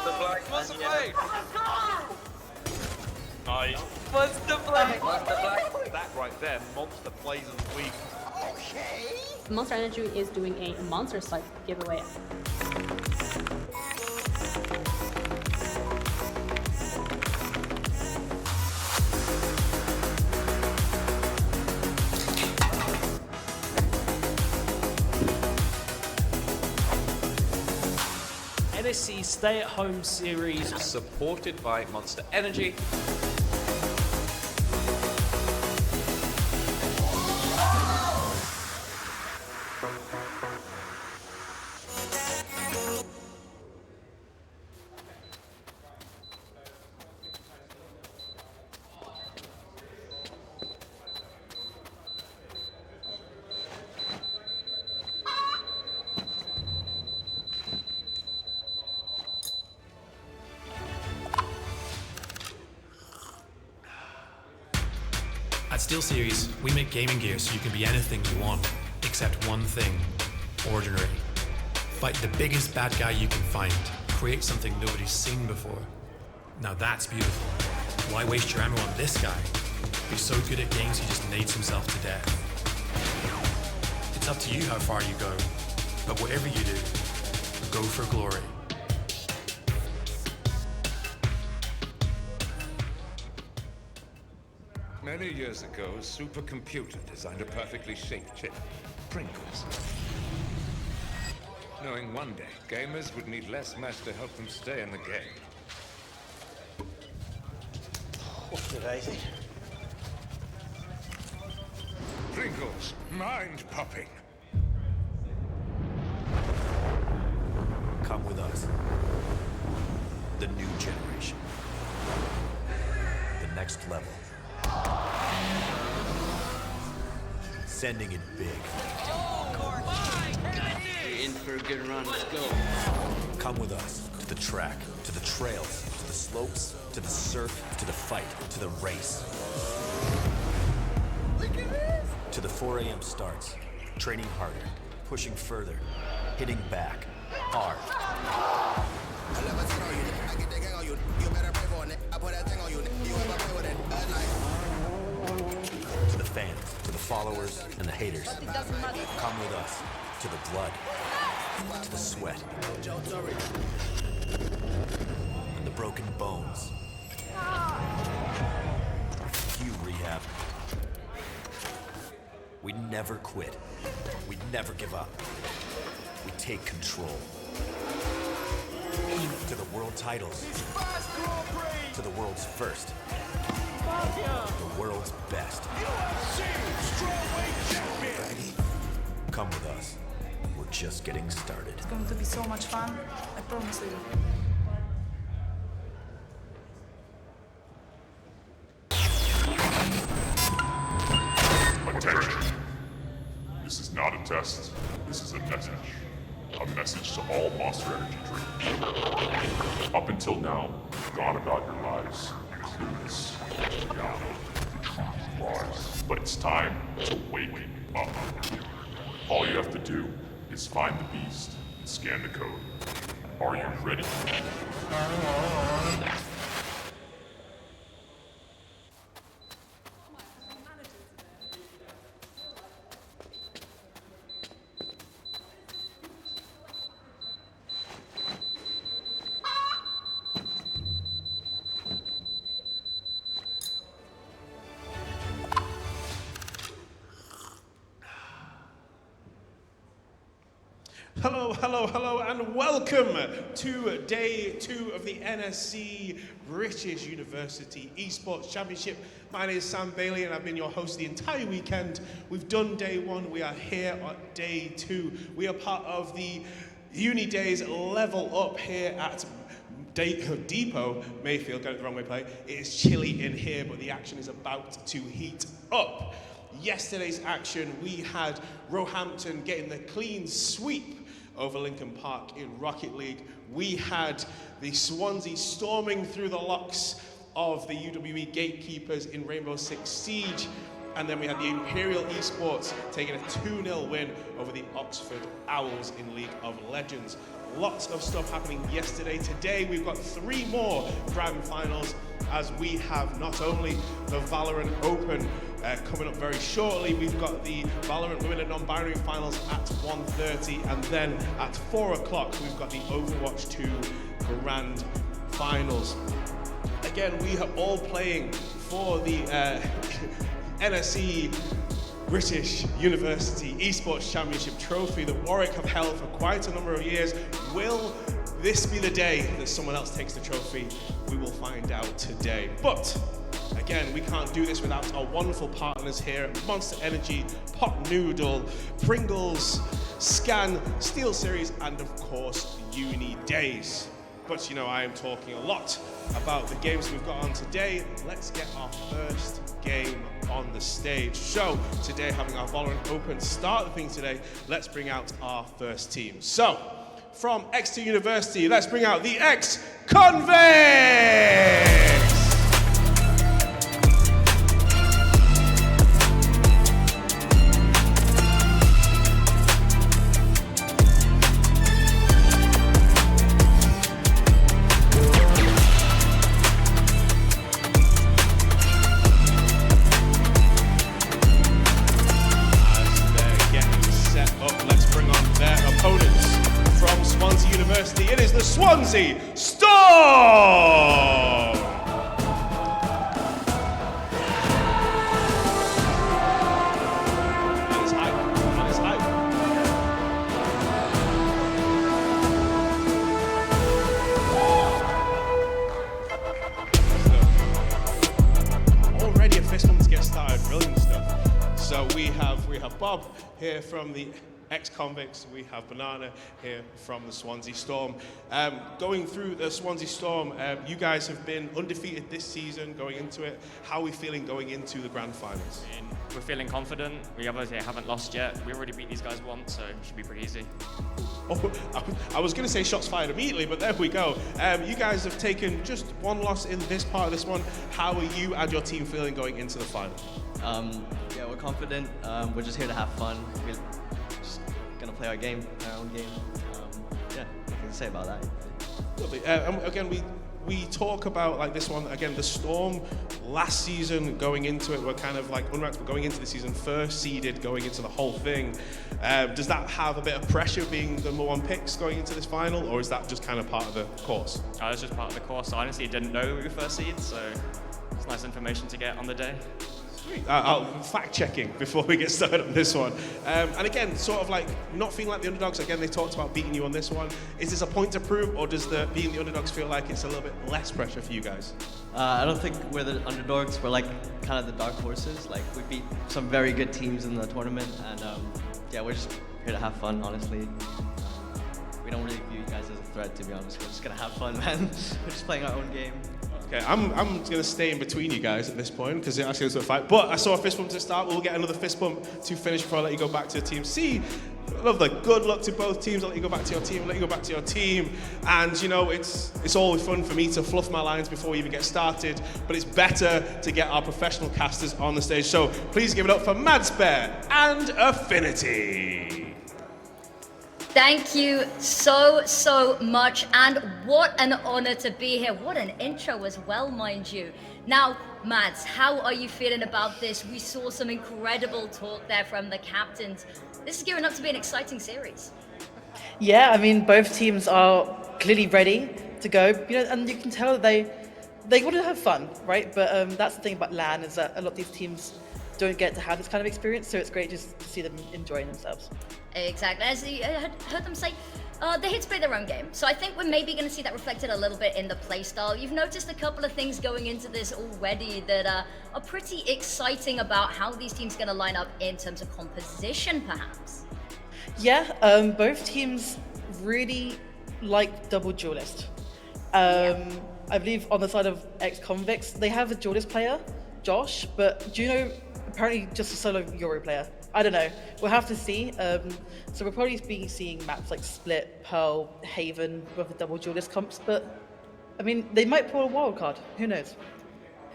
Monster flag. Monster flag. Nice. Monster flag. Monster flag. That right there, monster plays of the week. Okay. Monster Energy is doing a monster site giveaway. NSC Stay-at-Home Series, Supported by Monster Energy. At SteelSeries, we make gaming gear so you can be anything you want, except one thing: ordinary. Fight the biggest bad guy you can find. Create something nobody's seen before. Now that's beautiful. Why waste your ammo on this guy? He's so good at games he just nades himself to death. It's up to you how far you go, but whatever you do, go for glory. Many years ago, a supercomputer designed a perfectly shaped chip, Pringles. Knowing one day, gamers would need less mass to help them stay in the game. What's the daisy? Pringles, mind-popping. Come with us. The new generation. The next level. Sending it big. You're in for a good run. Let's go. Come with us to the track, to the trails, to the slopes, to the surf, to the fight, to the race. Look at this! To the 4 a.m. starts, training harder, pushing further, hitting back, hard. I never turn on you. I get that gang on you. You better pray for it. I put that thing on you. You ever play with it? To the fans, to the followers, and the haters. Come with us to the blood, to the sweat, and the broken bones. You rehab. We never quit. We never give up. We take control. To the world titles. To the world's first. The world's best. Come with us. We're just getting started. It's going to be so much fun, I promise you. Attention. This is not a test. This is a message. A message to all Monster Energy drinkers. Up until now, you've gone about your lives clueless. You don't know the truth lies. But it's time to wake up. All you have to do is find the beast and scan the code. Are you ready? Hello, and welcome to day 2 of the NSC British University Esports Championship. My name is Sam Bailey, and I've been your host the entire weekend. We've done day 1, we are here on day 2. We are part of the UNiDAYS Level Up here at Depot, Mayfield, got it the wrong way play. It is chilly in here, but the action is about to heat up. Yesterday's action, we had Roehampton getting the clean sweep over Lincoln Park in Rocket League. We had the Swansea storming through the locks of the UWE gatekeepers in Rainbow Six Siege. And then we had the Imperial Esports taking a 2-0 win over the Oxford Owls in League of Legends. lots of stuff happening yesterday. Today we've got 3 more grand finals, as we have not only the Valorant Open coming up very shortly, we've got the Valorant Women and Non-Binary Finals at 1:30, and then at 4 o'clock we've got the Overwatch 2 Grand Finals. Again, we are all playing for the NSE British University Esports Championship trophy that Warwick have held for quite a number of years. Will this be the day that someone else takes the trophy? We will find out today. But again, we can't do this without our wonderful partners here at Monster Energy, Pot Noodle, Pringles, Scan, Steel Series, and of course, UNiDAYS. But you know, I am talking a lot about the games we've got on today. Let's get our first game on the stage. So today, having our Valorant Open start the thing today, let's bring out our first team. So from Exeter University, let's bring out the ex-convicts! It is the Swansea Storm! On his hype, on his hype. Already a fist bump to get started, brilliant stuff. So we have Bob here from the ex-convicts, we have Banana here from the Swansea Storm. Going through the Swansea Storm, you guys have been undefeated this season going into it. How are we feeling going into the grand finals? We're feeling confident. We obviously haven't lost yet. We already beat these guys once, so it should be pretty easy. Oh, I was going to say shots fired immediately, but there we go. You guys have taken just 1 loss in this part of this one. How are you and your team feeling going into the final? Yeah, we're confident. We're just here to have fun. We're just gonna play our game, our own game. Yeah, nothing to say about that. Lovely. Again, we talk about like this one again. The Storm last season going into it, we're kind of like unranked, but going into the season first seeded, going into the whole thing. Does that have a bit of pressure being the number 1 picks going into this final, or is that just kind of part of the course? It's just part of the course. I honestly didn't know we were first seed, so it's nice information to get on the day. I'll fact-checking before we get started on this one. And again, sort of like not feeling like the underdogs. Again, they talked about beating you on this one. Is this a point to prove, or does being the underdogs feel like it's a little bit less pressure for you guys? I don't think we're the underdogs. We're like kind of the dark horses. Like we beat some very good teams in the tournament, and yeah, we're just here to have fun, honestly. We don't really view you guys as a threat, to be honest. We're just gonna have fun, man. We're just playing our own game. Okay, I'm going to stay in between you guys at this point because it actually was a fight. But I saw a fist bump to start. We'll get another fist bump to finish before I let you go back to Team C. Lovely. Good luck to both teams. I'll let you go back to your team. I'll let you go back to your team. And, you know, it's always fun for me to fluff my lines before we even get started. But it's better to get our professional casters on the stage. So please give it up for Madspare and Affinity. Thank you so much, and what an honor to be here. What an intro as well, mind you. Now, Mads, how are you feeling about this? We saw some incredible talk there from the captains. This is gearing up to be an exciting series. Yeah, I mean, both teams are clearly ready to go, you know, and you can tell that they want to have fun, right? But that's the thing about LAN, is that a lot of these teams don't get to have this kind of experience, so it's great just to see them enjoying themselves. Exactly. As you heard them say, they're here to play their own game. So I think we're maybe going to see that reflected a little bit in the playstyle. You've noticed a couple of things going into this already that are pretty exciting about how these teams are going to line up in terms of composition, perhaps. Yeah, both teams really like double duelist. I believe on the side of ex-convicts, they have a duelist player, Josh, but Juno apparently just a solo Euro player. I don't know. We'll have to see. So we'll probably be seeing maps like Split, Pearl, Haven with the double duelist comps, but I mean, they might pull a wild card. Who knows?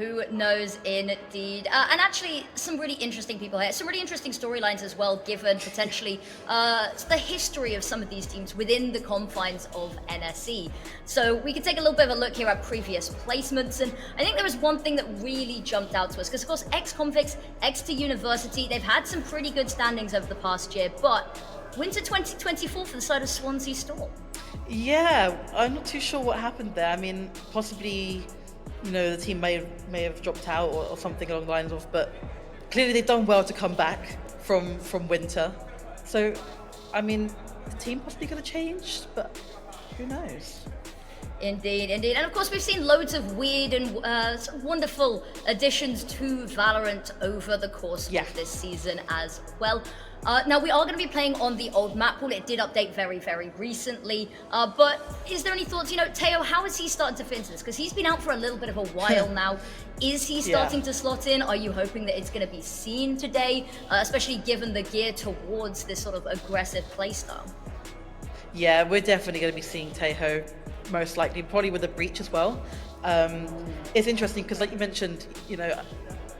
Who knows indeed. And actually, some really interesting people here. Some really interesting storylines as well, given potentially the history of some of these teams within the confines of NSE. So we can take a little bit of a look here at previous placements. And I think there was one thing that really jumped out to us. Because, of course, ex-convicts, ex-to-university, they've had some pretty good standings over the past year. But Winter 2024 for the side of Swansea Storm. Yeah, I'm not too sure what happened there. I mean, possibly, you know, the team may have dropped out or something along the lines of, but clearly they've done well to come back from winter. So, I mean, the team possibly going to change, but who knows? Indeed, indeed. And of course, we've seen loads of weird and wonderful additions to Valorant over the course of this season as well. Now, we are going to be playing on the old map pool. It did update very, very recently. But is there any thoughts? You know, Teo, how is he starting to fit into this? Because he's been out for a little bit of a while now. Is he starting to slot in? Are you hoping that it's going to be seen today? Especially given the gear towards this sort of aggressive playstyle. Yeah, we're definitely going to be seeing Tejo, most likely, probably with the breach as well. It's interesting because, like you mentioned, you know,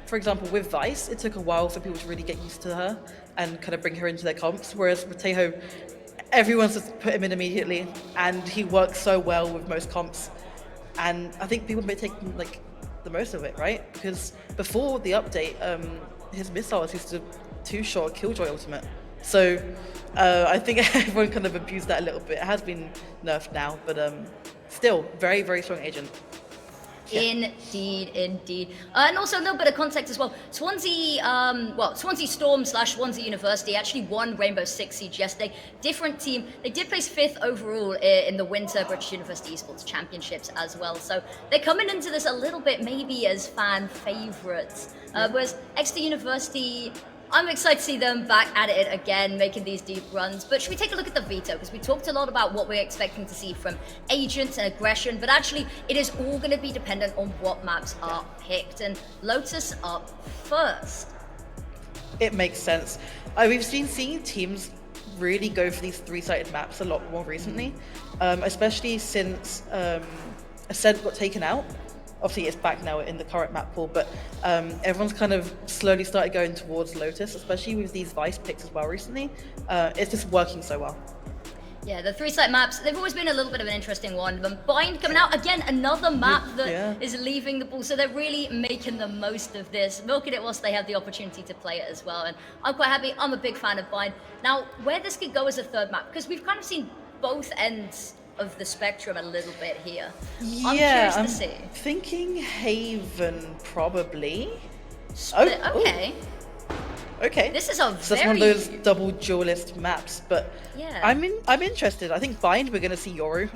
for example, with Vice, it took a while for people to really get used to her and kind of bring her into their comps. Whereas with Tejo, everyone's just put him in immediately, and he works so well with most comps. And I think people may take like the most of it, right? Because before the update, his missiles used to two-shot Killjoy ultimate. So I think everyone kind of abused that a little bit. It has been nerfed now, but still, very, very strong agent. Yeah. Indeed, indeed. And also a little bit of context as well. Swansea Storm / Swansea University actually won Rainbow Six Siege yesterday. Different team. They did place 5th overall in the Winter British University Esports Championships as well. So they're coming into this a little bit maybe as fan favourites. Whereas Exeter University, I'm excited to see them back at it again, making these deep runs. But should we take a look at the veto? Because we talked a lot about what we're expecting to see from agents and aggression, but actually it is all going to be dependent on what maps are picked. And Lotus up first. It makes sense. We've seen teams really go for these 3-sided maps a lot more recently, especially since Ascent got taken out. Obviously, it's back now in the current map pool, but everyone's kind of slowly started going towards Lotus, especially with these Vice picks as well recently. It's just working so well. Yeah, the 3-site maps, they've always been a little bit of an interesting one. But Bind coming out, again, another map that is leaving the pool. So they're really making the most of this, milking it whilst they have the opportunity to play it as well. And I'm quite happy. I'm a big fan of Bind. Now, where this could go as a third map, because we've kind of seen both ends of the spectrum a little bit here. I'm curious to see. Thinking Haven, probably. Okay. Okay. This is a so that's one of those double duelist maps, but yeah. I'm interested. I think Bind, we're going to see Yoru.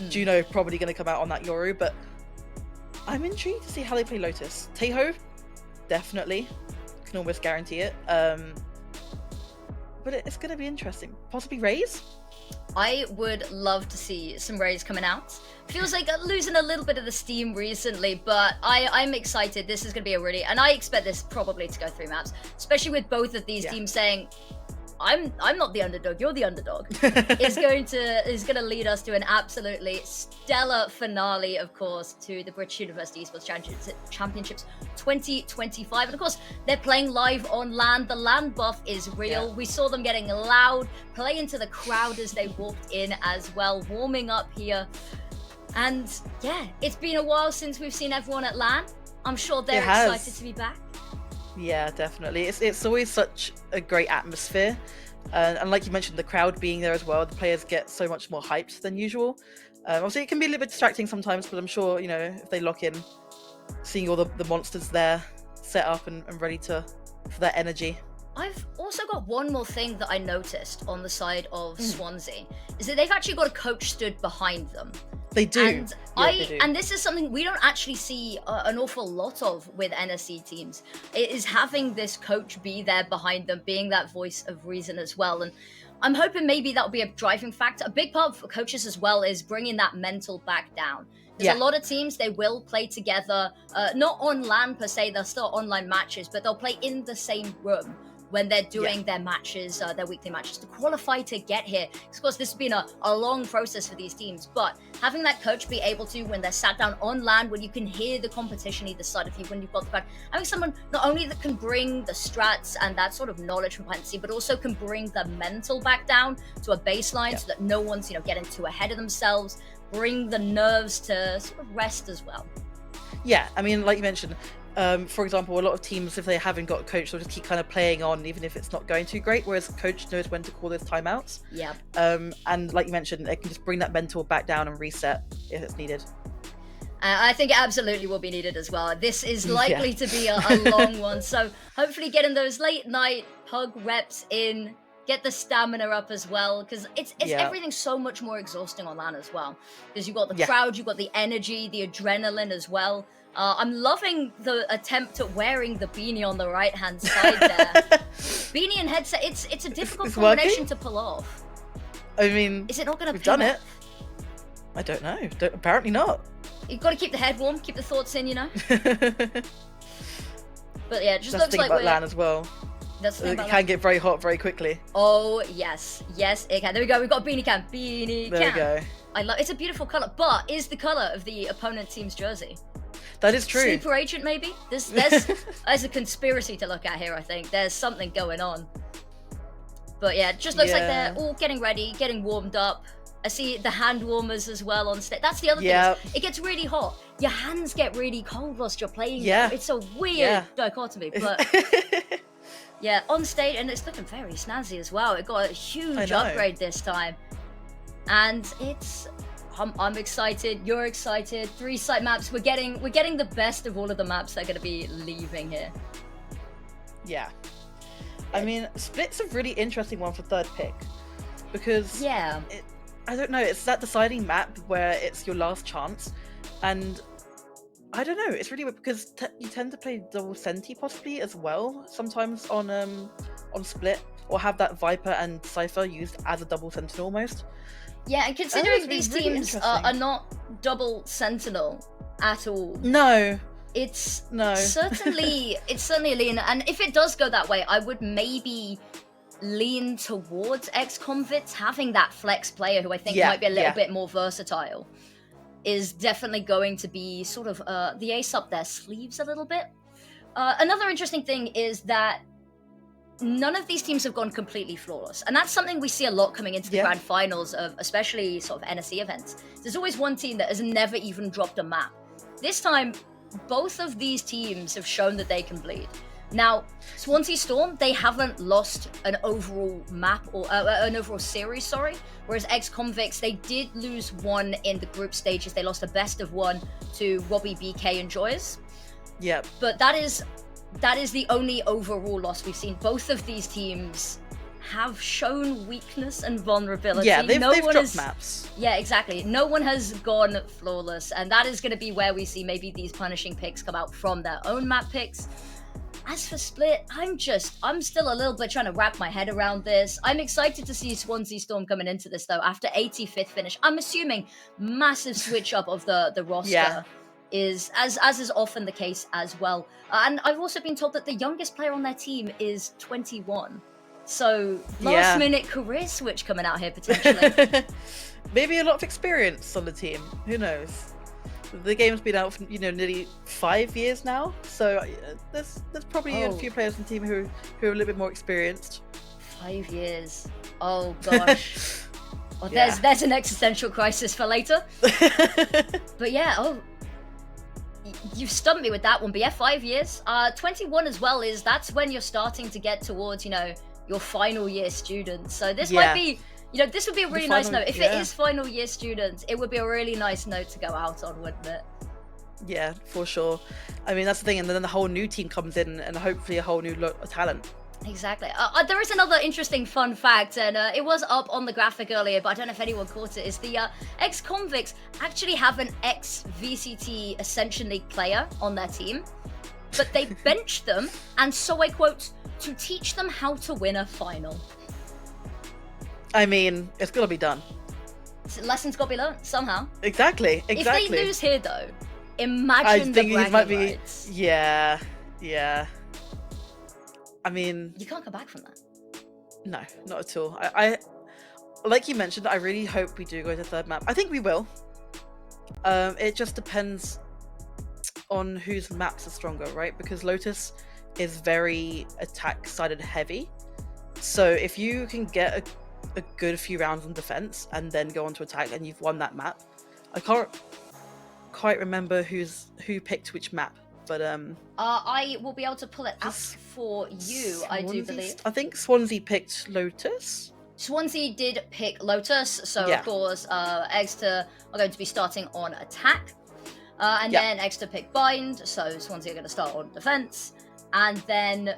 Juno probably going to come out on that Yoru, but I'm intrigued to see how they play Lotus. Tejo, definitely. Can almost guarantee it. But it's going to be interesting. Possibly Raze? I would love to see some Rays coming out. Feels like losing a little bit of the steam recently, but I'm excited. This is going to be a really, and I expect this probably to go 3 maps, especially with both of these teams saying, I'm not the underdog, you're the underdog. Is going to lead us to an absolutely stellar finale, of course, to the British University Esports Championships 2025. And of course, they're playing live on LAN. The LAN buff is real. We saw them getting loud, playing to the crowd as they walked in as well, warming up here. And yeah, it's been a while since we've seen everyone at LAN. I'm sure they're excited to be back. Yeah, definitely. It's always such a great atmosphere. And like you mentioned, the crowd being there as well, the players get so much more hyped than usual. Obviously, it can be a little bit distracting sometimes, but I'm sure, you know, if they lock in, seeing all the monsters there set up and ready for that energy. I've also got one more thing that I noticed on the side of Swansea, is that they've actually got a coach stood behind them. They do. And they do. And this is something we don't actually see an awful lot of with NSC teams. It is having this coach be there behind them, being that voice of reason as well. And I'm hoping maybe that'll be a driving factor. A big part for coaches as well is bringing that mental back down. There's a lot of teams, they will play together, not on LAN per se, they'll still online matches, but they'll play in the same room. when they're doing their matches, their weekly matches, to qualify to get here. Of course, this has been a long process for these teams, but having that coach be able to, when they're sat down on land, when you can hear the competition either side of you, when you've got the crowd, having someone not only that can bring the strats and that sort of knowledge from fantasy, but also can bring the mental back down to a baseline so that no one's, getting too ahead of themselves, bring the nerves to sort of rest as well. Yeah, I mean, like you mentioned, for example, a lot of teams, if they haven't got a coach, they'll just keep kind of playing on, even if it's not going too great, whereas the coach knows when to call those timeouts. Yeah. And like you mentioned, they can just bring that mental back down and reset if it's needed. I think it absolutely will be needed as well. This is likely to be a long one, so hopefully getting those late night pug reps in, get the stamina up as well, because it's everything's so much more exhausting on LAN as well. Because you've got the crowd, you've got the energy, the adrenaline as well. I'm loving the attempt at wearing the beanie on the right-hand side there. Beanie and headset, it's a difficult combination to pull off. I mean, is it not going to we've done it? I don't know. Apparently not. You've got to keep the head warm, keep the thoughts in, But yeah, it just That's looks the thing like about LAN as well. That's the thing It about can get very hot very quickly. Oh yes, it can. There we go. We've got Beanie Cam. Beanie Cam. There we go. I love. It's a beautiful color, but is the color of the opponent team's jersey? That is true. Sleeper agent, maybe. There's a conspiracy to look at here. I think there's something going on. But yeah, it just looks like they're all getting ready, getting warmed up. I see the hand warmers as well on stage. That's the other thing. It gets really hot. Your hands get really cold whilst you're playing. Yeah. It's a weird dichotomy, but yeah, on stage, and it's looking very snazzy as well. It got a huge upgrade this time, and it's. I'm excited. You're excited. 3 site maps. We're getting the best of all of the maps that are going to be leaving here. Yeah. I mean, Split's a really interesting one for third pick because I don't know. It's that deciding map where it's your last chance, and I don't know. It's really weird because you tend to play double Senti possibly as well sometimes on Split, or have that Viper and Cypher used as a double Sentinel almost. Yeah, and considering these teams are not double Sentinel at all. No. It's certainly a lean, and if it does go that way, I would maybe lean towards ex-convicts. Having that flex player who I think might be a little bit more versatile is definitely going to be sort of the ace up their sleeves a little bit. Another interesting thing is that none of these teams have gone completely flawless, and that's something we see a lot coming into the grand finals of especially sort of NSE events. There's always one team that has never even dropped a map. This time, both of these teams have shown that they can bleed. Now, Swansea Storm, they haven't lost an overall map or an overall series, sorry. Whereas ex-convicts, they did lose one in the group stages. They lost a best of one to Robbie, BK, and Joyce. Yeah. But that is the only overall loss we've seen. Both of these teams have shown weakness and vulnerability. Yeah, they've dropped maps. Yeah, exactly. No one has gone flawless, and that is going to be where we see maybe these punishing picks come out from their own map picks. As for Split, I'm still a little bit trying to wrap my head around this. I'm excited to see Swansea Storm coming into this, though, after 85th finish. I'm assuming massive switch up of the roster. Is as is often the case as well. And I've also been told that the youngest player on their team is 21. So last minute career switch coming out here potentially. Maybe a lot of experience on the team. Who knows? The game's been out for nearly 5 years now, so there's probably a few players on the team who are a little bit more experienced. 5 years. Oh gosh. Well, there's an existential crisis for later. But yeah, you've stumped me with that one. But yeah, 5 years. 21 as well that's when you're starting to get towards, your final year students. So this might be, this would be a really nice note. If it is final year students, it would be a really nice note to go out on, wouldn't it? Yeah, for sure. I mean, that's the thing. And then the whole new team comes in and hopefully a whole new talent. Exactly. There is another interesting fun fact, and it was up on the graphic earlier, but I don't know if anyone caught it, is the ex-convicts actually have an ex-VCT Ascension League player on their team, but they benched them, and so I quote, to teach them how to win a final. I mean, it's got to be done. Lessons got to be learned, somehow. Exactly. If they lose here, though, imagine the bragging rights. Yeah. I mean, You can't come back from that. no, not at all. I like you mentioned, I really hope we do go to third map. I think we will. It just depends on whose maps are stronger, right? Because Lotus is very attack-sided heavy. So if you can get a good few rounds on defense and then go on to attack and you've won that map. I can't quite remember who picked which map, but I will be able to pull it up for you, I do believe. I think Swansea picked Lotus. Swansea did pick Lotus, so Yeah. of course Exeter are going to be starting on attack. And then Exeter pick Bind, so Swansea are going to start on defense. And then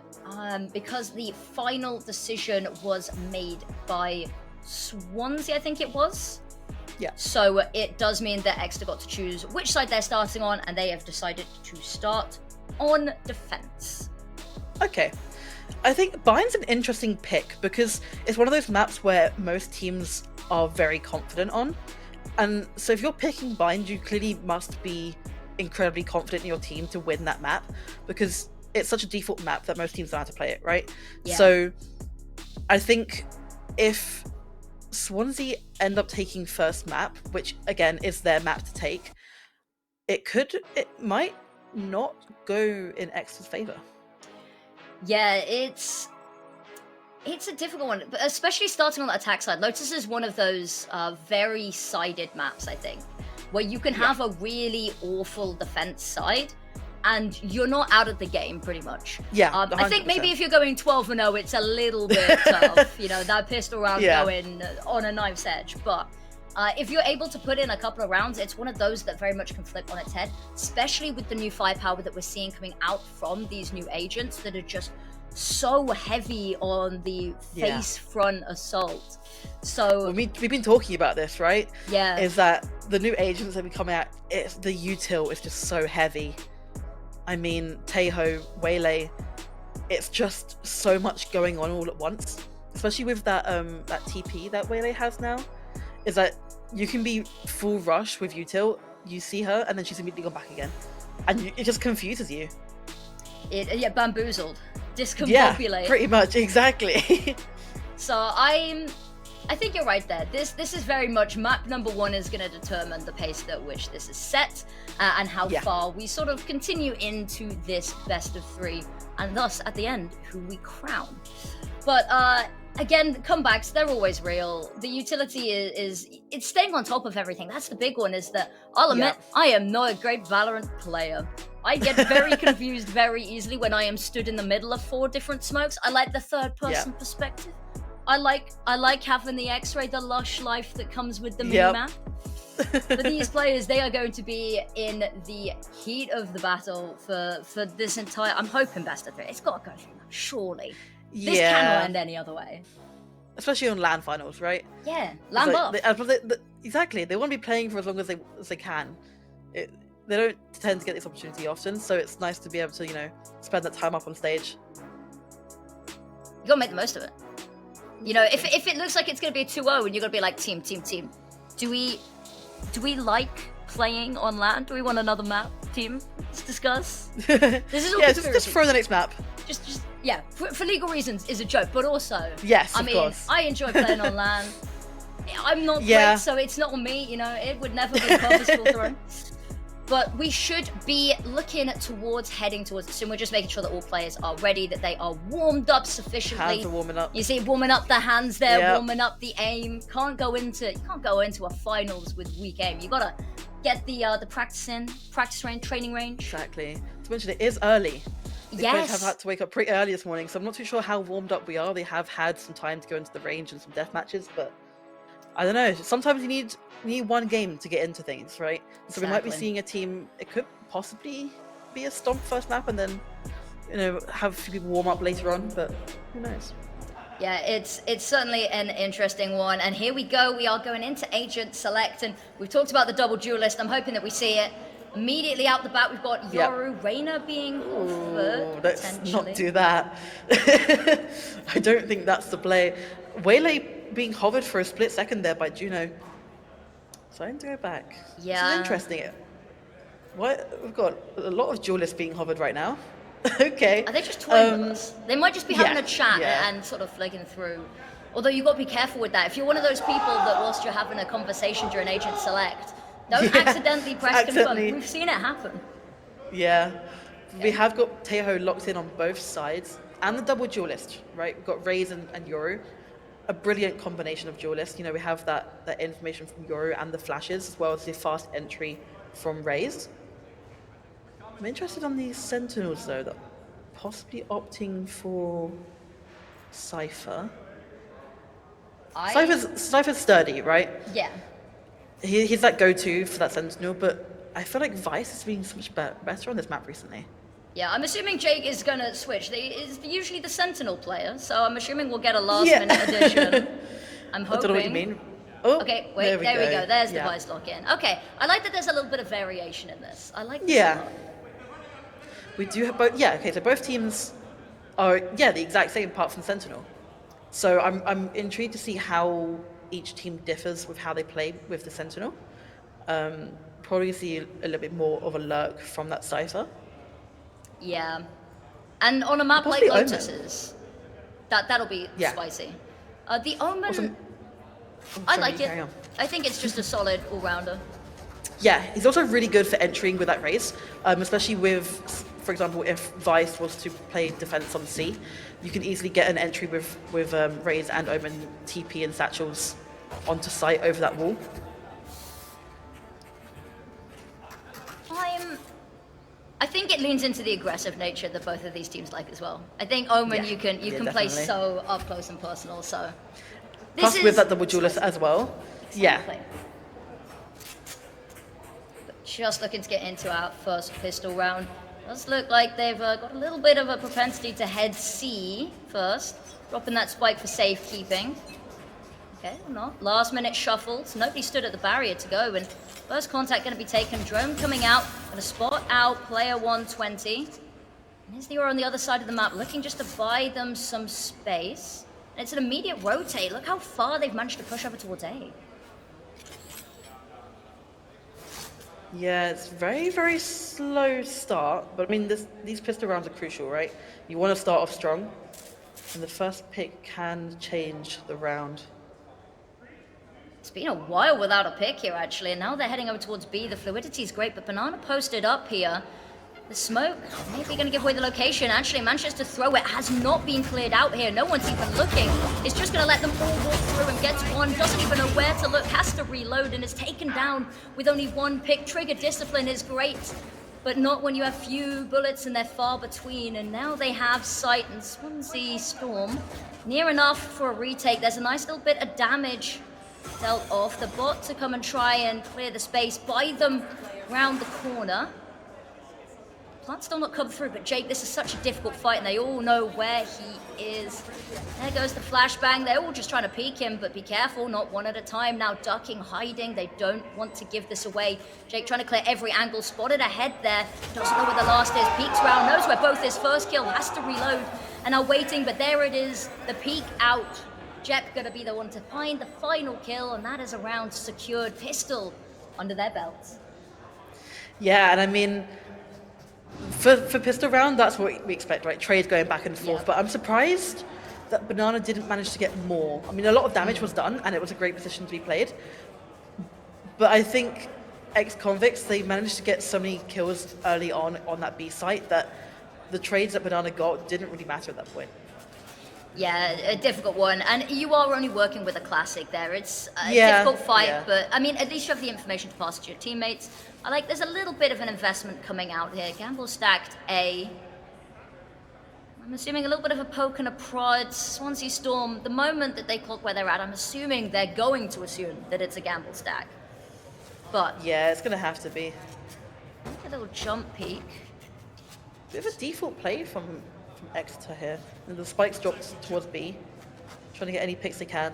because the final decision was made by Swansea, I think it was. Yeah. So it does mean that Exeter got to choose which side they're starting on, and they have decided to start on defense. Okay. I think Bind's an interesting pick because it's one of those maps where most teams are very confident on. And so if you're picking Bind, you clearly must be incredibly confident in your team to win that map because it's such a default map that most teams know how to play it, right? Yeah. So I think if Swansea end up taking first map, which again is their map to take, it might not go in Exeter's favour. Yeah, it's a difficult one, but especially starting on the attack side. Lotus is one of those very sided maps, I think, where you can have a really awful defense side and you're not out of the game pretty much. Yeah, I think maybe if you're going 12-0, it's a little bit tough, that pistol round going on a knife's edge. But if you're able to put in a couple of rounds, it's one of those that very much can flip on its head, especially with the new firepower that we're seeing coming out from these new agents that are just so heavy on the face front assault. So we've been talking about this, right? Yeah. Is that the new agents that be coming out, the util is just so heavy. I mean, Tejo, Waylay, it's just so much going on all at once. Especially with that TP that Waylay has now. Is that you can be full rush with util, you see her, and then she's immediately gone back again. And it just confuses you. Bamboozled. Discombobulate. Yeah, pretty much, exactly. So I think you're right there. This is very much map number 1 is going to determine the pace at which this is set and how far we sort of continue into this best of 3, and thus at the end who we crown. But again, comebacks, they're always real. The utility it's staying on top of everything. That's the big one, is that I'll admit I am not a great Valorant player. I get very confused very easily when I am stood in the middle of 4 different smokes. I like the third person perspective. I like having the X-ray, the lush life that comes with the mini-map. But these players, they are going to be in the heat of the battle for this entire... I'm hoping best of 3. It's got to go through that, surely. This cannot end any other way. Especially on LAN finals, right? Yeah, LAN buff. Exactly. They want to be playing for as long as they can. They don't tend to get this opportunity often, so it's nice to be able to, spend that time up on stage. You gotta make the most of it. If it looks like it's gonna be a 2-0 and you're gonna be like team. Do we like playing on LAN? Do we want another map, team? Let's discuss. This is all just throw the next map. Just for legal reasons is a joke, but also of course. I enjoy playing on LAN. I'm not great, so it's not on me. It would never be a purposeful throw. But we should be looking heading towards it soon. We're just making sure that all players are ready, that they are warmed up sufficiently. Hands are warming up. You see, warming up the hands there, warming up the aim. You can't go into a finals with weak aim. You gotta get the practice range, training range. Exactly. To mention, it is early. The players have had to wake up pretty early this morning, so I'm not too sure how warmed up we are. They have had some time to go into the range and some death matches, but I don't know. Sometimes you need one game to get into things, right? So we might be seeing a team. It could possibly be a stomp first map, and then have a few people warm up later on. But who knows? Yeah, it's certainly an interesting one. And here we go. We are going into Agent Select, and we've talked about the double duelist. I'm hoping that we see it immediately out the bat. We've got Yoru Reina being offered. Let's not do that. I don't think that's the play. Waylay being hovered for a split second there by Juno. So I need to go back. Yeah. This is interesting. We've got a lot of duelists being hovered right now. Okay. Are they just toying with us? They might just be having yeah, a chat yeah. and sort of flicking through. Although you've got to be careful with that. If you're one of those people that whilst you're having a conversation during Agent Select, don't Yeah, accidentally press accidentally. confirm. We've seen it happen. Yeah. We have got Tejo locked in on both sides. And the double duelist, right? We've got Raze and Yoru. A brilliant combination of duelists. You know, we have that information from Yoru and the flashes, as well as the fast entry from Raze. I'm interested on these Sentinels, though, that possibly opting for Cypher. Cypher's sturdy, right? Yeah. He's that go-to for that Sentinel, but I feel like Vice has been so much better on this map recently. Yeah, I'm assuming Jake is going to switch. He's usually the Sentinel player, so I'm assuming we'll get a last-minute addition. I'm hoping. I don't know what you mean. Oh, okay, wait, there we go. There's the Vice lock-in. Okay, I like that there's a little bit of variation in this. I like this a lot. We do have both. Yeah, okay, so both teams are, the exact same apart from Sentinel. So I'm intrigued to see how each team differs with how they play with the Sentinel. Probably see a little bit more of a lurk from that Cypher. Yeah. And on a map Possibly like Omen. Lotus's, that'll be spicy. The Omen, I sorry, like you carry it. on. I think it's just a solid all-rounder. Yeah, he's also really good for entering with that race, especially with, for example, if Vice was to play defense on C, you can easily get an entry with Raze and Omen TP and satchels onto site over that wall. I think it leans into the aggressive nature that both of these teams like as well. I think Omen you can play definitely. so up close and personal. So Plus with that double duelist as well. Yeah. Just looking to get into our first pistol round. Does look like they've got a little bit of a propensity to head C first, dropping that spike for safekeeping. Okay, or not. Last minute shuffles. Nobody stood at the barrier to go, and first contact going to be taken. Drone coming out, going to spot out player 120. And here's the Aura on the other side of the map, looking just to buy them some space. And it's an immediate rotate. Look how far they've managed to push over towards A. Yeah, it's very, very slow start, but I mean, these pistol rounds are crucial, right? You want to start off strong, and the first pick can change the round. It's been a while without a pick here, actually, and now they're heading over towards B. The fluidity is great, but Banana posted up here. The smoke, maybe going to give away the location. Actually, manages to throw it. Has not been cleared out here. No one's even looking. It's just going to let them all walk through and gets one. Doesn't even know where to look. Has to reload and is taken down with only one pick. Trigger discipline is great, but not when you have few bullets and they're far between. And now they have sight and Swansea Storm near enough for a retake. There's a nice little bit of damage dealt off. The bot to come and try and clear the space by them round the corner. Can't still not come through, but Jake, this is such a difficult fight, and they all know where he is. There goes the flashbang. They're all just trying to peek him, but be careful, not one at a time. Now ducking, hiding. They don't want to give this away. Jake trying to clear every angle. Spotted ahead there. Doesn't know where the last is. Peeks round, knows where both is. First kill, has to reload, and are waiting, but there it is. The peek out. Jep gonna be the one to find the final kill, and that is a round secured. Pistol under their belts. Yeah, and I mean, for pistol round, that's what we expect, right? Trades going back and forth, but I'm surprised that Banana didn't manage to get more. I mean, a lot of damage was done, and it was a great position to be played. But I think ex-convicts, they managed to get so many kills early on that B site that the trades that Banana got didn't really matter at that point. Yeah, a difficult one, and you are only working with a classic there. It's a difficult fight, but I mean, at least you have the information to pass to your teammates. I like there's a little bit of an investment coming out here. Gamble stacked A. I'm assuming a little bit of a poke and a prod. Swansea Storm, the moment that they clock where they're at, I'm assuming they're going to assume that it's a gamble stack. But yeah, it's going to have to be. A little jump peek. Bit of a default play from Exeter here. And the spikes dropped towards B, trying to get any picks they can.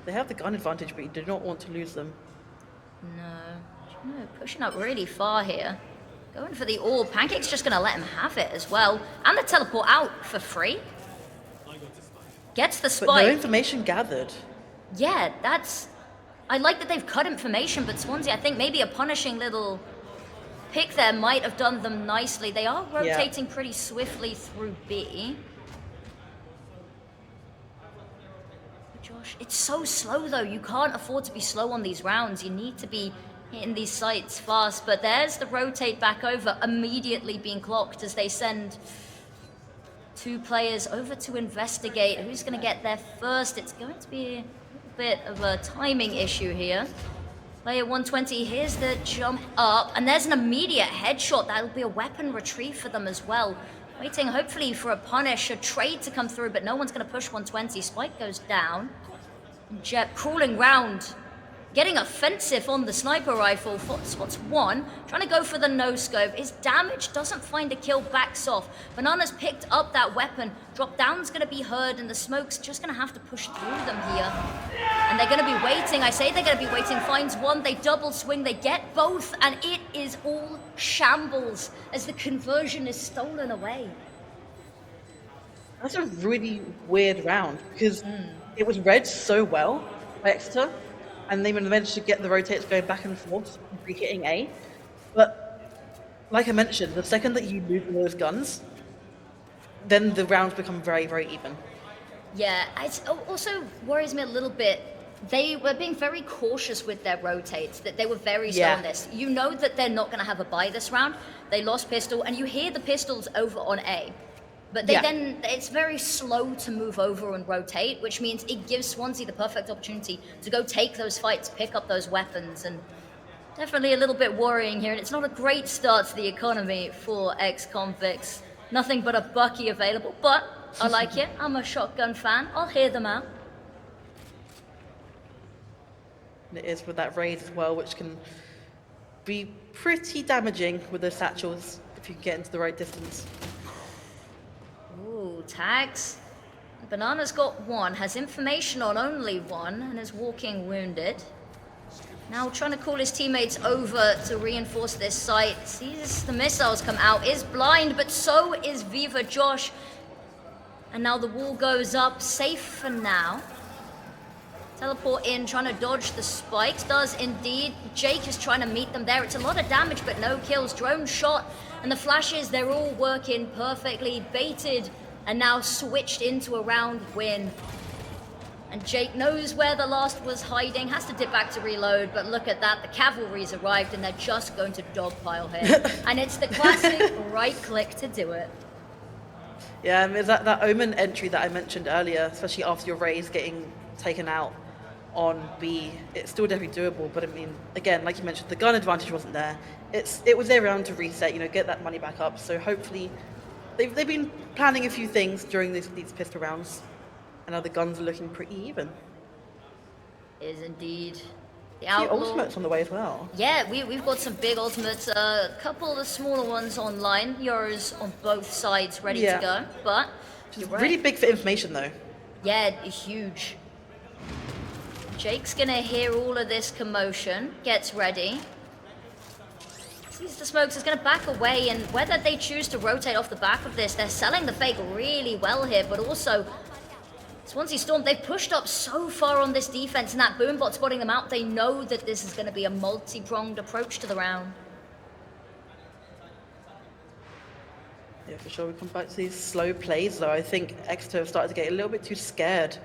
They have the gun advantage, but you do not want to lose them. No, pushing up really far here. Going for the orb. Pancake's just going to let him have it as well. And the teleport out for free. Gets the spike. But no information gathered. Yeah, that's... I like that they've cut information, but Swansea, I think maybe a punishing little pick there might have done them nicely. They are rotating pretty swiftly through B. Josh, it's so slow though. You can't afford to be slow on these rounds. You need to be hitting these sites fast. But there's the rotate back over, immediately being clocked as they send 2 players over to investigate who's going to get there first. It's going to be a bit of a timing issue here. Player 120, here's the jump up, and there's an immediate headshot. That'll be a weapon retrieve for them as well. Waiting hopefully for a punish, a trade to come through, but no one's going to push 120. Spike goes down. Jet crawling round, getting offensive on the sniper rifle. Spots 1, trying to go for the no-scope. His damage doesn't find a kill, backs off. Banana's picked up that weapon. Drop down's going to be heard, and the smoke's just going to have to push through them here. And they're going to be waiting. I say they're going to be waiting. Finds 1, they double swing, they get both, and it is all shambles as the conversion is stolen away. That's a really weird round because it was read so well by Exeter, and they managed to get the rotates going back and forth, re-hitting A. But like I mentioned, the second that you move those guns, then the rounds become very, very even. Yeah, it also worries me a little bit. They were being very cautious with their rotates, that they were very slow on this. You know that they're not going to have a buy this round. They lost pistol, and you hear the pistols over on A. But they then, it's very slow to move over and rotate, which means it gives Swansea the perfect opportunity to go take those fights, pick up those weapons, and definitely a little bit worrying here. And it's not a great start to the economy for ex-convicts. Nothing but a Bucky available, but I like it. I'm a shotgun fan. I'll hear them out. And it is with that raid as well, which can be pretty damaging with the satchels if you can get into the right distance. Ooh, tags. Banana's got 1, has information on only 1, and is walking wounded. Now trying to call his teammates over to reinforce this site. Sees the missiles come out, is blind, but so is Viva Josh. And now the wall goes up, safe for now. Teleport in, trying to dodge the spikes, does indeed. Jake is trying to meet them there. It's a lot of damage, but no kills. Drone shot, and the flashes, they're all working perfectly. Baited, and now switched into a round win. And Jake knows where the last was hiding, has to dip back to reload, but look at that, the cavalry's arrived, and they're just going to dogpile him. And it's the classic right click to do it. Yeah, I mean, that Omen entry that I mentioned earlier, especially after your raise getting taken out on B, it's still definitely doable, but I mean, again, like you mentioned, the gun advantage wasn't there. It was their round to reset, get that money back up, so hopefully they've been planning a few things during these pistol rounds, and now the guns are looking pretty even. Is indeed. The ultimates on the way as well. Yeah, we've got some big ultimates, a couple of the smaller ones online, Euros on both sides ready to go, but Which is really big for information though. Yeah, huge. Jake's gonna hear all of this commotion, gets ready. Sees the smokes, is gonna back away, and whether they choose to rotate off the back of this, they're selling the fake really well here, but also Swansea Storm, they've pushed up so far on this defense, and that boombot spotting them out, they know that this is gonna be a multi-pronged approach to the round. Yeah, for sure. We come back to these slow plays, though. I think Exeter have started to get a little bit too scared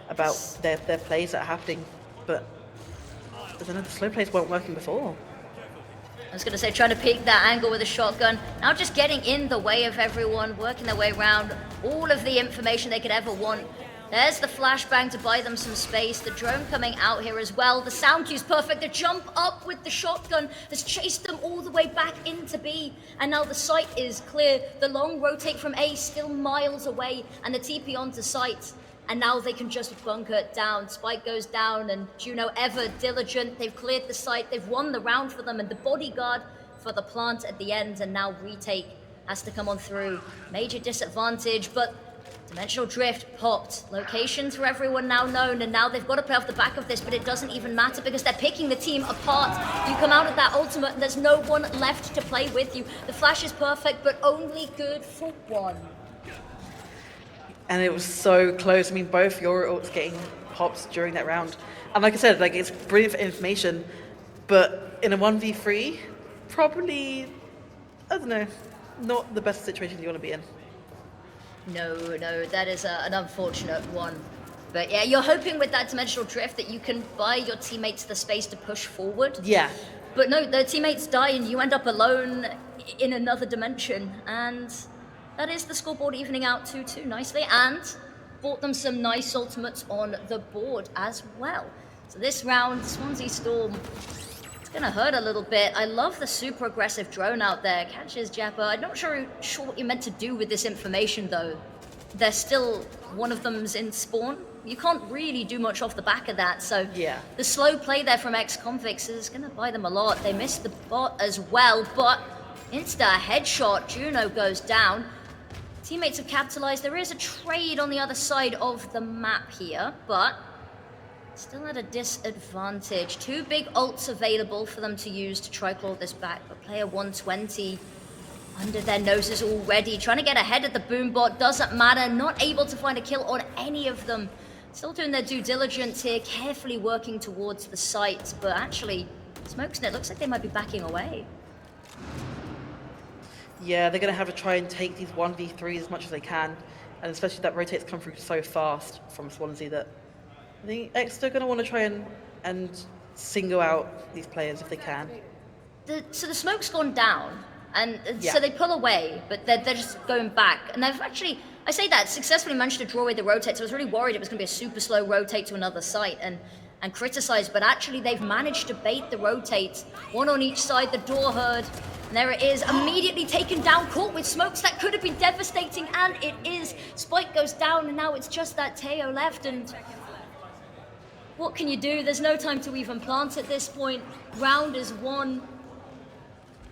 about their plays that are happening. But I don't know, the slow plays weren't working before. I was going to say, trying to peek that angle with a shotgun. Now just getting in the way of everyone, working their way around. All of the information they could ever want. There's the flashbang to buy them some space. The drone coming out here as well. The sound cue's perfect. The jump up with the shotgun has chased them all the way back into B. And now the site is clear. The long rotate from A still miles away. And the TP onto site. And now they can just bunker it down. Spike goes down, and Juno ever diligent. They've cleared the site. They've won the round for them. And the bodyguard for the plant at the end. And now retake has to come on through. Major disadvantage, but Dimensional Drift popped. Locations for everyone now known, and now they've got to play off the back of this, but it doesn't even matter because they're picking the team apart. You come out of that ultimate and there's no one left to play with you. The flash is perfect, but only good for one. And it was so close. I mean, both your ults getting popped during that round. And like I said, it's brilliant for information, but in a 1v3, probably, I don't know, not the best situation you want to be in. No, that is an unfortunate one. But yeah, you're hoping with that dimensional drift that you can buy your teammates the space to push forward. Yeah. But no, their teammates die and you end up alone in another dimension. And that is the scoreboard evening out 2-2 nicely. And bought them some nice ultimates on the board as well. So this round, Swansea Storm, it's gonna hurt a little bit. I love the super aggressive drone out there. Catches Japper. I'm not sure what you're meant to do with this information though. There's still, one of them's in spawn. You can't really do much off the back of that, so yeah. The slow play there from ex-convicts is gonna buy them a lot. They missed the bot as well, but insta headshot, Juno goes down. Teammates have capitalized. There is a trade on the other side of the map here, but still at a disadvantage. 2 big ults available for them to use to try claw this back, but player 120 under their noses already, trying to get ahead of the boom bot, doesn't matter, not able to find a kill on any of them. Still doing their due diligence here, carefully working towards the site, but actually, Smokesnet looks like they might be backing away. Yeah, they're going to have to try and take these 1v3 as much as they can, and especially that rotates come through so fast from Swansea that I think X are going to want to try and single out these players if they can. So the smoke's gone down, and Yeah. so they pull away, but they're just going back. And they've actually, I say that, successfully managed to draw away the rotate, so I was really worried it was going to be a super slow rotate to another site and criticize, but actually they've managed to bait the rotates, one on each side, the door herd, and there it is, immediately taken down, caught with smokes. That could have been devastating, and it is. Spike goes down, and now it's just that Teo left, and what can you do? There's no time to even plant at this point. Round is won,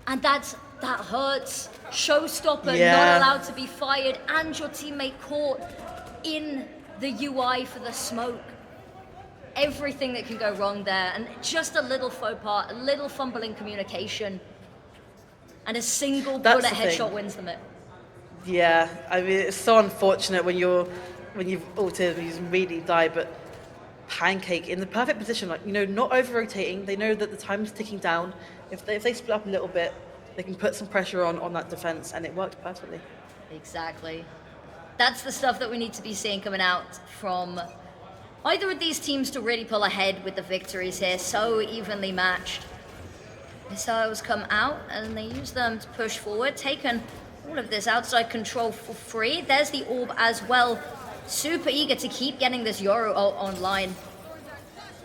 and that hurts. Showstopper, Yeah. not allowed to be fired, and your teammate caught in the UI for the smoke. Everything that can go wrong there, and just a little faux pas, a little fumble in communication, and a single That's bullet the thing. headshot wins them it. Yeah, I mean, it's so unfortunate when you've ulted and you immediately die, but Pancake in the perfect position, like, you know, not over-rotating. They know that the time's ticking down. If they split up a little bit, they can put some pressure on that defense, and it worked perfectly. Exactly. That's the stuff that we need to be seeing coming out from either of these teams to really pull ahead with the victories here, so evenly matched. Missiles come out and they use them to push forward, taken all of this outside control for free. There's the orb as well. Super eager to keep getting this Yoru ult online.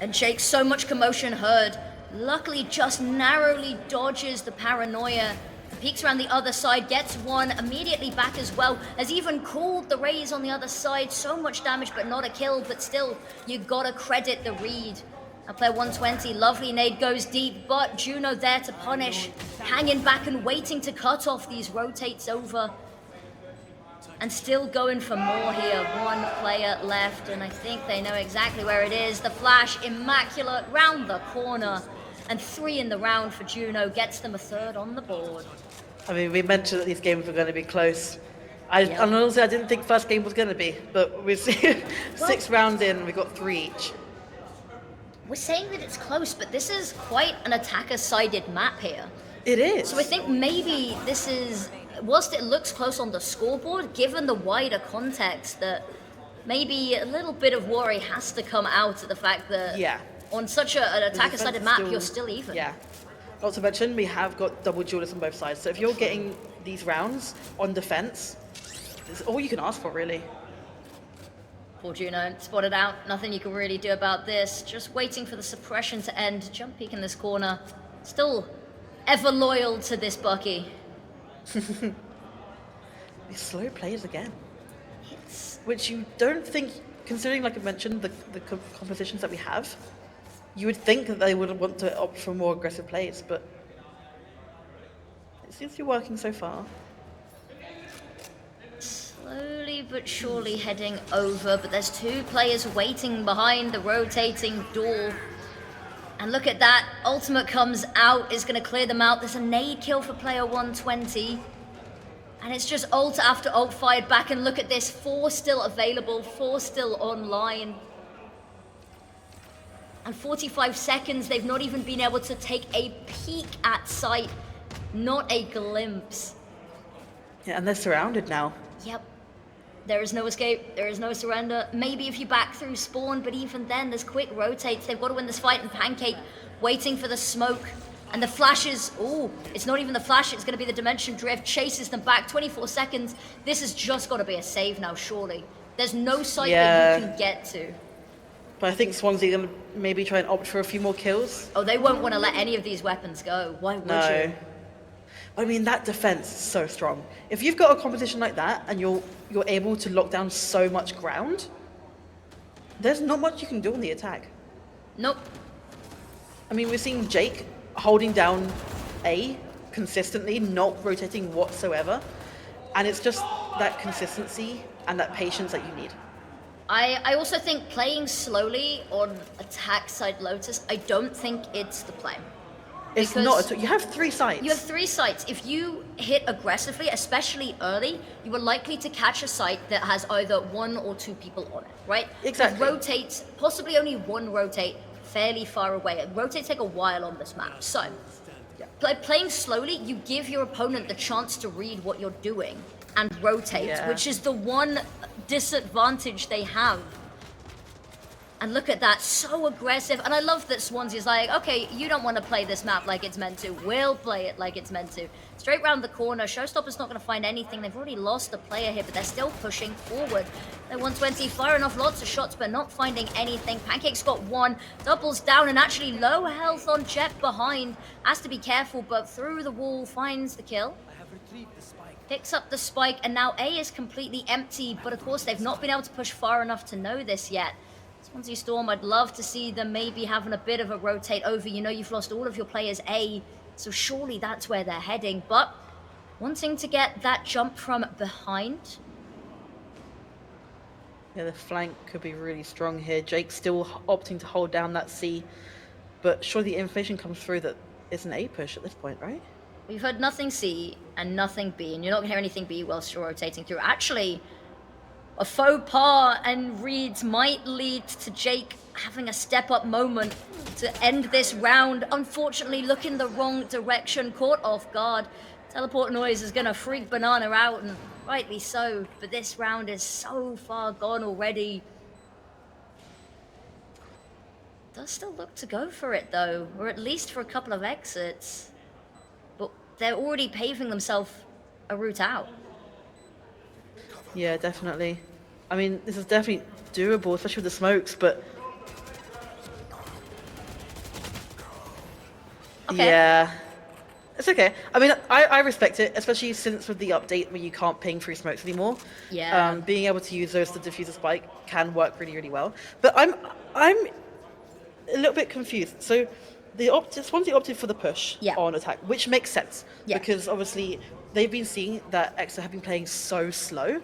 And Jake, so much commotion heard. Luckily just narrowly dodges the paranoia. Peeks around the other side, gets one, immediately back as well. Has even called the raise on the other side. So much damage, but not a kill. But still, you gotta credit the read. Now player 120, lovely nade goes deep, but Juno there to punish. Hanging back and waiting to cut off these rotates over. And still going for more here. One player left, and I think they know exactly where it is. The flash, immaculate, round the corner. And 3 in the round for Juno, gets them a 3rd on the board. I mean, we mentioned that these games were going to be close. And honestly, I didn't think first game was going to be, but we see 6 rounds in, we got 3 each. We're saying that it's close, but this is quite an attacker-sided map here. It is. So I think maybe this is, whilst it looks close on the scoreboard, given the wider context, that maybe a little bit of worry has to come out of the fact that on such an attacker-sided map, you're still even. Yeah. Not to mention, we have got double duelists on both sides. So if you're getting these rounds on defense, it's all you can ask for, really. Poor Juno, spotted out. Nothing you can really do about this. Just waiting for the suppression to end. Jump peek in this corner. Still ever loyal to this Bucky. These slow players again. Which you don't think, considering, like I mentioned, the compositions that we have, you would think that they would want to opt for more aggressive plays, but it seems to be working so far. Slowly but surely heading over, but there's 2 players waiting behind the rotating door. And look at that, ultimate comes out, is gonna clear them out. There's a nade kill for player 120. And it's just ult after ult fired back, and look at this, 4 still available, 4 still online. And 45 seconds, they've not even been able to take a peek at site. Not a glimpse. Yeah, and they're surrounded now. Yep. There is no escape, there is no surrender. Maybe if you back through spawn, but even then, there's quick rotates. They've got to win this fight, and Pancake waiting for the smoke. And the flashes, ooh, it's not even the flash, it's going to be the Dimension Drift, chases them back, 24 seconds. This has just got to be a save now, surely. There's no site that you can get to. But I think Swansea are going to maybe try and opt for a few more kills. Oh, they won't want to let any of these weapons go. Why would you? I mean, that defense is so strong. If you've got a competition like that and you're able to lock down so much ground, there's not much you can do on the attack. Nope. I mean, we're seeing Jake holding down A consistently, not rotating whatsoever. And it's just that consistency and that patience that you need. I also think playing slowly on attack side Lotus, I don't think it's the play. It's not. You have 3 sites. You have 3 sites. If you hit aggressively, especially early, you are likely to catch a site that has either 1 or 2 people on it, right? Exactly. It rotates, possibly only 1 rotate, fairly far away. Rotates take a while on this map. So, playing slowly, you give your opponent the chance to read what you're doing and rotate, which is the one disadvantage they have. And look at that, so aggressive. And I love that Swansea's like, okay, you don't want to play this map like it's meant to. We'll play it like it's meant to. Straight round the corner. Showstopper's not going to find anything. They've already lost a player here, but they're still pushing forward. They're 120, firing off lots of shots, but not finding anything. Pancake's got 1, doubles down, and actually low health on Jet behind. Has to be careful, but through the wall, finds the kill. Picks up the spike, and now A is completely empty, but of course they've not been able to push far enough to know this yet. Swansea Storm, I'd love to see them maybe having a bit of a rotate over. You know, you've lost all of your players A, so surely that's where they're heading. But wanting to get that jump from behind. Yeah, the flank could be really strong here. Jake's still opting to hold down that C, but surely the information comes through that it's an A push at this point, right? We've heard nothing C and nothing B, and you're not going to hear anything B whilst you're rotating through. Actually, a faux pas and reads might lead to Jake having a step-up moment to end this round. Unfortunately, looking the wrong direction, caught off guard. Teleport noise is going to freak Banana out, and rightly so. But this round is so far gone already. Does still look to go for it, though, or at least for a couple of exits. But they're already paving themselves a route out. Yeah, definitely. I mean, this is definitely doable, especially with the smokes, but... Okay. Yeah. It's okay. I mean, I respect it, especially since with the update where you can't ping through smokes anymore. Yeah. Being able to use those to defuse a spike can work really, really well. But I'm a little bit confused. So Swansea opted for the push on attack, which makes sense. Because obviously they've been seeing that Exeter have been playing so slow.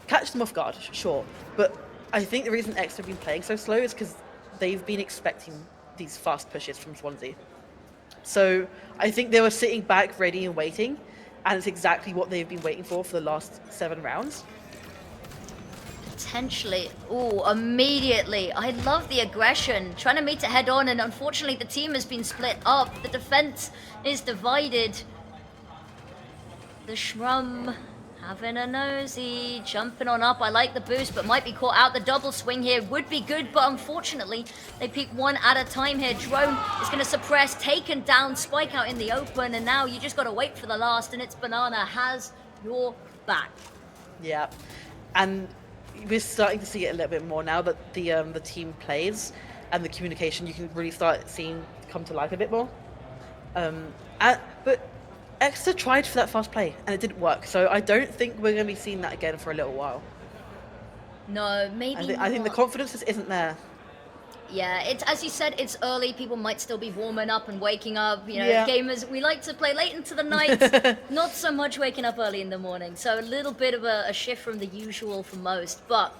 Catch them off guard, sure. But I think the reason Exeter have been playing so slow is because they've been expecting these fast pushes from Swansea. So I think they were sitting back, ready and waiting, and it's exactly what they've been waiting for the last 7 rounds. Potentially. Ooh, immediately. I love the aggression. Trying to meet it head on, and unfortunately the team has been split up. The defense is divided. The Shrum having a nosy, jumping on up. I like the boost, but might be caught out. The double swing here would be good, but unfortunately, they peek 1 at a time here. Drone is going to suppress, taken down, spike out in the open, and now you just got to wait for the last, and it's Banana has your back. Yeah, and we're starting to see it a little bit more now that the team plays, and the communication you can really start seeing come to life a bit more. But Exeter tried for that fast play, and it didn't work. So I don't think we're going to be seeing that again for a little while. No, maybe I think the confidence just isn't there. Yeah, it's as you said, it's early. People might still be warming up and waking up. You know, Yeah. gamers, we like to play late into the night, not so much waking up early in the morning. So a little bit of a shift from the usual for most. But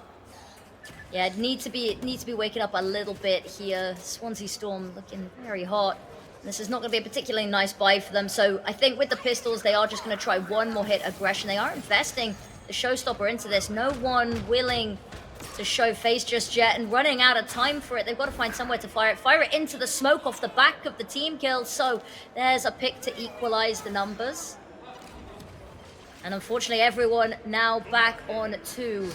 yeah, it needs to be waking up a little bit here. Swansea Storm looking very hot. This is not going to be a particularly nice buy for them. So I think with the pistols, they are just going to try one more hit aggression. They are investing the showstopper into this. No one willing to show face just yet, and running out of time for it. They've got to find somewhere to fire it. Fire it into the smoke off the back of the team kill. So there's a pick to equalize the numbers. And unfortunately, everyone now back on to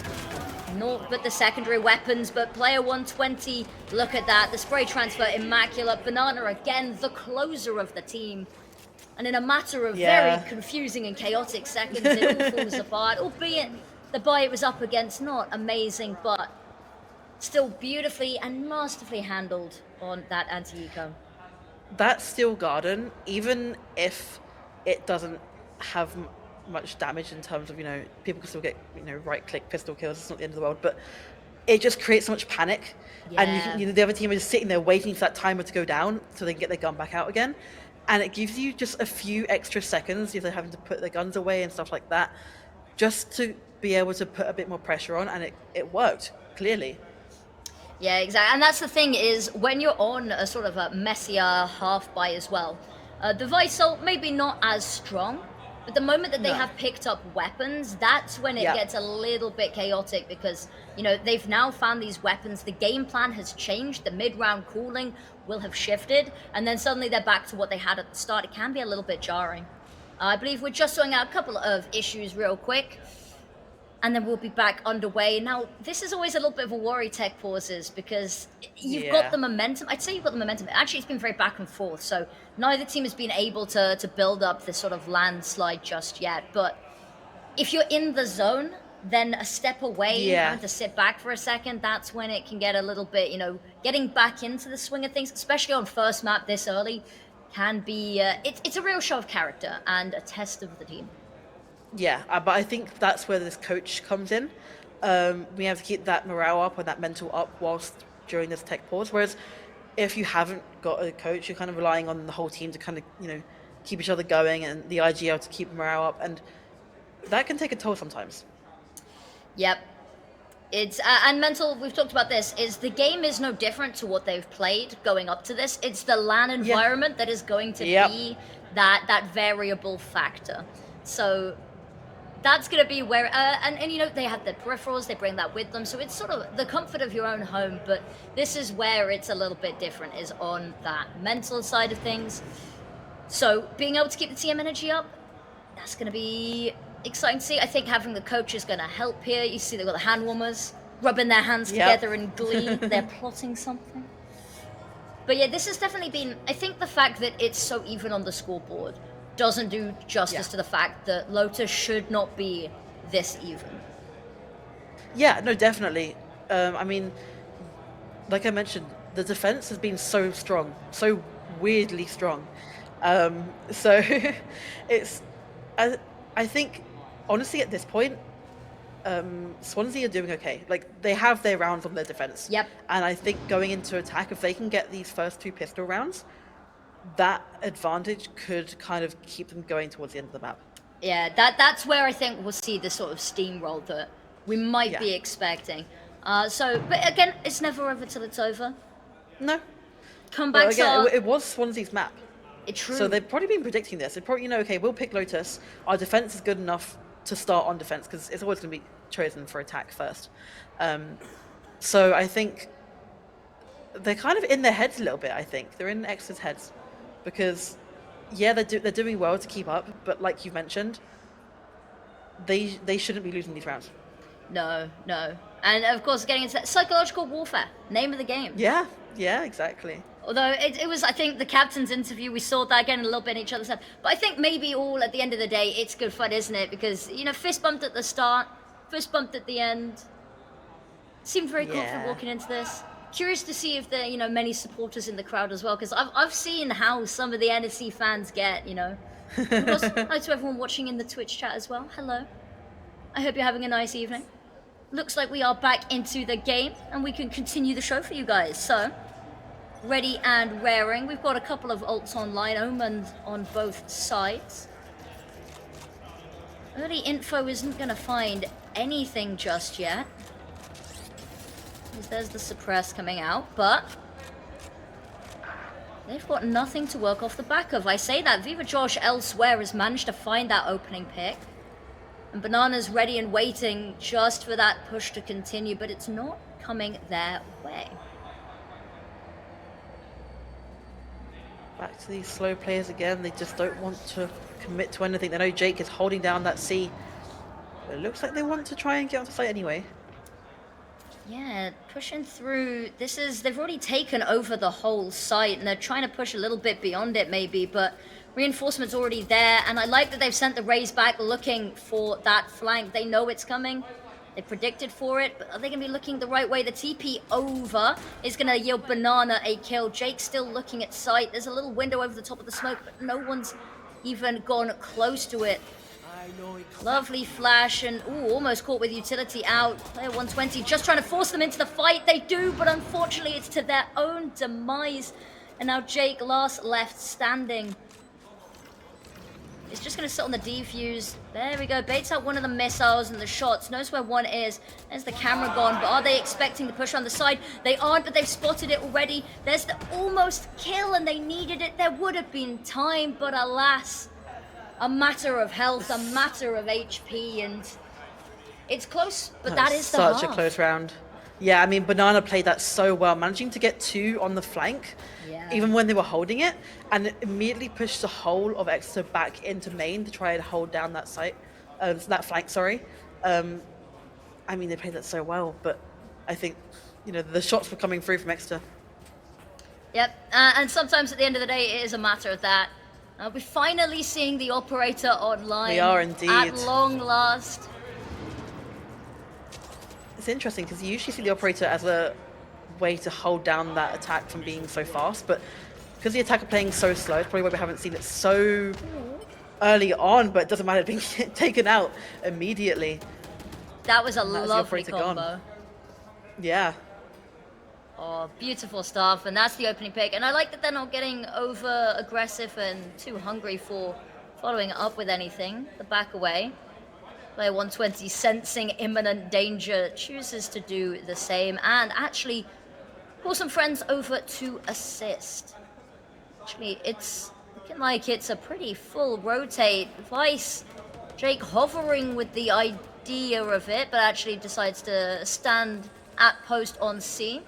naught but the secondary weapons. But player 120, look at that. The spray transfer, immaculate. Banana again, the closer of the team. And in a matter of very confusing and chaotic seconds, it all falls apart. Albeit the buy it was up against, not amazing, but still beautifully and masterfully handled on that anti-eco. That steel garden, even if it doesn't have much damage in terms of, people can still get, right-click pistol kills, it's not the end of the world, but it just creates so much panic. And the other team is sitting there waiting for that timer to go down so they can get their gun back out again. And it gives you just a few extra seconds, if they're having to put their guns away and stuff like that, just to be able to put a bit more pressure on, and it worked, clearly. Yeah, exactly. And that's the thing is, when you're on a sort of a messier half buy as well, the Visol maybe not as strong, but the moment that they have picked up weapons, that's when it gets a little bit chaotic because, they've now found these weapons. The game plan has changed. The mid-round cooling will have shifted, and then suddenly they're back to what they had at the start. It can be a little bit jarring. I believe we're just sorting out a couple of issues real quick, and then we'll be back underway. Now, this is always a little bit of a worry, Tech Pauses, because you've got the momentum. I'd say you've got the momentum. Actually, it's been very back and forth, so neither team has been able to build up this sort of landslide just yet. But if you're in the zone, then a step away, having to sit back for a second, that's when it can get a little bit, getting back into the swing of things, especially on first map this early, can be, it's a real show of character and a test of the team. Yeah, but I think that's where this coach comes in. We have to keep that morale up and that mental up whilst during this tech pause. Whereas if you haven't got a coach, you're kind of relying on the whole team to kind of, keep each other going and the IGL to keep morale up. And that can take a toll sometimes. Yep. It's and mental, we've talked about this, is the game is no different to what they've played going up to this. It's the LAN environment that is going to be that variable factor. So that's going to be where, and they have their peripherals, they bring that with them. So it's sort of the comfort of your own home, but this is where it's a little bit different, is on that mental side of things. So being able to keep the team energy up, that's going to be exciting to see. I think having the coach is going to help here. You see they've got the hand warmers rubbing their hands together in glee. They're plotting something. But yeah, this has definitely been, I think the fact that it's so even on the scoreboard doesn't do justice to the fact that Lotus should not be this even. Yeah, no, definitely. I mean, like I mentioned, the defense has been so strong, so weirdly strong. So it's, I think, honestly, at this point, Swansea are doing okay. Like, they have their rounds on their defense. Yep. And I think going into attack, if they can get these first 2 pistol rounds, that advantage could kind of keep them going towards the end of the map. Yeah, that's where I think we'll see the sort of steamroll that we might be expecting. But again, it's never over till it's over. No. Comebacks again, it was Swansea's map. It's true. So they've probably been predicting this. They probably, okay, we'll pick Lotus. Our defense is good enough to start on defense because it's always going to be chosen for attack first. So I think they're kind of in their heads a little bit, I think. They're in X's heads. Because, yeah, they're doing well to keep up, but like you mentioned, they shouldn't be losing these rounds. No. And of course, getting into psychological warfare, name of the game. Yeah, exactly. Although it was, I think, the captain's interview, we saw that again a little bit in each other's head. But I think maybe all at the end of the day, it's good fun, isn't it? Because, fist bumped at the start, fist bumped at the end. Seemed very confident walking into this. Curious to see if there are, many supporters in the crowd as well, because I've seen how some of the NSC fans get, Of course, hi to everyone watching in the Twitch chat as well. Hello. I hope you're having a nice evening. Looks like we are back into the game, and we can continue the show for you guys. So, ready and raring. We've got a couple of ults online, Omen on both sides. Early info isn't going to find anything just yet. There's the suppress coming out, but they've got nothing to work off the back of. I say that Viva Josh elsewhere has managed to find that opening pick. And Banana's ready and waiting just for that push to continue, but it's not coming their way. Back to these slow players again. They just don't want to commit to anything. They know Jake is holding down that C. But it looks like they want to try and get onto site anyway. Yeah, pushing through. They've already taken over the whole site, and they're trying to push a little bit beyond it maybe, but reinforcements already there, and I like that they've sent the Rays back looking for that flank. They know it's coming. They predicted for it, but are they going to be looking the right way? The TP over is going to yield Banana a kill. Jake's still looking at sight. There's a little window over the top of the smoke, but no one's even gone close to it. Lovely flash, and almost caught with utility out. Player 120 just trying to force them into the fight. They do, but unfortunately it's to their own demise. And now Jake, last left standing. It's just going to sit on the defuse. There we go. Baits out one of the missiles and the shots. Knows where one is. There's the camera gone. But are they expecting to push on the side? They aren't, but they've spotted it already. There's the almost kill, and they needed it. There would have been time, but alas, a matter of health, a matter of HP, and it's close, but that is the half. Such a close round. Yeah, I mean, Banana played that so well, managing to get 2 on the flank, even when they were holding it, and immediately pushed the whole of Exeter back into main to try and hold down that site, that flank, sorry. I mean, they played that so well, but I think, you know, the shots were coming through from Exeter. Yep, and sometimes at the end of the day, it is a matter of that. We're finally seeing the operator online. We are indeed. At long last. It's interesting because you usually see the operator as a way to hold down that attack from being so fast, but because the attack are playing so slow, it's probably why we haven't seen it so early on, but it doesn't matter being taken out immediately. That was a lovely combo. Gone. Yeah. Oh, beautiful stuff, and that's the opening pick. And I like that they're not getting over aggressive and too hungry for following up with anything. The back away. Player 120 sensing imminent danger, chooses to do the same, and actually call some friends over to assist. Actually, it's looking like it's a pretty full rotate. Vice, Jake hovering with the idea of it, but actually decides to stand at post on C.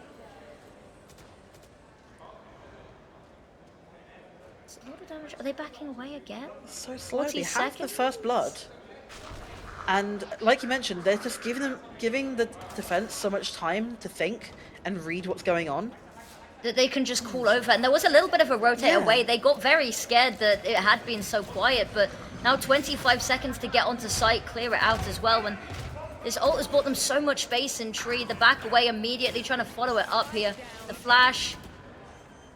It's a lot of damage. Are they backing away again? So slow. They have the first blood. And like you mentioned, they're just giving the defense so much time to think and read what's going on. That they can just call over. And there was a little bit of a rotate away. They got very scared that it had been so quiet, but now 25 seconds to get onto site, clear it out as well. And this ult has bought them so much space in tree. The back away immediately, trying to follow it up here. The flash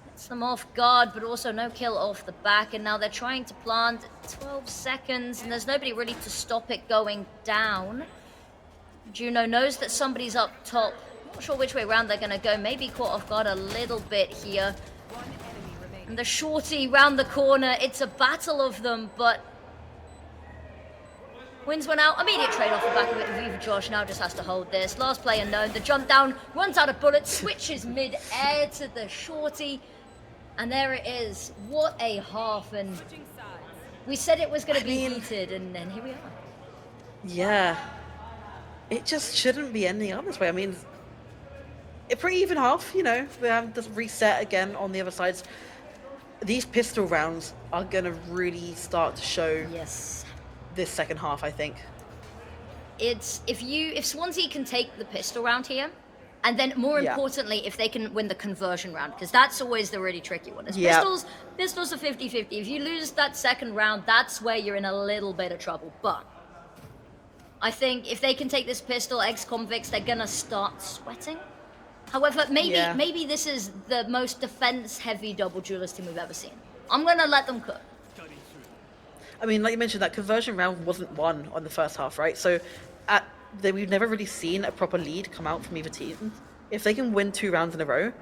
gets them off guard, but also no kill off the back. And now they're trying to plant 12 seconds, and there's nobody really to stop it going down. Juno knows that somebody's up top. Not sure which way around they're going to go. Maybe caught off guard a little bit here. And the shorty round the corner. It's a battle of them, but wins one out. Immediate trade off the back of it. Viva Josh now just has to hold this. Last player known. The jump down, runs out of bullets, switches mid-air to the shorty. And there it is. What a half. And we said it was going to be heated, and then here we are. Yeah. It just shouldn't be ending up this way. I mean, a pretty even half, you know. We have to reset again on the other sides. These pistol rounds are going to really start to show this second half, I think. It's if Swansea can take the pistol round here, and then more importantly, if they can win the conversion round, because that's always the really tricky one. Pistols are 50-50. If you lose that second round, that's where you're in a little bit of trouble. But I think if they can take this pistol, ex-convicts, they're going to start sweating. However, maybe this is the most defense-heavy double duelist team we've ever seen. I'm going to let them cook. I mean, like you mentioned, that conversion round wasn't won on the first half, right? So we've never really seen a proper lead come out from either team. If they can win 2 rounds in a row,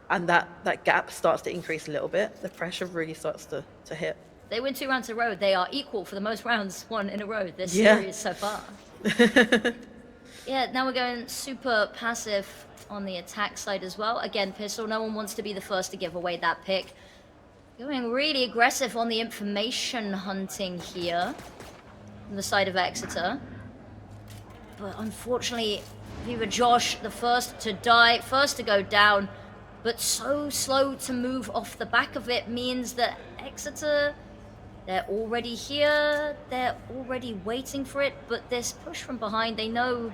and that gap starts to increase a little bit, the pressure really starts to hit. They win 2 rounds in a row, they are equal for the most rounds won in a row this series so far. Now we're going super passive on the attack side as well. Again, pistol, no one wants to be the first to give away that pick. Going really aggressive on the information hunting here on the side of Exeter. but unfortunately, Viva Josh, the first to die, first to go down, but so slow to move off the back of it means that Exeter, they're already here, they're already waiting for it, but this push from behind, they know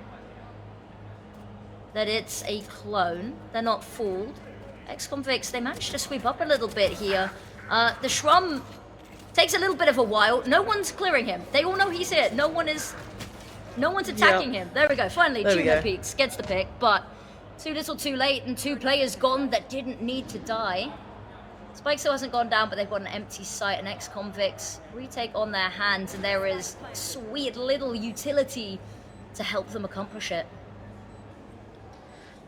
that it's a clone. They're not fooled. Ex-convicts, they managed to sweep up a little bit here. The Shrum takes a little bit of a while. No one's clearing him. They all know he's here. No one's attacking him. There we go. Finally, Juno Peaks gets the pick, but too little too late, and 2 players gone that didn't need to die. Spike still hasn't gone down, but they've got an empty site, and ex-convicts retake on their hands, and there is sweet little utility to help them accomplish it.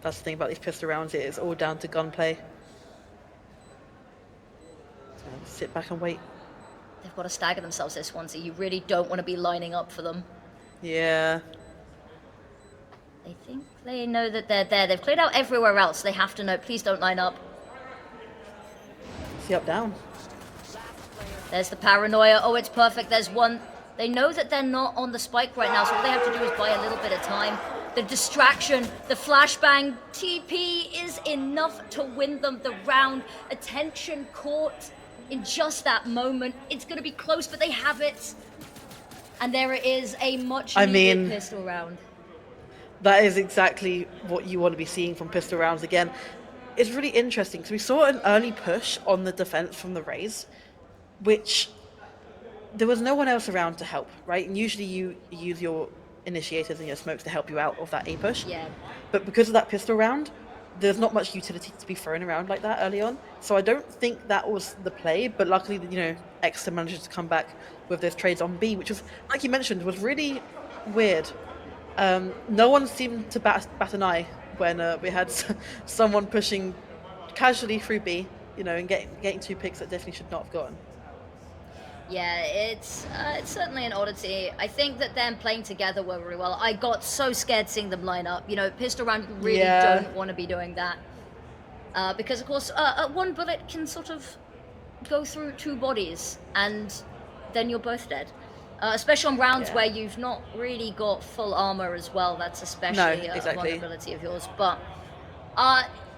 That's the thing about these pistol rounds, it is all down to gunplay. So sit back and wait. They've got to stagger themselves this one, so you really don't want to be lining up for them. Yeah. They think they know that they're there. They've cleared out everywhere else. They have to know, please don't line up. See up, down. There's the paranoia. Oh, it's perfect. There's one. They know that they're not on the spike right now, so all they have to do is buy a little bit of time. The distraction, the flashbang, TP is enough to win them the round. Attention caught in just that moment. It's going to be close, but they have it. And there it is, a much needed pistol round. That is exactly what you want to be seeing from pistol rounds again. It's really interesting because we saw an early push on the defense from the Rays, which there was no one else around to help, right? And usually you use your initiators and your smokes to help you out of that A push. Yeah. But because of that pistol round, there's not much utility to be thrown around like that early on. So I don't think that was the play, but luckily, you know, Exeter managed to come back with those trades on B, which was, like you mentioned, was really weird. No one seemed to bat an eye when we had someone pushing casually through B, you know, and getting 2 picks that definitely should not have gotten. Yeah, it's certainly an oddity. I think that them playing together were really well. I got so scared seeing them line up. You know, pistol round, you really don't want to be doing that. Because, of course, one bullet can sort of go through 2 bodies, and then you're both dead. Especially on rounds where you've not really got full armor as well. That's especially a vulnerability of yours. But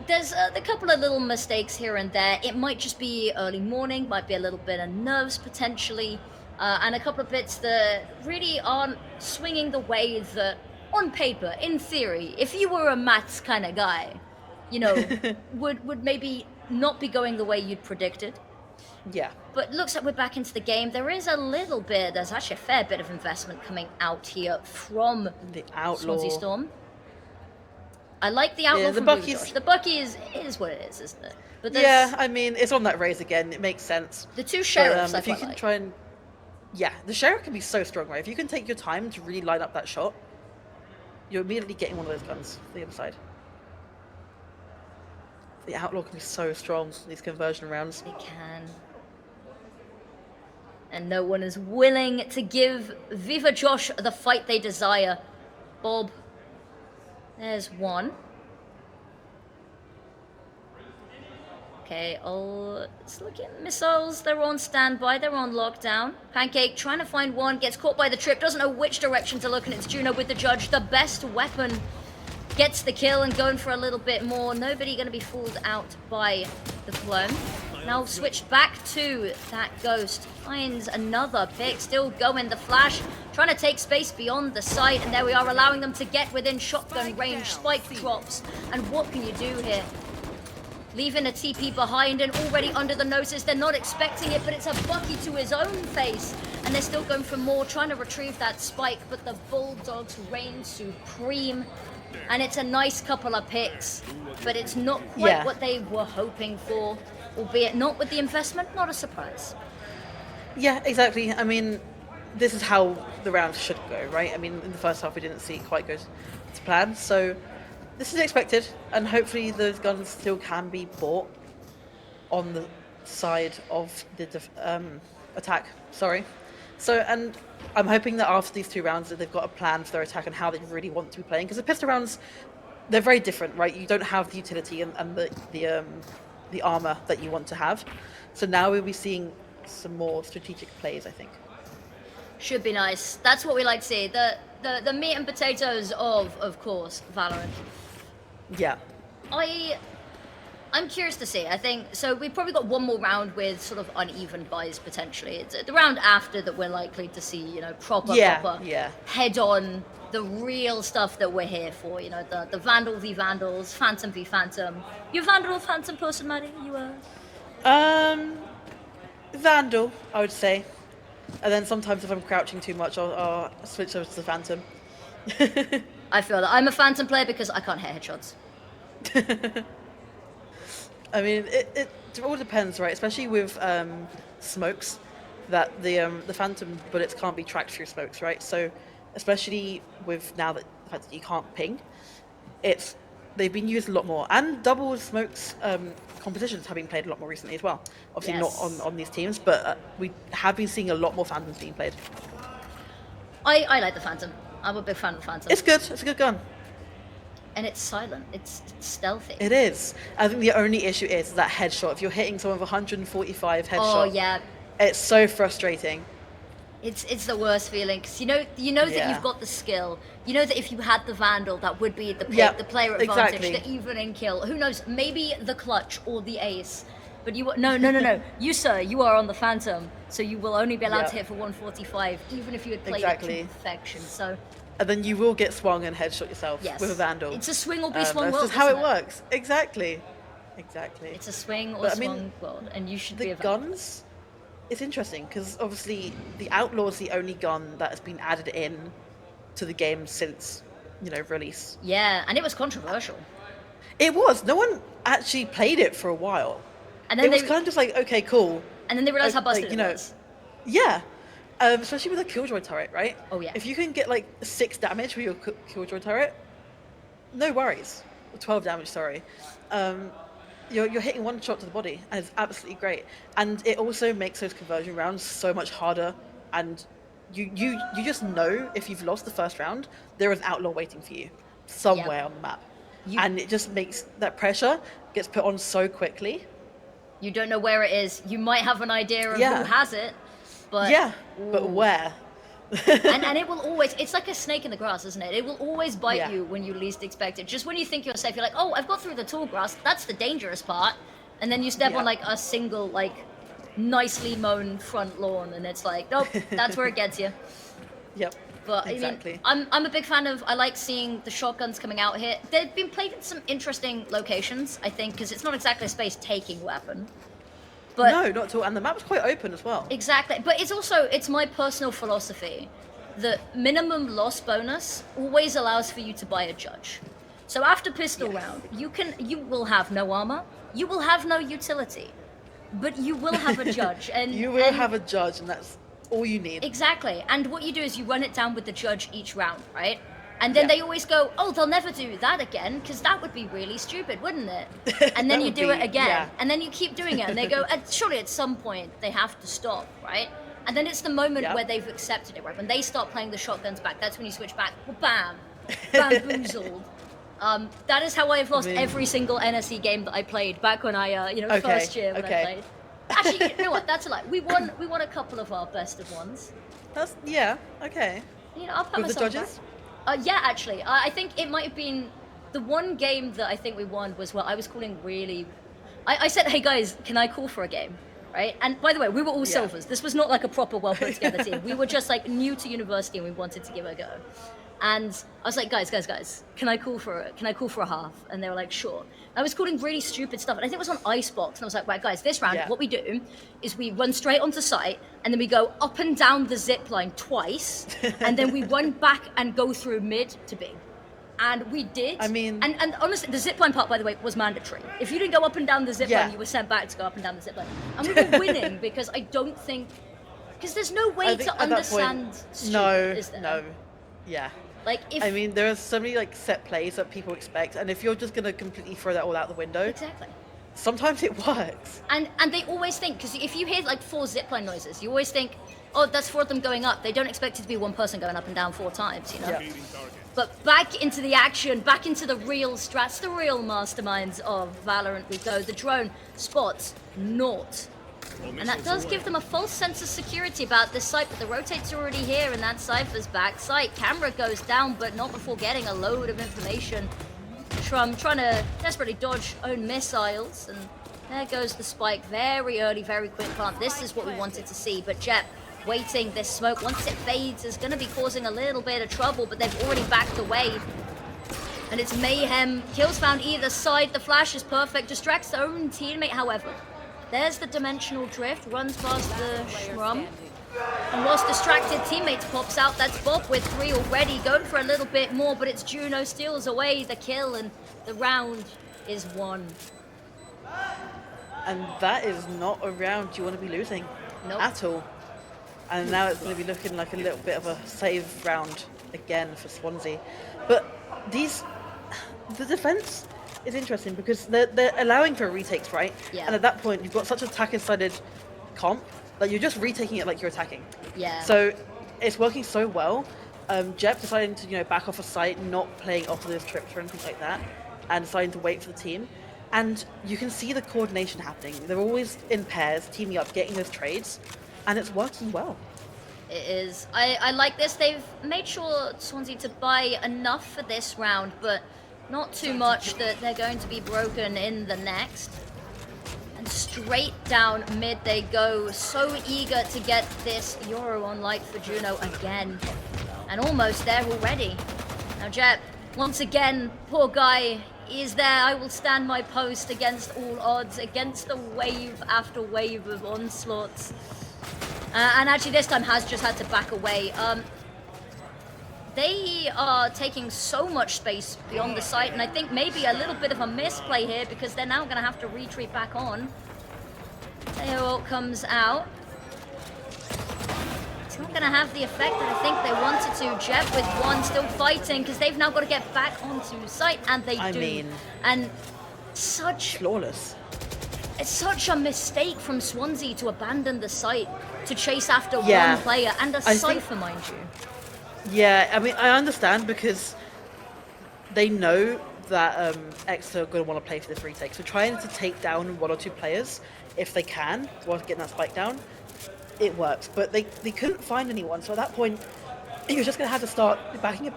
there's a couple of little mistakes here and there. It might just be early morning, might be a little bit of nerves potentially, and a couple of bits that really aren't swinging the way that, on paper, in theory, if you were a maths kind of guy, you know, would maybe not be going the way you'd predicted. Yeah. But looks like we're back into the game. There is a little bit, there's actually a fair bit of investment coming out here from the Outlaw. Swansea Storm. I like the Outlaw from Bucky's. The Bucky is what it is, isn't it? But yeah, I mean, it's on that raise again. It makes sense. The 2 sheriffs, but, if you can try and... Yeah, the sheriff can be so strong, right? If you can take your time to really line up that shot, you're immediately getting one of those guns to the other side. The Outlaw can be so strong in these conversion rounds. It can. And no one is willing to give Viva Josh the fight they desire. Bob. There's one. Okay, let's look at missiles. They're on standby. They're on lockdown. Pancake trying to find one. Gets caught by the trip. Doesn't know which direction to look. And it's Juno with the judge. The best weapon. Gets the kill and going for a little bit more. Nobody going to be fooled out by the clone. Now switch back to that ghost. Finds another pick. Still going. The flash. Trying to take space beyond the site. And there we are, allowing them to get within shotgun range. Spike drops. And what can you do here? Leaving a TP behind and already under the noses. They're not expecting it, but it's a Bucky to his own face. And they're still going for more. Trying to retrieve that spike. But the Bulldogs reign supreme. And it's a nice couple of picks, but it's not quite what they were hoping for, albeit not with the investment, not a surprise. Yeah, exactly. I mean, this is how the round should go, right? I mean, in the first half we didn't see it quite go to plan, so this is expected, and hopefully those guns still can be bought on the side of the attack. Sorry. So, and I'm hoping that after these 2 rounds that they've got a plan for their attack and how they really want to be playing. Because the pistol rounds, they're very different, right? You don't have the utility and the armor that you want to have. So now we'll be seeing some more strategic plays, I think. Should be nice. That's what we like to see. The meat and potatoes of course, Valorant. Yeah. I'm curious to see. I think so. We've probably got one more round with sort of uneven buys potentially. It's the round after that we're likely to see, you know, proper head on the real stuff that we're here for. You know, the Vandal v Vandals, Phantom v Phantom. You a Vandal or Phantom person, Maddie? You Vandal, I would say. And then sometimes if I'm crouching too much, I'll switch over to the Phantom. I feel that I'm a Phantom player because I can't hit headshots. I mean, it all depends, right? Especially with smokes, that the Phantom bullets can't be tracked through smokes, right? So, especially with now that the fact that you can't ping, they've been used a lot more, and double smokes competitions have been played a lot more recently as well. Obviously not on these teams, but we have been seeing a lot more Phantoms being played. I like the Phantom. I'm a big fan of the Phantom. It's good. It's a good gun. And it's silent. It's stealthy. It is. I think the only issue is that headshot. If you're hitting someone with 145 headshot, oh yeah, it's so frustrating. It's the worst feeling because you know that you've got the skill. You know that if you had the Vandal, that would be the player advantage, the even in kill. Who knows? Maybe the clutch or the ace. But no. You, sir, you are on the Phantom, so you will only be allowed to hit for 145, even if you had played it to perfection. So. And then you will get swung and headshot yourself with a Vandal. It's a swing or be swung world. That's just how it works. Exactly. It's a swing or swung world, and you should be a Vandal. Guns. It's interesting because obviously the Outlaw is the only gun that has been added in to the game since, release. Yeah, and it was controversial. It was. No one actually played it for a while. And then it was kind of just like, okay, cool. And then they realized how busted it was. Yeah. Especially with a Killjoy turret, right? Oh yeah. If you can get like 6 damage with your Killjoy turret, no worries. 12 damage, sorry. You're hitting one shot to the body, and it's absolutely great. And it also makes those conversion rounds so much harder. And you just know if you've lost the first round, there is an Outlaw waiting for you somewhere on the map. And it just makes that pressure gets put on so quickly. You don't know where it is. You might have an idea of who has it, but but where? and it will always, it's like a snake in the grass, isn't it? It will always bite you when you least expect it. Just when you think you're safe, you're like, oh, I've got through the tall grass. That's the dangerous part. And then you step on like a single, like nicely mown front lawn, and it's like, nope, that's where it gets you. Yep. But exactly. I mean, I'm a big fan of, I like seeing the shotguns coming out here. They've been played in some interesting locations, I think, because it's not exactly a space-taking weapon. But no, not at all. And the map's quite open as well. Exactly. But it's my personal philosophy that minimum loss bonus always allows for you to buy a judge. So after pistol round, you will have no armor, you will have no utility, but you will have a judge. And you will have a judge, and that's all you need. Exactly. And what you do is you run it down with the judge each round, right? And then they always go, oh, they'll never do that again, because that would be really stupid, wouldn't it? And then you do it again, and then you keep doing it, and they go, surely at some point they have to stop, right? And then it's the moment where they've accepted it, right? When they start playing the shotguns back, that's when you switch back, well, bam, bamboozled. That is how I've lost every single NSE game that I played back when I, first year when I played. Actually, you know what? That's a lie. We won a couple of our best of ones. That's okay. I'll put with the judges. Yeah, actually, I think it might have been the one game that I think we won was I was calling really. I said, hey guys, can I call for a game? Right? And by the way, we were all silvers. This was not like a proper well put together team. We were just like new to university and we wanted to give it a go. And I was like, guys, can I call for a half? And they were like, sure. I was calling really stupid stuff, and I think it was on Icebox, and I was like, right, guys, this round, what we do is we run straight onto site, and then we go up and down the zip line twice, and then we run back and go through mid to B. And we did. I mean... And honestly, the zip line part, by the way, was mandatory. If you didn't go up and down the zip line, you were sent back to go up and down the zip line. And we were winning, because I don't think... Because there's no way to understand stupid, is there? No. Yeah. Like I mean, there are so many set plays that people expect, and if you're just gonna completely throw that all out the window, exactly. Sometimes it works. And they always think, because if you hear 4 zipline noises, you always think, oh, that's 4 of them going up. They don't expect it to be one person going up and down 4 times, Yeah. But back into the action, back into the real strats, the real masterminds of Valorant we go. The drone spots naught. And that does give them a false sense of security about this site, but the rotate's already here, and that Cypher's back site. Camera goes down, but not before getting a load of information. Trum trying to desperately dodge own missiles, and there goes the spike. Very early, very quick plant. This is what we wanted to see, but Jep waiting. This smoke, once it fades, is going to be causing a little bit of trouble, but they've already backed away. And it's mayhem. Kills found either side. The flash is perfect. Distracts their own teammate, however. There's the dimensional drift. Runs past the Shrum. And whilst distracted teammates pops out, that's Bob with 3 already. Going for a little bit more, but it's Juno steals away the kill, and the round is won. And that is not a round you want to be losing at all. And now it's going to be looking like a little bit of a save round again for Swansea. But the defense is interesting because they're allowing for retakes, right? Yeah. And at that point, you've got such attacker-sided comp that you're just retaking it like you're attacking. Yeah. So it's working so well. Jep deciding to back off a site, not playing off of those trips or anything like that, and deciding to wait for the team. And you can see the coordination happening. They're always in pairs, teaming up, getting those trades, and it's working well. It is. I like this. They've made sure Swansea to buy enough for this round, but not too much that they're going to be broken in the next. And straight down mid they go. So eager to get this Euro on light for Juno again. And almost there already. Now Jep, once again, poor guy, is there. I will stand my post against all odds, against the wave after wave of onslaughts. And actually this time has just had to back away. They are taking so much space beyond the site, and I think maybe a little bit of a misplay here because they're now going to have to retreat back on. Teo comes out. It's not going to have the effect that I think they wanted to. Jep with 1 still fighting because they've now got to get back onto site, and they do. I mean, and such flawless. It's such a mistake from Swansea to abandon the site to chase after Yeah. one player and a Cypher, mind you. Yeah, I mean, I understand because they know that Exeter are going to want to play for this retake. So trying to take down 1 or 2 players, if they can, while getting that spike down, it works. But they couldn't find anyone. So at that point, you're just going to have to start backing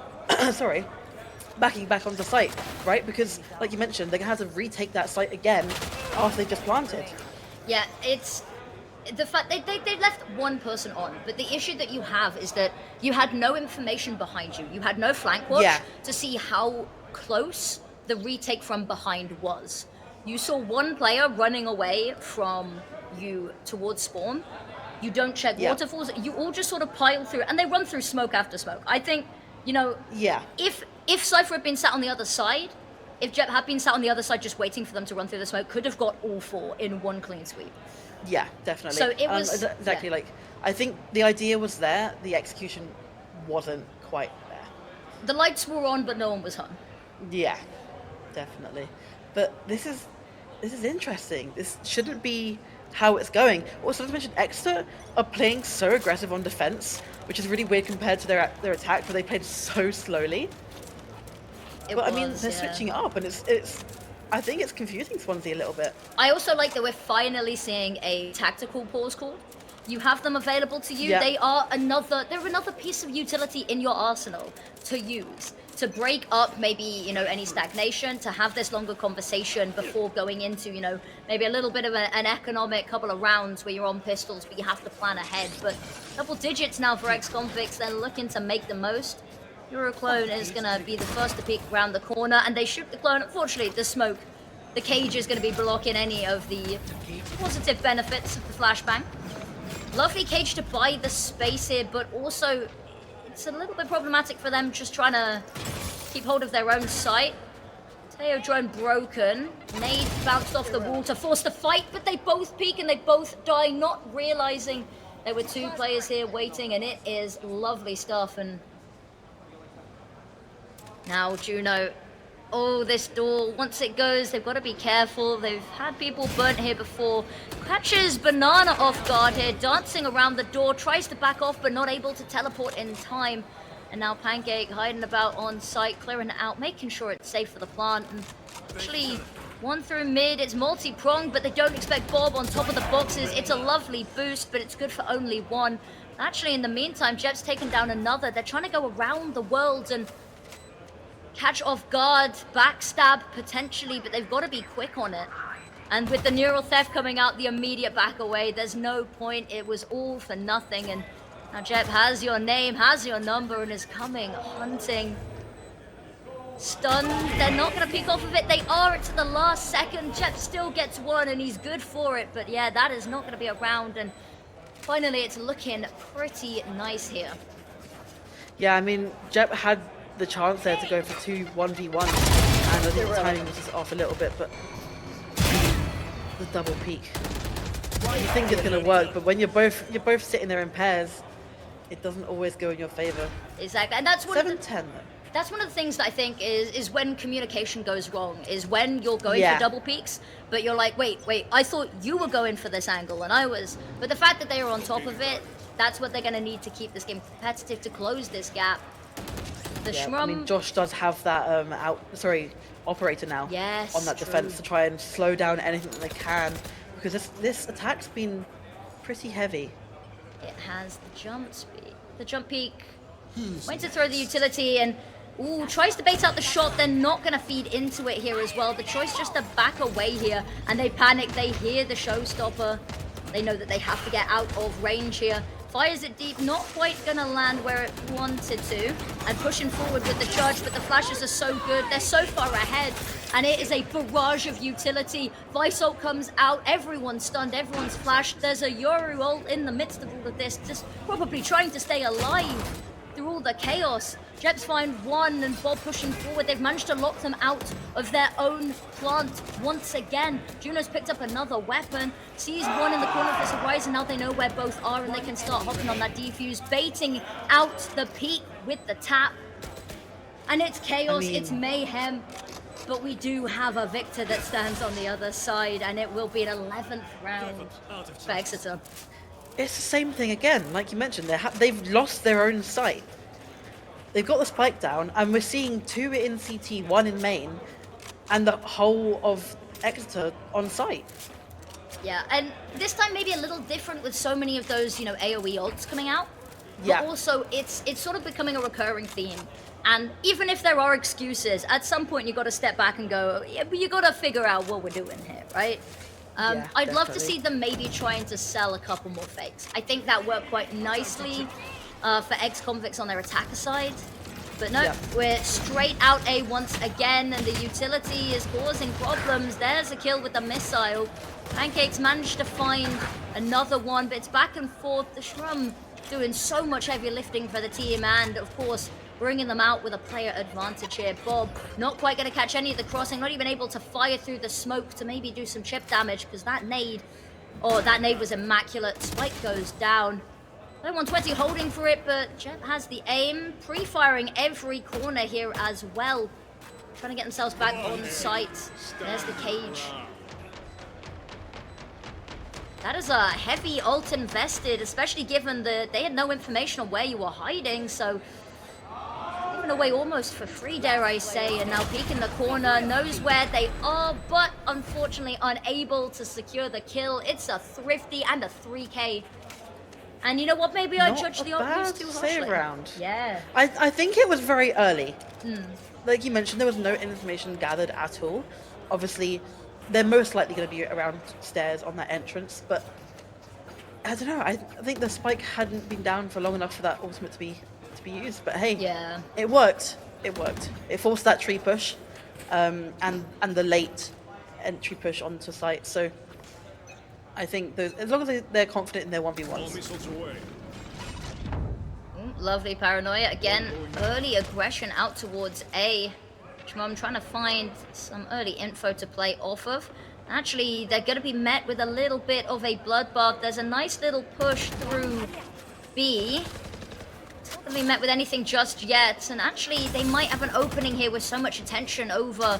back onto the site, right? Because, like you mentioned, they're going to have to retake that site again after they just planted. Yeah, it's the fact they left 1 person on, but the issue that you have is that you had no information behind you. You had no flank watch to see how close the retake from behind was. You saw 1 player running away from you towards spawn. You don't check waterfalls. You all just sort of pile through, and they run through smoke after smoke. I think, if Cypher had been sat on the other side, if Jep had been sat on the other side just waiting for them to run through the smoke, could have got all 4 in 1 clean sweep. Yeah, definitely. So it was exactly like, I think the idea was there, the execution wasn't quite there. The lights were on, but no one was home. Yeah, definitely. But this is interesting. This shouldn't be how it's going. Also, as I mentioned, Exeter are playing so aggressive on defense, which is really weird compared to their attack, where they played so slowly. I mean, they're switching it up, and it's. I think it's confusing Swansea a little bit. I also like that we're finally seeing a tactical pause called. You have them available to you. Yeah. They're another piece of utility in your arsenal to use. To break up maybe, any stagnation, to have this longer conversation before going into, maybe a little bit of an economic couple of rounds where you're on pistols, but you have to plan ahead. But double digits now for ex-convicts, they're looking to make the most. Euroclone is going to be the first to peek around the corner, and they shoot the clone. Unfortunately, the cage is going to be blocking any of the positive benefits of the flashbang. Lovely cage to buy the space here, but also it's a little bit problematic for them just trying to keep hold of their own site. Teo drone broken. Nade bounced off the wall to force the fight, but they both peek and they both die, not realizing there were 2 players here waiting, and it is lovely stuff. And now Juno, this door, once it goes, they've got to be careful. They've had people burnt here before. Catches Banana off guard here, dancing around the door, tries to back off, but not able to teleport in time. And now Pancake hiding about on site, clearing it out, making sure it's safe for the plant. And actually, One through mid, it's multi-pronged, but they don't expect Bob on top of the boxes. It's a lovely boost, but it's good for only one. Actually, in the meantime, Jeb's taken down another. They're trying to go around the world and catch off guard, backstab potentially, but they've got to be quick on it. And with the neural theft coming out, the immediate back away, there's no point. It was all for nothing. And now Jeb has your name, has your number, and is coming, hunting. Stunned. They're not going to peek off of it. They are to the last second. Jeb still gets one, and he's good for it. But yeah, that is not going to be a round. And finally, it's looking pretty nice here. Yeah, I mean, Jeb had the chance there to go for 2 1v1, and I think the timing was just off a little bit, but the double peak. You think it's gonna work, but when you're both sitting there in pairs, it doesn't always go in your favor. Exactly, and that's one 7-10 of the, though. that's one of the things that I think is when communication goes wrong, is when you're going for double peaks, but you're like, wait, I thought you were going for this angle and I was. But the fact that they are on top of it, that's what they're gonna need to keep this game competitive, to close this gap. The Shrum, I mean, Josh does have that operator now on that defense to try and slow down anything that they can, because this attack's been pretty heavy. It has the jump speed, the jump peak. Went to throw the utility and tries to bait out the shot. They're not going to feed into it here as well. The choice just to back away here, and they panic. They hear the showstopper. They know that they have to get out of range here. Fires it deep, not quite gonna land where it wanted to, and pushing forward with the charge, but the flashes are so good, they're so far ahead, and it is a barrage of utility. Vice-ult comes out, everyone's stunned, everyone's flashed. There's a Yoru ult in the midst of all of this, just probably trying to stay alive through all the chaos. Jebs find one, and Bob pushing forward. They've managed to lock them out of their own plant once again. Juno's picked up another weapon, sees one in the corner of the horizon. Now they know where both are, and they can start hopping on that defuse, baiting out the peak with the tap. And it's chaos, it's mayhem, but we do have a victor that stands on the other side, and it will be an 11th round for Exeter. It's the same thing again, like you mentioned. They've lost their own sight. They've got the spike down, and we're seeing 2 in CT, 1 in main, and the whole of Exeter on site. Yeah, and this time maybe a little different with so many of those, AoE ults coming out. But also, it's sort of becoming a recurring theme. And even if there are excuses, at some point you got to step back and go, yeah, but you got to figure out what we're doing here, right? I'd love to see them maybe trying to sell a couple more fakes. I think that worked quite nicely for ex-convicts on their attacker side. But no, we're straight out A once again, and the utility is causing problems. There's a kill with the missile. Pancakes managed to find another one, but it's back and forth. The Shrum doing so much heavy lifting for the team, and of course, bringing them out with a player advantage here. Bob not quite going to catch any of the crossing, not even able to fire through the smoke to maybe do some chip damage, because that nade was immaculate. Spike goes down. 120 holding for it, but Jeb has the aim, pre-firing every corner here as well. Trying to get themselves back on site. There's the cage. That is a heavy ult invested, especially given that they had no information on where you were hiding, so giving away almost for free, dare I say, and now Peek in the corner, knows where they are, but unfortunately unable to secure the kill. It's a thrifty and a 3k. And you know what? Maybe I judged the ult too harshly. Round. Yeah. I think it was very early. Like you mentioned, there was no information gathered at all. Obviously, they're most likely going to be around stairs on that entrance, but I don't know. I think the spike hadn't been down for long enough for that ultimate to be used. But hey, it worked. It worked. It forced that tree push, and the late entry push onto site. So I think as long as they're confident in their 1v1s. Lovely paranoia. Again, early aggression out towards A. I'm trying to find some early info to play off of. Actually, they're going to be met with a little bit of a bloodbath. There's a nice little push through B. It's not going to be met with anything just yet. And actually, they might have an opening here with so much attention over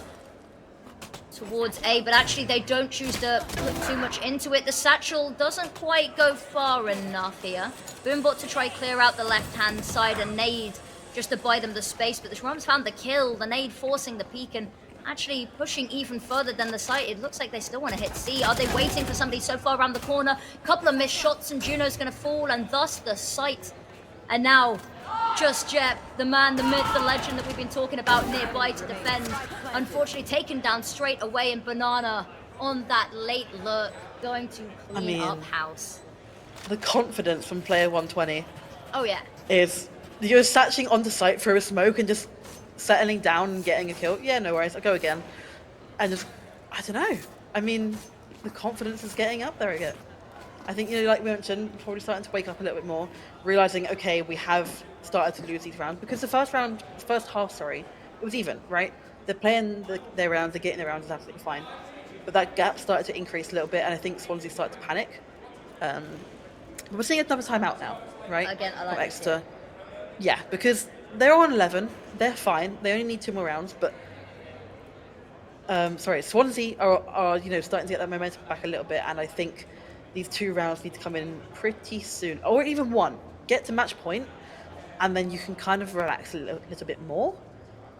towards A, but actually they don't choose to put too much into it. The satchel doesn't quite go far enough here. Boombot to try clear out the left-hand side, and nade just to buy them the space, but the Shrums found the kill. The nade forcing the peek, and actually pushing even further than the site. It looks like they still want to hit C. Are they waiting for somebody so far around the corner? Couple of missed shots and Juno's going to fall, and thus the site. And now, Just Jet, the man, the myth, the legend that we've been talking about nearby to defend. Unfortunately taken down straight away, and Banana on that late lurk going to clean up house. The confidence from player 120 Oh yeah. is you're satching onto site through a smoke and just settling down and getting a kill. Yeah, no worries, I'll go again. And just, I don't know. I mean, the confidence is getting up there again. I think, you know, like we mentioned, probably starting to wake up a little bit more, realizing, okay, we have started to lose these rounds because the first half, it was even, right? They're playing their rounds, they're getting their rounds, is absolutely fine. But that gap started to increase a little bit, and I think Swansea started to panic. But we're seeing another timeout now, right? Again, I like Exeter. Yeah, because they're on 11, they're fine. They only need 2 more rounds, but Swansea are you know, starting to get that momentum back a little bit, and I think these 2 rounds need to come in pretty soon, or even 1. Get to match point, and then you can kind of relax a little bit more,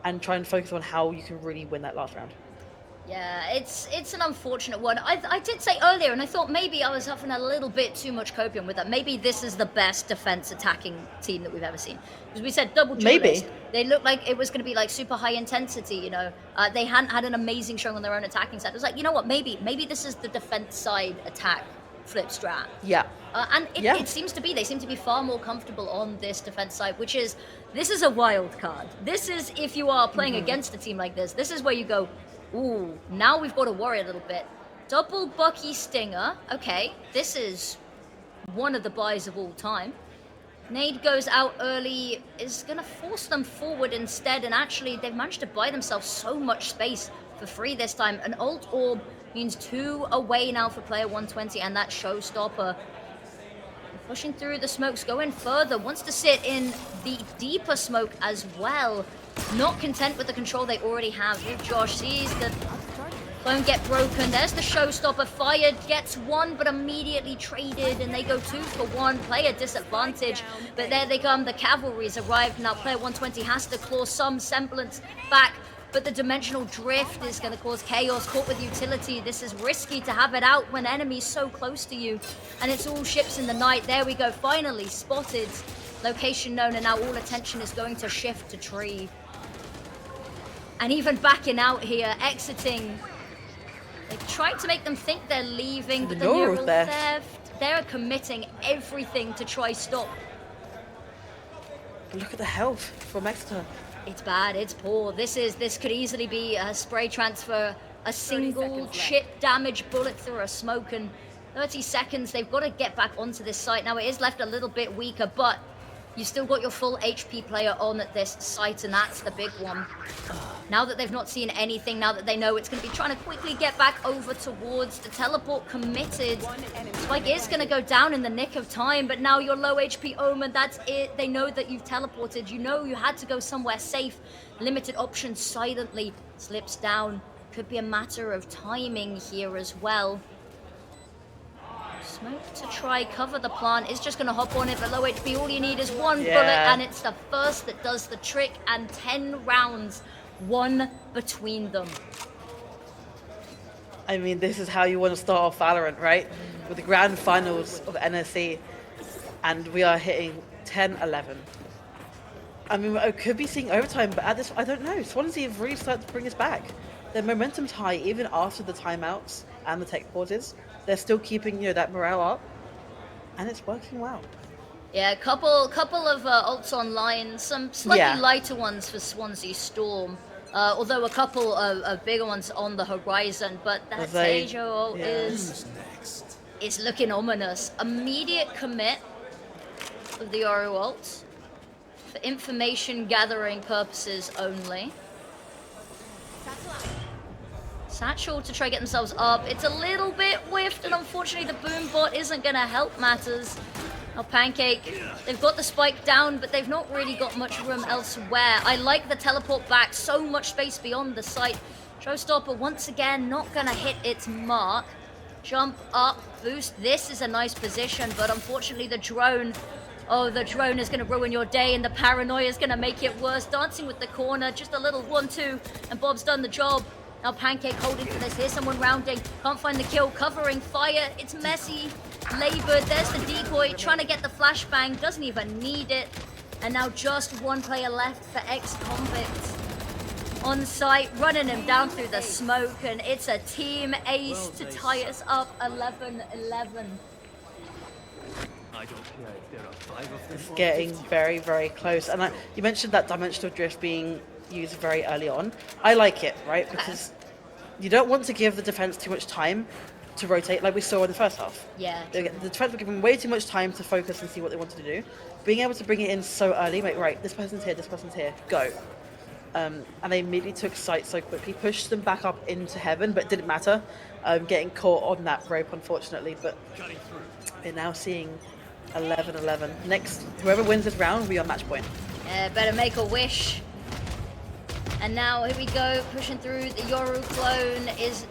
and try and focus on how you can really win that last round. Yeah, it's an unfortunate one. I did say earlier, and I thought maybe I was having a little bit too much copium with that. Maybe this is the best defense attacking team that we've ever seen. Because we said double duelist. Maybe. They looked like it was going to be like super high intensity, you know. They hadn't had an amazing showing on their own attacking side. It was like, you know what, maybe this is the defense side attack flip strat. Yeah. And it seems to be, they seem to be far more comfortable on this defense side, which is, this is a wild card. This is, if you are playing against a team like this is where you go, ooh, now we've got to worry a little bit. Double Bucky Stinger. Okay, this is one of the buys of all time. Nade goes out early, is going to force them forward instead, and actually they've managed to buy themselves so much space for free this time. An ult orb means 2 away now for player 120, and that showstopper. Pushing through the smokes, going further, wants to sit in the deeper smoke as well. Not content with the control they already have. Here Josh sees the clone get broken. There's the showstopper, fired, gets 1, but immediately traded, and they go 2 for 1. Player disadvantage, but there they come. The cavalry's arrived. Now player 120 has to claw some semblance back, but the dimensional drift is going to cause chaos. Caught with utility. This is risky to have it out when enemies so close to you, and it's all ships in the night. There we go, finally spotted. Location known, and now all attention is going to shift to tree. And even backing out here, exiting. They tried to make them think they're leaving, but the neural theft, they're committing everything to try stop. But look at the health from Exeter. It's bad, it's poor. This could easily be a spray transfer, a single chip damage bullet through a smoke, and 30 seconds, they've got to get back onto this site. Now it is left a little bit weaker, but you've still got your full HP player on at this site, and that's the big one. Now that they've not seen anything, now that they know it's going to be trying to quickly get back over towards the teleport committed. Spike is going to go down in the nick of time, but now you're low HP Omen, that's it. They know that you've teleported. You know you had to go somewhere safe. Limited options silently slips down. Could be a matter of timing here as well. Smoke to try cover the plant is just going to hop on it, but low HP, all you need is 1 bullet, and it's the first that does the trick, and 10 rounds, 1 between them. I mean, this is how you want to start off Valorant, right? With the grand finals of NSC, and we are hitting 10-11. I mean, I could be seeing overtime, but at this, I don't know. Swansea have really started to bring us back. Their momentum's high even after the timeouts and the tech pauses. They're still keeping, you know, that morale up, and it's working well. Yeah, a couple of ults online, some slightly lighter ones for Swansea Storm, although a couple of bigger ones on the horizon. But that Tejo ult is looking ominous. Immediate commit of the Oro ult for information gathering purposes only. Satchel to try to get themselves up. It's a little bit whiffed, and unfortunately the boom bot isn't going to help matters. Now Pancake, they've got the spike down, but they've not really got much room elsewhere. I like the teleport back, so much space beyond the site. Showstopper once again not going to hit its mark. Jump up, boost. This is a nice position, but unfortunately the drone Oh, the drone is going to ruin your day, and the paranoia is going to make it worse. Dancing with the corner, just a little 1-2, and Bob's done the job. Now Pancake holding for this. Here's someone rounding. Can't find the kill. Covering fire. It's messy. Labored. There's the decoy. Trying to get the flashbang. Doesn't even need it. And now just one player left for ex-convicts. On site, running him down through the smoke. And it's a team ace to tie us up 11-11. It's getting very, very close. And you mentioned that dimensional drift being used very early on. I like it, right? Because you don't want to give the defense too much time to rotate like we saw in the first half. Yeah. The defense were given way too much time to focus and see what they wanted to do. Being able to bring it in so early, like, right, this person's here, go. And they immediately took sight so quickly, pushed them back up into heaven, but it didn't matter. Getting caught on that rope, unfortunately, but we're now seeing 11-11. Next, whoever wins this round will be on match point. Yeah, better make a wish. And now here we go, pushing through. The Yoru clone is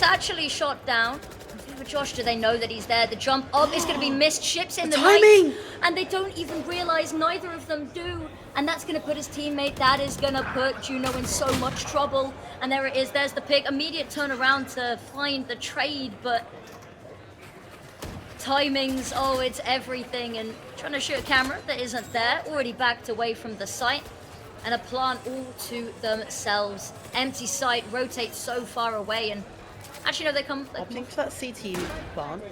actually shot down. For Josh, do they know that he's there? The jump up is going to be missed. Ships in the timing! night, and they don't even realize. Neither of them do, and that's going to put his teammate. That is going to put Juno in so much trouble. And there it is. There's the pick. Immediate turnaround to find the trade, but timings. Oh, it's everything. And trying to shoot a camera that isn't there. Already backed away from the site. And a plant all to themselves. Empty site, rotate so far away, and actually no, they come. I think for that CT plant,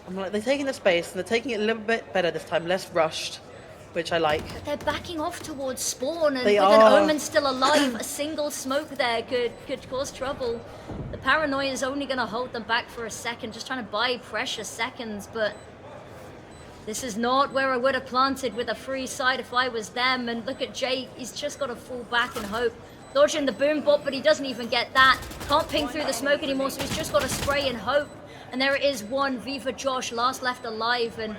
I'm like, they're taking the space and they're taking it a little bit better this time, less rushed, which I like. But they're backing off towards spawn, and They with are. an Omen still alive, a single smoke there could cause trouble. The paranoia is only going to hold them back for a second, just trying to buy precious seconds, but this is not where I would have planted with a free side if I was them. And look at Jake, he's just got to fall back and hope. Dodging the boom bot, but he doesn't even get that. Can't ping through the smoke anymore, so he's just got to spray and hope. And there it is, one Viva Josh, last left alive, and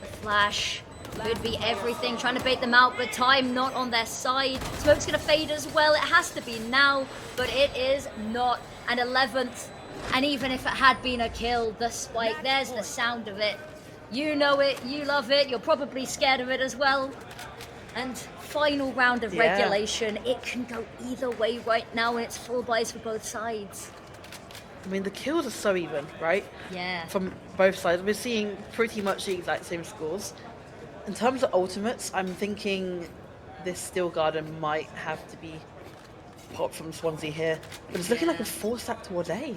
the flash could be everything. Trying to bait them out, but time not on their side. Smoke's going to fade as well. It has to be now, but it is not. And 11th, and even if it had been a kill, the spike, there's the sound of it. You know it, you love it, you're probably scared of it as well. And final round of regulation. It can go either way right now, and it's 4 buys for both sides. I mean, the kills are so even, right? Yeah. From both sides. We're seeing pretty much the exact same scores. In terms of ultimates, I'm thinking this Steel Garden might have to be popped from Swansea here. But it's looking like a 4-stack towards A.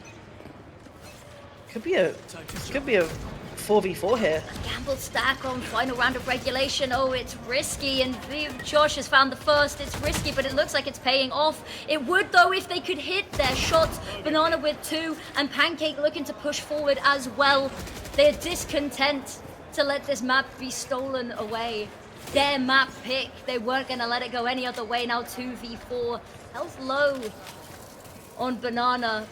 Could be a 4v4 here. A gamble stack on final round of regulation. Oh, it's risky, and Josh has found the first. It's risky, but it looks like it's paying off. It would, though, if they could hit their shots. Banana with 2, and Pancake looking to push forward as well. They're discontent to let this map be stolen away. Their map pick. They weren't going to let it go any other way. Now 2v4. Health low on Banana,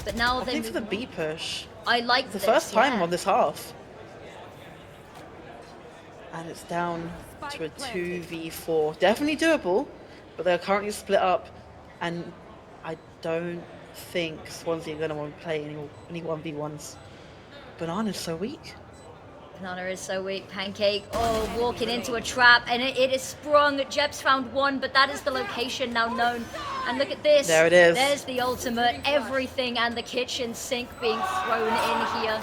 but now they move for the B push. I like the first time on this half. And it's down to a 2v4. Definitely doable, but they're currently split up, and I don't think Swansea are going to want to play any 1v1s. Banana's so weak. Banana is so weak. Pancake, oh, walking into a trap, and it is sprung. Jeb's found one, but that is the location now known. And look at this. There it is. There's the ultimate. Everything and the kitchen sink being thrown in here.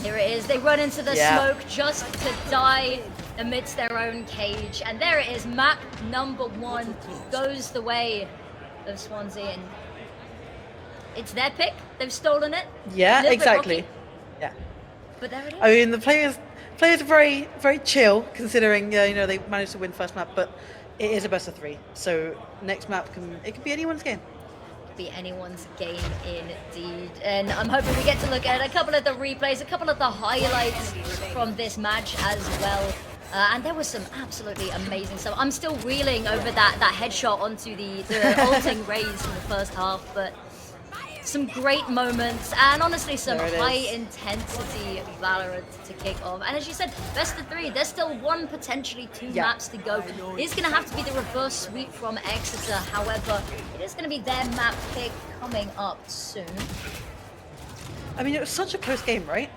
Here it is. They run into the smoke just to die amidst their own cage. And there it is. Map number 1 goes the way of Swansea. And it's their pick. They've stolen it. Yeah, exactly. Yeah. But there it is. I mean, the players are very, very chill, considering they managed to win first map, but it is a best of 3. So next map can be anyone's game. Be anyone's game indeed. And I'm hoping we get to look at a couple of the replays, a couple of the highlights from this match as well. And there was some absolutely amazing stuff. I'm still reeling over that headshot onto the ulting raise in the first half, but some great moments, and honestly some high-intensity Valorant to kick off. And as you said, best of 3. There's still 1, potentially 2 maps to go. It's going to have to be the reverse sweep from Exeter. However, it is going to be their map pick coming up soon. I mean, it was such a close game, right?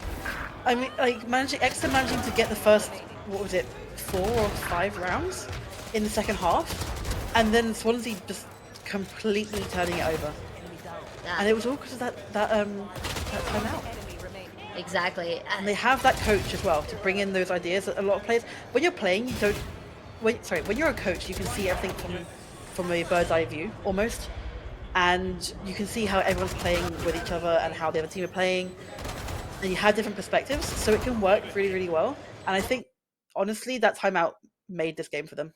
I mean, like Exeter managing to get the first, what was it, 4 or 5 rounds in the second half, and then Swansea just completely turning it over. And it was all because of that timeout. Exactly. And they have that coach as well to bring in those ideas. A lot of players, when you're playing, you don't. When you're a coach, you can see everything from a bird's eye view almost, and you can see how everyone's playing with each other and how the other team are playing, and you have different perspectives, so it can work really, really well. And I think, honestly, that timeout made this game for them.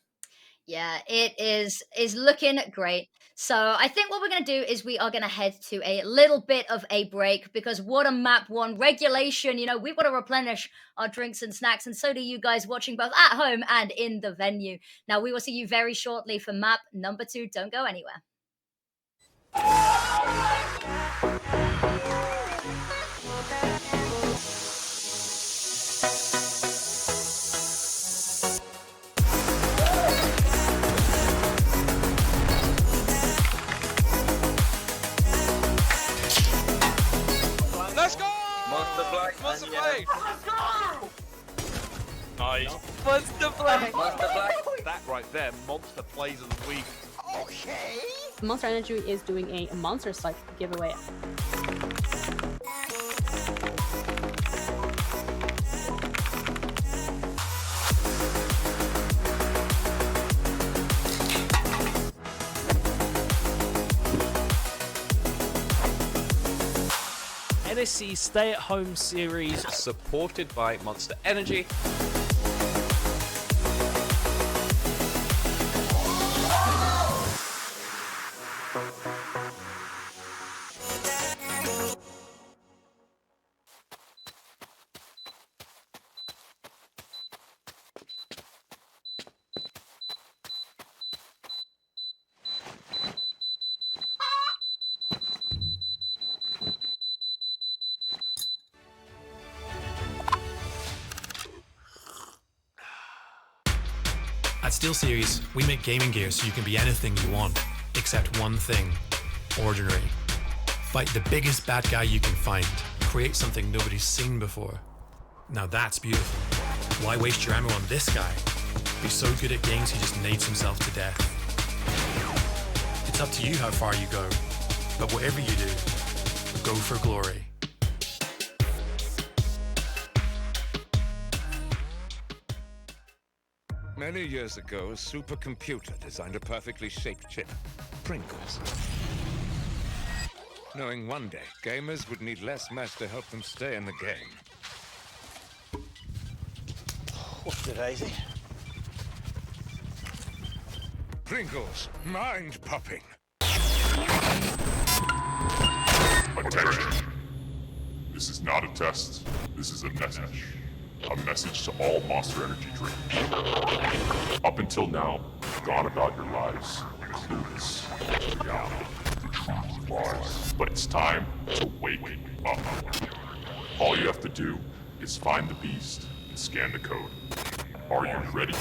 Yeah, it is looking great. So I think what we're going to do is we are going to head to a little bit of a break because what a map one regulation, we've got to replenish our drinks and snacks, and so do you guys watching both at home and in the venue. Now we will see you very shortly for map number 2. Don't go anywhere. Let's go! Monster Black. Monster Blade! Nice. Monster Black. Monster Black. That right there, monster plays of the week. Okay. Monster Energy is doing a monster site giveaway. NSC stay-at-home series supported by Monster Energy. At SteelSeries, we make gaming gear so you can be anything you want, except one thing: ordinary. Fight the biggest bad guy you can find. Create something nobody's seen before. Now that's beautiful. Why waste your ammo on this guy? He's so good at games he just nades himself to death. It's up to you how far you go, but whatever you do, go for glory. Many years ago, a supercomputer designed a perfectly shaped chip, Pringles. Knowing one day, gamers would need less mess to help them stay in the game. What's the Daisy? Pringles, mind-popping. Attention. This is not a test. This is a message. A message to all Monster Energy drinkers. Up until now, you've gone about your lives clueless to reality, the truth of lies. But it's time to wake up. All you have to do is find the beast and scan the code. Are you ready?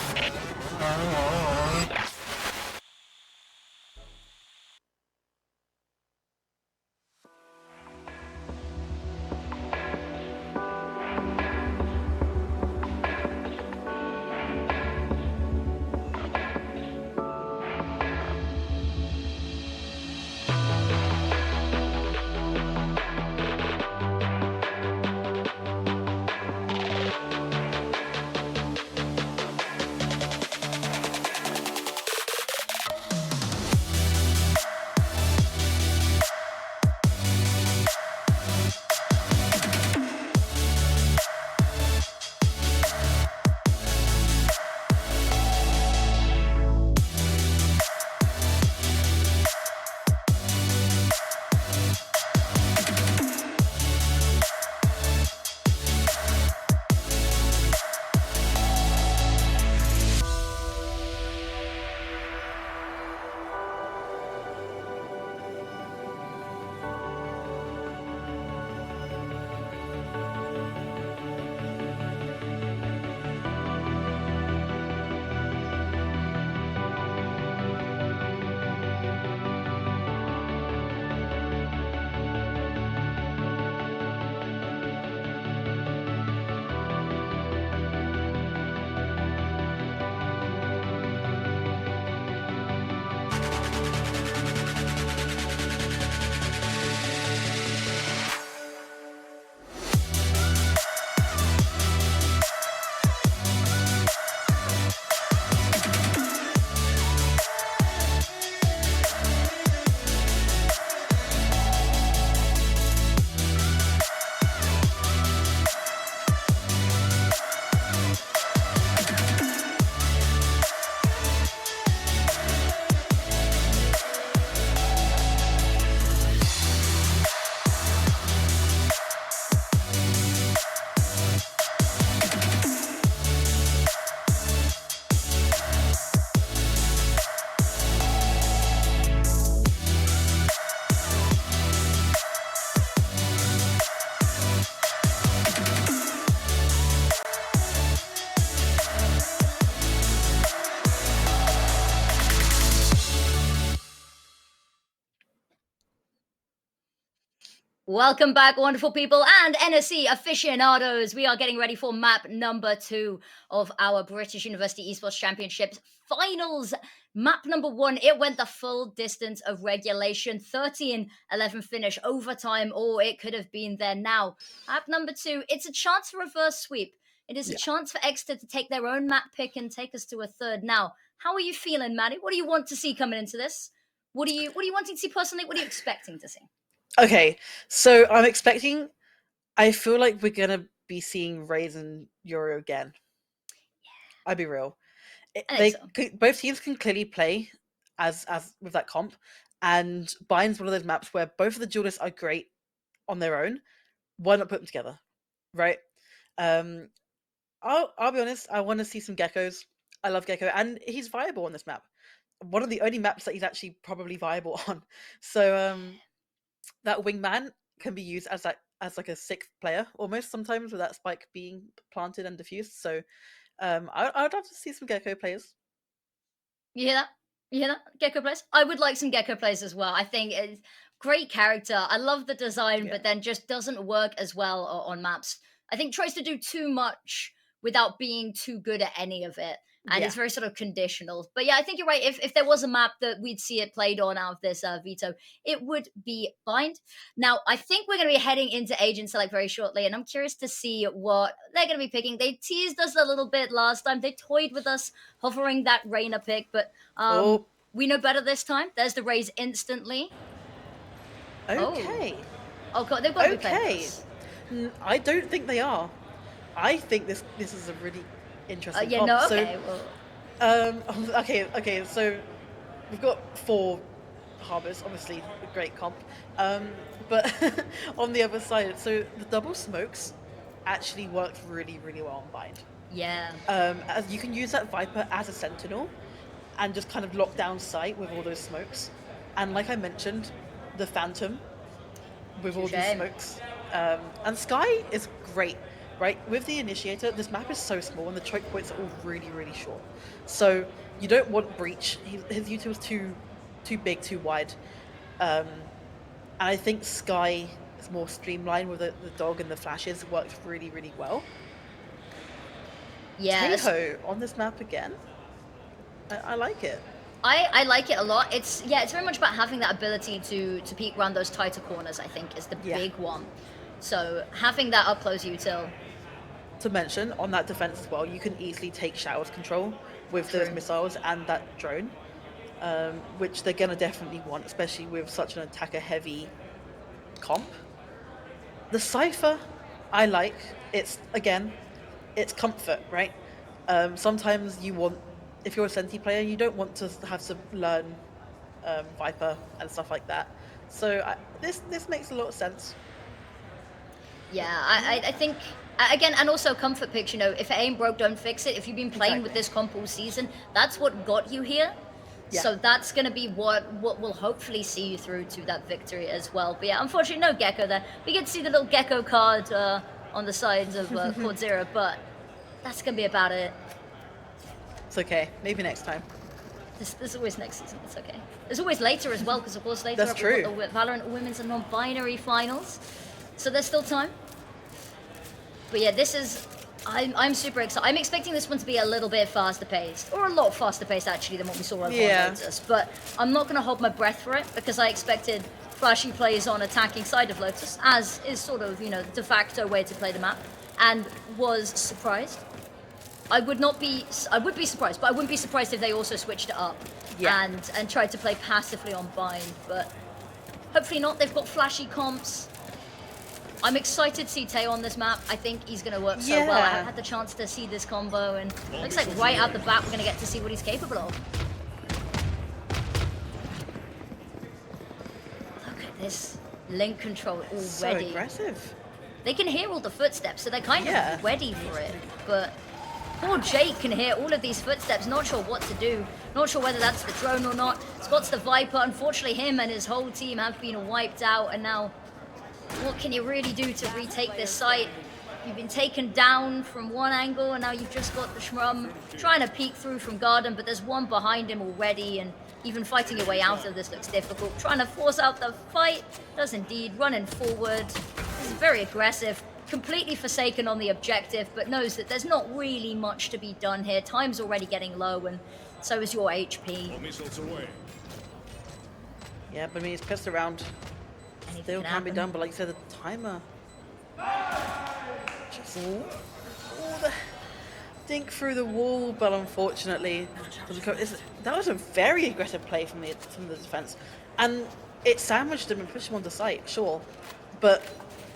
Welcome back, wonderful people and NSC aficionados. We are getting ready for map number 2 of our British University Esports Championships finals. Map number 1, it went the full distance of regulation, 13-11 finish, overtime, or it could have been there now. Map number 2, it's a chance for reverse sweep. It is a chance for Exeter to take their own map pick and take us to a third. Now, how are you feeling, Maddie? What do you want to see coming into this? What are you wanting to see personally? What are you expecting to see? Okay, so I feel like we're gonna be seeing Raze and Euro again. I'll be real. Both teams can clearly play as with that comp, and Bind's one of those maps where both of the duelists are great on their own. Why not put them together, right? I'll be honest. I want to see some geckos. I love Gecko, and he's viable on this map. One of the only maps that he's actually probably viable on. So that wingman can be used as like a sixth player almost sometimes, with that spike being planted and diffused. So I would love to see some Gecko players. You hear that? You hear that? Gecko plays? I would like some Gecko plays as well. I think it's great character. I love the design, but then just doesn't work as well on maps. I think tries to do too much without being too good at any of it. And it's very sort of conditional. But yeah, I think you're right. If there was a map that we'd see it played on out of this veto, it would be Bind. Now, I think we're going to be heading into Agent Select very shortly, and I'm curious to see what they're going to be picking. They teased us a little bit last time. They toyed with us hovering that Reyna pick, but we know better this time. There's the Raze instantly. Okay. Oh God, they've got to be playing us. I don't think they are. I think this is a really interesting yeah, comp. no, okay. Okay, so we've got 4 harbors, obviously a great comp. But on the other side, so the double smokes actually worked really, really well on Bind. Yeah. As you can use that Viper as a sentinel and just kind of lock down sight with all those smokes. And like I mentioned, the Phantom with all these smokes. And Sky is great. Right, with the Initiator, this map is so small and the choke points are all really, really short. So you don't want Breach. His util is too big, too wide. And I think Sky is more streamlined with the dog and the flashes. Works really, really well. Yeah. Tahoe on this map again. I like it. I like it a lot. It's very much about having that ability to peek around those tighter corners, I think, is the big one. So having that up close util. To mention, on that defense as well, you can easily take Showers control with those missiles and that drone, which they're going to definitely want, especially with such an attacker-heavy comp. The Cypher, I like. It's comfort, right? Sometimes you want, if you're a Senti player, you don't want to have to learn Viper and stuff like that. So this makes a lot of sense. Yeah, I think, again, and also comfort picks, if it ain't broke, don't fix it. If you've been playing with this comp all season, that's what got you here. Yeah. So that's going to be what will hopefully see you through to that victory as well. But yeah, unfortunately, no Gecko there. We get to see the little Gecko card on the sides of Court Zero, but that's going to be about it. It's okay. Maybe next time. There's always next season. It's okay. There's always later as well, because of course later we've got the Valorant Women's and Non-Binary Finals. So there's still time. But yeah, this is, I'm super excited. I'm expecting this one to be a little bit faster paced, or a lot faster paced actually than what we saw on Lotus. But I'm not going to hold my breath for it, because I expected flashy plays on attacking side of Lotus, as is sort of, the de facto way to play the map, and was surprised. I would be surprised, but I wouldn't be surprised if they also switched it up and tried to play passively on Bind, but hopefully not. They've got flashy comps. I'm excited to see Teo on this map. I think he's going to work so well. I haven't had the chance to see this combo, and it looks like right out the bat we're going to get to see what he's capable of. Look at this link control already. So aggressive. They can hear all the footsteps, so they're kind of ready for it. But poor Jake can hear all of these footsteps, not sure what to do. Not sure whether that's the drone or not. Spots the Viper. Unfortunately, him and his whole team have been wiped out, and now what can you really do to retake this site? You've been taken down from one angle, and now you've just got the Shrum trying to peek through from Garden, but there's one behind him already, and Even fighting your way out of this looks difficult. Trying to force out the fight does indeed. Running forward. This is very aggressive. Completely forsaken on the objective, but knows that there's not really much to be done here. Time's already getting low, and so is your HP. Yeah, but I mean, he's pissed around. Still can be done, but like you said, the timer. Just the dink through the wall, but unfortunately, that was a very aggressive play from the defense, and it sandwiched him and pushed him on the site, sure, but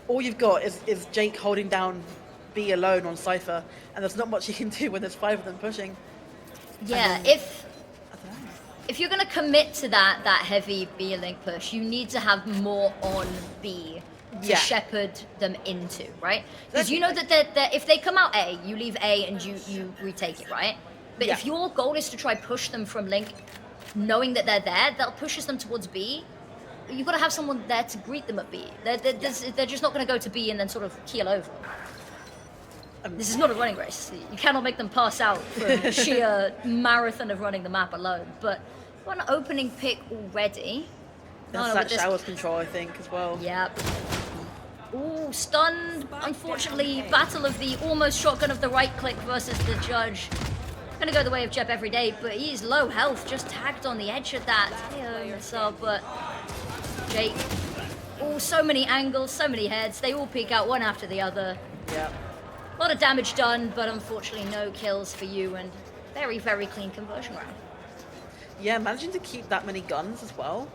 all you've got is Jake holding down B alone on Cypher, and there's not much you can do when there's 5 of them pushing. Yeah, if you're going to commit to that heavy B link push, you need to have more on B to shepherd them into, right? Because you know that if they come out A, you leave A and you retake it, right? But if your goal is to try push them from link, knowing that they're there, that pushes them towards B. You've got to have someone there to greet them at B. They're just not going to go to B and then sort of keel over. This is not a running race. You cannot make them pass out from the sheer marathon of running the map alone. But one opening pick already. That's that showers control, I think, as well. Yep. Ooh, stunned. Unfortunately, battle of the almost shotgun of the right click versus the judge. Gonna go the way of Jep every day, but he's low health, just tagged on the edge of that. But Jake. Oh, so many angles, so many heads. They all peek out one after the other. Yeah. A lot of damage done, but unfortunately no kills for you, and very, very clean conversion round. Yeah, managing to keep that many guns as well,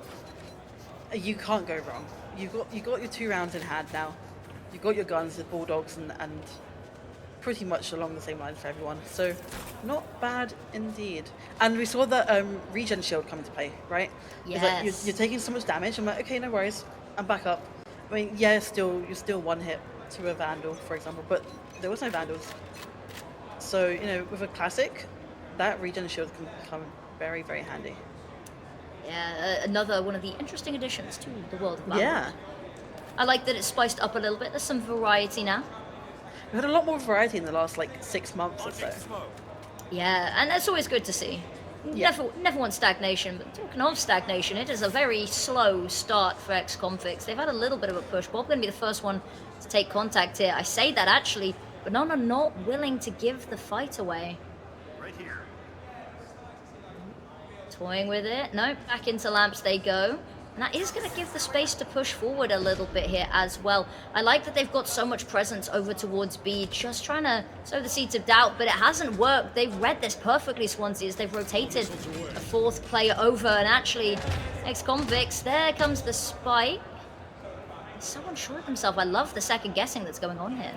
you can't go wrong. You got your 2 rounds in hand now. You got your guns, the bulldogs, and pretty much along the same lines for everyone. So, not bad indeed. And we saw the regen shield come into play, right? Yes. Like you're taking so much damage. I'm like, okay, no worries. I'm back up. I mean, yeah, you're still one hit to a Vandal, for example, but there was no Vandals. So, you know, with a classic, that regen shield can become very, very handy. Yeah, another one of the interesting additions to the world of Valorant. Yeah. I like that it's spiced up a little bit. There's some variety now. We've had a lot more variety in the last, like, 6 months or so. Yeah, and that's always good to see. Never want stagnation, but talking of stagnation, it is a very slow start for ex-convicts. They've had a little bit of a push. Bob going to be the first one to take contact here. I say that actually, but none are not willing to give the fight away. Right here. Toying with it. No, back into lamps they go. And that is going to give the space to push forward a little bit here as well. I like that they've got so much presence over towards B, just trying to sow the seeds of doubt, but it hasn't worked. They've read this perfectly, Swansea, as they've rotated a 4th player over, and actually, ex-convicts, there comes the spike. He's so unsure of himself. I love the second guessing that's going on here.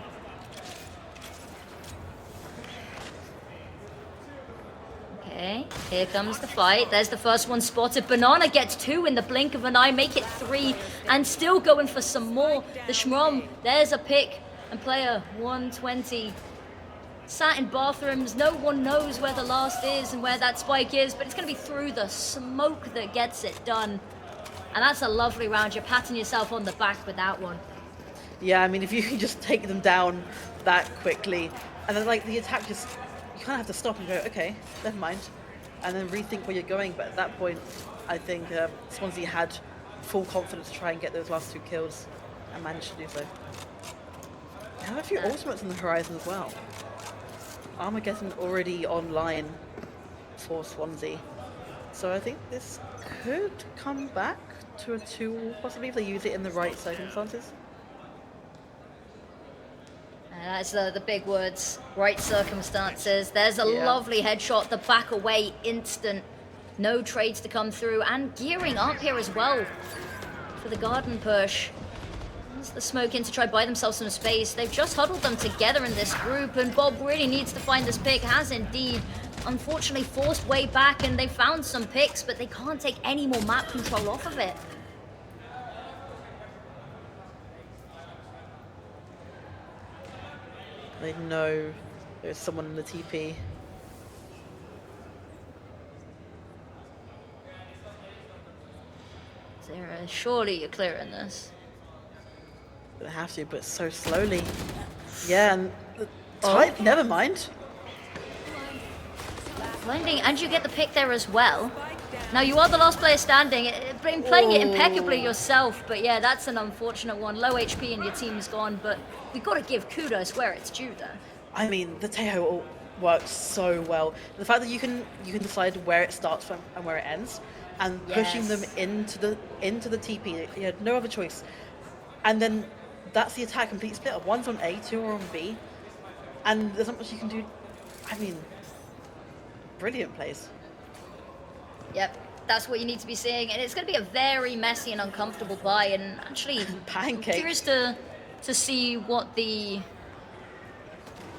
Okay, here comes the fight. There's the first one spotted. Banana gets 2 in the blink of an eye, make it 3, and still going for some more. The Shmrom, there's a pick, and player 120. Sat in bathrooms, no one knows where the last is and where that spike is, but it's going to be through the smoke that gets it done. And that's a lovely round. You're patting yourself on the back with that one. Yeah, I mean, if you can just take them down that quickly, and then, like, the attack just... You kind of have to stop and go, okay, never mind, and then rethink where you're going. But at that point, I think Swansea had full confidence to try and get those last 2 kills and managed to do so. They have a few ultimates on the horizon as well. Armageddon already online for Swansea. So I think this could come back to a 2, possibly if they use it in the right circumstances. That's the big words, right circumstances. There's a lovely headshot, the back away instant. No trades to come through, and gearing up here as well for the garden push. There's the smoke in to try buy themselves some space. They've just huddled them together in this group, and Bob really needs to find this pick, has indeed. Unfortunately forced way back, and they found some picks, but they can't take any more map control off of it. They know there's someone in the TP. Zara, surely you're clearing this. They have to, but so slowly. Yeah, and the never mind. Blending, and you get the pick there as well. Now you are the last player standing, been playing it impeccably yourself, but yeah, that's an unfortunate one. Low HP and your team's gone, but we've got to give kudos where it's due there. I mean, the Tejo ult works so well. The fact that you can decide where it starts from and where it ends, and pushing them into the TP, you had no other choice. And then that's the attack complete split up. One's on A, two are on B, and there's not much you can do. I mean, brilliant plays. Yep, that's what you need to be seeing, and it's going to be a very messy and uncomfortable buy. And actually, Pancake. I'm curious to see what the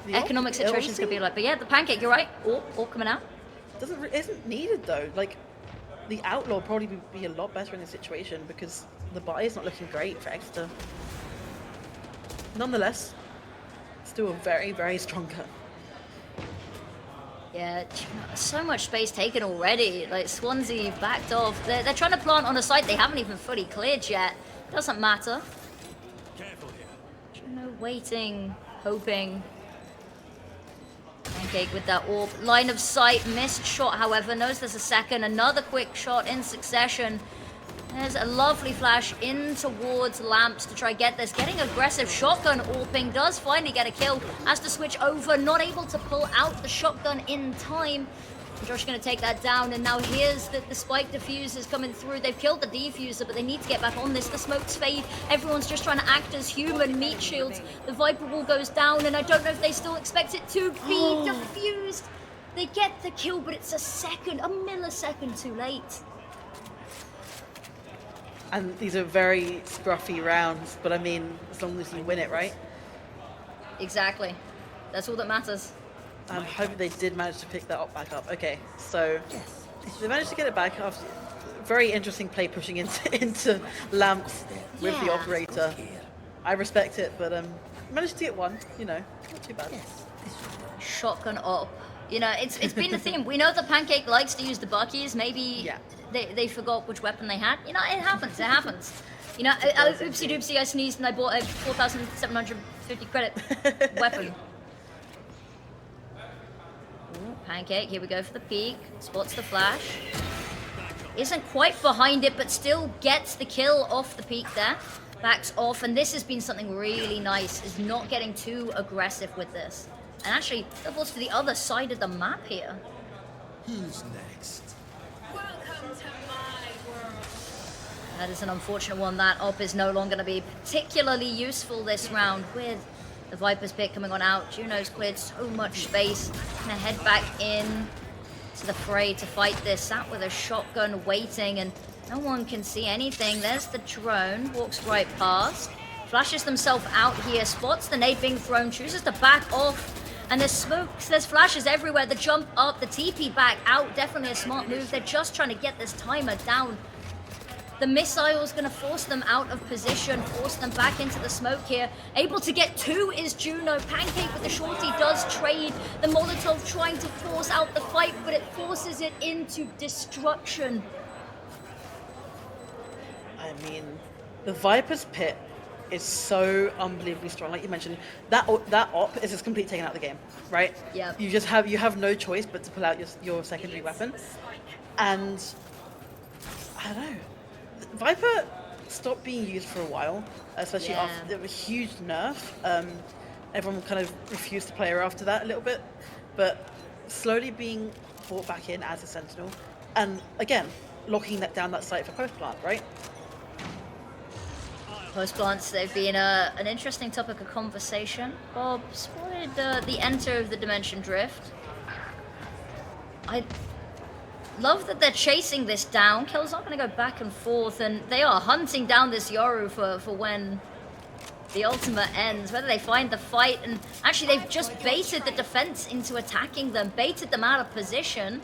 economic situation is going to be like. But yeah, the pancake, you're right. All coming out. Isn't needed though. Like, the outlaw probably would be a lot better in this situation because the buy is not looking great for Exeter. Nonetheless, still a very, very strong cut. Yeah, so much space taken already. Like, Swansea backed off. They're trying to plant on a site they haven't even fully cleared yet. Doesn't matter. Juno waiting, hoping. Pancake with that orb. Line of sight, missed shot, however. Knows there's a second. Another quick shot in succession. There's a lovely flash in towards Lamps to try get this. Getting aggressive. Shotgun AWPing does finally get a kill. Has to switch over. Not able to pull out the shotgun in time. Josh going to take that down. And now here's the spike diffusers coming through. They've killed the defuser, but they need to get back on this. The smokes fade. Everyone's just trying to act as human meat shields. The Viper wall goes down, and I don't know if they still expect it to be diffused. They get the kill, but it's a millisecond too late. And these are very scruffy rounds, but I mean, as long as you win it, right? Exactly. That's all that matters. I'm hoping they did manage to pick that back up. Okay, so they managed to get it back after very interesting play pushing into Lamps with the operator. I respect it, but managed to get one, you know, not too bad. Shotgun op. You know, it's been the theme. We know that Pancake likes to use the buckies. Maybe they forgot which weapon they had. You know, it happens. It happens. You know, oopsie doopsie, I sneezed and I bought a 4,750 credit weapon. Ooh, Pancake, here we go for the peek. Spots the flash. Isn't quite behind it, but still gets the kill off the peek there. Backs off, and this has been something really nice, is not getting too aggressive with this. And actually, doubles to the other side of the map here. Who's next? Welcome to my world. That is an unfortunate one. That op is no longer going to be particularly useful this round with the Viper's pick coming on out. Juno's cleared so much space. Gonna head back in to the fray to fight this. Sat with a shotgun waiting, and no one can see anything. There's the drone, walks right past. Flashes themselves out here, spots the nade being thrown, chooses to back off. And there's smokes, there's flashes everywhere. The jump up, the TP back out, definitely a smart move. They're just trying to get this timer down. The missile's gonna force them out of position, force them back into the smoke here. Able to get two is Juno. Pancake with the shorty does trade. The Molotov trying to force out the fight, but it forces it into destruction. I mean, the Viper's pit is so unbelievably strong. Like you mentioned, that op is just completely taken out of the game, right? Yeah. You have no choice but to pull out your secondary weapon, and I don't know. Viper stopped being used for a while, especially after a huge nerf. Everyone kind of refused to play her after that a little bit, but slowly being brought back in as a Sentinel, and again locking down that site for post plant, right? Post plants, they've been an interesting topic of conversation. Bob spotted the enter of the Dimension Drift. I love that they're chasing this down. Kill's not going to go back and forth, and they are hunting down this Yoru for when the ultimate ends. Whether they find the fight, and actually they've just baited the defense into attacking them, baited them out of position.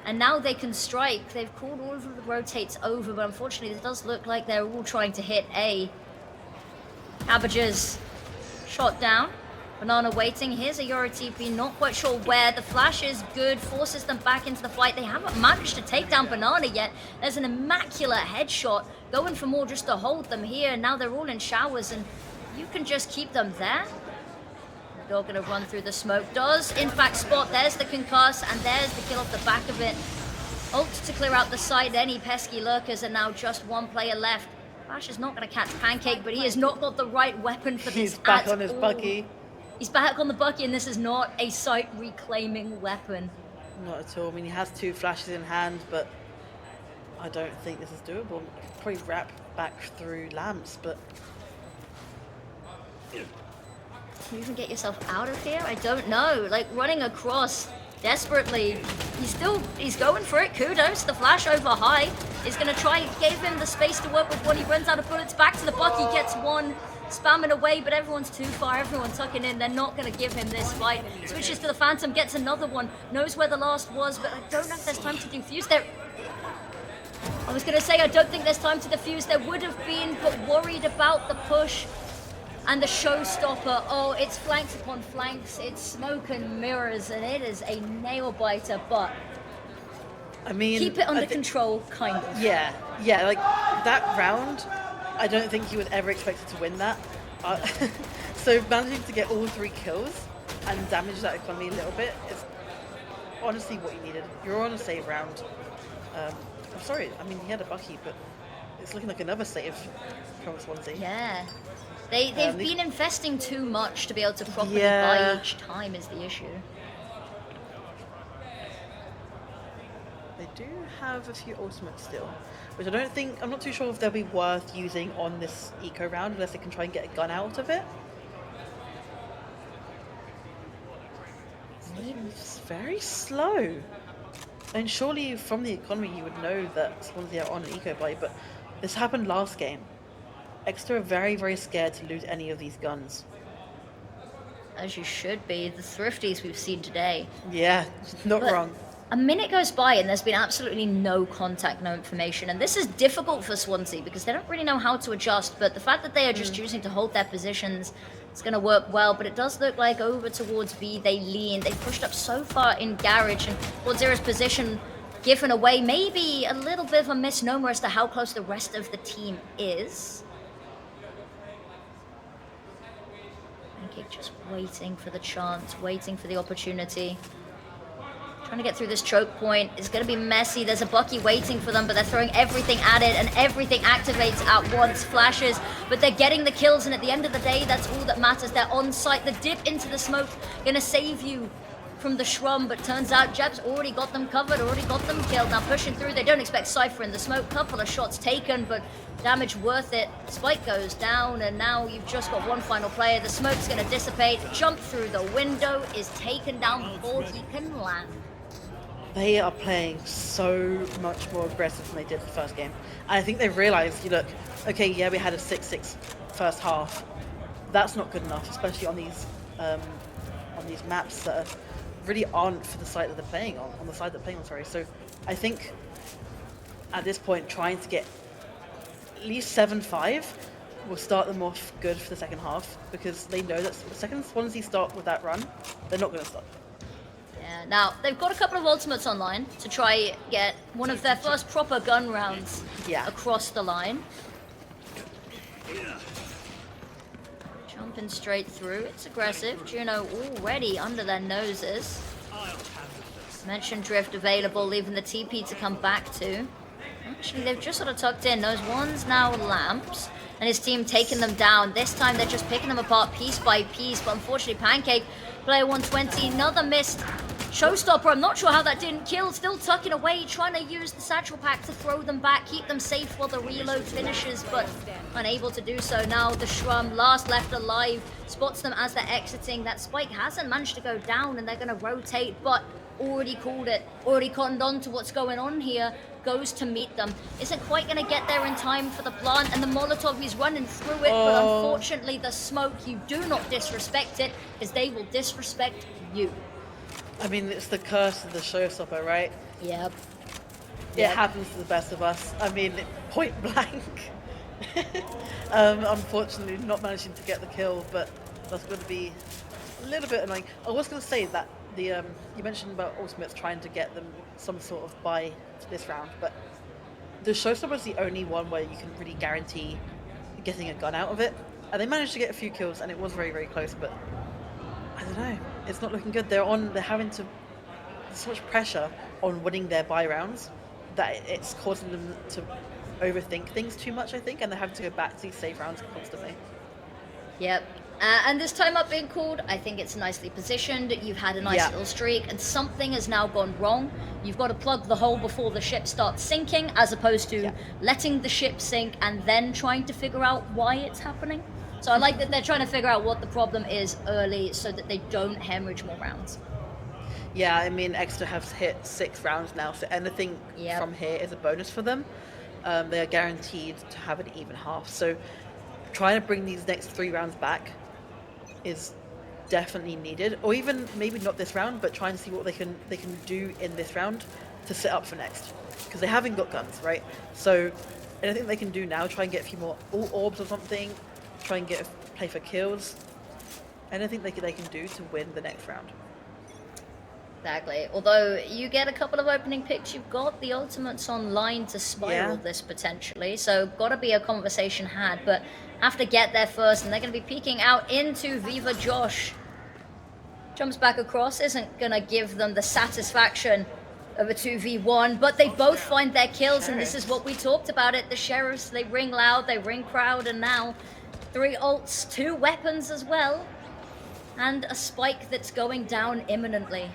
And now they can strike. They've called all of the rotates over, but unfortunately it does look like they're all trying to hit A. Cabbages shot down. Banana waiting. Here's a Euro TP, not quite sure where. The flash is good, forces them back into the fight. They haven't managed to take down Banana yet. There's an immaculate headshot. Going for more just to hold them here. Now they're all in showers, and you can just keep them there. They're going to run through the smoke. Does, in fact, spot. There's the concuss, and there's the kill off the back of it. Ult to clear out the side, any pesky lurkers, and now just one player left. Flash is not going to catch Pancake, but he has not got the right weapon for this. He's back at on his all. buggy. He's back on the buggy, and this is not a site reclaiming weapon. Not at all. I mean, he has 2 flashes in hand, but I don't think this is doable. Probably wrap back through lamps, but Can you even get yourself out of here? I don't know. Like, running across desperately. He's going for it. Kudos. The flash over high is going to try and give him the space to work with one. He runs out of bullets. Back to the buck. He gets one. Spamming away, but everyone's too far. Everyone's tucking in. They're not going to give him this fight. Switches to the Phantom. Gets another one. Knows where the last was, but I don't know if there's time to defuse there. I was going to say I don't think there's time to defuse. There would have been, but worried about the push. And the showstopper, oh, it's flanks upon flanks, it's smoke and mirrors, and it is a nail biter, but I mean, keep it under control, kind of. Yeah, like that round, I don't think he was ever expected to win that. So managing to get all 3 kills and damage that economy a little bit is honestly what you needed. You're on a save round. I'm sorry, I mean, he had a Bucky, but it's looking like another save from Swansea. Yeah. They've been investing too much to be able to properly buy each time is the issue. They do have a few ultimates still, which I'm not too sure if they'll be worth using on this eco round unless they can try and get a gun out of it. It's very slow. And surely from the economy you would know that Swansea are on an eco buy, but this happened last game. Exeter are very, very scared to lose any of these guns. As you should be. The thrifties we've seen today. Yeah, not wrong. A minute goes by and there's been absolutely no contact, no information. And this is difficult for Swansea because they don't really know how to adjust. But the fact that they are just choosing to hold their positions, it's going to work well. But it does look like over towards B, they lean. They pushed up so far in Garage, and Godzera's position given away. Maybe a little bit of a misnomer as to how close the rest of the team is. Just waiting for the chance, waiting for the opportunity. Trying to get through this choke point. It's going to be messy. There's a Bucky waiting for them, but they're throwing everything at it, and everything activates at once. Flashes, but they're getting the kills, and at the end of the day, that's all that matters. They're on site. The dip into the smoke going to save you from the Shrum, but turns out Jeb's already got them covered, already got them killed. Now pushing through, they don't expect Cypher in the smoke. Couple of shots taken, but damage worth it. Spike goes down, and now you've just got one final player. The smoke's going to dissipate. Jump through the window is taken down before he can land. They are playing so much more aggressive than they did the first game. And I think they've realized, look, okay, yeah, we had a 6-6 first half. That's not good enough, especially on these maps that really aren't for the side that they're playing on the side they're playing on, sorry. So I think at this point, trying to get at least 7-5 will start them off good for the second half, because they know that the second Swansea start with that run, they're not going to stop. Yeah, now they've got a couple of ultimates online to try get one of their first proper gun rounds across the line. Jumping straight through. It's aggressive. Juno already under their noses. Mentioned drift available, leaving the TP to come back to. Actually, they've just sort of tucked in. Those ones now lamps, and his team taking them down. This time they're just picking them apart piece by piece, but unfortunately Pancake, player 120, another missed showstopper. I'm not sure how that didn't kill. Still tucking away, trying to use the satchel pack to throw them back, keep them safe while the reload finishes, but unable to do so. Now the Shrum, last left alive, spots them as they're exiting. That Spike hasn't managed to go down, and they're going to rotate, but already called it, already cottoned on to what's going on here. Goes to meet them. Isn't quite going to get there in time for the plant, and the Molotov, he's running through it, but unfortunately the smoke, you do not disrespect it, because they will disrespect you. I mean, it's the curse of the showstopper, right? Yep. It happens to the best of us. I mean, point blank. Unfortunately, not managing to get the kill, but that's going to be a little bit annoying. I was going to say that you mentioned about ultimates trying to get them some sort of buy this round, but the showstopper is the only one where you can really guarantee getting a gun out of it. And they managed to get a few kills, and it was very, very close, but I don't know. It's not looking good. They're having to, there's so much pressure on winning their buy rounds that it's causing them to overthink things too much, I think, and they're having to go back to these safe rounds constantly. Yep. And this time up being called, I think it's nicely positioned. You've had a nice little streak, and something has now gone wrong. You've got to plug the hole before the ship starts sinking, as opposed to letting the ship sink and then trying to figure out why it's happening. So I like that they're trying to figure out what the problem is early so that they don't hemorrhage more rounds. Yeah, I mean, Exeter have hit 6 rounds now, so anything from here is a bonus for them. They are guaranteed to have an even half. So trying to bring these next 3 rounds back is definitely needed, or even maybe not this round, but try and see what they can do in this round to set up for next, because they haven't got guns, right? So anything they can do now, try and get a few more orbs or something, try and play for kills, anything they can do to win the next round. Exactly. Although you get a couple of opening picks, you've got the ultimates online to spiral this potentially, so gotta be a conversation had, but have to get there first, and they're gonna be peeking out into Viva Josh. Jumps back across, isn't gonna give them the satisfaction of a 2v1, but they both find their kills, and this is what we talked about it. The Sheriffs, they ring loud, they ring proud, and now 3 ults, 2 weapons as well, and a spike that's going down imminently.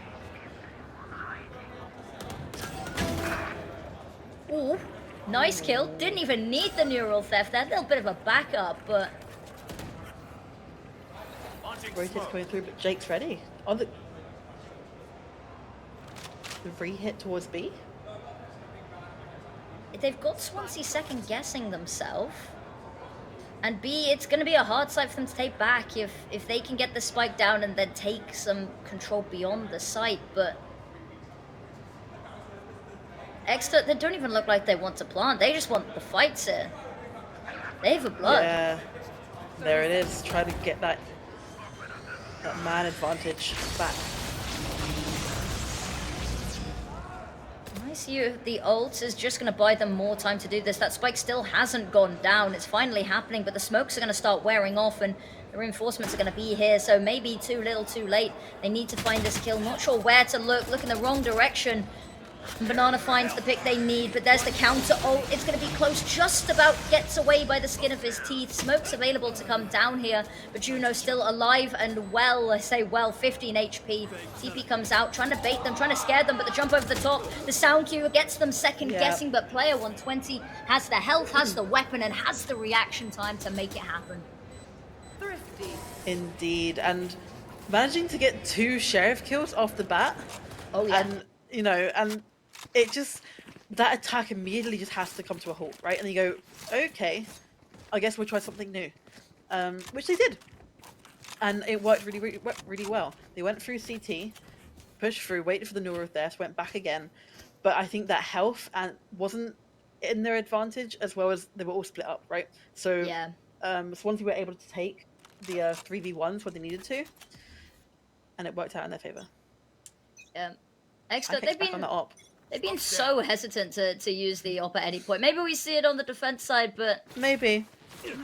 Ooh, nice kill. Didn't even need the neural theft there. A little bit of a backup, but... Rotate's coming through, but Jake's ready. On the re-hit towards B. They've got Swansea second guessing themselves. And B, it's going to be a hard site for them to take back if they can get the spike down and then take some control beyond the site, but... Exeter, they don't even look like they want to plant. They just want the fights here. They have a blood. Yeah, there it is. Try to get that man advantage back. Nice view. The ult is just going to buy them more time to do this. That spike still hasn't gone down. It's finally happening, but the smokes are going to start wearing off, and the reinforcements are going to be here, so maybe too little too late. They need to find this kill. Not sure where to look in the wrong direction. Banana finds the pick they need, but there's the counter ult. It's going to be close, just about gets away by the skin of his teeth. Smoke's available to come down here, but Juno still alive and well. I say well, 15 HP. TP comes out, trying to bait them, trying to scare them, but the jump over the top, the sound cue gets them second guessing, but player 120 has the health, has the weapon, and has the reaction time to make it happen. Thrifty. Indeed, and managing to get 2 sheriff kills off the bat. Oh yeah. And, you know, and it just, that attack immediately just has to come to a halt, right? And you go, okay, I guess we'll try something new. Which they did. And it worked really well. They went through CT, pushed through, waited for the neural theft, went back again. But I think that health wasn't in their advantage, as well as they were all split up, right? So Swansea were able to take the 3v1s when they needed to, and it worked out in their favour. Yeah. Extra, they've been so hesitant to use the op at any point. Maybe we see it on the defense side, but maybe.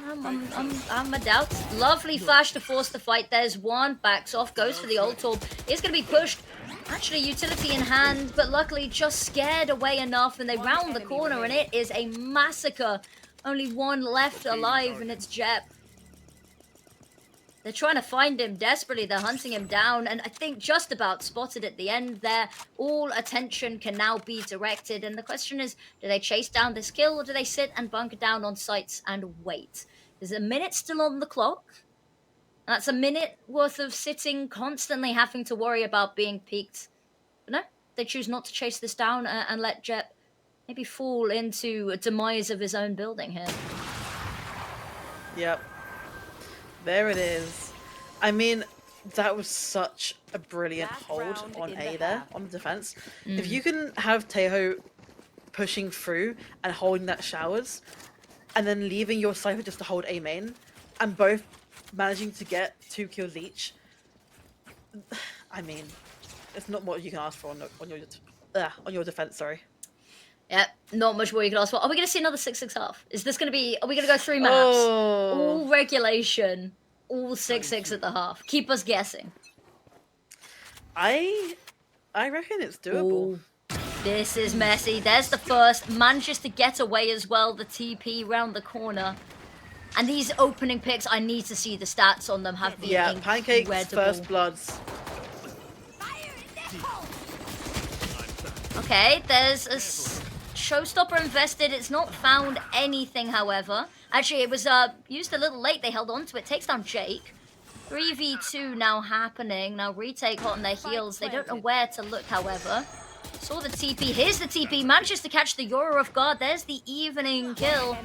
I'm a doubt. Lovely flash to force the fight. There's one, backs off, goes for the ult orb. It's going to be pushed. Actually, utility in hand, but luckily just scared away enough, and they round the corner, and it is a massacre. Only one left alive, and it's Jep. They're trying to find him desperately. They're hunting him down, and I think just about spotted at the end there. All attention can now be directed, and the question is, do they chase down this kill, or do they sit and bunker down on sites and wait? There's a minute still on the clock. That's a minute worth of sitting, constantly having to worry about being peaked. But no, they choose not to chase this down and let Jep maybe fall into a demise of his own building here. Yep. There it is. I mean, that was such a brilliant hold on A there, on the defense. If you can have Teho pushing through and holding that showers, and then leaving your Cypher just to hold A main, and both managing to get 2 kills each, I mean, it's not what you can ask for on your defense, sorry. Yeah, not much more you can ask for. Are we going to see another 6-6 half? Is this going to be... Are we going to go 3 maps? Oh. All regulation, all 6-6 at the half. Keep us guessing. I reckon it's doable. Ooh. This is messy. There's the first. Manages to get away as well. The TP round the corner. And these opening picks, I need to see the stats on them have been incredible. Pancake's first bloods. Okay, there's a showstopper invested. It's not found anything, however. Actually, it was used a little late. They held on to it. Takes down Jake. 3v2 now happening. Now Retake hot on their heels. They don't know where to look, however. Saw the TP. Here's the TP. Manages to catch the Yoru off guard. There's the evening kill.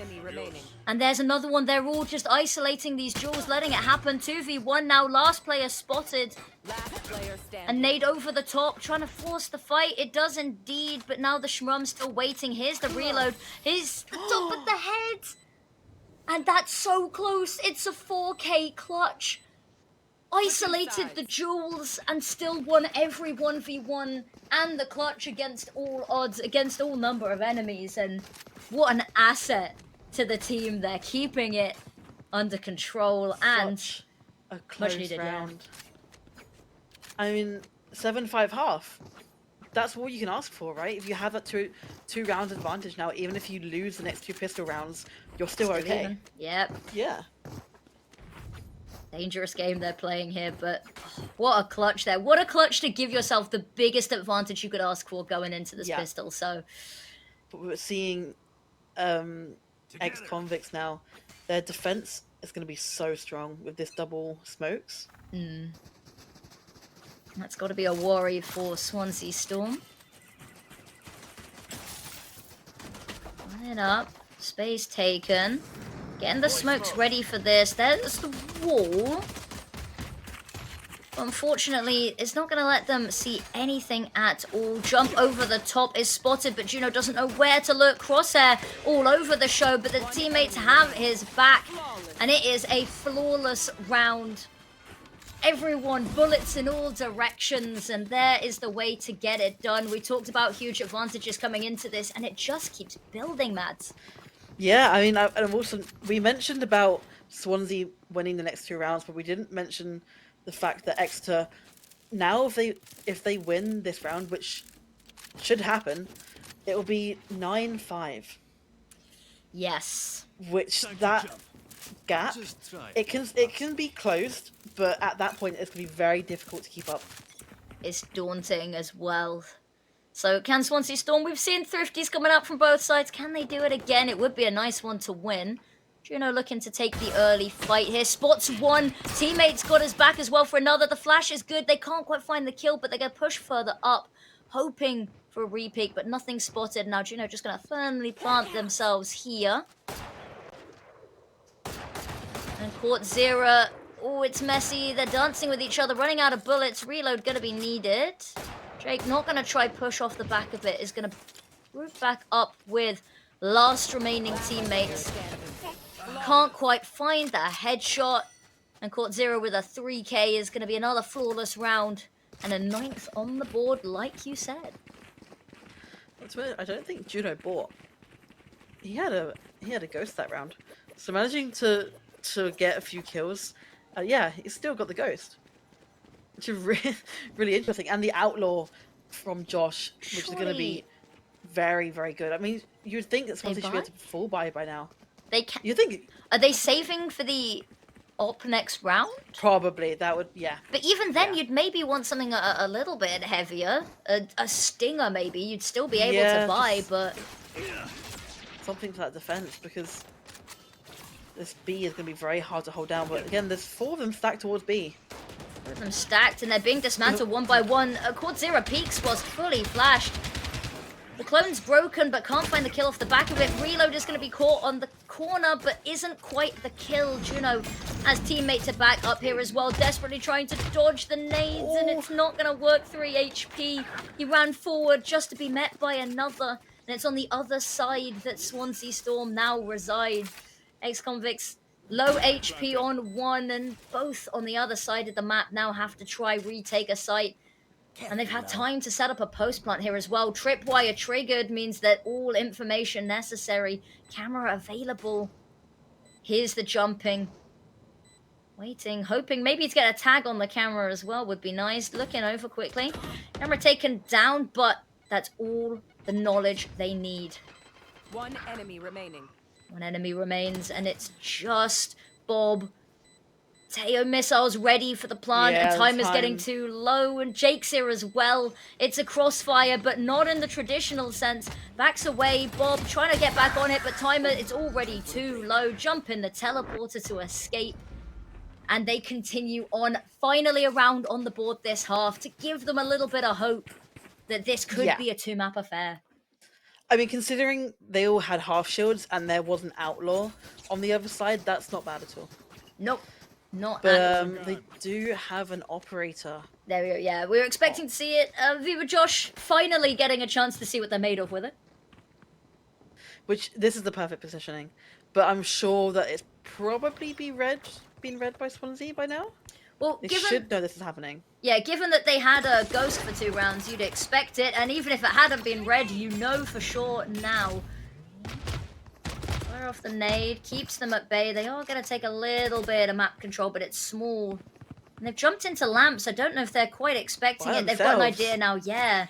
And there's another one. They're all just isolating these duels, letting it happen. 2v1 now. Last player spotted. A nade over the top, trying to force the fight. It does indeed, but now the Shmrum's still waiting. Here's the reload. Here's the top of the head. And that's so close. It's a 4K clutch. Isolated the duels and still won every 1v1 and the clutch against all odds, against all number of enemies. And what an asset to the team. They're keeping it under control and Such a close much needed round. I mean, 7-5 half. That's all you can ask for, right? If you have that two round advantage now, even if you lose the next 2 pistol rounds, you're still okay. Even. Yep. Yeah. Dangerous game they're playing here, but what a clutch there. What a clutch to give yourself the biggest advantage you could ask for going into this pistol. So, but we're seeing ex-convicts now. Their defense is going to be so strong with this double smokes. That's got to be a worry for Swansea Storm. Line up. Space taken. Getting the smokes ready for this. There's the wall. Unfortunately, it's not going to let them see anything at all. Jump over the top is spotted, but Juno doesn't know where to look. Crosshair all over the show, but the teammates have his back. And it is a flawless round. Everyone, bullets in all directions, and there is the way to get it done. We talked about huge advantages coming into this, and it just keeps building, Mads. Yeah, I mean, and also, we mentioned about Swansea winning the next 2 rounds, but we didn't mention the fact that Exeter, now if they win this round, which should happen, it will be 9-5. Yes. Which that gap, it can be closed, but at that point it's going to be very difficult to keep up. It's daunting as well. So can Swansea Storm, we've seen Thrifties coming out from both sides. Can they do it again? It would be a nice one to win. Juno looking to take the early fight here. Spots one. Teammates got his back as well for another. The flash is good. They can't quite find the kill, but they're going to push further up, hoping for a repeat, but nothing spotted. Now Juno just going to firmly plant themselves here. And Court Zero. Oh, it's messy. They're dancing with each other, running out of bullets. Reload going to be needed. Jake not going to try push off the back of it. Is going to move back up with last remaining teammates. Can't quite find that headshot. And Court Zero with a 3K is going to be another flawless round. And a 9th on the board, like you said. That's weird. I don't think Juno bought. He had a ghost that round. So managing to get a few kills. Yeah, he's still got the ghost. Which is really interesting. And the outlaw from Josh, which is going to be very, very good. I mean, you'd think that Swansea should be able to full buy by now. They can. You think? Are they saving for the op next round? Probably. That would, yeah. But even then, you'd maybe want something a little bit heavier. A stinger, maybe. You'd still be able to buy, but... Something for that defense, because this B is going to be very hard to hold down. But again, there's 4 of them stacked towards B. 4 of them stacked, and they're being dismantled one by one. Court Zero peaks was fully flashed. The clone's broken, but can't find the kill off the back of it. Reload is going to be caught on the corner, but isn't quite the kill. Juno has teammates to back up here as well, desperately trying to dodge the nades, and it's not going to work. 3 HP. He ran forward just to be met by another, and it's on the other side that Swansea Storm now reside. Ex-convicts low HP on one, and both on the other side of the map now have to try retake a site. And they've had time to set up a post plant here as well. Tripwire triggered means that all information necessary. Camera available. Here's the jumping. Waiting, hoping maybe to get a tag on the camera as well would be nice. Looking over quickly. Camera taken down, but That's all the knowledge they need. One enemy remaining. One enemy remains, and it's just Bob. Teo missiles ready for the plant, and time is getting too low, and Jake's here as well. It's a crossfire, but not in the traditional sense. Backs away, Bob trying to get back on it, but timer, it's already too low. Jump in the teleporter to escape. And they continue on, finally a round on the board this half to give them a little bit of hope that this could be a 2-map affair. I mean, considering they all had half shields and there was an outlaw on the other side, that's not bad at all. Nope. Not but they do have an operator. There we go, yeah. We were expecting to see it. Viva Josh finally getting a chance to see what they're made of with it. Which, this is the perfect positioning. But I'm sure that it's probably been read by Swansea by now. Well, they should know this is happening. Yeah, given that they had a ghost for 2 rounds, you'd expect it. And even if it hadn't been read, you know for sure now. Fire off the nade, keeps them at bay. They are going to take a little bit of map control, but it's small. And they've jumped into lamps. I don't know if they're quite expecting it. They've got an idea now, yeah.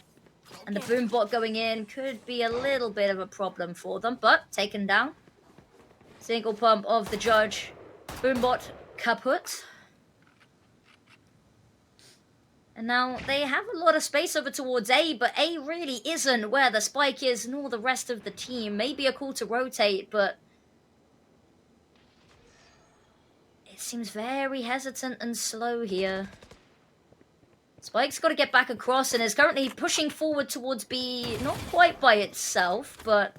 And the boom bot going in could be a little bit of a problem for them, but taken down. Single pump of the judge. Boom bot kaput. And now they have a lot of space over towards A, but A really isn't where the spike is, nor the rest of the team. Maybe a call to rotate, but it seems very hesitant and slow here. Spike's got to get back across and is currently pushing forward towards B, not quite by itself, but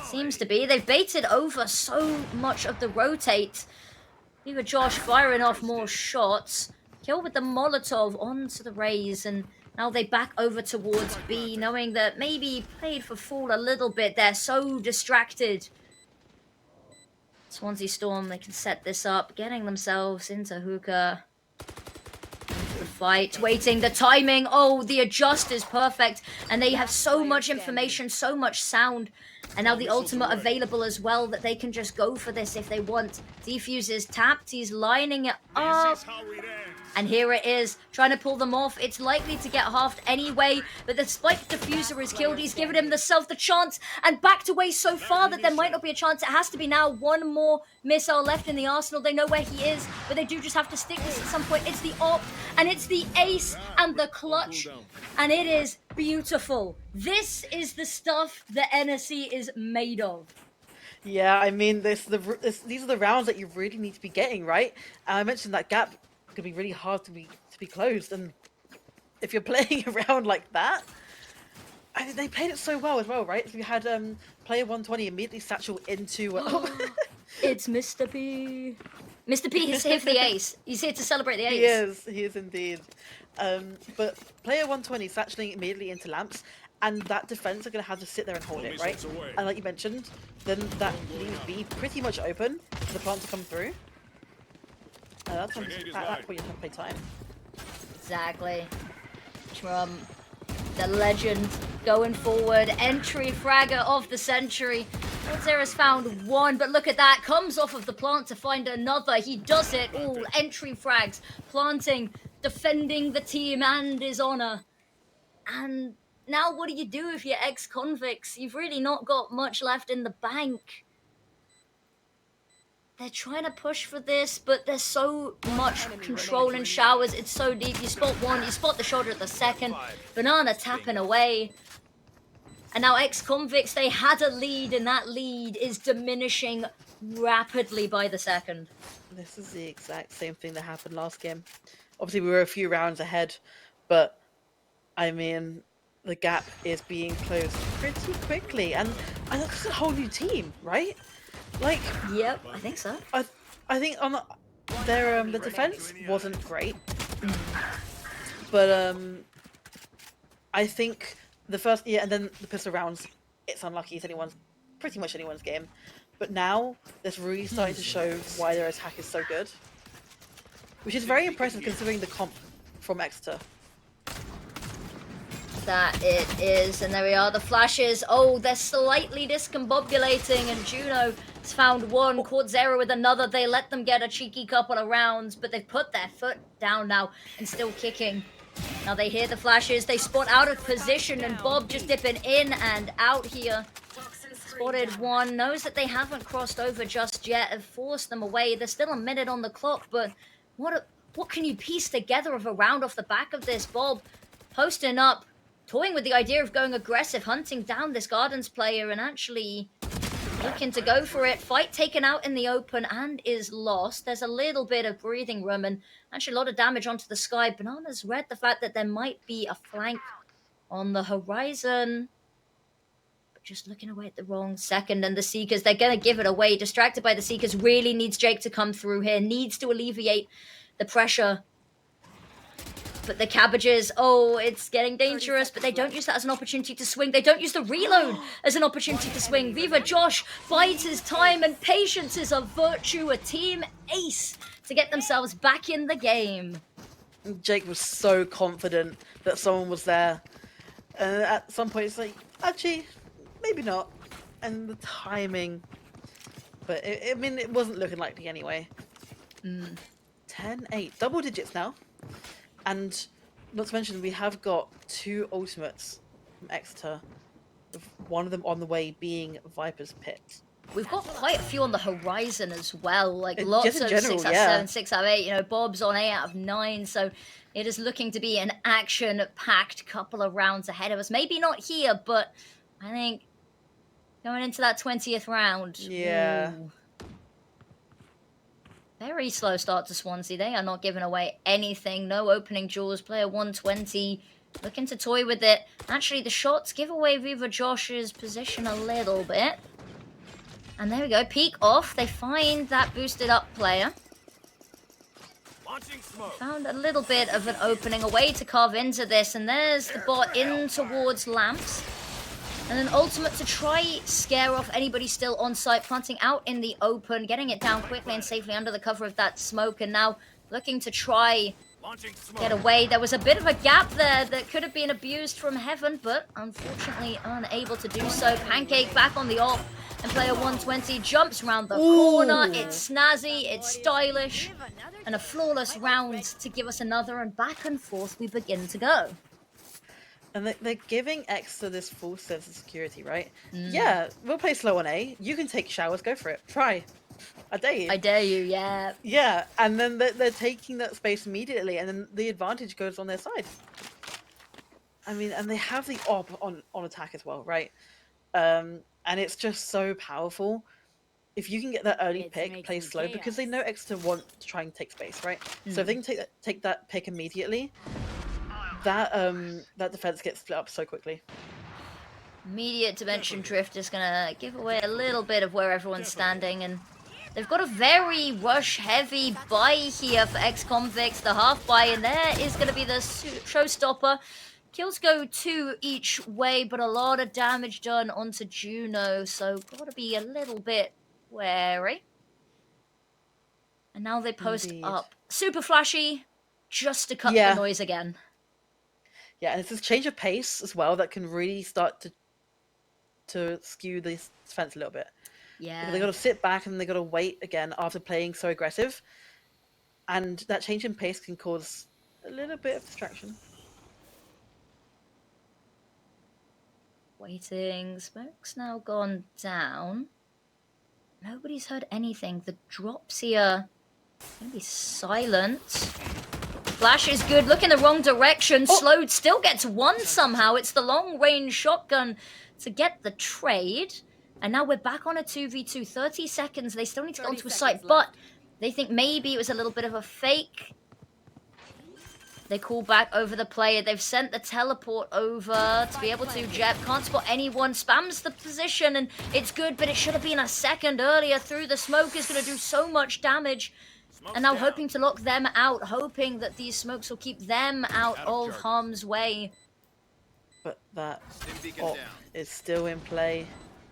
seems to be. They've baited over so much of the rotate. Even Josh firing off more shots. Kill with the Molotov onto the Rays, and now they back over towards B, knowing that maybe played for fool a little bit. They're so distracted. Swansea Storm, they can set this up, getting themselves into hookah. The fight, waiting, the timing, oh, the adjust is perfect, and they have so much information, so much sound, and now the ultimate available as well, that they can just go for this if they want. Defuse is tapped, he's lining it up, and here it is, trying to pull them off. It's likely to get halved anyway, but the spike diffuser is killed. He's given himself the chance and backed away so far that there might not be a chance. It has to be now. One more missile left in the arsenal. They know where he is, but they do just have to stick this at some point. It's the op, and it's the ace, and the clutch, and it is beautiful. This is the stuff that NSC is made of. Yeah, I mean, these are the rounds that you really need to be getting, right? I mentioned that gap could be really hard to be closed, and if you're playing around like that, I mean, they played it so well as well, right? So you had player 120 immediately satchel into. It's Mr. P. Mr. P is here for the ace. He's here to celebrate the ace. He is indeed. But player 120 satcheling immediately into lamps, and that defense are going to have to sit there and hold it, right? And like you mentioned, then that leaves B pretty much open for the plant to come through. That's at that point you have to play time. Exactly. From the legend going forward, entry fragger of the century. Zera's found one, but look at that. Comes off of the plant to find another. He does it all. Entry frags, planting, defending the team and his honor. And now what do you do if you're ex-convicts? You've really not got much left in the bank. They're trying to push for this, but there's so much control in showers. It's so deep. You spot one, you spot the shoulder at the second. Banana tapping away. And now ex-convicts, they had a lead, and that lead is diminishing rapidly by the second. This is the exact same thing that happened last game. Obviously, we were a few rounds ahead, but I mean, the gap is being closed pretty quickly, and that's a whole new team, right? Like, yep, I think so. I think on their the defense wasn't great, but I think the first and then the pistol rounds, it's unlucky. It's pretty much anyone's game. But now that's really starting to show why their attack is so good, which is very impressive considering the comp from Exeter. That it is, and there we are, the flashes. Oh, they're slightly discombobulating, and Juno has found one, caught Zero with another. They let them get a cheeky couple of rounds, but they've put their foot down now and still kicking. Now they hear the flashes, they spot out of position, and Bob just dipping in and out here. Spotted one, knows that they haven't crossed over just yet, have forced them away. There's still a minute on the clock, but what can you piece together of a round off the back of this? Bob posting up, toying with the idea of going aggressive, hunting down this Gardens player and actually looking to go for it. Fight taken out in the open and is lost. There's a little bit of breathing room and actually a lot of damage onto the sky. Bananas read the fact that there might be a flank on the horizon. But just looking away at the wrong second. And the Seekers, they're going to give it away. Distracted by the Seekers, really needs Jake to come through here. Needs to alleviate the pressure. But the Cabbages, oh, it's getting dangerous, but they don't use that as an opportunity to swing. They don't use the reload as an opportunity to swing. Viva Josh bides his time, and patience is a virtue, a team ace to get themselves back in the game. Jake was so confident that someone was there. At some point, it's like, actually, maybe not. And the timing. But, I mean, it wasn't looking likely anyway. 10-8. Double digits now. And not to mention, we have got 2 ultimates from Exeter, with one of them on the way being Viper's Pit. We've got quite a few on the horizon as well, like lots of general, 6 out of 7, 6 out of 8. You know, Bob's on 8 out of 9, so it is looking to be an action-packed couple of rounds ahead of us. Maybe not here, but I think going into that 20th round. Yeah. Ooh. Very slow start to Swansea. They are not giving away anything. No opening jewels. Player 120 looking to toy with it. Actually, the shots give away Viva Josh's position a little bit. And there we go. Peek off. They find that boosted up player. Found a little bit of an opening, a way to carve into this. And there's the bot in towards Lamps. And then ultimate to try scare off anybody still on site, planting out in the open, getting it down quickly and safely under the cover of that smoke, and now looking to try get away. There was a bit of a gap there that could have been abused from heaven, but unfortunately unable to do so. Pancake back on the op, and player 120 jumps around the corner. It's snazzy, it's stylish, and a flawless round to give us another, and back and forth we begin to go. And they're giving Exeter this full sense of security, right? Yeah, we'll play slow on A. You can take showers, go for it. Try. I dare you. I dare you, yeah. Yeah, and then they're taking that space immediately, and then the advantage goes on their side. I mean, and they have the op on attack as well, right? And it's just so powerful. If you can get that early pick, play slow, because they know Exeter want to try and take space, right? So if they can take that pick immediately, that defense gets split up so quickly. Immediate dimension drift is gonna give away a little bit of where everyone's standing, and they've got a very rush heavy buy here for ex-convicts, the half buy, and there is gonna be the showstopper. Kills go 2 each way, but a lot of damage done onto Juno, so gotta be a little bit wary. And now they post up. Super flashy, just to cut the noise again. Yeah, and it's this change of pace as well that can really start to skew this defense a little bit. Yeah. Because they got to sit back and they got to wait again after playing so aggressive. And that change in pace can cause a little bit of distraction. Waiting. Smoke's now gone down. Nobody's heard anything. The drops here gonna be silent. Flash is good. Look in the wrong direction. Slowed still gets 1 somehow. It's the long-range shotgun to get the trade. And now we're back on a 2v2. 30 seconds. They still need to get onto a site, but they think maybe it was a little bit of a fake. They call back over the player. They've sent the teleport over to be able to. Jeb can't spot anyone. Spams the position, and it's good, but it should have been a second earlier. Through the smoke is going to do so much damage. And now hoping to lock them out, hoping that these smokes will keep them out of harm's way. But that op is still in play.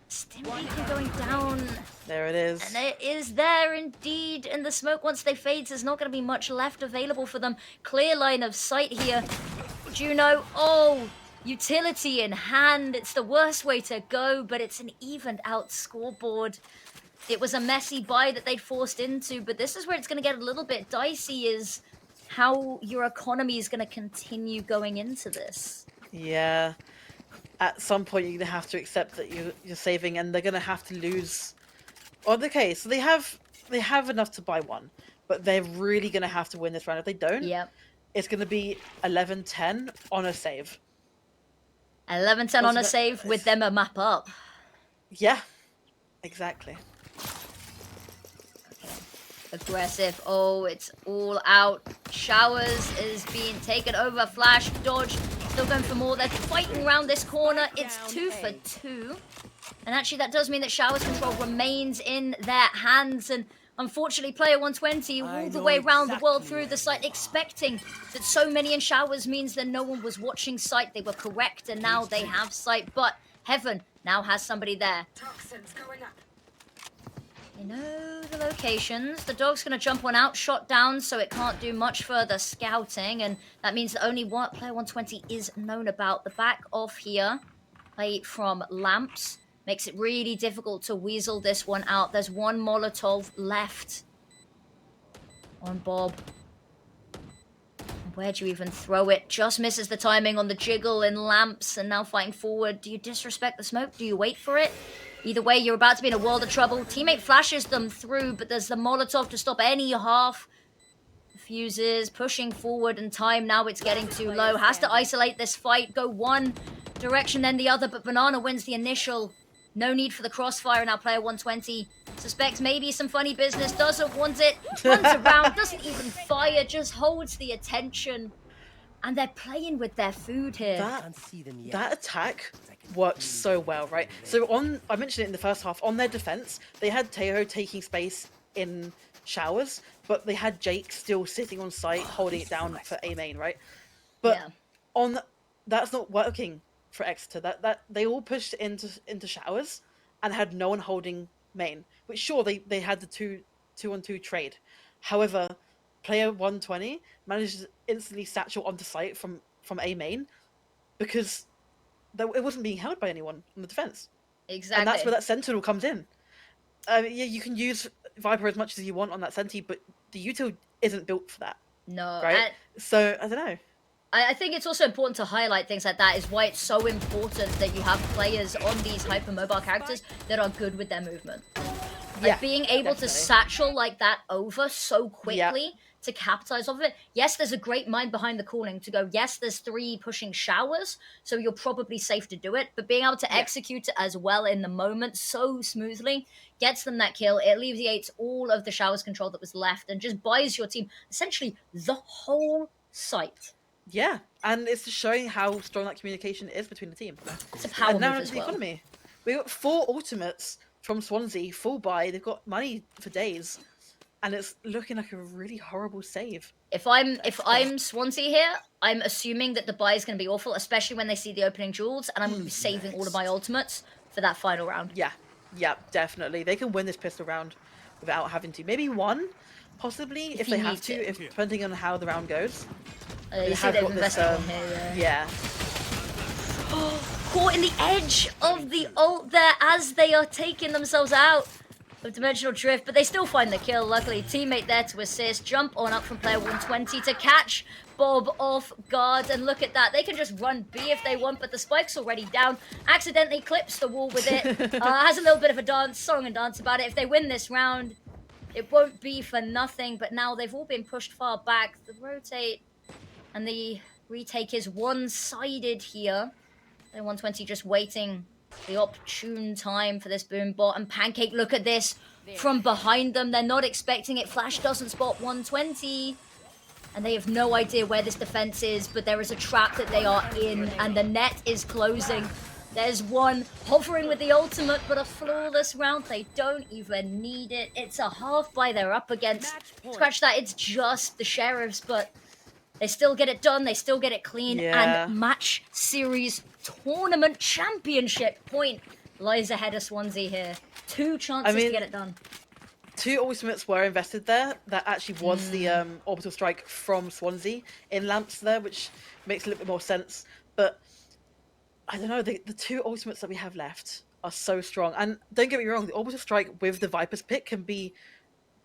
Stim beacon going down. There it is. And it is there indeed. And the smoke, once they fade, there's not going to be much left available for them. Clear line of sight here. Juno, utility in hand. It's the worst way to go, but it's an evened out scoreboard. It was a messy buy that they'd forced into, but this is where it's going to get a little bit dicey. Is how your economy is going to continue going into this. Yeah. At some point, you're gonna have to accept that you're saving, and they're gonna have to lose. Okay, so they have enough to buy one, but they're really gonna have to win this round. If they don't, it's gonna be 11-10 on a save. 11-10 on a save with them a map up. Yeah, exactly. Aggressive. Oh, it's all out. Showers is being taken over. Flash, dodge, still going for more. They're fighting around this corner. It's 2 for 2. And actually, that does mean that Showers control remains in their hands. And unfortunately, player 120 all the way around the world through the site, expecting that so many in Showers means that no one was watching site. They were correct, and now they have site. But Heaven now has somebody there. Toxins going up. They know the locations. The dog's going to jump one out, shot down, so it can't do much further scouting. And that means that only one player 120 is known about. The back off here, play from Lamps, makes it really difficult to weasel this one out. There's one Molotov left on Bob. Where do you even throw it? Just misses the timing on the jiggle in Lamps, and now fighting forward. Do you disrespect the smoke? Do you wait for it? Either way, you're about to be in a world of trouble. Teammate flashes them through, but there's the Molotov to stop any half. Fuses pushing forward, and time now it's getting too low. Has to isolate this fight, go one direction then the other, but Banana wins the initial. No need for the crossfire. Now player 120 suspects maybe some funny business, doesn't want it, runs around, doesn't even fire, just holds the attention. And they're playing with their food here. That attack worked so well, right? So I mentioned it in the first half, on their defense, they had Teho taking space in Showers, but they had Jake still sitting on site, holding it down for A main, right? But that's not working for Exeter. That they all pushed into Showers and had no one holding main. Which sure, they had the 2-on-2 trade. However, player 120 managed to instantly satchel onto site from A main because it wasn't being held by anyone on the defense. Exactly. And that's where that Sentinel comes in. Yeah, you can use Viper as much as you want on that Senti, but the util isn't built for that. No. Right? So, I don't know. I think it's also important to highlight things like that, is why it's so important that you have players on these hypermobile characters that are good with their movement. Like being able to satchel like that over so quickly to capitalize off of it. Yes, there's a great mind behind the calling to go, yes, there's 3 pushing Showers, so you're probably safe to do it, but being able to execute it as well in the moment so smoothly gets them that kill. It alleviates all of the Showers control that was left and just buys your team essentially the whole site. Yeah, and it's showing how strong that communication is between the team. It's a power and now move as the well. economy. We got 4 ultimates from Swansea, full buy. They've got money for days, and it's looking like a really horrible save. If I'm Swansea here, I'm assuming that the buy is going to be awful, especially when they see the opening jewels, and I'm going to be saving all of my ultimates for that final round. Yeah, definitely. They can win this pistol round without having to. Maybe 1, possibly, if they have to, depending on how the round goes. You see they've invested on here, yeah. Caught in the edge of the ult there as they are taking themselves out of Dimensional Drift, but they still find the kill. Luckily, teammate there to assist. Jump on up from player 120 to catch Bob off guard, and look at that. They can just run B if they want, but the spike's already down. Accidentally clips the wall with it. Has a little bit of a song and dance about it. If they win this round, it won't be for nothing, but now they've all been pushed far back. The rotate and the retake is one-sided here. Player 120 just waiting the opportune time for this boom bot. And Pancake, look at this from behind them. They're not expecting it. Flash doesn't spot 120. And they have no idea where this defense is, but there is a trap that they are in, and the net is closing. There's one hovering with the ultimate, but a flawless round. They don't even need it. It's a half buy they're up against. Scratch that, it's just the Sheriffs, but they still get it done. They still get it clean. And match series tournament championship point lies ahead of Swansea here. 2 chances to get it done. 2 ultimates were invested there. That actually was the orbital strike from Swansea in Lamps there, which makes a little bit more sense. But I don't know, the 2 ultimates that we have left are so strong. And don't get me wrong, the orbital strike with the Viper's pick can be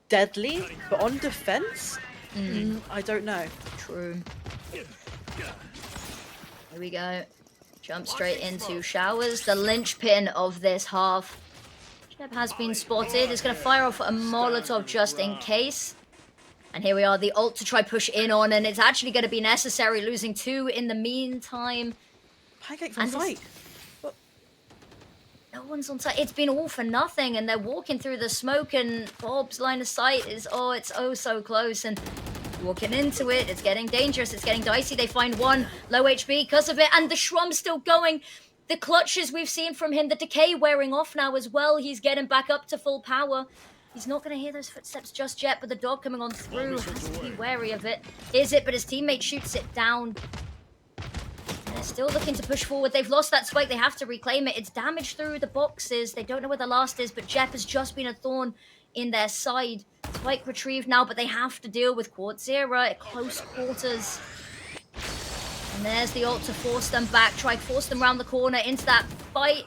deadly, but on defense, I don't know. True. Here we go. Jump straight into showers. The linchpin of this half. Jeb has been spotted. It's going to fire off a Molotov just in case. And here we are, the ult to try push in on, and it's actually going to be necessary, losing 2 in the meantime. Pancakes on site. No one's on site. It's been all for nothing, and they're walking through the smoke, and Bob's line of sight is, it's oh so close, and walking into it, it's getting dangerous, it's getting dicey. They find one low HP because of it, and the Shrum's still going. The clutches we've seen from him, the decay wearing off now as well. He's getting back up to full power. He's not going to hear those footsteps just yet, but the dog coming on through has to be wary of it. Is it? But his teammate shoots it down. They're still looking to push forward. They've lost that spike. They have to reclaim it. It's damaged through the boxes. They don't know where the last is, but Jep has just been a thorn in their side. Spike retrieved now, but they have to deal with Quartzera at close quarters. And there's the ult to force them back. Try to force them around the corner into that fight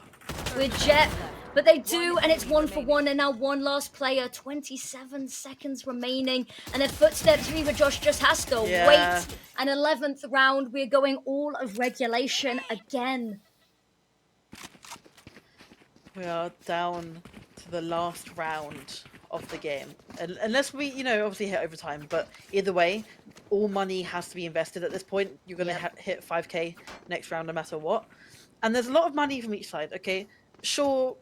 with Jep. But they do, and it's 1-for-1, and now one last player. 27 seconds remaining. And then footsteps, Viva Josh just has to wait. An 11th round, we're going all of regulation again. We are down to the last round of the game. Unless we, obviously hit overtime, but either way, all money has to be invested at this point. You're going to hit 5k next round no matter what. And there's a lot of money from each side, okay? Sure,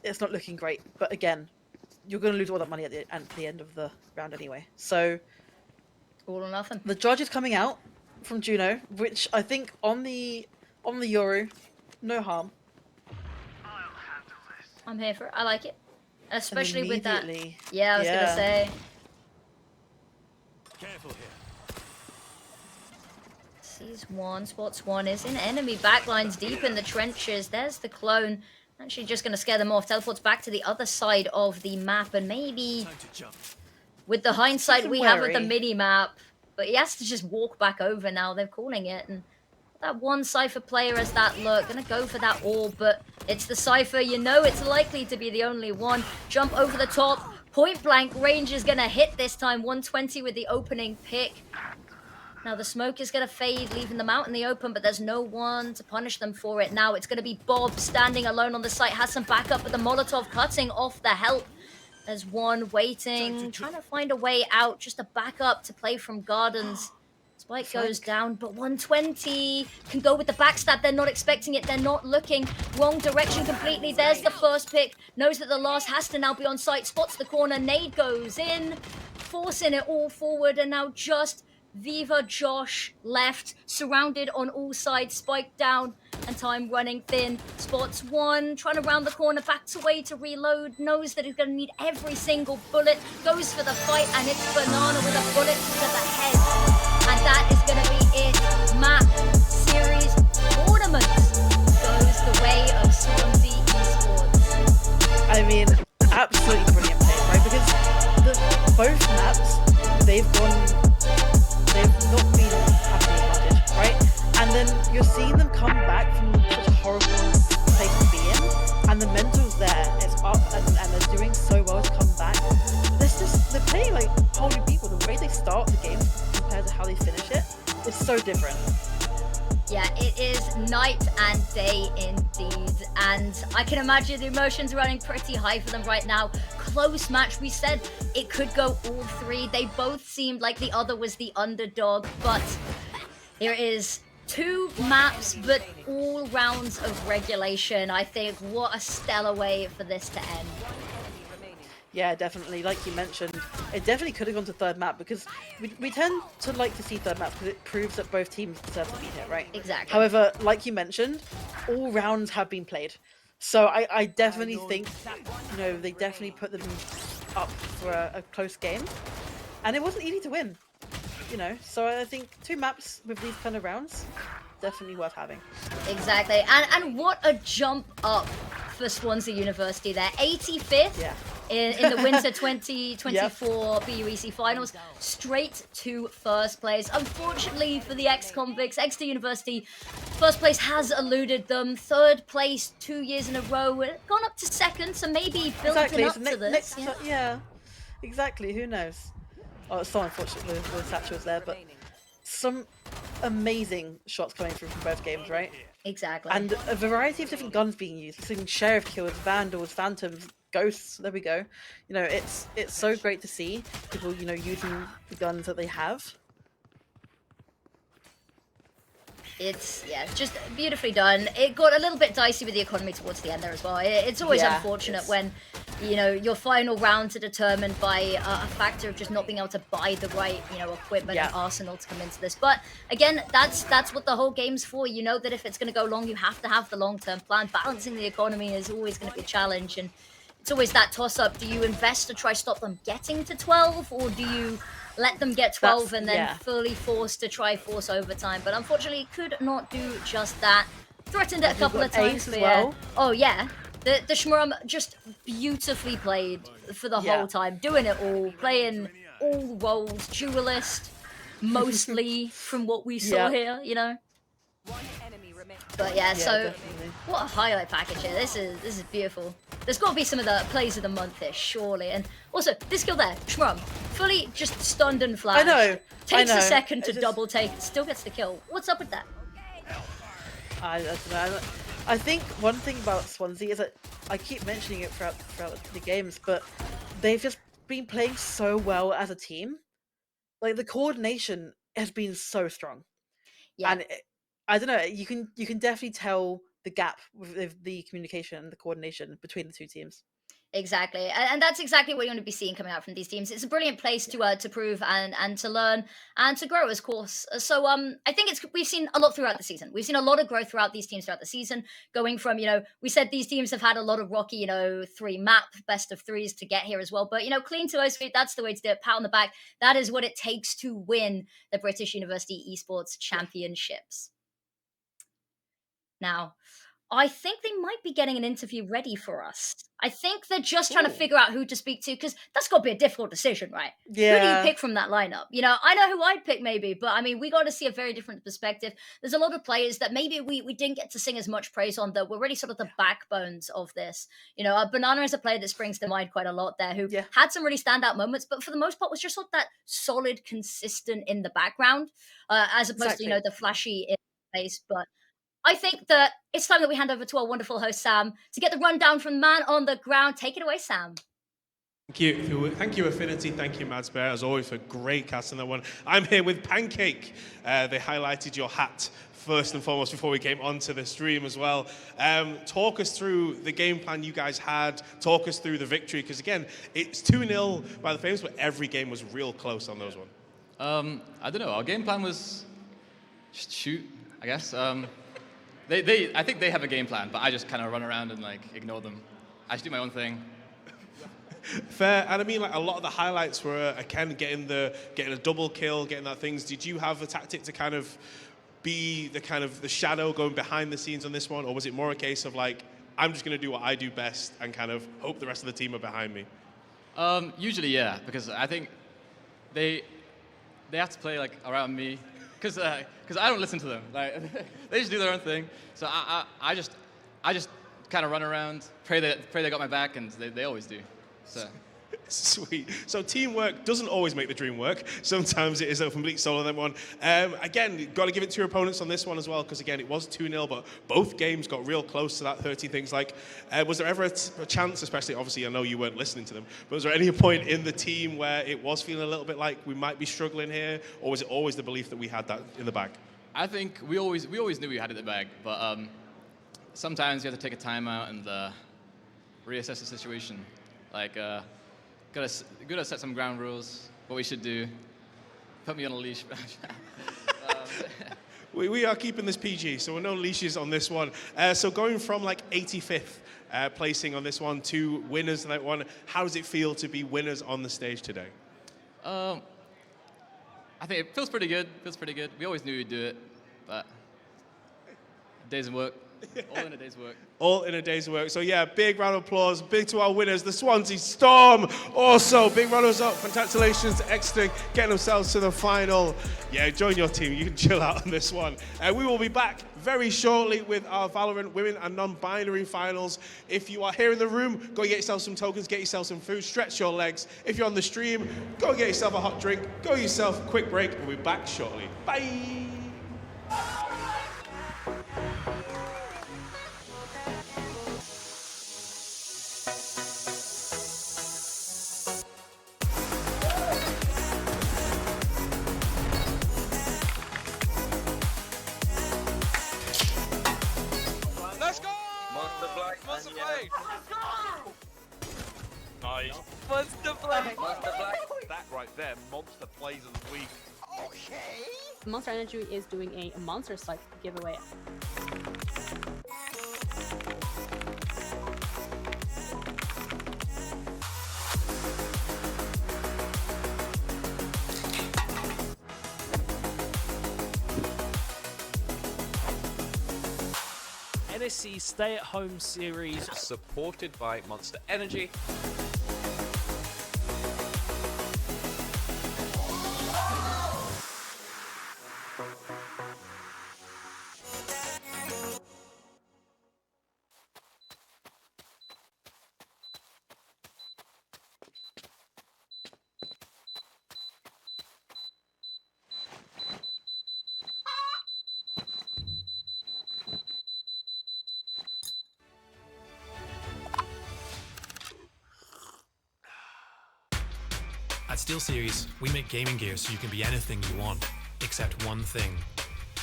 it's not looking great, but again, you're going to lose all that money at the end of the round anyway. So, all or nothing. The judge is coming out from Juno, which I think on the Yoru, no harm. I'm here for it. I like it, especially with that. Immediately- Yeah, I was gonna say. Careful here. Sees one, spots one, is in enemy backlines deep in the trenches. There's the clone. Actually just going to scare them off. Teleports back to the other side of the map, and maybe with the hindsight we have with the mini-map, but he has to just walk back over now. They're calling it, and that one Cypher player has that look. Going to go for that orb, but it's the Cypher. It's likely to be the only one. Jump over the top. Point blank range is going to hit this time. 120 with the opening pick. Now the smoke is going to fade, leaving them out in the open, but there's no one to punish them for it. Now it's going to be Bob standing alone on the site, has some backup, but the Molotov cutting off the help. There's one waiting, trying to find a way out, just a backup to play from Gardens. Spike goes down, but 120 can go with the backstab. They're not expecting it. They're not looking. Wrong direction completely. There's the first pick. Knows that the last has to now be on site. Spots the corner. Nade goes in, forcing it all forward, and now just Viva Josh left, surrounded on all sides, spiked down, and time running thin. Spots one, trying to round the corner, backs away to reload, knows that he's going to need every single bullet, goes for the fight, and it's Banana with a bullet to the head. And that is going to be it. Map, series, tournament goes the way of Swansea Esports. I mean, absolutely brilliant play, right? Because both maps, they've not been having the advantage, right? And then you're seeing them come back from such a horrible place to be in, and the mental's there, it's up, and they're doing so well to come back. They're playing like holy people. The way they start the game compared to how they finish it is so different. Yeah, it is night and day indeed, and I can imagine the emotions running pretty high for them right now. Close match, we said it could go all three. They both seemed like the other was the underdog, but there is 2 maps, but all rounds of regulation. I think what a stellar way for this to end. Yeah, definitely. Like you mentioned, it definitely could have gone to third map, because we tend to like to see third maps because it proves that both teams deserve to be here, right? Exactly. However, like you mentioned, all rounds have been played. So I definitely think, they definitely put them up for a close game. And it wasn't easy to win, So I think 2 maps with these kind of rounds, definitely worth having. Exactly. And what a jump up for Swansea University there. 85th in the Winter 2024 BUEC Finals. Straight to first place. Unfortunately for the ex-convicts, Exeter University, first place has eluded them. Third place 2 years in a row. Gone up to second, so maybe building up to this. Yeah, exactly. Who knows? Oh, it's so unfortunate the Satchel was there, but some amazing shots coming through from both games, right? Exactly. And a variety of different guns being used, including Sheriff Kills, Vandals, Phantoms, Ghosts. There we go. You know, it's so great to see people, you know, using the guns that they have. It's, yeah, just beautifully done. It got a little bit dicey with the economy towards the end there as well. It's always unfortunate when, you know, your final rounds are determined by a factor of just not being able to buy the right, you know, equipment and arsenal to come into this. But again, that's what the whole game's for. You know that if it's going to go long, you have to have the long-term plan. Balancing the economy is always going to be a challenge, and it's always that toss-up. Do you invest to try stop them getting to 12, or do you let them get 12 and then fully force to try force overtime? But unfortunately, could not do just that. Threatened it a couple of times. As well. Oh yeah, the Shmurum just beautifully played for the whole time, doing it all, playing all roles, duelist, mostly from what we saw here, you know. But yeah, so definitely. what a highlight package here. This is beautiful. There's got to be some of the plays of the month here, surely. And also, this kill there, Shmurum, fully just stunned and flashed. I know. Takes a second to double take, still gets the kill. What's up with that? I don't know. I think one thing about Swansea is that I keep mentioning it throughout the games, but they've just been playing so well as a team. Like the coordination has been so strong. Yeah. And I don't know. You can definitely tell the gap with the communication and the coordination between the two teams. Exactly, and that's exactly what you want to be seeing coming out from these teams. It's a brilliant place to prove and to learn and to grow, of course. So I think we've seen a lot throughout the season. We've seen a lot of growth throughout these teams throughout the season, going from, you know, we said these teams have had a lot of rocky, you know, 3-map best of threes to get here as well. But, you know, clean to those feet, that's the way to do it. Pat on the back. That is what it takes to win the British University Esports Championships. Now, I think they might be getting an interview ready for us. I think they're just trying to figure out who to speak to, because that's got to be a difficult decision, right? Yeah. Who do you pick from that lineup? You know, I know who I'd pick maybe, but I mean, we got to see a very different perspective. There's a lot of players that maybe we didn't get to sing as much praise on, that were really sort of the backbones of this. You know, Banana is a player that springs to mind quite a lot there, who had some really standout moments, but for the most part was just sort of that solid, consistent in the background, as opposed to, you know, the flashy in place. But I think that it's time that we hand over to our wonderful host, Sam, to get the rundown from the man on the ground. Take it away, Sam. Thank you, Affinity. Thank you, Mads Bear, as always, for great casting that one. I'm here with Pancake. They highlighted your hat first and foremost before we came onto the stream as well. Talk us through the game plan you guys had. Talk us through the victory, because again, it's 2-0 by the Famous, but every game was real close on those one. I don't know. Our game plan was just shoot, I guess. I think they have a game plan, but I just kind of run around and like ignore them. I just do my own thing. Fair. And I mean, like, a lot of the highlights were Ken getting a double kill, getting that things. Did you have a tactic to kind of be the shadow going behind the scenes on this one, or was it more a case of like, I'm just going to do what I do best and kind of hope the rest of the team are behind me? Usually, yeah, because I think they have to play like around me. Because I don't listen to them. Like, they just do their own thing. So I just kind of run around, pray they got my back, and they always do. So. Sweet. So teamwork doesn't always make the dream work. Sometimes it is a complete solo that one. Again, got to give it to your opponents on this one as well, because again, it was 2-0, but both games got real close to that 30 things. Like, was there ever a chance, especially, obviously, I know you weren't listening to them, but was there any point in the team where it was feeling a little bit like we might be struggling here, or was it always the belief that we had that in the bag? I think we always knew we had it in the bag, but sometimes you have to take a timeout and reassess the situation. Like, gotta set some ground rules, what we should do. Put me on a leash. We are keeping this PG, so no leashes on this one. So going from like 85th placing on this one to winners on that one, how does it feel to be winners on the stage today? I think it feels pretty good. We always knew we'd do it, but days of work, All in a day's work. All in a day's work. So yeah, big round of applause. Big to our winners, the Swansea Storm. Also, big runners up. Congratulations to Exeter getting themselves to the final. Yeah, join your team. You can chill out on this one. We will be back very shortly with our Valorant Women and Non-Binary finals. If you are here in the room, go get yourself some tokens, get yourself some food, stretch your legs. If you're on the stream, go get yourself a hot drink, go yourself a quick break. We'll be back shortly. Bye. Let's go! Monster Black. Monster Blade! Nice. Monster Black. Monster Black. That right there, monster plays of the week. Monster Energy is doing a monster site giveaway. NSC stay-at-home series Supported by Monster Energy. At SteelSeries, we make gaming gear so you can be anything you want, except one thing: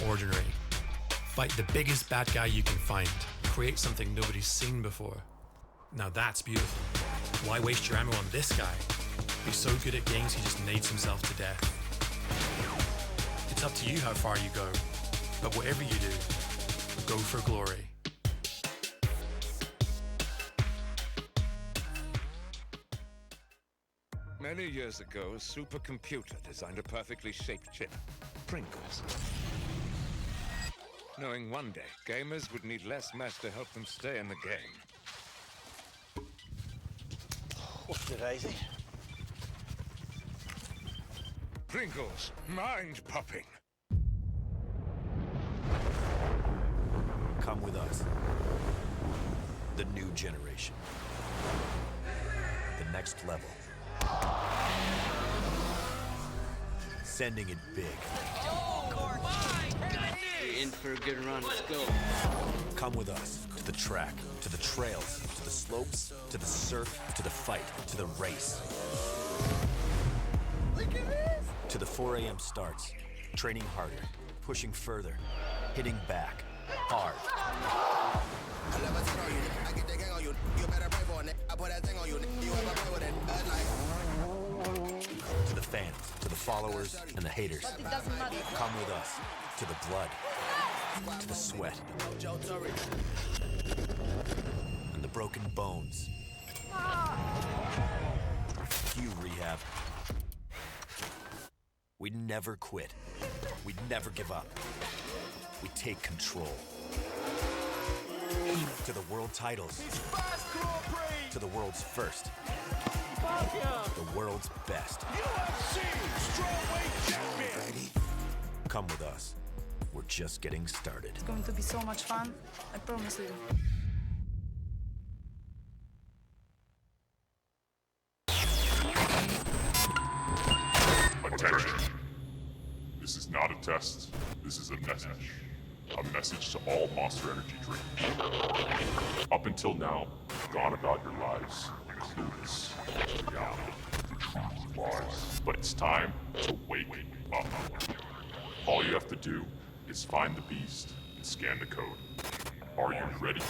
ordinary. Fight the biggest bad guy you can find. Create something nobody's seen before. Now that's beautiful. Why waste your ammo on this guy? He's so good at games he just nades himself to death. It's up to you how far you go, but whatever you do, go for glory. Many years ago, a supercomputer designed a perfectly shaped chip, Pringles. Knowing one day, gamers would need less mass to help them stay in the game. What's the daisy? Pringles, mind-popping. Come with us. The new generation. The next level. Sending it big. You're in for a good run. Let's go. Come with us to the track, to the trails, to the slopes, to the surf, to the fight, to the race. Look at this. To the 4 a.m. starts. Training harder, pushing further, hitting back, hard. I never tell you, I get the gang on you. You better pray for it. I put that thing on you. You ever play with it? To the fans, to the followers, and the haters. Come with us to the blood, to the sweat, and the broken bones. You rehab. We never quit. We never give up. We take control. To the world titles. To the world's first. The world's best. Come with us. We're just getting started. It's going to be so much fun. I promise you. Attention. This is not a test. This is a message. A message to all Monster Energy drinkers. Up until now, you've gone about your lives clueless to reality. The truth lies. But it's time to wake up. All you have to do is find the beast and scan the code. Are you ready?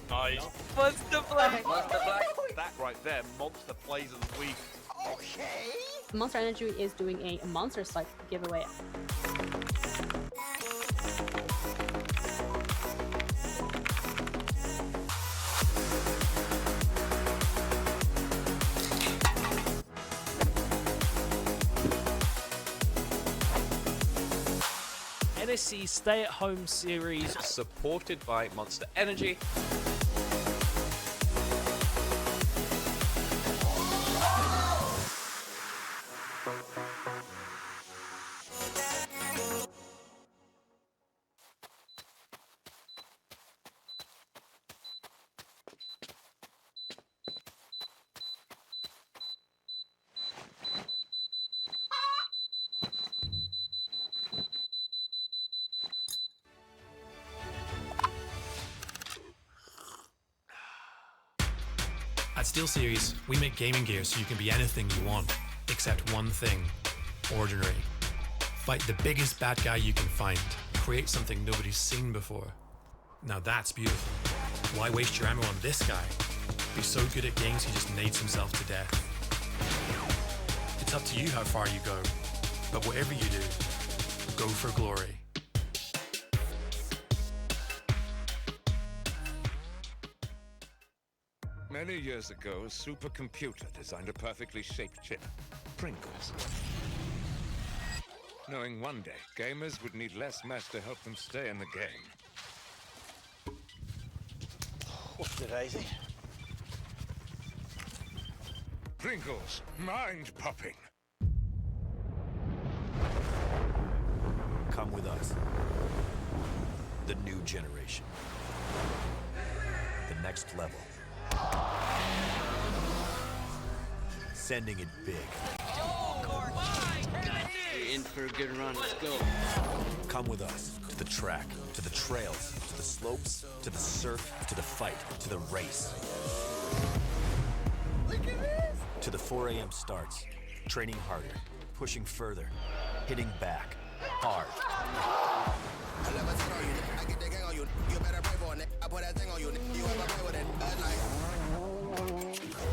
Nice. Monster Black. Monster Black. That right there, Monster Plays of the Week. Okay. Monster Energy is doing a monster site giveaway. NSC Stay at Home series supported by Monster Energy. At SteelSeries, we make gaming gear so you can be anything you want, except one thing: ordinary. Fight the biggest bad guy you can find. Create something nobody's seen before. Now that's beautiful. Why waste your ammo on this guy? Be so good at games he just nades himself to death. It's up to you how far you go, but whatever you do, go for glory. Many years ago, a supercomputer designed a perfectly shaped chip, Pringles. Knowing one day, gamers would need less mass to help them stay in the game. What's the daisy? Pringles, mind-popping. Come with us. The new generation. The next level. Sending it big. You're in for a good run. Let's go. Come with us to the track, to the trails, to the slopes, to the surf, to the fight, to the race. Look at this! To the 4 a.m. starts, training harder, pushing further, hitting back, hard. I never tell you, I get the gang on you. You better pray for it. I put that thing on you. You ever play with it?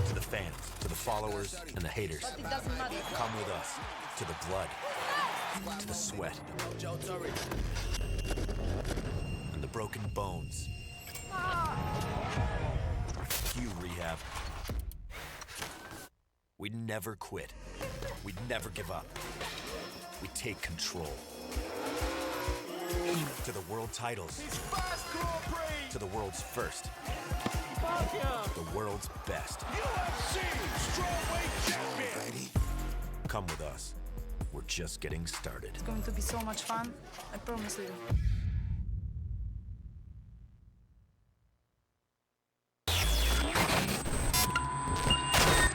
To the fans, to the followers, and the haters. But it doesn't matter. Come with us to the blood, to the sweat, and the broken bones. You rehab. We'd never quit. We'd never give up. We take control. To the world titles. To the world's first. The world's best. Come with us. We're just getting started. It's going to be so much fun. I promise you.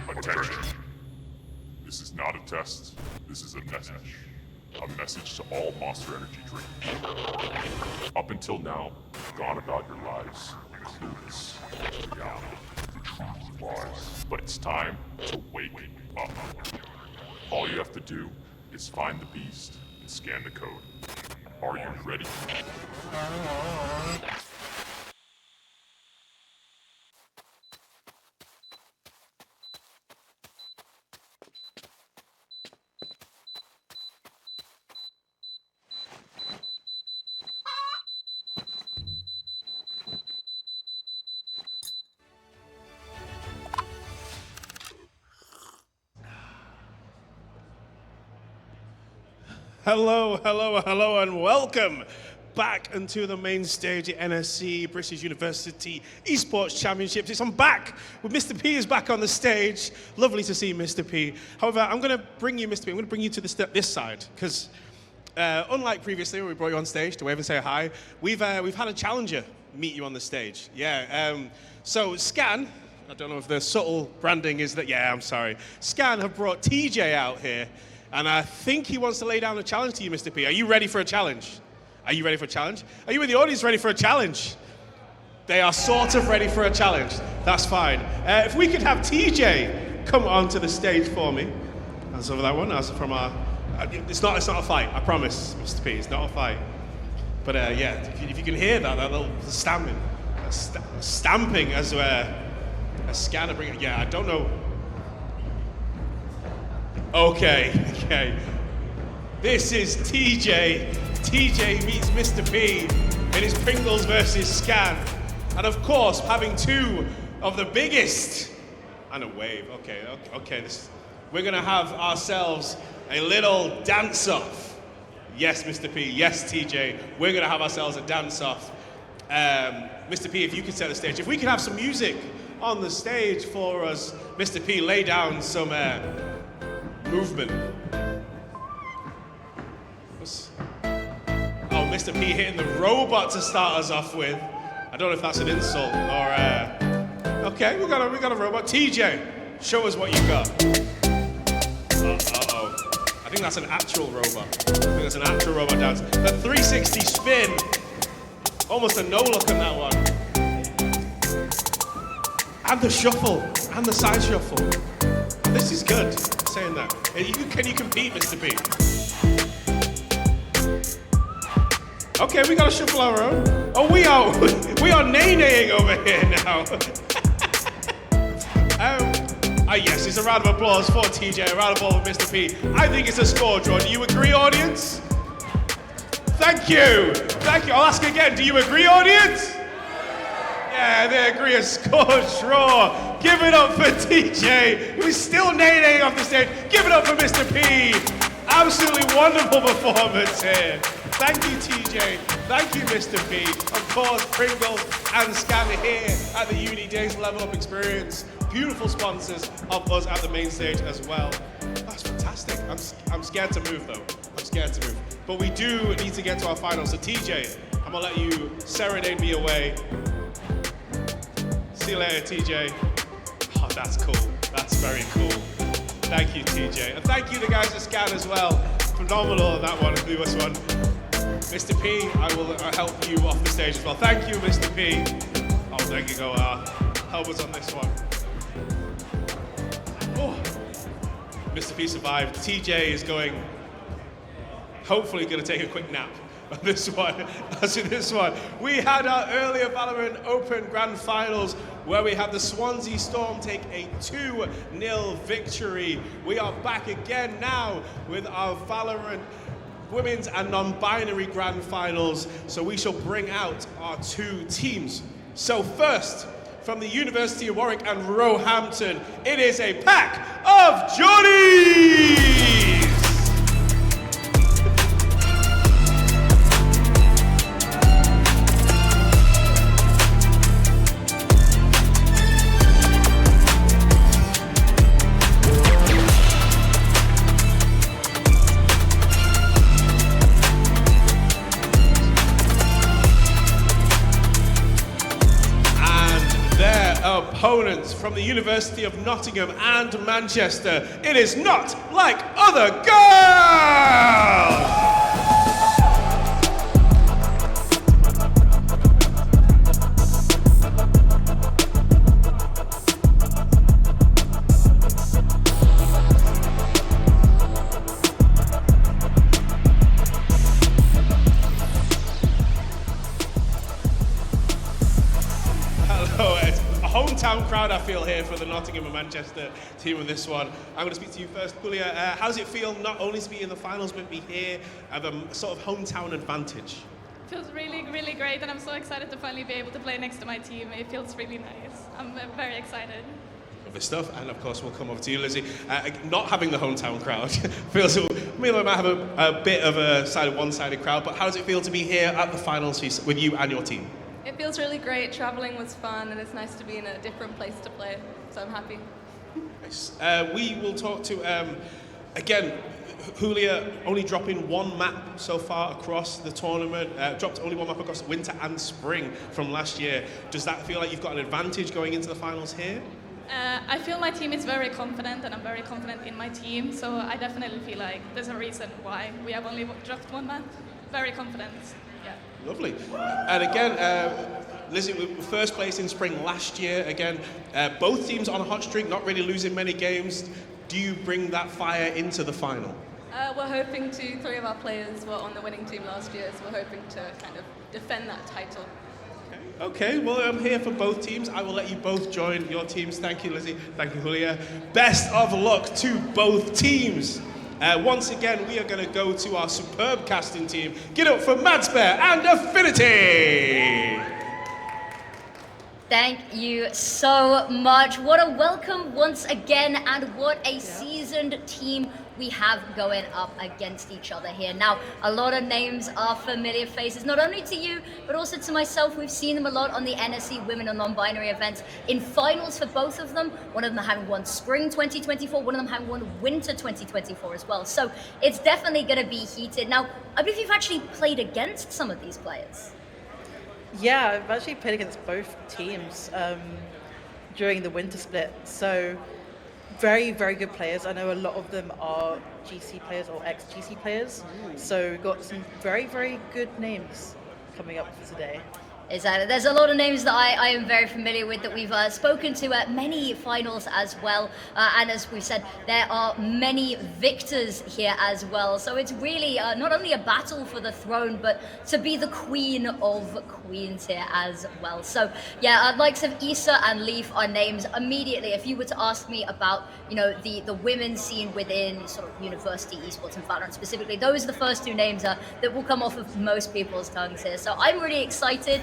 Attention. This is not a test. This is a message. A message to all Monster Energy drinkers. Up until now, you've gone about your lives clueless to the reality, the truth of lies. But it's time to wake up. All you have to do is find the beast and scan the code. Are you ready? Hello, hello, hello, and welcome back into the main stage at NSC, British University Esports Championships. I'm back with Mr. P is back on the stage. Lovely to see Mr. P. However, I'm going to bring you, Mr. P, I'm going to bring you to this side, because unlike previously when we brought you on stage to wave and say hi, we've had a challenger meet you on the stage. Yeah, so Scan, I don't know if the subtle branding is that, yeah, I'm sorry. Scan have brought TJ out here, and I think he wants to lay down a challenge to you, Mr. P. Are you ready for a challenge? Are you ready for a challenge? Are you in the audience ready for a challenge? They are sort of ready for a challenge. That's fine. If we could have TJ come onto the stage for me. That's over that one. That's from our... It's not a fight, I promise, Mr. P. It's not a fight. But yeah, if you can hear that little stamping. Stamping as a Scanner bringing... Yeah, I don't know... Okay. This is TJ. TJ meets Mr. P in his Pringles versus Scan. And of course, having two of the biggest... And a wave. Okay. We're going to have ourselves a little dance-off. Yes, Mr. P. Yes, TJ. We're going to have ourselves a dance-off. Mr. P, if you could set the stage. If we could have some music on the stage for us, Mr. P, lay down some... movement. Oh, Mr. P hitting the robot to start us off with. I don't know if that's an insult or okay, we got a robot. TJ, show us what you got. Uh-oh. I think that's an actual robot. I think that's an actual robot dance. The 360 spin. Almost a no look on that one. And the shuffle. And the side shuffle. This is good. Saying that. Can you compete, Mr. P? Okay, we gotta shuffle our own. Oh, we are nay-naying over here now. Yes, it's a round of applause for TJ, a round of applause for Mr. P. I think it's a score draw. Do you agree, audience? Thank you. I'll ask again. Do you agree, audience? Yeah, they agree. A score draw. Give it up for TJ, who's still naying off the stage. Give it up for Mr. P. Absolutely wonderful performance here. Thank you, TJ. Thank you, Mr. P. Of course, Pringles and Scanner here at the UNiDAYS Level Up Experience. Beautiful sponsors of us at the main stage as well. That's fantastic. I'm scared to move though. I'm scared to move. But we do need to get to our finals. So TJ, I'm gonna let you serenade me away. See you later, TJ. Oh, that's cool. That's very cool. Thank you, TJ. And thank you the guys at Scan as well. Phenomenal on that one, this one. Mr. P, I will help you off the stage as well. Thank you, Mr. P. Oh, there you go. Help us on this one. Oh. Mr. P survived. TJ is hopefully going to take a quick nap on this one. As in this one, we had our earlier Valorant Open Grand Finals where we had the Swansea Storm take a 2-0 victory. We are back again now with our Valorant Women's and Non-Binary Grand Finals. So we shall bring out our two teams. So first, from the University of Warwick and Roehampton, it is a pack of Johnnies! Opponents from the University of Nottingham and Manchester. It is Not Like Other Girls! Hello, Ed. Hometown crowd I feel here for the Nottingham and Manchester team of this one. I'm going to speak to you first, Julia. How does it feel not only to be in the finals but be here at a sort of hometown advantage? It feels really, really great, and I'm so excited to finally be able to play next to my team. It feels really nice. I'm very excited. Lovely stuff, and of course we'll come over to you, Lizzie. Not having the hometown crowd feels, we might have a bit of a one-sided crowd, but how does it feel to be here at the finals with you and your team? It feels really great. Traveling was fun, and it's nice to be in a different place to play, so I'm happy. Nice. We will talk to, again, Julia only dropping one map so far across the tournament, dropped only one map across winter and spring from last year. Does that feel like you've got an advantage going into the finals here? I feel my team is very confident, and I'm very confident in my team, so I definitely feel like there's a reason why we have only dropped one map. Very confident. Yeah. Lovely. And again, Lizzie, we were first place in spring last year. Again, both teams on a hot streak, not really losing many games. Do you bring that fire into the final? We're hoping to. 3 of our players were on the winning team last year, so we're hoping to kind of defend that title. Okay, well, I'm here for both teams. I will let you both join your teams. Thank you, Lizzie. Thank you, Julia. Best of luck to both teams. Once again, we are going to go to our superb casting team. Get up for Madsbear and Affinity! Thank you so much. What a welcome once again, and what a seasoned team we have going up against each other here. Now, a lot of names are familiar faces, not only to you, but also to myself. We've seen them a lot on the NSC Women and Non-Binary events, in finals for both of them. One of them having won Spring 2024, one of them having won Winter 2024 as well. So it's definitely going to be heated. Now, I believe you've actually played against some of these players. Yeah, I've actually played against both teams during the winter split. So very, very good players. I know a lot of them are GC players or ex-GC players. So we've got some very, very good names coming up for today. Exactly. There's a lot of names that I am very familiar with, that we've spoken to at many finals as well. And as we said, there are many victors here as well. So it's really not only a battle for the throne, but to be the queen of queens here as well. So yeah, likes of Issa and Leaf are names immediately. If you were to ask me about, you know, the women's scene within sort of university esports and Valorant specifically, those are the first two names that will come off of most people's tongues here. So I'm really excited.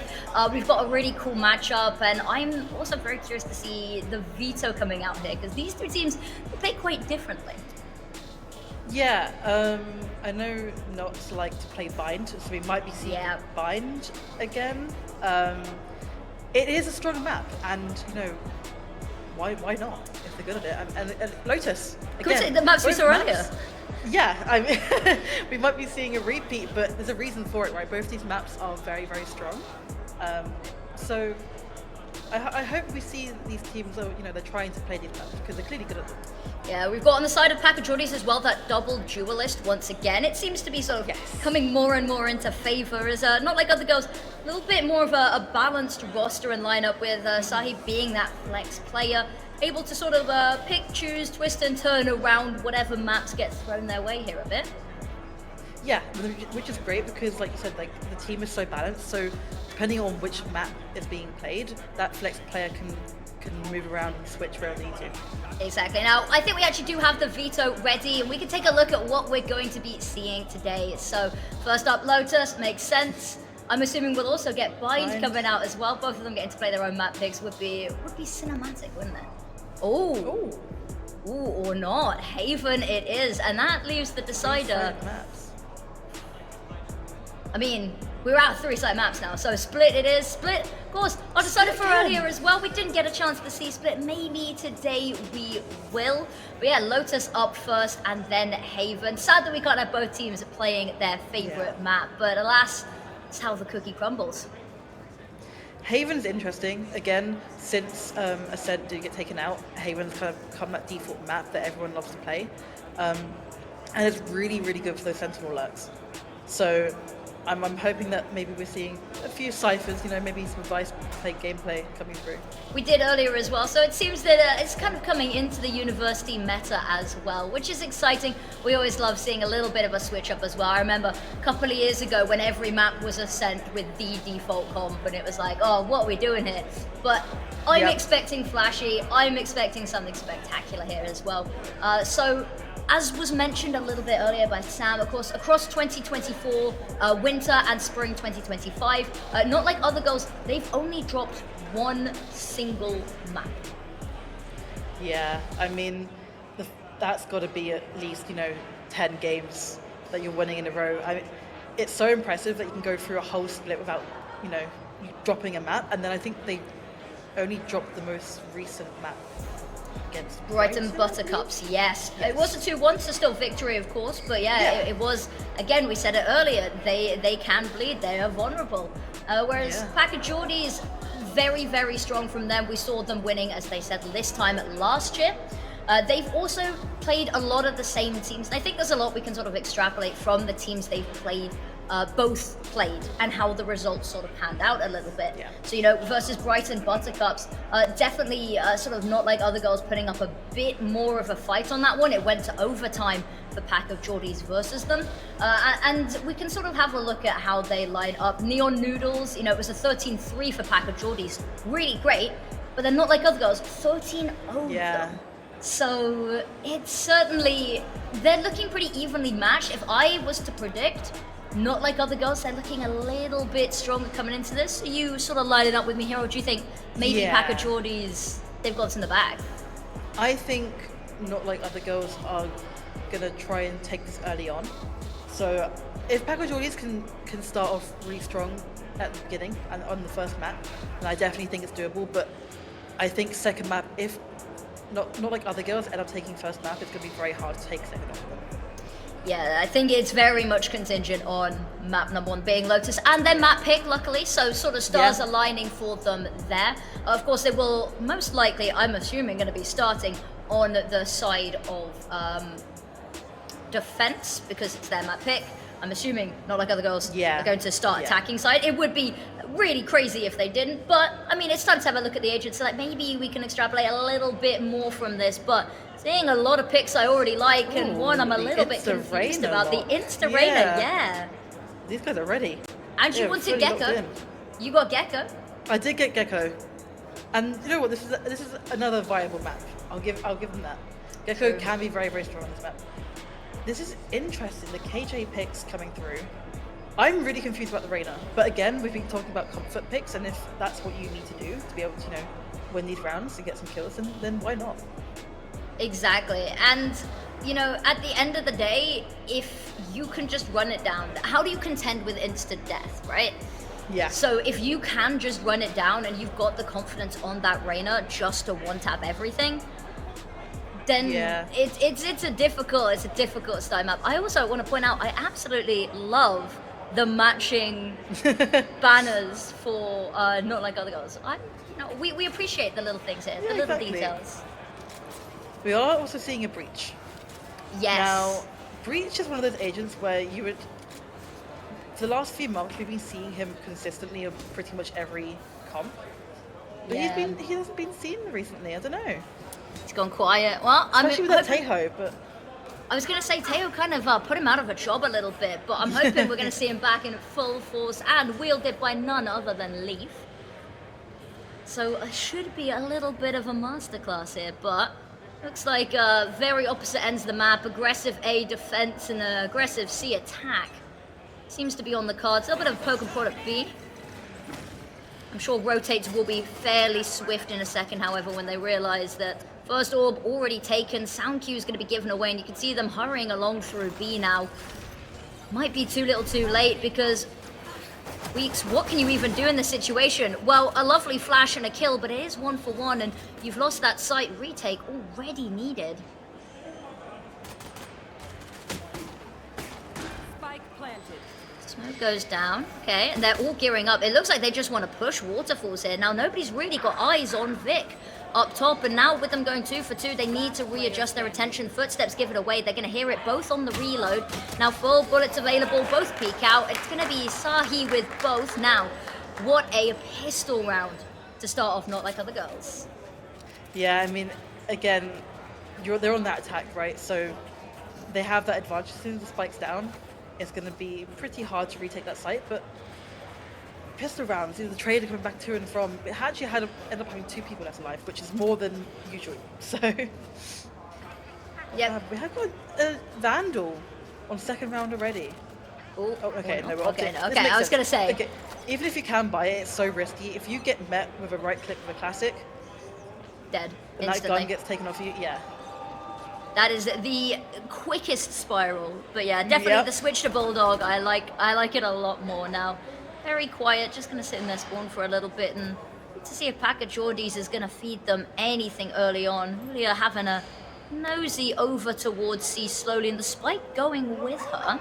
We've got a really cool matchup, and I'm also very curious to see the veto coming out here, because these two teams play quite differently. Yeah, I know Nots like to play Bind, so we might be seeing Bind again. It is a strong map, and you know, why not if they're good at it? And Lotus again. The maps we saw earlier. Yeah, I mean, we might be seeing a repeat, but there's a reason for it, right? Both these maps are very, very strong. So I hope we see these teams, you know, they're trying to play these maps because they're clearly good at them. Yeah, we've got on the side of Pacajordies as well that double duelist once again. It seems to be sort of coming more and more into favor as not like other girls, a little bit more of a balanced roster and lineup with Sahib being that flex player, able to sort of pick, choose, twist and turn around whatever maps get thrown their way here a bit. Yeah, which is great because, like you said, like the team is so balanced. So depending on which map is being played, that flex player can move around and switch wherever they need to. Exactly. Now, I think we actually do have the veto ready, and we can take a look at what we're going to be seeing today. So first up, Lotus makes sense. I'm assuming we'll also get Bind coming out as well. Both of them getting to play their own map picks would be cinematic, wouldn't it? Oh. Ooh, or not. Haven it is, and that leaves the decider. I mean, we're at 3-side maps now, so Split it is. Split, of course, I decided for earlier as well. We didn't get a chance to see Split. Maybe today we will. But yeah, Lotus up first and then Haven. Sad that we can't have both teams playing their favorite map, but alas, it's how the cookie crumbles. Haven's interesting. Again, since Ascent did get taken out, Haven's kind of become that default map that everyone loves to play. And it's really, really good for those Sentinel lurks. So I'm hoping that maybe we're seeing a few ciphers, you know, maybe some advice gameplay coming through. We did earlier as well, so it seems that it's kind of coming into the university meta as well, which is exciting. We always love seeing a little bit of a switch up as well. I remember a couple of years ago when every map was Ascent with the default comp, and it was like, oh, what are we doing here? But I'm expecting flashy, I'm expecting something spectacular here as well. So, as was mentioned a little bit earlier by Sam, of course, across 2024, winter and spring 2025, not like other girls, they've only dropped one single map. Yeah, I mean, that's got to be at least, you know, 10 games that you're winning in a row. I mean, it's so impressive that you can go through a whole split without, you know, dropping a map, and then I think they only dropped the most recent map. Against Brighton Buttercups, yes. It was a 2-1, so still victory, of course, but it was, again, we said it earlier, they can bleed, they are vulnerable. Whereas Pacajordies, very, very strong from them. We saw them winning, as they said, this time last year. They've also played a lot of the same teams, and I think there's a lot we can sort of extrapolate from the teams they've played, both played, and how the results sort of panned out a little bit. So, you know, versus Brighton Buttercups, definitely sort of not like other girls, putting up a bit more of a fight on that one. It went to overtime for Pacajordies versus them. And we can sort of have a look at how they line up. Neon Noodles, you know, it was a 13-3 for Pacajordies. Really great, but they're not like other girls, 13-0 them. So it's certainly, they're looking pretty evenly matched. If I was to predict, not like other girls, they're looking a little bit stronger coming into this. Are you sort of lining up with me here, or do you think maybe Pacajordies, they've got us in the bag? I think not like other girls are gonna try and take this early on. So if Pacajordies can start off really strong at the beginning and on the first map, then I definitely think it's doable. But I think second map, if not like other girls end up taking first map, it's gonna be very hard to take second off of them. Yeah, I think it's very much contingent on map number 1 being Lotus and their map pick, luckily, so sort of stars aligning for them there. Of course, they will most likely, I'm assuming, going to be starting on the side of defense because it's their map pick. I'm assuming, not like other girls, are going to start attacking side. It would be really crazy if they didn't, but I mean, it's time to have a look at the agents, so like maybe we can extrapolate a little bit more from this, but seeing a lot of picks I already like, and one I'm a little bit confused about, the Insta-Rainer, These guys are ready. And you wanted Gecko. You got Gecko. I did get Gecko. And you know what, this is another viable map. I'll give them that. Gecko can be very, very strong on this map. This is interesting, the KJ picks coming through I'm really confused about the Reyna, but again, we've been talking about comfort picks, and if that's what you need to do to be able to, you know, win these rounds and get some kills, then why not? Exactly, and you know, at the end of the day, if you can just run it down, how do you contend with instant death, right? Yeah. So if you can just run it down and you've got the confidence on that Reyna just to one-tap everything, then it's a difficult style map. I also want to point out, I absolutely love the matching banners for Not Like Other Girls. We appreciate the little things here, the little details. We are also seeing a Breach. Yes. Now, Breach is one of those agents where you would... For the last few months, we've been seeing him consistently on pretty much every comp. But he hasn't been seen recently, I don't know. He's gone quiet. Well, especially with that Taeho, but... I was going to say, Taeho kind of put him out of a job a little bit, but I'm hoping we're going to see him back in full force and wielded by none other than Leaf. So it should be a little bit of a masterclass here, but looks like very opposite ends of the map. Aggressive A defense and aggressive C attack seems to be on the cards. A little bit of poke and prod at B. I'm sure rotates will be fairly swift in a second, however, when they realize that first orb already taken, sound cue is going to be given away, and you can see them hurrying along through B now. Might be too little too late, because Weeks, what can you even do in this situation? Well, a lovely flash and a kill, but it is 1-for-1, and you've lost that site. Retake already needed. Spike planted. Smoke goes down. Okay, and they're all gearing up. It looks like they just want to push waterfalls here. Now, nobody's really got eyes on Vic up top, and now with them going 2 for 2, they need to readjust their attention. Footsteps give it away. They're going to hear it both on the reload. Now full bullets available, both peek out. It's going to be Sahi with both. Now, what a pistol round to start off Not Like Other Girls. Yeah, I mean, again, they're on that attack, right? So they have that advantage. As soon as the spike's down, it's going to be pretty hard to retake that site, but pistol rounds, the trader coming back to and from, it actually ended up having 2 people left alive, which is more than usual. So, yeah, we have got a Vandal on second round already. Oh, okay, no, okay, I was going to say. Okay, even if you can buy it, it's so risky. If you get met with a right click with a classic, dead and instantly. that gun gets taken off you, yeah. That is the quickest spiral, but yeah, definitely the switch to Bulldog. I like it a lot more now. Very quiet, just going to sit in their spawn for a little bit and to see if Pack of Geordies is going to feed them anything early on. Really are having a nosy over towards C slowly, and the spike going with her.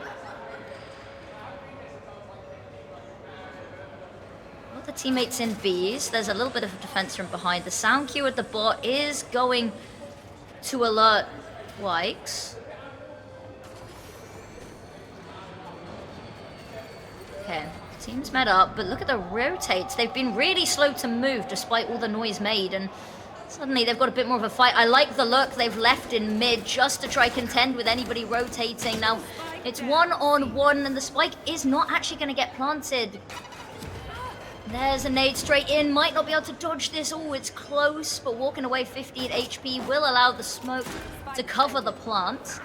Well, the teammates in Bs, there's a little bit of defense from behind. The sound cue at the bot is going to alert Wikes. Okay. Teams met up, but look at the rotates. They've been really slow to move despite all the noise made, and suddenly they've got a bit more of a fight. I like the lurk they've left in mid just to try contend with anybody rotating. Now, it's 1-on-1, and the spike is not actually going to get planted. There's a nade straight in. Might not be able to dodge this. Oh, it's close, but walking away 15 HP will allow the smoke to cover the plant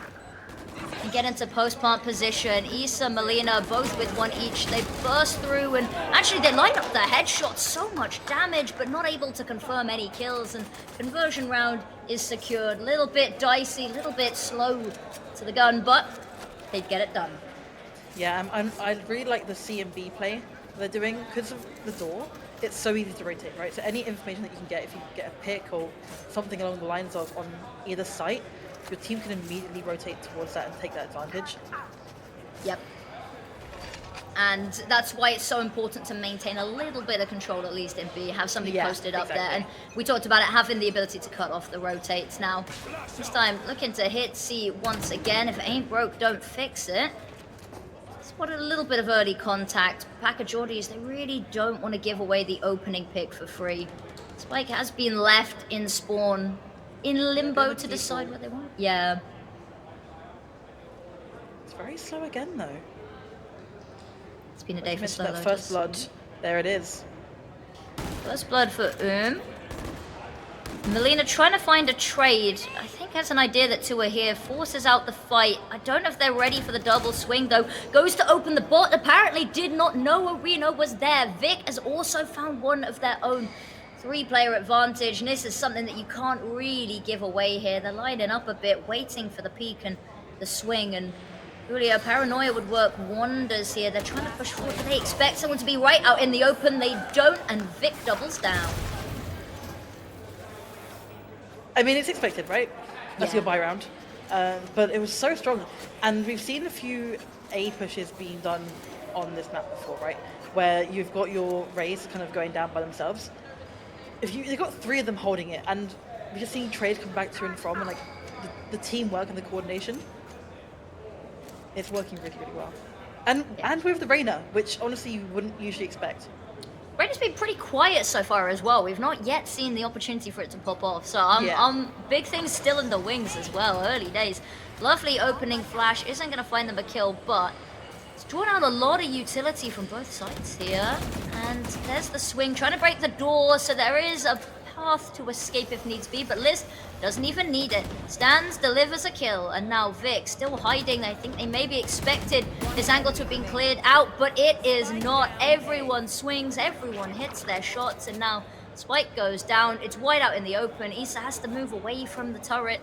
and get into post-plant position. Issa, Melina, both with 1 each. They burst through, and actually they line up the headshots. So much damage, but not able to confirm any kills, and conversion round is secured. Little bit dicey, little bit slow to the gun, but they get it done. Yeah, I really like the C and B play they're doing because of the door. It's so easy to rotate, right? So any information that you can get, if you get a pick or something along the lines of on either site, your team can immediately rotate towards that and take that advantage. Yep. And that's why it's so important to maintain a little bit of control, at least in B, have somebody posted up there. And we talked about it, having the ability to cut off the rotates. Now, this time, looking to hit C once again. If it ain't broke, don't fix it. Spotted a little bit of early contact. Pack of Geordies, they really don't want to give away the opening pick for free. Spike has been left in spawn, in limbo to decide what they want. Yeah. It's very slow again, though. It's been a day for slow that first blood. There it is. First blood for Melina trying to find a trade. I think gets an idea that two are here, forces out the fight. I don't know if they're ready for the double swing though. Goes to open the bot, apparently did not know Arena was there. Vic has also found one of their own. 3-player advantage, and this is something that you can't really give away here. They're lining up a bit, waiting for the peek and the swing, and Julio, paranoia would work wonders here. They're trying to push forward, but they expect someone to be right out in the open. They don't, and Vic doubles down. I mean, it's expected, right? That's Yeah. your buy round. But it was so strong. And we've seen a few A pushes being done on this map before, right? Where you've got your Rays kind of going down by themselves. You've got 3 of them holding it, and we're just seeing trades come back to and from, and like the teamwork and the coordination. It's working really, really well. And with the Reyna, which honestly you wouldn't usually expect. Reyna's been pretty quiet so far as well. We've not yet seen the opportunity for it to pop off. So big things still in the wings as well. Early days. Lovely opening flash. Isn't going to find them a kill, but it's drawn out a lot of utility from both sides here. And there's the swing, trying to break the door. So there is a path to escape if needs be, but Liz doesn't even need it. Stands, delivers a kill, and now Vic still hiding. I think they maybe expected this angle to have been cleared out, but it is not. Everyone swings, everyone hits their shots, and now Spike goes down. It's wide out in the open. Issa has to move away from the turret.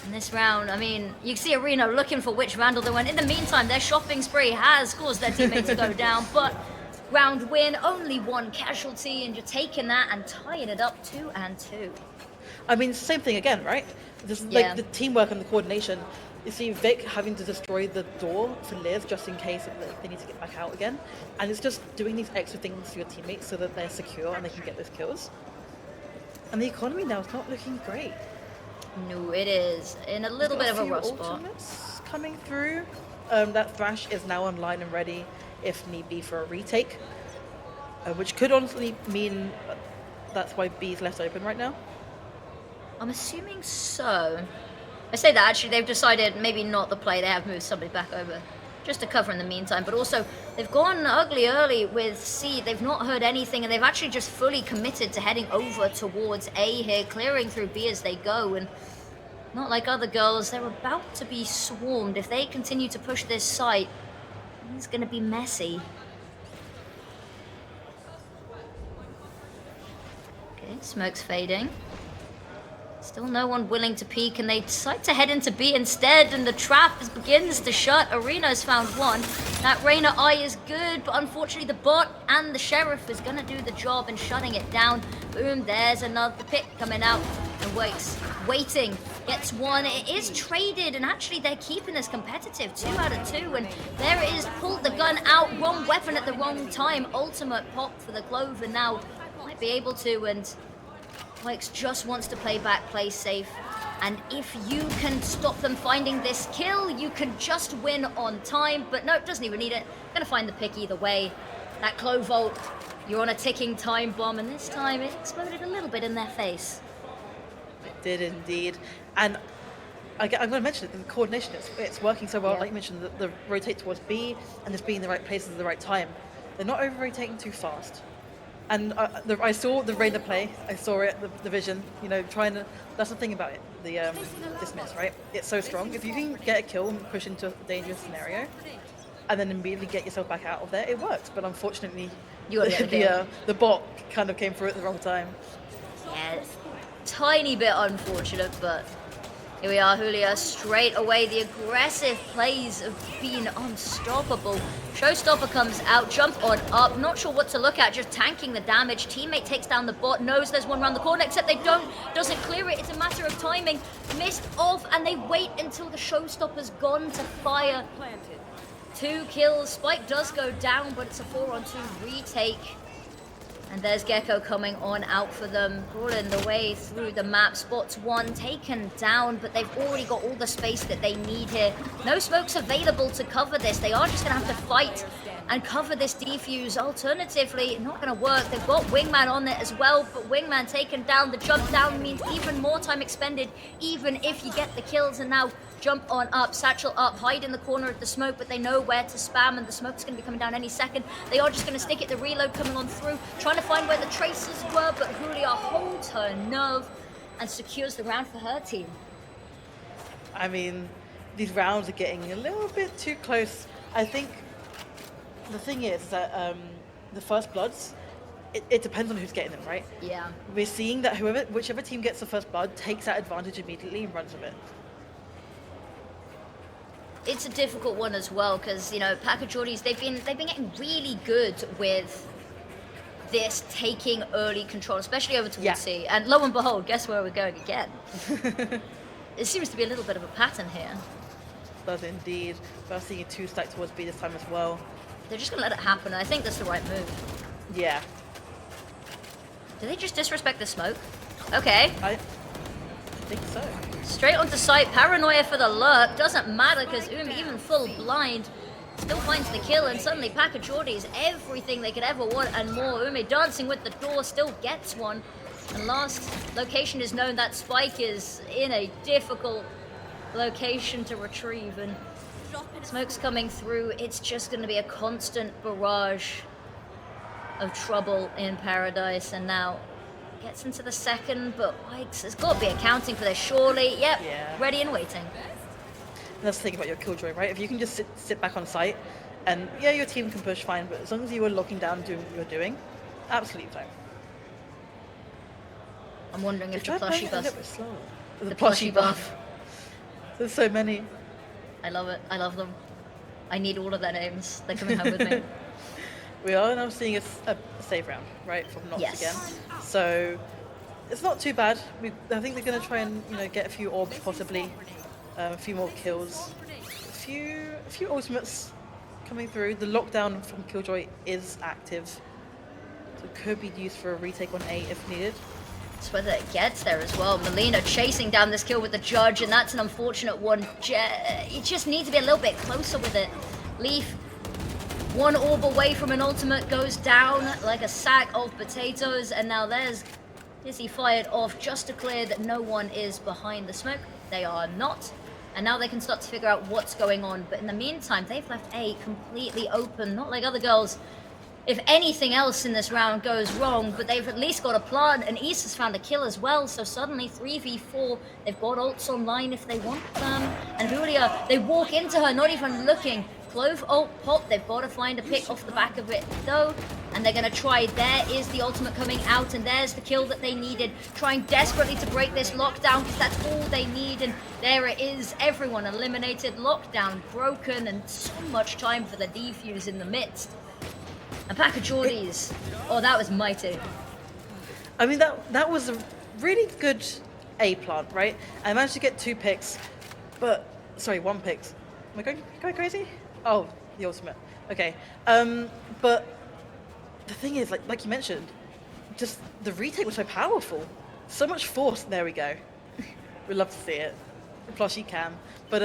In this round, I mean, you see Arena looking for which Vandal they went. In the meantime, their shopping spree has caused their teammates to go down, but round win, only 1 casualty, and you're taking that and tying it up 2-2. I mean, same thing again, right? This is like the teamwork and the coordination. You see Vic having to destroy the door to Liz just in case they need to get back out again. And it's just doing these extra things to your teammates so that they're secure and they can get those kills. And the economy now is not looking great. No, it is in a little bit of a rough spot. Ultimates coming through. That Thrash is now online and ready if need be for a retake, which could honestly mean that's why B is left open right now. I'm assuming so. I say that actually they've decided maybe not the play. They have moved somebody back over just to cover in the meantime, but also they've gone ugly early with C. They've not heard anything, and they've actually just fully committed to heading over towards A here, clearing through B as they go. And not like other girls, they're about to be swarmed. If they continue to push this site, it's going to be messy. Okay, smoke's fading. Still no one willing to peek, and they decide to head into B instead, and the trap begins to shut. Arena's found one. That Reyna eye is good, but unfortunately the bot and the Sheriff is going to do the job in shutting it down. Boom, there's another pick coming out, and waiting. Gets one. It is traded, and actually they're keeping this competitive. 2 out of 2, and there it is. Pulled the gun out. Wrong weapon at the wrong time. Ultimate pop for the Clover now. Might be able to, and BUEC just wants to play back, play safe. And if you can stop them finding this kill, you can just win on time. But no, doesn't even need it. Gonna find the pick either way. That Clovolt, you're on a ticking time bomb, and this time it exploded a little bit in their face. It did indeed. And I'm going to mention it, the coordination, it's working so well. Like you mentioned, the rotate towards B and just being in the right places at the right time. They're not over-rotating too fast. And I saw the Reyna play, I saw it, the vision, you know, trying to, that's the thing about it, the dismiss, right? It's so strong. If you can get a kill and push into a dangerous scenario, and then immediately get yourself back out of there, it works. But unfortunately, the bot kind of came through at the wrong time. Yeah, tiny bit unfortunate, but here we are. Julia straight away. The aggressive plays have been unstoppable. Showstopper comes out, jump on up. Not sure what to look at, just tanking the damage. Teammate takes down the bot, knows there's one around the corner, except they doesn't clear it. It's a matter of timing. Missed off, and they wait until the Showstopper's gone to fire. 2 kills. Spike does go down, but it's a 4-on-2 retake. And there's Gecko coming on out for them, crawling the way through the map. Spots 1 taken down, but they've already got all the space that they need here. No smokes available to cover this. They are just going to have to fight and cover this defuse. Alternatively, not going to work. They've got Wingman on it as well, but Wingman taken down. The jump down means even more time expended, even if you get the kills. And now jump on up, satchel up, hide in the corner of the smoke, but they know where to spam, and the smoke's going to be coming down any second. They are just going to stick it. The reload coming on through, trying to find where the tracers were, but Julia holds her nerve. and secures the round for her team. I mean, these rounds are getting a little bit too close. I think the thing is that the first bloods, it depends on who's getting them, right? Yeah. We're seeing that whichever team gets the first blood takes that advantage immediately and runs with it. It's a difficult one as well because, you know, Pack of Geordies, they've been getting really good with this taking early control, especially over towards C. And lo and behold, guess where we're going again? It seems to be a little bit of a pattern here. Does indeed. We're seeing a 2-stack towards B this time as well. They're just going to let it happen. I think that's the right move. Yeah. Do they just disrespect the smoke? Okay. I think so. Straight onto site. Paranoia for the lurk. Doesn't matter because even full blind still finds the kill, and suddenly Pack of Geordies, everything they could ever want and more. Ume dancing with the door, still gets one. And last location is known. That Spike is in a difficult location to retrieve, and smoke's coming through. It's just going to be a constant barrage of trouble in Paradise, and now gets into the second, but Wikes has got to be accounting for this, surely. Yep, ready and waiting. That's the thing about your Killjoy, right? If you can just sit back on site, and yeah, your team can push fine, but as long as you are locking down and doing what you're doing, absolutely fine. I'm wondering if the plushie buff. The plushie buff. There's so many. I love it. I love them. I need all of their names. They're coming home with me. We are now seeing a save round, right, from Nox again. So it's not too bad. I think they're going to try and get a few orbs possibly, a few more kills, a few ultimates coming through. The lockdown from Killjoy is active, so it could be used for a retake on A if needed. It's whether it gets there as well. Melina chasing down this kill with the Judge, and that's an unfortunate one. You just need to be a little bit closer with it. Leaf, one orb away from an ultimate, goes down like a sack of potatoes, and now there's Izzy fired off just to clear that no one is behind the smoke. They are not, and now they can start to figure out what's going on. But in the meantime, they've left A completely open, not like other girls. If anything else in this round goes wrong, but they've at least got a plant, and East has found a kill as well, so suddenly 3v4, they've got ults online if they want them, and Julia, they walk into her, not even looking. Clove ult pop, they've got to find a pick off the back of it though, and they're going to try. There is the ultimate coming out, and there's the kill that they needed, trying desperately to break this lockdown, because that's all they need, and there it is, everyone eliminated, lockdown broken, and so much time for the defuse in the midst. A Pack of Geordies. Oh, that was mighty. I mean, that was a really good A plant, right? I managed to get 2 picks, but sorry, 1 pick. Am I going crazy? Oh, the ultimate. Okay. But the thing is, like you mentioned, just the retake was so powerful, so much force. There we go. We'd love to see it. Plushie can, but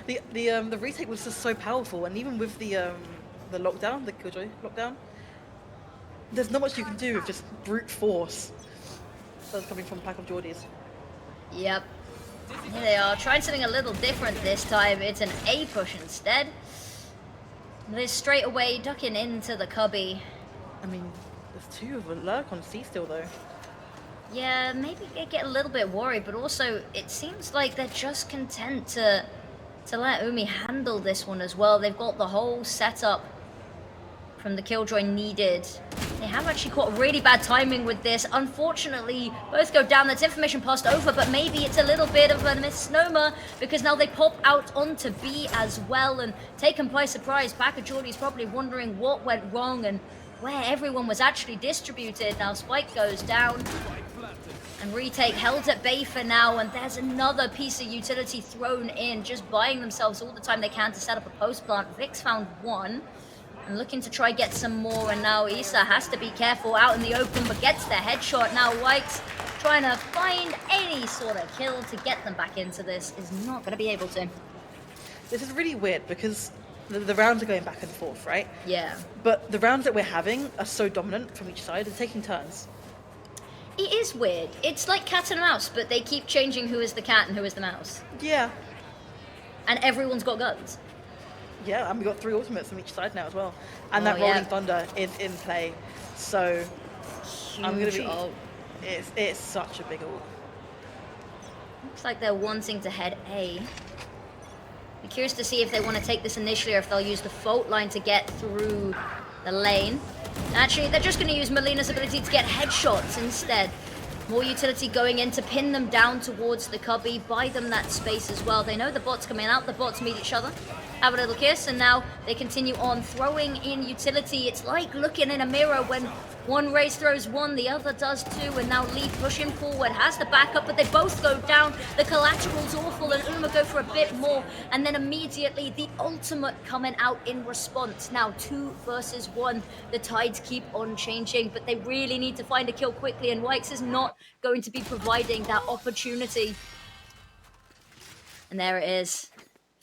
the retake was just so powerful, and even with the lockdown, the Killjoy lockdown, there's not much you can do with just brute force. That's coming from Pack of Geordies. Yep. Here they are, trying something a little different this time. It's an A push instead. They're straight away ducking into the cubby. I mean, there's 2 of a lurk on C still though. Yeah, maybe they get a little bit worried, but also it seems like they're just content to let Umi handle this one as well. They've got the whole setup from the Killjoy needed. They have actually caught really bad timing with this. Unfortunately, both go down. That's information passed over, but maybe it's a little bit of a misnomer because now they pop out onto B as well, and taken by surprise, Pack of Geordies probably wondering what went wrong and where everyone was actually distributed. Now Spike goes down, and retake held at bay for now, and there's another piece of utility thrown in, just buying themselves all the time they can to set up a post plant. Vix found 1. And looking to try get some more, and now Issa has to be careful out in the open, but gets the headshot. Now White's trying to find any sort of kill to get them back into this, is not going to be able to. This is really weird because the rounds are going back and forth, right? Yeah. But the rounds that we're having are so dominant from each side, they're taking turns. It is weird. It's like cat and mouse, but they keep changing who is the cat and who is the mouse. Yeah. And everyone's got guns. Yeah, and we got 3 ultimates from each side now as well. And that Rolling Thunder is in play. So huge I'm going to be It's such a big ult. Looks like they're wanting to head A. Be curious to see if they want to take this initially or if they'll use the fault line to get through the lane. Actually, they're just going to use Melina's ability to get headshots instead. More utility going in to pin them down towards the cubby, buy them that space as well. They know the bot's coming out, the bots meet each other, have a little kiss, and now they continue on throwing in utility. It's like looking in a mirror when one race throws one, the other does too, and now Lee pushing forward, has the backup, but they both go down. The collateral's awful, and Uma go for a bit more, and then immediately the ultimate coming out in response. Now 2 versus 1, the tides keep on changing, but they really need to find a kill quickly, and Wykes is not going to be providing that opportunity. And there it is.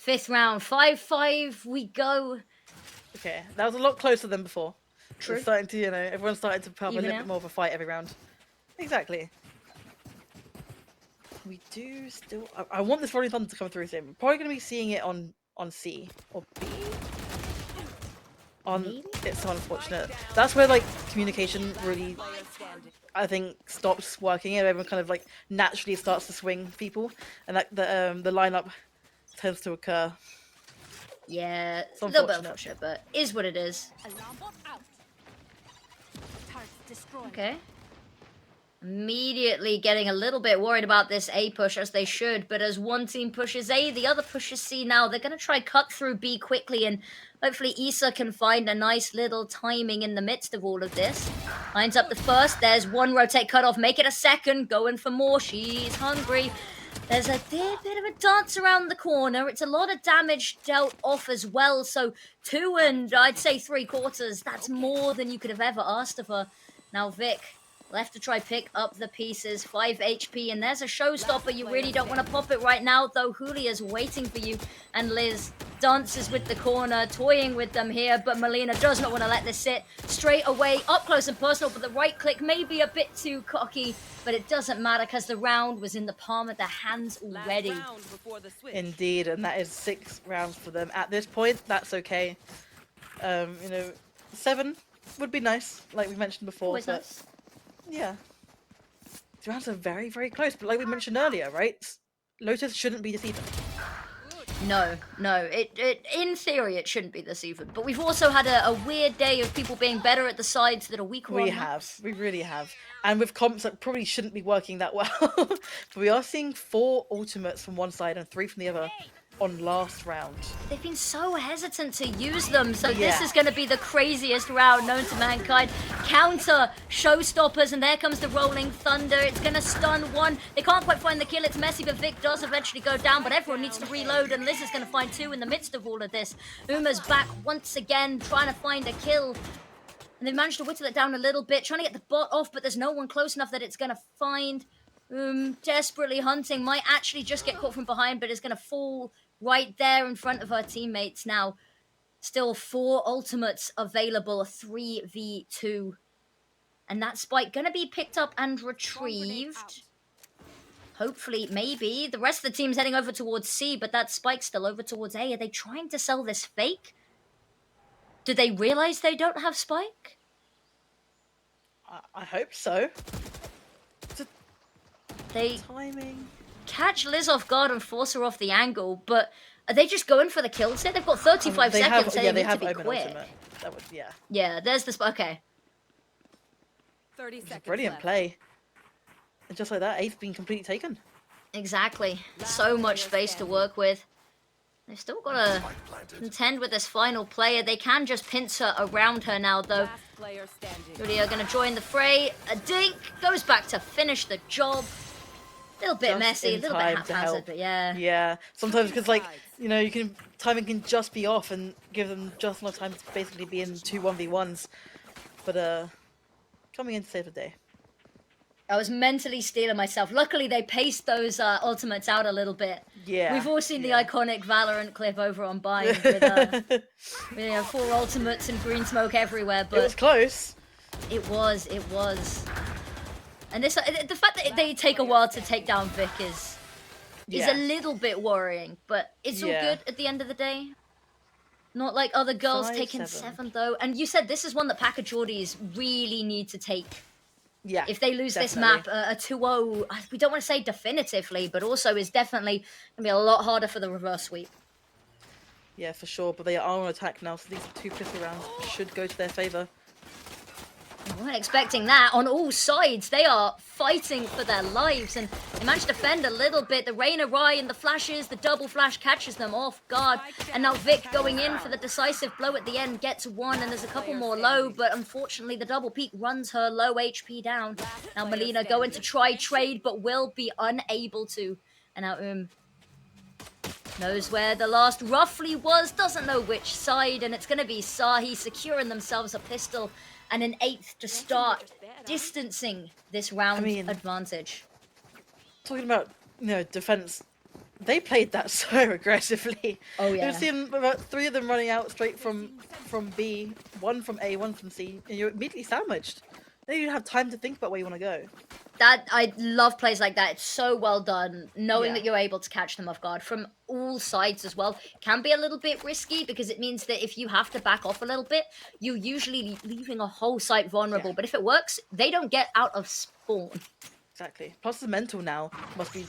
5th round, 5-5 we go. Okay, that was a lot closer than before. True. It's starting to, everyone's starting to have a little bit more of a fight every round. Exactly. We do still... I want this Rolling Thunder to come through soon. We're probably going to be seeing it on C or B. It's so unfortunate. That's where, like, communication really, I think, stops working, and everyone kind of, like, naturally starts to swing people. And, like, the lineup tends to occur. Yeah, it's a little bit unfortunate, but is what it is. Okay. Immediately getting a little bit worried about this A push, as they should, but as one team pushes A, the other pushes C now. They're going to try cut through B quickly, and hopefully Issa can find a nice little timing in the midst of all of this. Lines up the first, there's one rotate cut off, make it a second, going for more, she's hungry. There's a bit of a dance around the corner. It's a lot of damage dealt off as well, so 2 and I'd say 3/4, that's more than you could have ever asked of her. Now Vic, left to try pick up the pieces, 5 HP, and there's a showstopper. You really don't want to pop it right now, though. Julia's waiting for you, and Liz dances with the corner, toying with them here, but Melina does not want to let this sit. Straight away, up close and personal, but the right click may be a bit too cocky, but it doesn't matter because the round was in the palm of their hands already. Indeed, and that is 6 rounds for them. At this point, that's okay. 7 would be nice, like we mentioned before. Always but nice. Yeah. The rounds are very, very close, but like we mentioned earlier, right? Lotus shouldn't be defeated. No. In theory, it shouldn't be this even. But we've also had a weird day of people being better at the sides that are weaker on maps. We really have. And with comps that probably shouldn't be working that well. But we are seeing 4 ultimates from one side and 3 from the other on last round. They've been so hesitant to use them, so this is going to be the craziest round known to mankind. Counter showstoppers, and there comes the Rolling Thunder. It's going to stun one. They can't quite find the kill. It's messy, but Vic does eventually go down, but everyone needs to reload, and Liz is going to find 2 in the midst of all of this. Uma's back once again, trying to find a kill. And they managed to whittle it down a little bit, trying to get the bot off, but there's no one close enough that it's going to find. Desperately hunting, might actually just get caught from behind, but is going to fall right there in front of her teammates now. Still 4 ultimates available, 3v2. And that spike going to be picked up and retrieved. Hopefully, maybe. The rest of the team's heading over towards C, but that spike's still over towards A. Are they trying to sell this fake? Do they realize they don't have spike? I hope so. They timing. Catch Liz off guard and force her off the angle, but are they just going for the kills here? They've got 35 seconds, so they need to be quick. That would, Yeah, there's the spot. Okay. 30 seconds Brilliant left. play. And just like that, A's been completely taken. Exactly. So much space to work with. They've still got to contend with this final player. They can just pincer around her now, though. Julia going to join the fray. A dink goes back to finish the job. A little bit messy, a little bit haphazard, but yeah. Yeah, sometimes because timing can just be off and give them just enough time to basically be in 2 1v1s. But coming in to save the day. I was mentally stealing myself. Luckily, they paced those ultimates out a little bit. Yeah. We've all seen the iconic Valorant clip over on Bind with 4 ultimates and green smoke everywhere. But it was close. It was. And this, the fact that they take a while to take down Vic is a little bit worrying. But it's all good at the end of the day. Not like other girls taking 7 though. And you said this is one that Packagordies really need to take Yeah. If they lose this definitely. map, a 2-0, we don't want to say definitively, but also is definitely going to be a lot harder for the reverse sweep. Yeah, for sure. But they are on attack now, so these 2 pistol rounds should go to their favor. I weren't expecting that on all sides. They are fighting for their lives, and they managed to defend a little bit. The Rain Rye and the flashes, the double flash catches them off guard. And now Vic going in for the decisive blow at the end gets one, and there's a couple more low, but unfortunately the double peak runs her low HP down. Now Melina going to try trade, but will be unable to. And now knows where the last roughly was, doesn't know which side, and it's going to be Sahi securing themselves a pistol and an 8th to start distancing this round advantage. Talking about, defense, they played that so aggressively. Oh yeah. You've seen about 3 of them running out straight from B, 1 from A, 1 from C, and you're immediately sandwiched. Then you don't have time to think about where you want to go. I love plays like that. It's so well done, knowing that you're able to catch them off guard from all sides as well. Can be a little bit risky because it means that if you have to back off a little bit, you're usually leaving a whole site vulnerable. But if it works, they don't get out of spawn. Exactly. Plus the mental now must be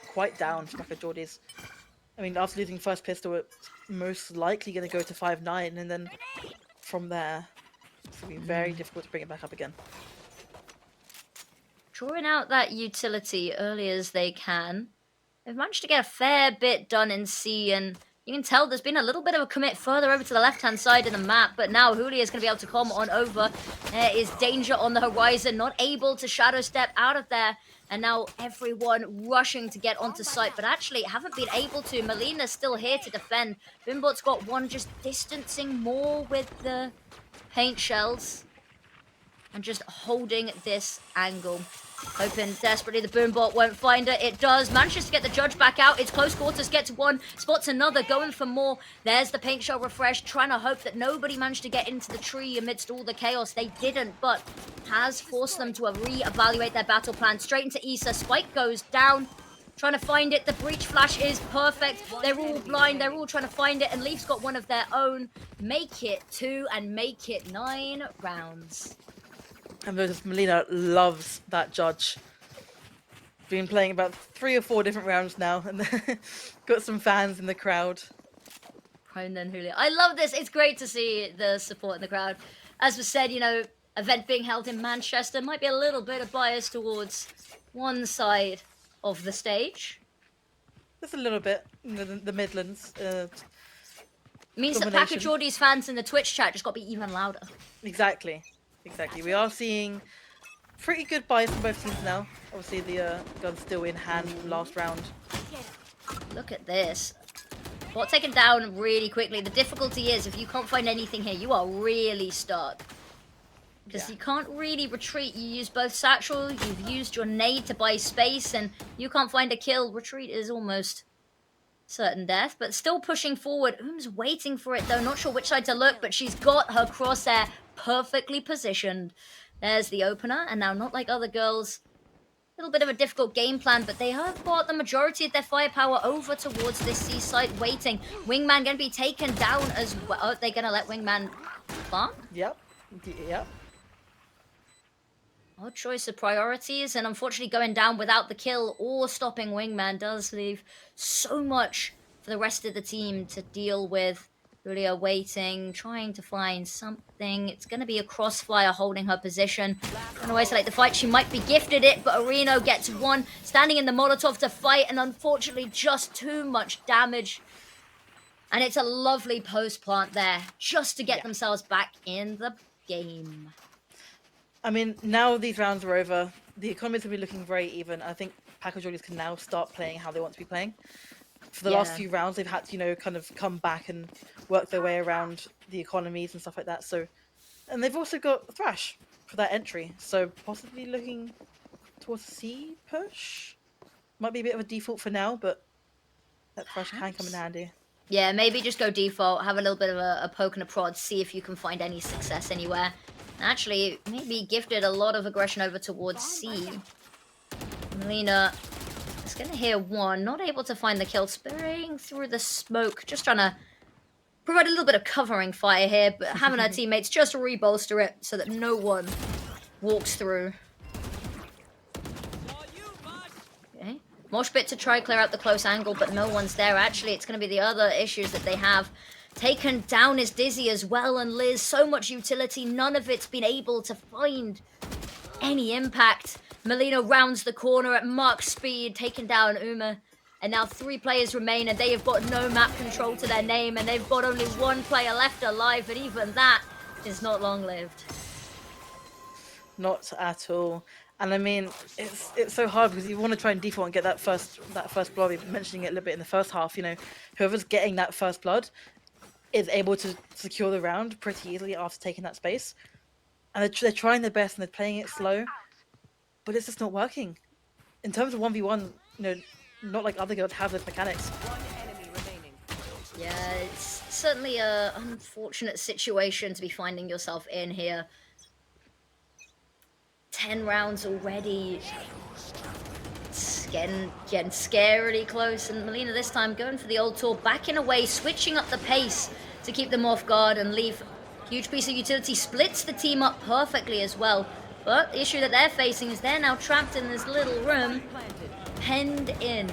quite down for Geordies. I mean, after losing first pistol, it's most likely going to go to 5-9, and then from there, it's going to be very difficult to bring it back up again. Drawing out that utility early as they can. They've managed to get a fair bit done in C, and you can tell there's been a little bit of a commit further over to the left-hand side of the map, but now Julia is going to be able to come on over. There is danger on the horizon, not able to shadow step out of there, and now everyone rushing to get onto site, but actually haven't been able to. Melina's still here to defend. Bimbot's got one just distancing more with the paint shells and just holding this angle. Hoping desperately the Boombot won't find her. It does. Manages to get the judge back out. It's close quarters. Gets one. Spots another. Going for more. There's the paint shell refresh. Trying to hope that nobody managed to get into the tree amidst all the chaos. They didn't, but has forced them to re-evaluate their battle plan. Straight into Issa. Spike goes down. Trying to find it. The breach flash is perfect. They're all blind. They're all trying to find it. And Leaf's got one of their own. Make it 2 and make it 9 rounds. And because Melina loves that judge. Been playing about 3 or 4 different rounds now, and got some fans in the crowd. Prone then Julia. I love this. It's great to see the support in the crowd. As was said, event being held in Manchester might be a little bit of bias towards one side of the stage. Just a little bit, the Midlands. Means that Packer Geordie's fans in the Twitch chat just got to be even louder. Exactly. We are seeing pretty good buys from both teams now. Obviously, the gun's still in hand from last round. Look at this. Bot taken down really quickly. The difficulty is, if you can't find anything here, you are really stuck. Because you can't really retreat. You use both satchel, you've used your nade to buy space, and you can't find a kill. Retreat is almost certain death, but still pushing forward. Oom's waiting for it, though. Not sure which side to look, but she's got her crosshair perfectly positioned. There's the opener, and now not like other girls. A little bit of a difficult game plan, but they have brought the majority of their firepower over towards this seaside waiting. Wingman going to be taken down as well. Oh, they're going to let Wingman farm? Yep. Odd choice of priorities, and unfortunately going down without the kill or stopping Wingman does leave so much for the rest of the team to deal with. Julia waiting, trying to find something. It's going to be a crossfire holding her position. Trying to isolate the fight. She might be gifted it, but Areno gets one. Standing in the Molotov to fight, and unfortunately just too much damage. And it's a lovely post plant there, just to get themselves back in the game. I mean, now these rounds are over. The economies will be looking very even. I think Packer Geordies can now start playing how they want to be playing. For the last few rounds, they've had to, kind of come back and work their way around the economies and stuff like that. So, and they've also got Thrash for that entry. So possibly looking towards C push. Might be a bit of a default for now, but that Thrash can come in handy. Yeah, maybe just go default, have a little bit of a poke and a prod, see if you can find any success anywhere. Actually, maybe gifted a lot of aggression over towards C. Melina is going to hear one, not able to find the kill, spraying through the smoke, just trying to provide a little bit of covering fire here, but having her teammates just re-bolster it so that no one walks through. Moshpit to try clear out the close angle, but no one's there. Actually, it's going to be the other issues that they have. Taken down is Dizzy as well, and Liz, so much utility, none of it's been able to find any impact. Melina rounds the corner at Mach speed, taking down Uma. And now 3 players remain, and they have got no map control to their name, and they've got only 1 player left alive, and even that is not long-lived. Not at all. And I mean, it's so hard because you want to try and default and get that first blood. We've been mentioning it a little bit in the first half. You know, whoever's getting that first blood is able to secure the round pretty easily after taking that space. And they're trying their best and they're playing it slow, but it's just not working. In terms of 1v1, you know, not like other guilds have those mechanics. Yeah, it's certainly a unfortunate situation to be finding yourself in here. 10 rounds already. It's getting scarily close, and Melina this time going for the old tour, backing away, switching up the pace to keep them off guard and leave. Huge piece of utility, splits the team up perfectly as well. But the issue that they're facing is they're now trapped in this little room, penned in.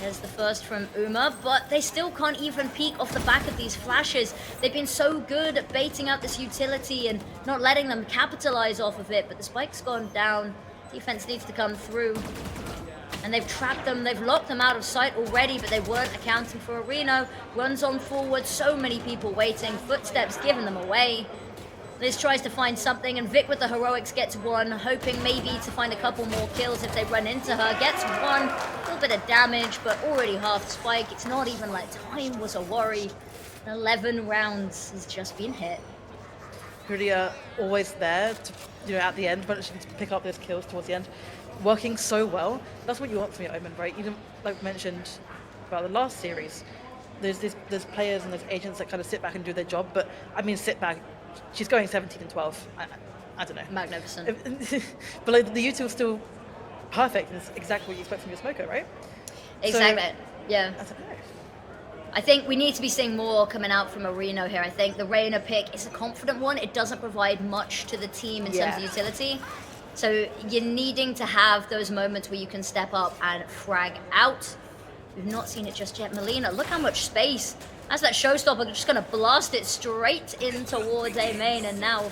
There's the first from Uma, but they still can't even peek off the back of these flashes. They've been so good at baiting out this utility and not letting them capitalize off of it, but the spike's gone down. Defense needs to come through. And they've trapped them, they've locked them out of sight already, but they weren't accounting for Reno. Runs on forward, so many people waiting, footsteps giving them away. Liz tries to find something, and Vic with the heroics gets 1, hoping maybe to find a couple more kills if they run into her. Gets 1, a little bit of damage, but already half spike. It's not even like time was a worry. 11 rounds has just been hit. Pretty always there, to, you know, at the end, but she needs to pick up those kills towards the end. Working so well. That's what you want from your Omen, right? You know, like mentioned about the last series, there's players and there's agents that kind of sit back and do their job, but I mean sit back. She's going 17 and 12. I don't know. Magnificent. But like the util's still perfect, and it's exactly what you expect from your smoker, right? Exactly. So, yeah. I think we need to be seeing more coming out from Reno here. I think the Reyna pick is a confident one. It doesn't provide much to the team in terms of utility. So you're needing to have those moments where you can step up and frag out. We've not seen it just yet. Melina, look how much space. As that showstopper, just going to blast it straight in towards A main. And now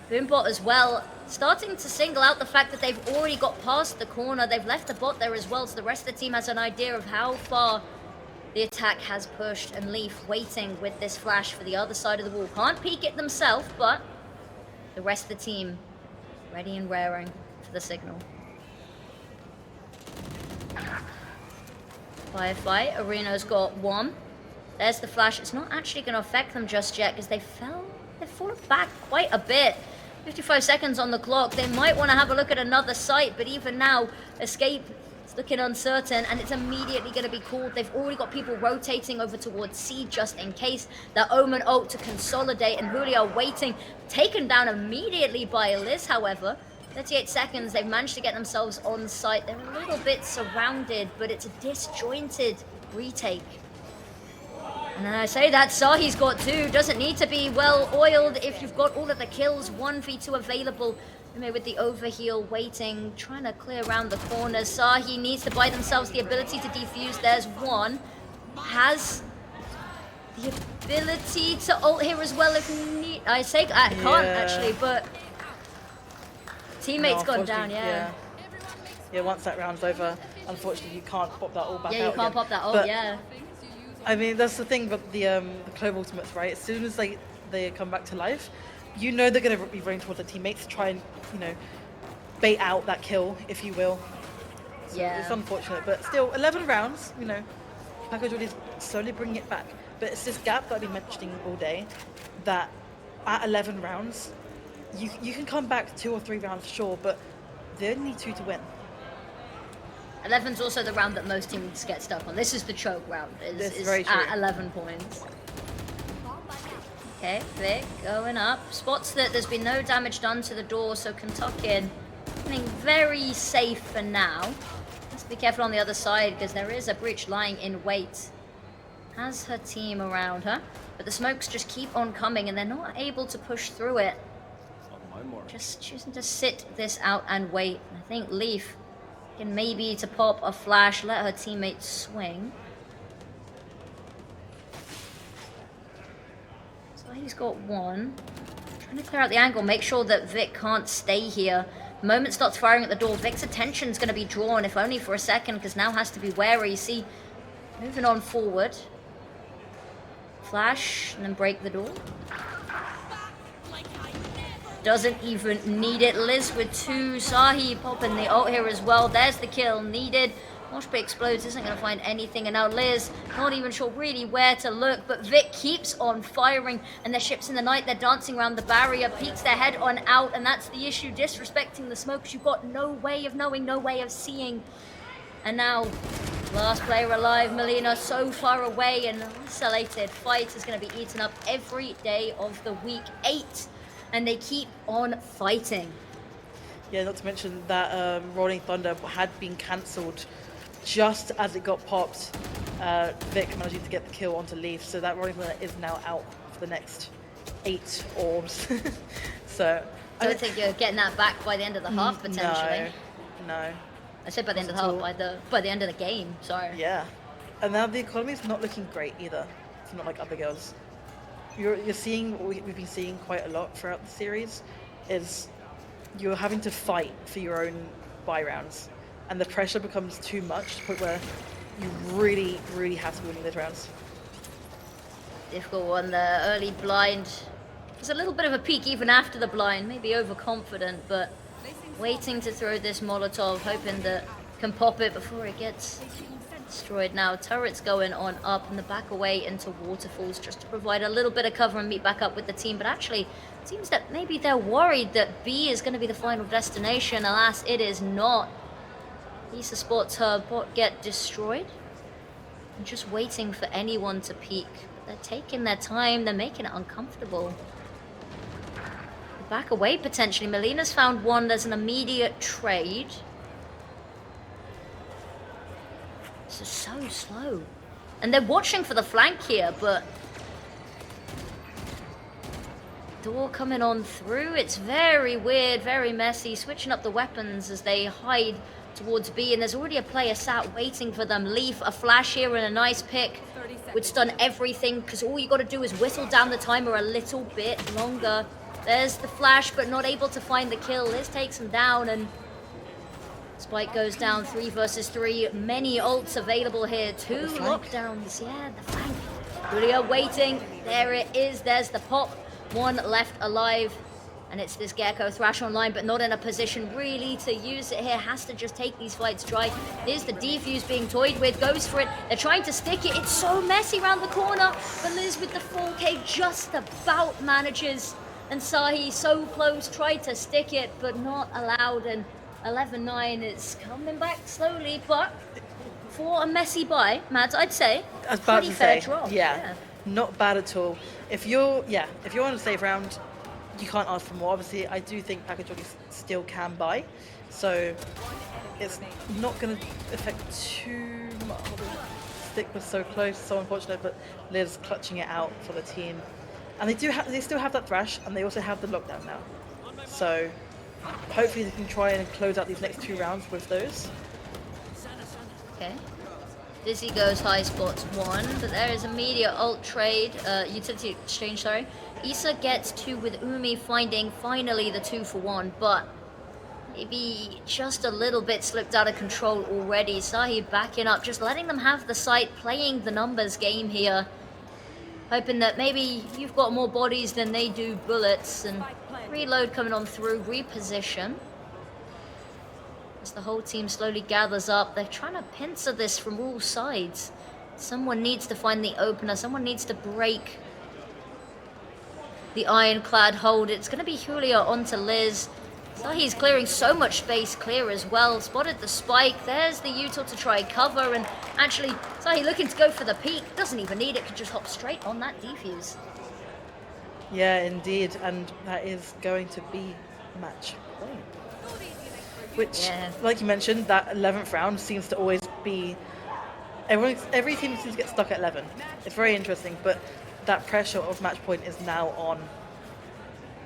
Boombot as well, starting to single out the fact that they've already got past the corner. They've left the bot there as well, so the rest of the team has an idea of how far the attack has pushed. And Leaf waiting with this flash for the other side of the wall. Can't peek it themselves, but the rest of the team ready and raring for the signal. Firefight, Arena's got 1. There's the flash. It's not actually going to affect them just yet because they've fallen back quite a bit. 55 seconds on the clock. They might want to have a look at another site, but even now, escape is looking uncertain, and it's immediately going to be called. They've already got people rotating over towards C just in case. That Omen ult to consolidate, and Julio waiting. Taken down immediately by Liz, however. 38 seconds, they've managed to get themselves on site. They're a little bit surrounded, but it's a disjointed retake. And I say that Sahi's got 2. Doesn't need to be well oiled if you've got all of the kills. 1v2 available. With the overheal waiting, trying to clear around the corners. Sahi needs to buy themselves the ability to defuse. There's 1. Has the ability to ult here as well if need. I can't actually, but teammate's gone down, yeah. Yeah, once that round's over, unfortunately you can't pop that ult back out. Yeah, you can't pop that ult, yeah. I mean, that's the thing about the Clove ultimates, right? As soon as they come back to life, you know they're going to be running towards their teammates to try and, you know, bait out that kill, if you will. So it's unfortunate, but still, 11 rounds, you know, Paco Jordy's slowly bringing it back. But it's this gap that I've been mentioning all day, that at 11 rounds, you can come back 2 or 3 rounds, sure, but they only need 2 to win. 11's also the round that most teams get stuck on. This is the choke round. It's at 11 points. Okay, Vic going up. Spots that there's been no damage done to the door, so Kentuckian feeling very safe for now. Let's be careful on the other side because there is a breach lying in wait. Has her team around her, but the smokes just keep on coming and they're not able to push through it. Just choosing to sit this out and wait. I think Leaf And maybe to pop a flash, let her teammate swing. So he's got one. Trying to clear out the angle, make sure that Vic can't stay here. The moment starts firing at the door, Vic's attention's going to be drawn, if only for a second, because now has to be wary. You see, moving on forward. Flash, and then break the door. Doesn't even need it. Liz with two. Sahi popping the ult here as well. There's the kill needed. Mosh Pit explodes, isn't going to find anything. And now Liz, not even sure really where to look. But Vic keeps on firing. And their ships in the night, they're dancing around the barrier. Peeks their head on out. And that's the issue. Disrespecting the smoke. You've got no way of knowing, no way of seeing. And now, last player alive, Melina, so far away and isolated. Fight is going to be eaten up every day of the week. 8. And they keep on fighting. Yeah, not to mention that Rolling Thunder had been cancelled just as it got popped. Vic managed to get the kill onto Leaf, so that Rolling Thunder is now out for the next 8 orbs. So I don't think you're getting that back by the end of the half, potentially. No. I said by the end of the half, by the end of the game, sorry. Yeah. And now the economy's not looking great either. It's not like other girls. You're seeing what we've been seeing quite a lot throughout the series is you're having to fight for your own buy rounds, and the pressure becomes too much to the point where you really, really have to be winning those rounds. Difficult one, the early blind. There's a little bit of a peak even after the blind, maybe overconfident, but waiting to throw this Molotov, hoping that can pop it before it gets destroyed. Now turrets going on up and the back away into waterfalls just to provide a little bit of cover and meet back up with the team. But actually it seems that maybe they're worried that B is going to be the final destination. Alas, it is not. Lisa spots her bot get destroyed and just waiting for anyone to peek. But they're taking their time, they're making it uncomfortable. Back away potentially. Melina's found one. There's an immediate trade. This is so slow. And they're watching for the flank here, but door coming on through. It's very weird, very messy. Switching up the weapons as they hide towards B, and there's already a player sat waiting for them. Leaf, a flash here and a nice pick would stun everything, because all you got to do is whistle down the timer a little bit longer. There's the flash, but not able to find the kill. Liz takes him down, and Spike goes down. 3 versus 3. Many ults available here. 2 lockdowns. Yeah, the flank. Julia waiting. There it is. There's the pop. 1 left alive. And it's this Gecko Thrash online, but not in a position really to use it here. Has to just take these fights dry. Here's the defuse being toyed with. Goes for it. They're trying to stick it. It's so messy around the corner. But Liz with the 4K just about manages. And Sahi so close, tried to stick it, but not allowed. And 11-9 is coming back slowly, but for a messy buy, Mads, I'd say pretty fair drop. Yeah, not bad at all. If you're on a safe round, you can't ask for more. Obviously, I do think package jockeys still can buy, so it's not going to affect too much. Stick was so close, so unfortunate, but Liz clutching it out for the team. And they still have that thrash, and they also have the lockdown now. So hopefully they can try and close out these next 2 rounds with those. Okay. Dizzy goes high spots 1, but there is immediate ult trade, utility exchange, sorry. Issa gets 2 with Umi, finding finally the 2 for 1, but maybe just a little bit slipped out of control already. Sahi backing up, just letting them have the site, playing the numbers game here. Hoping that maybe you've got more bodies than they do bullets, and reload coming on through, reposition. As the whole team slowly gathers up, they're trying to pincer this from all sides. Someone needs to find the opener, someone needs to break the ironclad hold. It's going to be Julia onto Liz. Sahi's clearing so much space clear as well. Spotted the spike. There's the util to try cover, and actually Sahi looking to go for the peak. Doesn't even need it, can just hop straight on that defuse. Yeah, indeed, and that is going to be match point. Which, like you mentioned, that 11th round seems to always be... Every team seems to get stuck at 11. It's very interesting, but that pressure of match point is now on.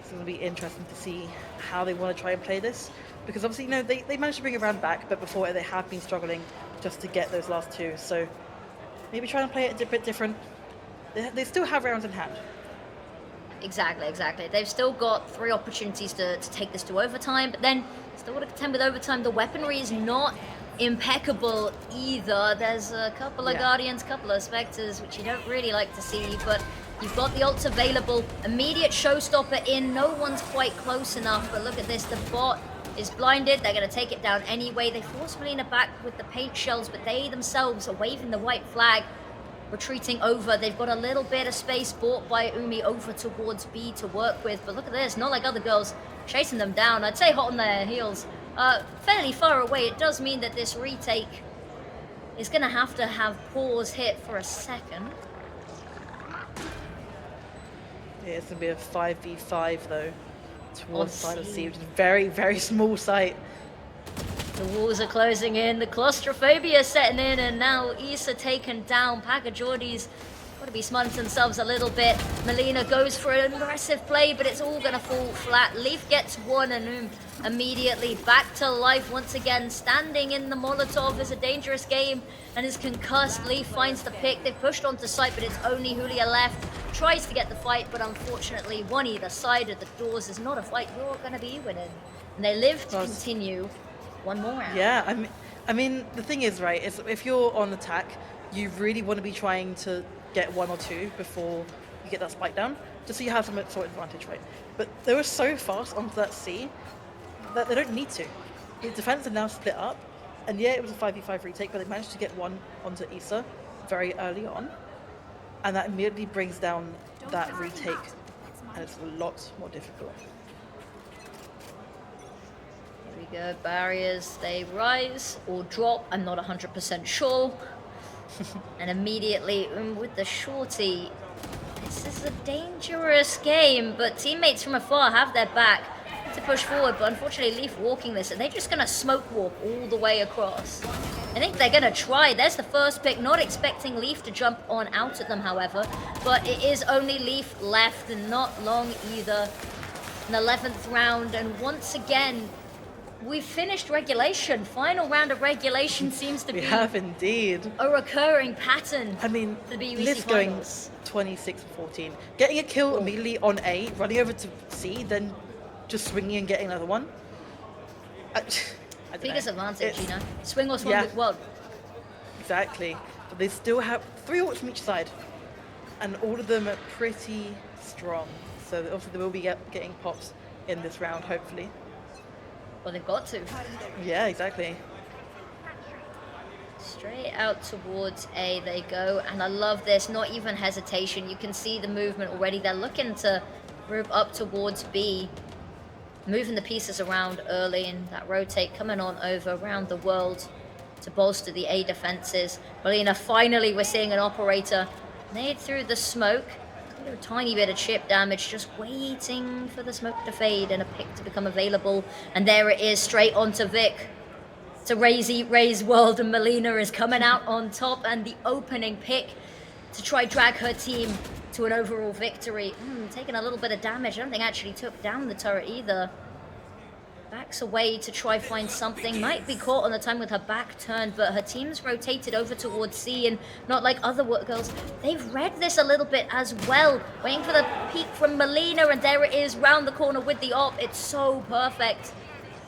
it's going to be interesting to see how they want to try and play this. Because obviously, you know, they managed to bring a round back, but before they have been struggling just to get those last two. So maybe try and play it a bit different. They still have rounds in hand. Exactly. They've still got 3 opportunities to take this to overtime, but then still got to contend with overtime. The weaponry is not impeccable either. There's a couple of Guardians, couple of Spectres, which you don't really like to see, but you've got the ults available. Immediate showstopper in, no one's quite close enough, but look at this, the bot is blinded. They're going to take it down anyway. They force Melina back with the paint shells, but they themselves are waving the white flag, retreating over. They've got a little bit of space bought by Umi over towards B to work with, but look at this, not like other girls chasing them down. I'd say hot on their heels. Fairly far away. It does mean that this retake is going to have pause hit for a second. Yeah, it's going to be a 5v5 though, towards the side of C, which is very, very small site. The walls are closing in, the claustrophobia is setting in, and now Issa taken down. Pagajordi's got to be smarting themselves a little bit. Melina goes for an aggressive play, but it's all going to fall flat. Leaf gets one, and immediately back to life once again. Standing in the Molotov is a dangerous game and is concussed. Leaf finds the pick. They've pushed onto site, but it's only Julia left. Tries to get the fight, but unfortunately, one either side of the doors is not a fight you're going to be winning. And they live to continue one more round. Yeah, I mean, the thing is, right, is if you're on attack, you really want to be trying to get 1 or 2 before you get that spike down, just so you have some sort of advantage, right? But they were so fast onto that C that they don't need to. The defense are now split up, and yeah, it was a 5v5 retake, but they managed to get one onto Issa very early on, and that immediately brings down that retake, and it's a lot more difficult. Here we go, barriers, they rise or drop, I'm not 100% sure. And immediately with the shorty, this is a dangerous game, but teammates from afar have their back to push forward, but unfortunately Leaf walking this, and they're just going to smoke walk all the way across. I think they're going to try. There's the first pick, not expecting Leaf to jump on out at them, however, but it is only Leaf left, and not long either. An 11th round, and once again, we've finished regulation. Final round of regulation seems to be... We have indeed. A recurring pattern. I mean, for the BUEC Liz going 26-14. Getting a kill immediately on A, running over to C, then just swinging and getting another one. Biggest advantage, you know. Swing or swing with one. Exactly. But they still have 3 ults from each side. And all of them are pretty strong. So obviously they will be getting pops in this round, hopefully. Well, they've got to. Yeah, exactly. Straight out towards A they go, and I love this, not even hesitation. You can see the movement already. They're looking to group up towards B, moving the pieces around early, and that rotate coming on over around the world to bolster the A defenses. Melina, finally we're seeing an operator nade through the smoke. A tiny bit of chip damage, just waiting for the smoke to fade and a pick to become available. And there it is, straight onto Vic. To Ray's world, and Melina is coming out on top, and the opening pick to try drag her team to an overall victory. Taking a little bit of damage. I don't think actually took down the turret either. Backs away to try find something. Might be caught on the time with her back turned, but her team's rotated over towards C, and not like other girls. They've read this a little bit as well. Waiting for the peek from Melina, and there it is, round the corner with the op. It's so perfect.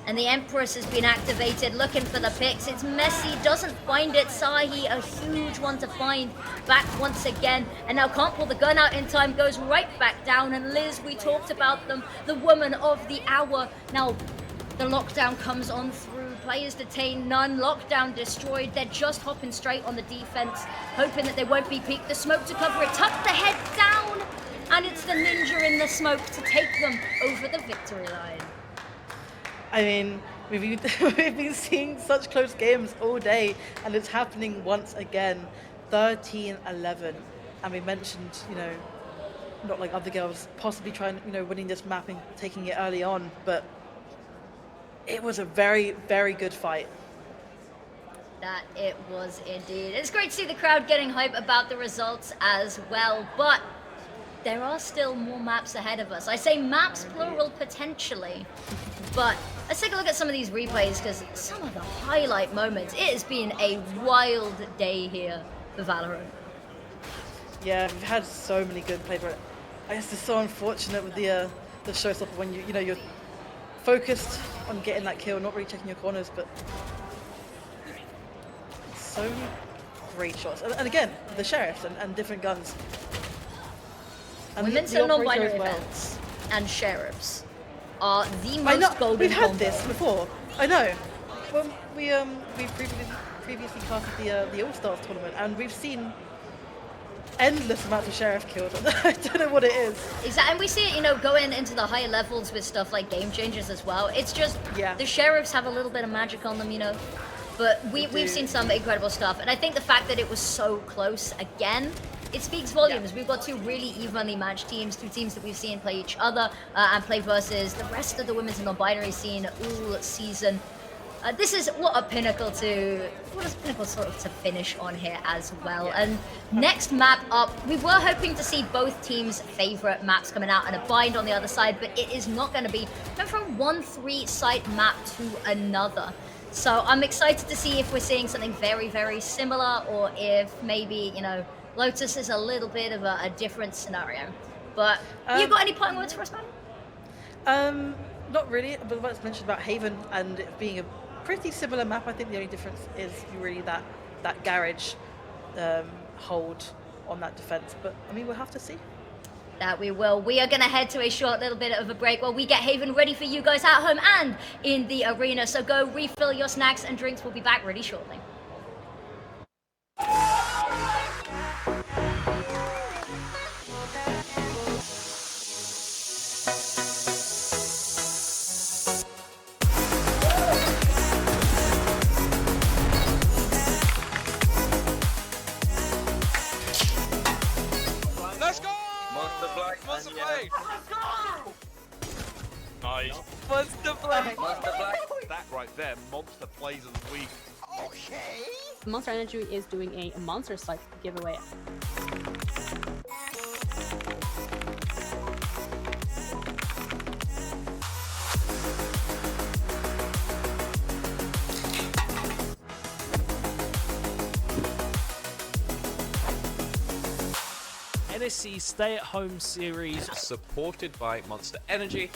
And the Empress has been activated, looking for the picks. It's messy, doesn't find it. Sahi, a huge one to find. Back once again, and now can't pull the gun out in time, goes right back down. And Liz, we talked about them, the woman of the hour. Now, the lockdown comes on through. Players detained, none. Lockdown destroyed. They're just hopping straight on the defense, hoping that they won't be peeked. The smoke to cover it, tuck the head down, and it's the ninja in the smoke to take them over the victory line. I mean, we've been seeing such close games all day, and it's happening once again. 13-11, and we mentioned, you know, not like other girls possibly trying, you know, winning this map and taking it early on, but it was a very, very good fight. That it was indeed. It's great to see the crowd getting hype about the results as well, but there are still more maps ahead of us. I say maps plural potentially, but let's take a look at some of these replays because some of the highlight moments. It has been a wild day here for Valorant. Yeah, we've had so many good plays, but I guess it's so unfortunate with the showstopper when you're focused on getting that kill, not really checking your corners, but so many great shots. And again, the sheriffs and different guns. And Women's the and operator non-binary as well. events and sheriffs are the I know, most golden we've had combo. this before. I know. Well, we previously casted the All Stars tournament, and we've seen endless amounts of sheriff kills. I don't know what it is. Exactly, and we see it, going into the higher levels with stuff like game changers as well. It's just the sheriffs have a little bit of magic on them, but we've seen some incredible stuff, and I think the fact that it was so close again, it speaks volumes. We've got two really evenly matched teams, two teams that we've seen play each other and play versus the rest of the women's and non-binary scene all season. This is what a pinnacle sort of to finish on here as well. And next map up, we were hoping to see both teams' favorite maps coming out and a bind on the other side, but it is not going to be going from one 3-site map to another. So I'm excited to see if we're seeing something very, very similar, or if maybe, Lotus is a little bit of a different scenario. But you got any parting words for us, man? Not really, but what's mentioned about Haven and it being a pretty similar map. I think the only difference is really that garage hold on that defense. But I mean, we'll have to see. That we will. We are going to head to a short little bit of a break while we get Haven ready for you guys at home and in the arena. So go refill your snacks and drinks. We'll be back really shortly. Nice. Monster Black. That right there, monster plays of the week. Okay. Monster Energy is doing a monster site giveaway. NSC Stay at Home series supported by Monster Energy.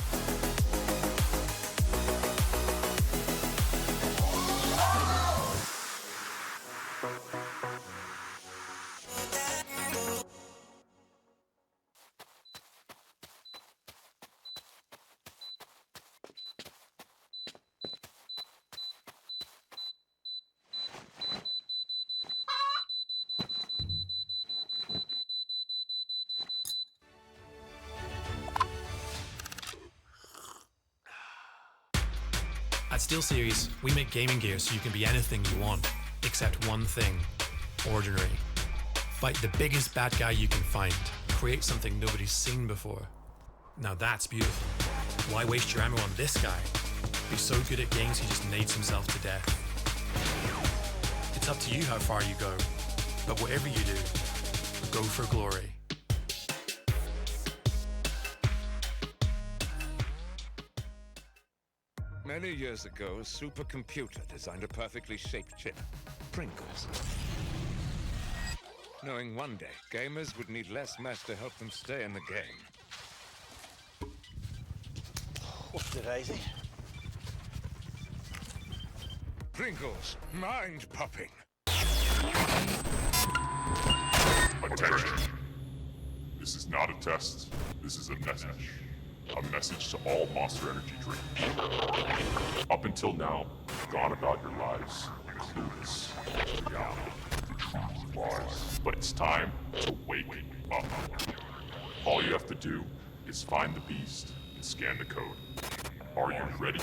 At SteelSeries, we make gaming gear so you can be anything you want, except one thing: ordinary. Fight the biggest bad guy you can find. Create something nobody's seen before. Now that's beautiful. Why waste your ammo on this guy? He's so good at games he just nades himself to death. It's up to you how far you go, but whatever you do, go for glory. Many years ago, a supercomputer designed a perfectly shaped chip, Pringles. Knowing one day, gamers would need less mass to help them stay in the game. What's it, Daisy? Pringles, mind-popping. Attention. This is not a test. This is a message. A message to all Monster Energy drinkers. Up until now, you've gone about your lives clueless to reality, the truth of lies. But it's time to wake up. All you have to do is find the beast and scan the code. Are you ready?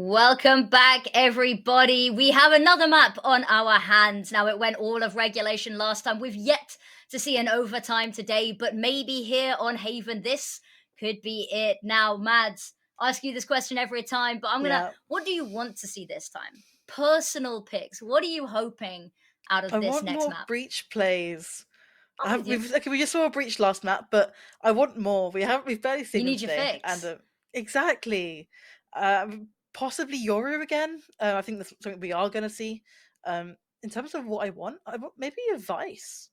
Welcome back, everybody. We have another map on our hands. Now, it went all of regulation last time. We've yet to see an overtime today, but maybe here on Haven, this could be it. Now, Mads, I ask you this question every time, but what do you want to see this time? Personal picks. What are you hoping out of I this want next more map? breach plays. I'm with you. We just saw a breach last map, but I want more. We've barely seen You them need your today, fix. and exactly, possibly Yoru again. I think that's something we are going to see. In terms of what I want maybe a Vice.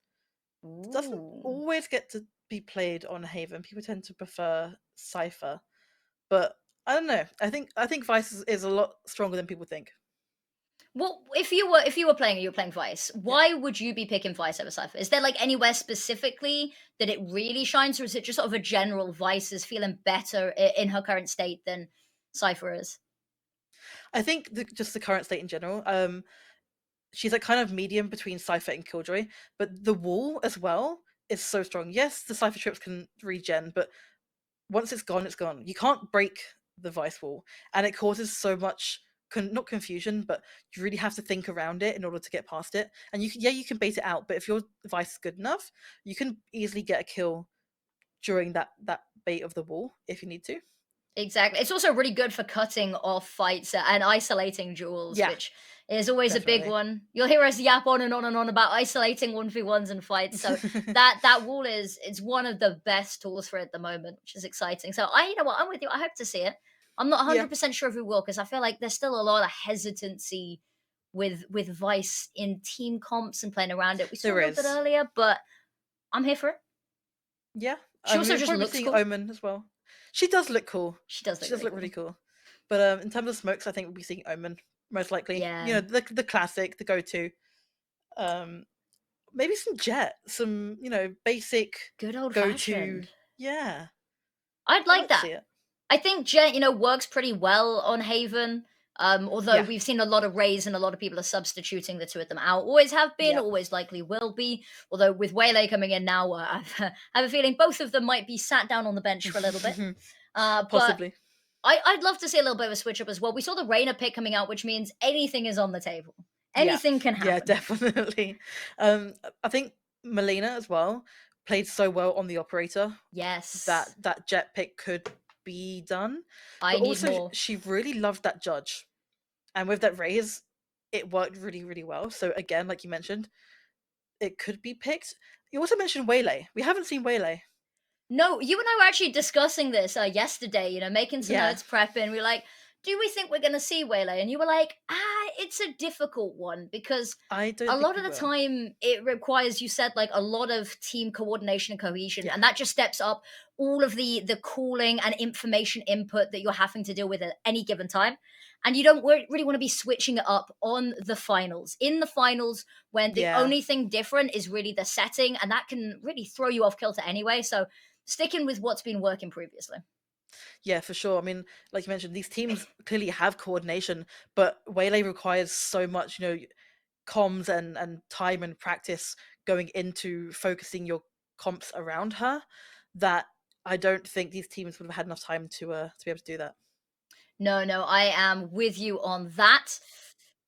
It doesn't always get to be played on Haven. People tend to prefer Cypher, but I don't know. I think Vice is a lot stronger than people think. Well, if you were playing and you were playing Vice, why would you be picking Vice over Cypher? Is there like anywhere specifically that it really shines, or is it just sort of a general Vice is feeling better in her current state than Cypher is? I think just the current state in general. She's like kind of medium between Cypher and Killjoy, but the wall as well is so strong. Yes, the Cypher trips can regen, but once it's gone, it's gone. You can't break the Vice wall, and it causes so much not confusion, but you really have to think around it in order to get past it. And you can bait it out, but if your Vice is good enough, you can easily get a kill during that bait of the wall if you need to. Exactly. It's also really good for cutting off fights and isolating duels, Yeah, which is always a big definitely. one. You'll hear us yap on and on about isolating 1v1s and fights. So that wall it's one of the best tools for it at the moment, which is exciting. So you know what, I'm with you. I hope to see it. I'm not 100% sure if we will, because I feel like there's still a lot of hesitancy with Vice in team comps and playing around it. We saw a little bit earlier, but I'm here for it. Yeah. She also just looks cool. Omen as well. She does look cool. She does look really cool. But in terms of smokes, I think we'll be seeing Omen most likely. Yeah. You know, the classic, the go-to. Maybe some Jet, some basic good old go-to. fashioned. Yeah. I'd like that. I think Jet, works pretty well on Haven. Although we've seen a lot of Rays and a lot of people are substituting the two of them out. Always have been, always likely will be. Although with Waylay coming in now, I have a feeling both of them might be sat down on the bench for a little bit. Possibly. But I'd love to see a little bit of a switch up as well. We saw the Reyna pick coming out, which means anything is on the table. Anything can happen. Yeah, definitely. I think Melina as well played so well on the operator. Yes. That Jet pick could be done. But also, more. she really loved that judge. And with that raise, it worked really, really well. So again, like you mentioned, it could be picked. You also mentioned Waylay. We haven't seen Waylay. No, you and I were actually discussing this yesterday, making some notes, prepping. We were like, do we think we're going to see Waylay? And you were like, it's a difficult one because a lot of the time it requires, you said, like a lot of team coordination and cohesion. And that just steps up all of the calling and information input that you're having to deal with at any given time. And you don't really want to be switching it up on the finals. In the finals, when the only thing different is really the setting, and that can really throw you off kilter anyway. So sticking with what's been working previously. Yeah, for sure. I mean, like you mentioned, these teams clearly have coordination, but Waylay requires so much, comms and time and practice going into focusing your comps around her that I don't think these teams would have had enough time to be able to do that. No, I am with you on that.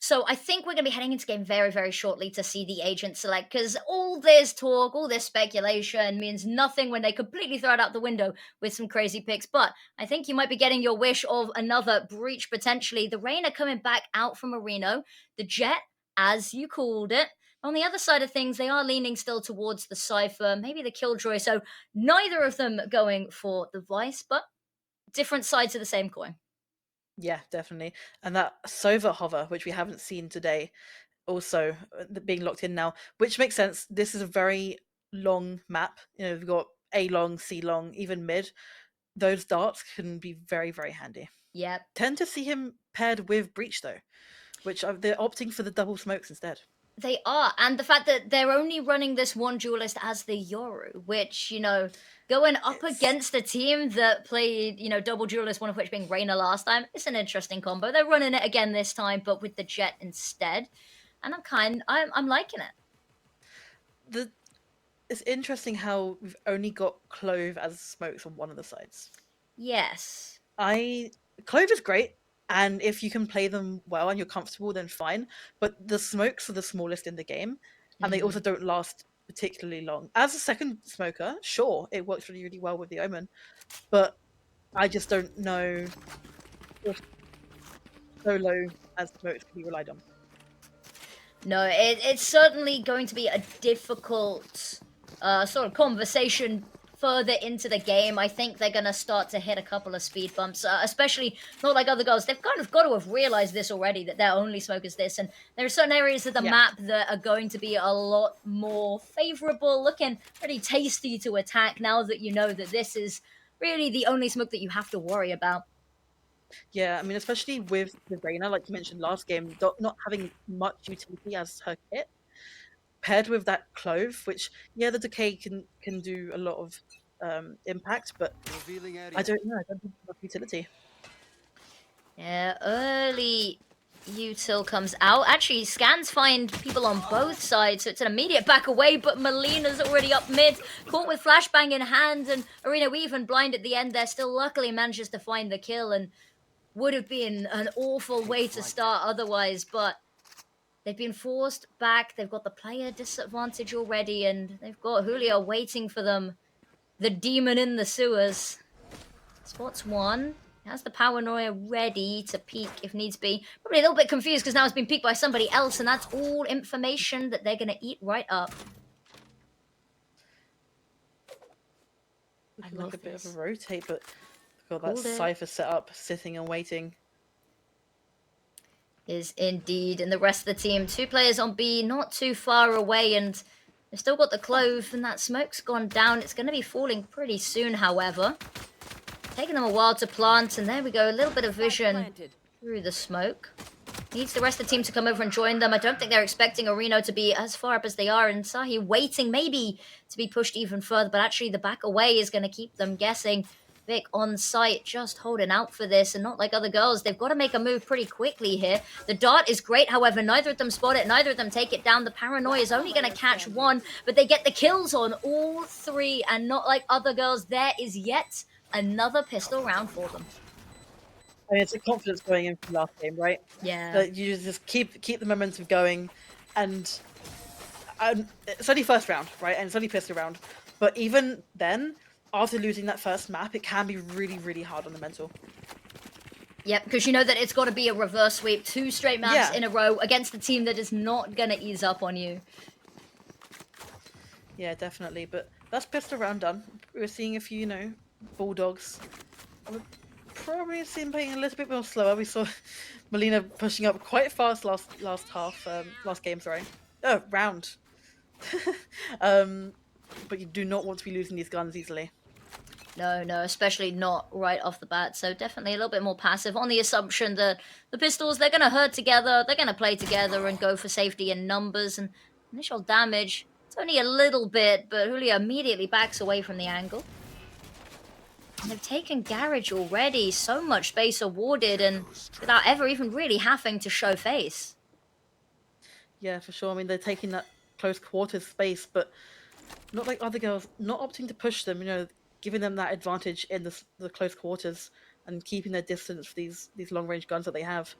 So I think we're going to be heading into game very, very shortly to see the agent select, because all this talk, all this speculation means nothing when they completely throw it out the window with some crazy picks. But I think you might be getting your wish of another breach potentially. The Reyna coming back out from Areno, the Jet, as you called it. On the other side of things, they are leaning still towards the Cypher, maybe the Killjoy. So neither of them going for the Vice, but different sides of the same coin. Yeah, definitely. And that Sova hover, which we haven't seen today, also being locked in now, which makes sense. This is a very long map. We've got A long, C long, even mid. Those darts can be very, very handy. Yep. Tend to see him paired with Breach though, which they're opting for the double smokes instead. They are, and the fact that they're only running this one duelist as the Yoru, which, going up against a team that played, double duelist, one of which being Reyna last time, it's an interesting combo. They're running it again this time, but with the Jet instead, and I'm liking it. It's interesting how we've only got Clove as smokes on one of the sides. Yes. Clove is great. And if you can play them well and you're comfortable, then fine. But the smokes are the smallest in the game, and they also don't last particularly long. As a second smoker, sure, it works really, really well with the Omen, but I just don't know if solo as smokes can be relied on. No, it's certainly going to be a difficult sort of conversation further into the game. I think they're going to start to hit a couple of speed bumps, especially not like other girls. They've kind of got to have realized this already, that their only smoke is this. And there are certain areas of the map that are going to be a lot more favorable, looking pretty tasty to attack now that you know that this is really the only smoke that you have to worry about. Yeah, I mean, especially with the Reyna, like you mentioned last game, not having much utility as her kit, paired with that clove, which the decay can do a lot of impact, but I don't know. I don't think it's enough utility. Yeah, early util comes out. Actually, scans find people on both sides, so it's an immediate back away, but Melina's already up mid, caught with flashbang in hand, and Arena Weave and Blind at the end there still luckily manages to find the kill, and would have been an awful way to start otherwise, but they've been forced back. They've got the player disadvantage already, and they've got Julia waiting for them. The demon in the sewers. Spots one. Has the paranoia ready to peek if needs be. Probably a little bit confused because now it's been peeked by somebody else, and that's all information that they're going to eat right up. I like a bit of a rotate, but got that Cypher set up, sitting and waiting. Is indeed, and the rest of the team, 2 players on B, not too far away, and they've still got the clove, and that smoke's gone down. It's going to be falling pretty soon, however. Taking them a while to plant, and there we go, a little bit of vision through the smoke. Needs the rest of the team to come over and join them. I don't think they're expecting Areno to be as far up as they are, and Sahi waiting maybe to be pushed even further, but actually the back away is going to keep them guessing. Vic on site, just holding out for this, and not like other girls. They've got to make a move pretty quickly here. The dart is great, however, neither of them spot it, neither of them take it down. The paranoia is only going to catch one, but they get the kills on all 3, and not like other girls, there is yet another pistol round for them. I mean, it's a confidence going in from last game, right? Yeah. That you just keep the momentum going, and it's only first round, right? And it's only pistol round. But even then, after losing that first map, it can be really, really hard on the mental. Yep, because you know that it's got to be a reverse sweep, 2 straight maps in a row against a team that is not going to ease up on you. Yeah, definitely. But that's pistol round done. We're seeing a few, Bulldogs. I would probably see him playing a little bit more slower. We saw Melina pushing up quite fast last game, sorry. Oh, round. But you do not want to be losing these guns easily. No, especially not right off the bat. So definitely a little bit more passive on the assumption that the pistols, they're going to herd together, they're going to play together and go for safety in numbers. And initial damage, it's only a little bit, but Julia immediately backs away from the angle. And they've taken Garage already, so much space awarded, and without ever even really having to show face. Yeah, for sure. I mean, they're taking that close quarters space, but not like other girls, not opting to push them, giving them that advantage in the close quarters and keeping their distance for these long-range guns that they have.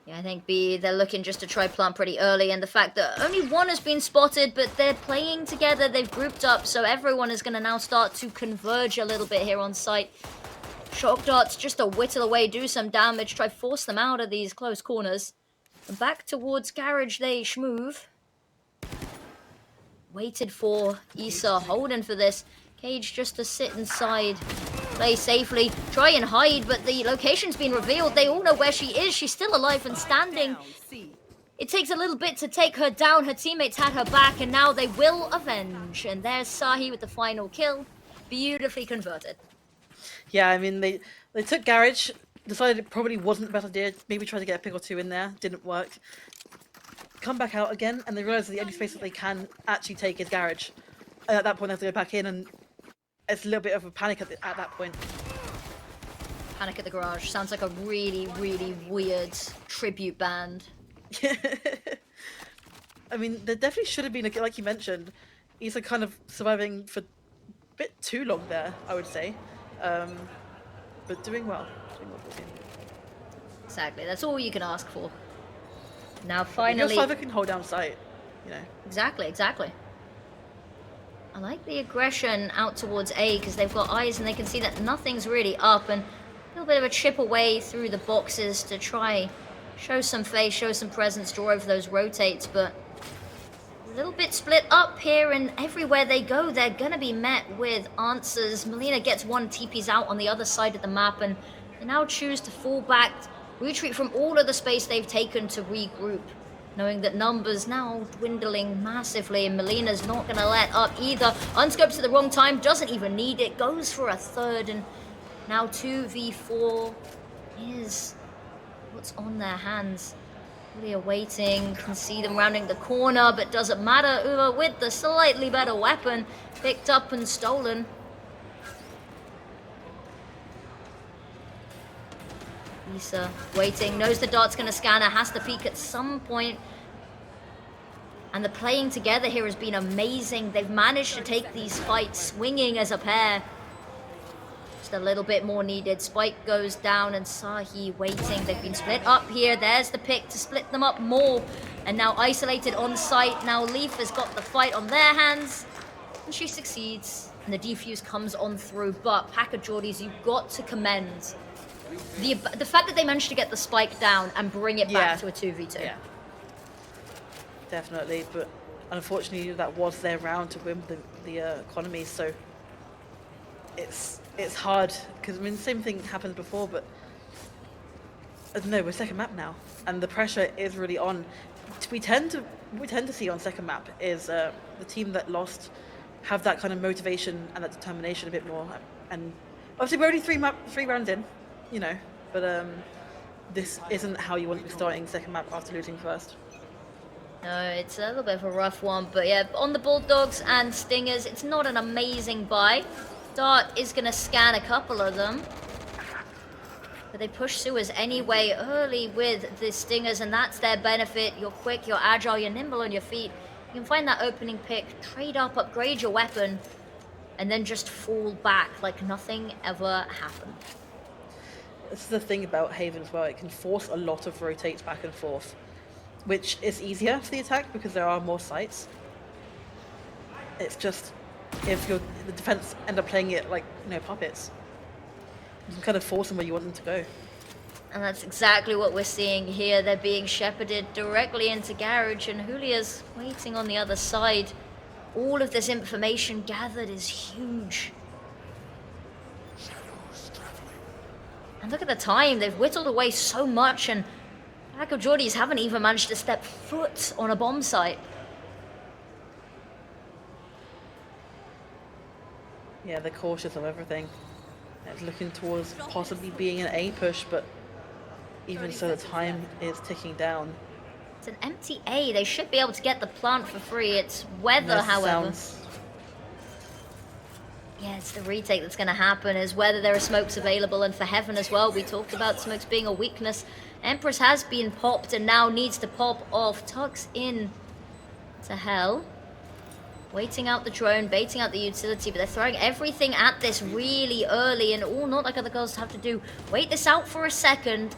Yeah, I think B, they're looking just to try plant pretty early, and the fact that only one has been spotted, but they're playing together, they've grouped up, so everyone is going to now start to converge a little bit here on site. Shock darts just to whittle away, do some damage, try force them out of these close corners. And back towards Garage they schmoove. Waited for Issa, holding for this. Cage just to sit inside, play safely, try and hide, but the location's been revealed. They all know where she is. She's still alive and standing. It takes a little bit to take her down. Her teammates had her back, and now they will avenge. And there's Sahi with the final kill. Beautifully converted. Yeah, I mean, they took Garage, decided it probably wasn't the best idea. Maybe tried to get a pick or 2 in there. Didn't work. Come back out again, and they realise that the only space that they can actually take is Garage. And at that point, they have to go back in, and it's a little bit of a panic at that point. Panic at the Garage. Sounds like a really, really weird tribute band. I mean, there definitely should have been, like you mentioned, Issa kind of surviving for a bit too long there, I would say. But doing well. Exactly. That's all you can ask for. Now Your finally. Cypher can hold down site, you know. Exactly, exactly. I like the aggression out towards A because they've got eyes and they can see that nothing's really up, and a little bit of a chip away through the boxes to try show some face, show some presence, draw over those rotates, but a little bit split up here, and everywhere they go they're gonna be met with answers. Melina gets one, TP's out on the other side of the map, and they now choose to fall back, retreat from all of the space they've taken to regroup, knowing that numbers now dwindling massively, and Melina's not going to let up either. Unscopes at the wrong time, doesn't even need it, goes for a third, and now 2v4 is what's on their hands. Really awaiting, can see them rounding the corner, but doesn't matter. Uma with the slightly better weapon, picked up and stolen. Issa waiting, knows the dart's going to scan her, has to peek at some point. And the playing together here has been amazing. They've managed to take these fights swinging as a pair. Just a little bit more needed. Spike goes down and Sahi waiting. They've been split up here. There's the pick to split them up more. And now isolated on site. Now Leaf has got the fight on their hands. And she succeeds. And the defuse comes on through. But Packer Geordies, you've got to commend the fact that they managed to get the spike down and bring it back to a 2v2. Yeah. Definitely, but unfortunately that was their round to win the economy, so it's hard, because I mean the same thing happened before, but no, we're second map now and the pressure is really on. We tend to see on second map is the team that lost have that kind of motivation and that determination a bit more, and obviously we're only three rounds in, you know, but this isn't how you want to be starting second map after losing first. No, it's a little bit of a rough one, but yeah, on the Bulldogs and Stingers, it's not an amazing buy. Dart is going to scan a couple of them, but they push sewers anyway early with the Stingers, and that's their benefit. You're quick, you're agile, you're nimble on your feet. You can find that opening pick, trade up, upgrade your weapon, and then just fall back like nothing ever happened. This is the thing about Haven as well, it can force a lot of rotates back and forth, which is easier for the attack because there are more sites. It's just, if the defense end up playing it like, you know, puppets, you can kind of force them where you want them to go. And that's exactly what we're seeing here. They're being shepherded directly into Garage, and Julia's waiting on the other side. All of this information gathered is huge. And look at the time, they've whittled away so much, and Packer Geordies haven't even managed to step foot on a bomb site. Yeah, they're cautious of everything. It's looking towards possibly being an A push, but even so, the time is ticking down. It's an empty A. They should be able to get the plant for free. It's weather, however. Yeah, it's the retake that's going to happen, is whether there are smokes available, and for Heaven as well. We talked about smokes being a weakness. Empress has been popped and now needs to pop off. Tucks in to hell. Waiting out the drone, baiting out the utility, but they're throwing everything at this really early, and all not like other girls have to do. Wait this out for a second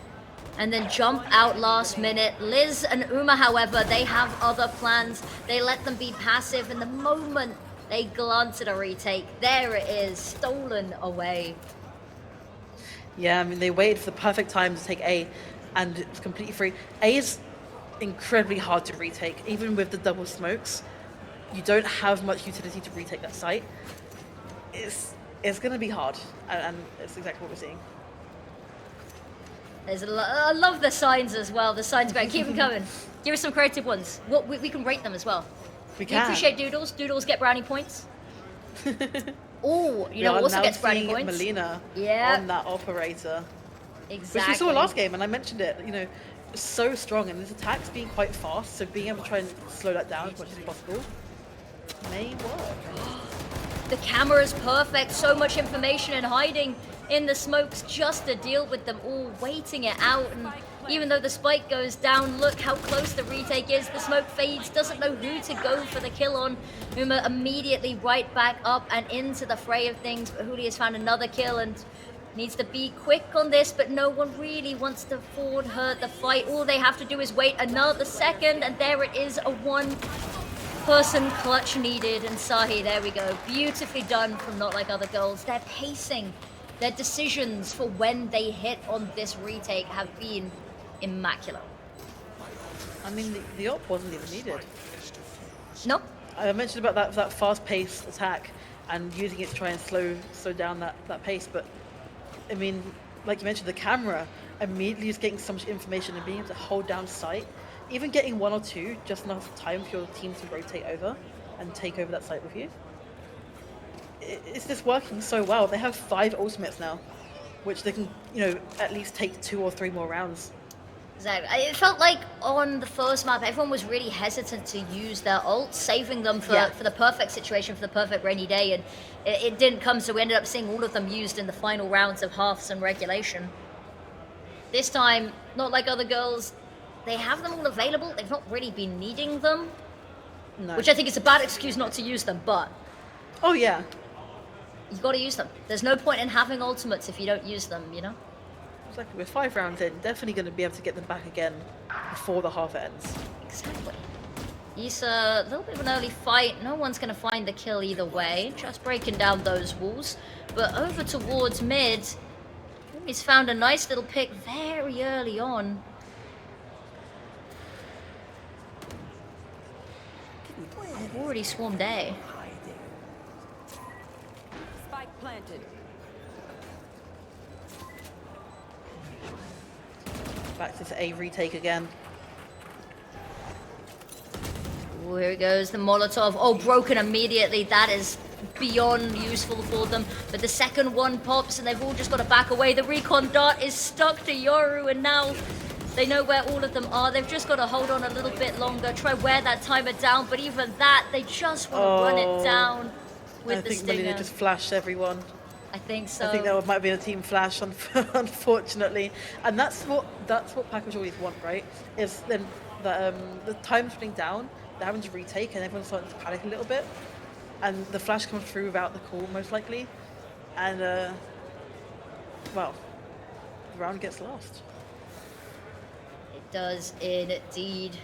and then jump out last minute. Liz and Uma, however, they have other plans. They let them be passive, and the moment they glance at a retake, there it is, stolen away. Yeah, I mean, they waited for the perfect time to take A, and it's completely free. A is incredibly hard to retake, even with the double smokes. You don't have much utility to retake that site. It's going to be hard, and it's exactly what we're seeing. I love the signs as well. The signs great. Keep them coming. Give us some creative ones. We can rate them as well. We can. Appreciate Doodles. Doodles get brownie points. Oh, you know, also gets brownie points. Melina yeah. on that operator. Exactly. Which we saw last game, and I mentioned it. You know, so strong, and his attack's being quite fast. So being able to try and slow that down as much as possible may work. The camera is perfect. So much information and hiding in the smokes just to deal with them all, waiting it out. And even though the spike goes down, look how close the retake is. The smoke fades, doesn't know who to go for the kill on. Uma immediately right back up and into the fray of things, but Huli has found another kill, and needs to be quick on this, but no one really wants to forward hurt the fight. All they have to do is wait another second, and there it is, a one-person clutch needed. And Sahi, there we go. Beautifully done from Not Like Other Girls. Their pacing, their decisions for when they hit on this retake have been immaculate. I mean, the op wasn't even needed. No. I mentioned about that fast-paced attack and using it to try and slow down that pace, but I mean, like you mentioned, the camera immediately just getting so much information and being able to hold down sight, even getting one or two, just enough time for your team to rotate over and take over that site with you. It's just working so well. They have 5 ultimates now, which they can, at least take 2 or 3 more rounds. Exactly. It felt like on the first map, everyone was really hesitant to use their ults, saving them for the perfect situation, for the perfect rainy day, and it didn't come, so we ended up seeing all of them used in the final rounds of halves and regulation. This time, Not Like Other Girls, they have them all available. They've not really been needing them, which I think is a bad excuse not to use them, but... Oh, yeah. You gotta use them. There's no point in having ultimates if you don't use them, Exactly. We're 5 rounds in, definitely going to be able to get them back again before the half ends. Exactly. Issa, a little bit of an early fight. No one's going to find the kill either way. Just breaking down those walls. But over towards mid, he's found a nice little pick very early on. They've already swarmed A. Spike planted. Back to this A retake again. Ooh, here it goes, the Molotov. Oh, broken immediately. That is beyond useful for them. But the second one pops and they've all just got to back away. The recon dart is stuck to Yoru, and now they know where all of them are. They've just got to hold on a little bit longer, try wear that timer down, but even that, they just want to run it down with the stinger. I think Melina just flashed everyone. I think so. I think there might be a team flash, unfortunately, and that's what Packers always want, right? Is then the time's running down, they're having to retake, and everyone's starting to panic a little bit, and the flash comes through without the call most likely, and well, the round gets lost. It does indeed.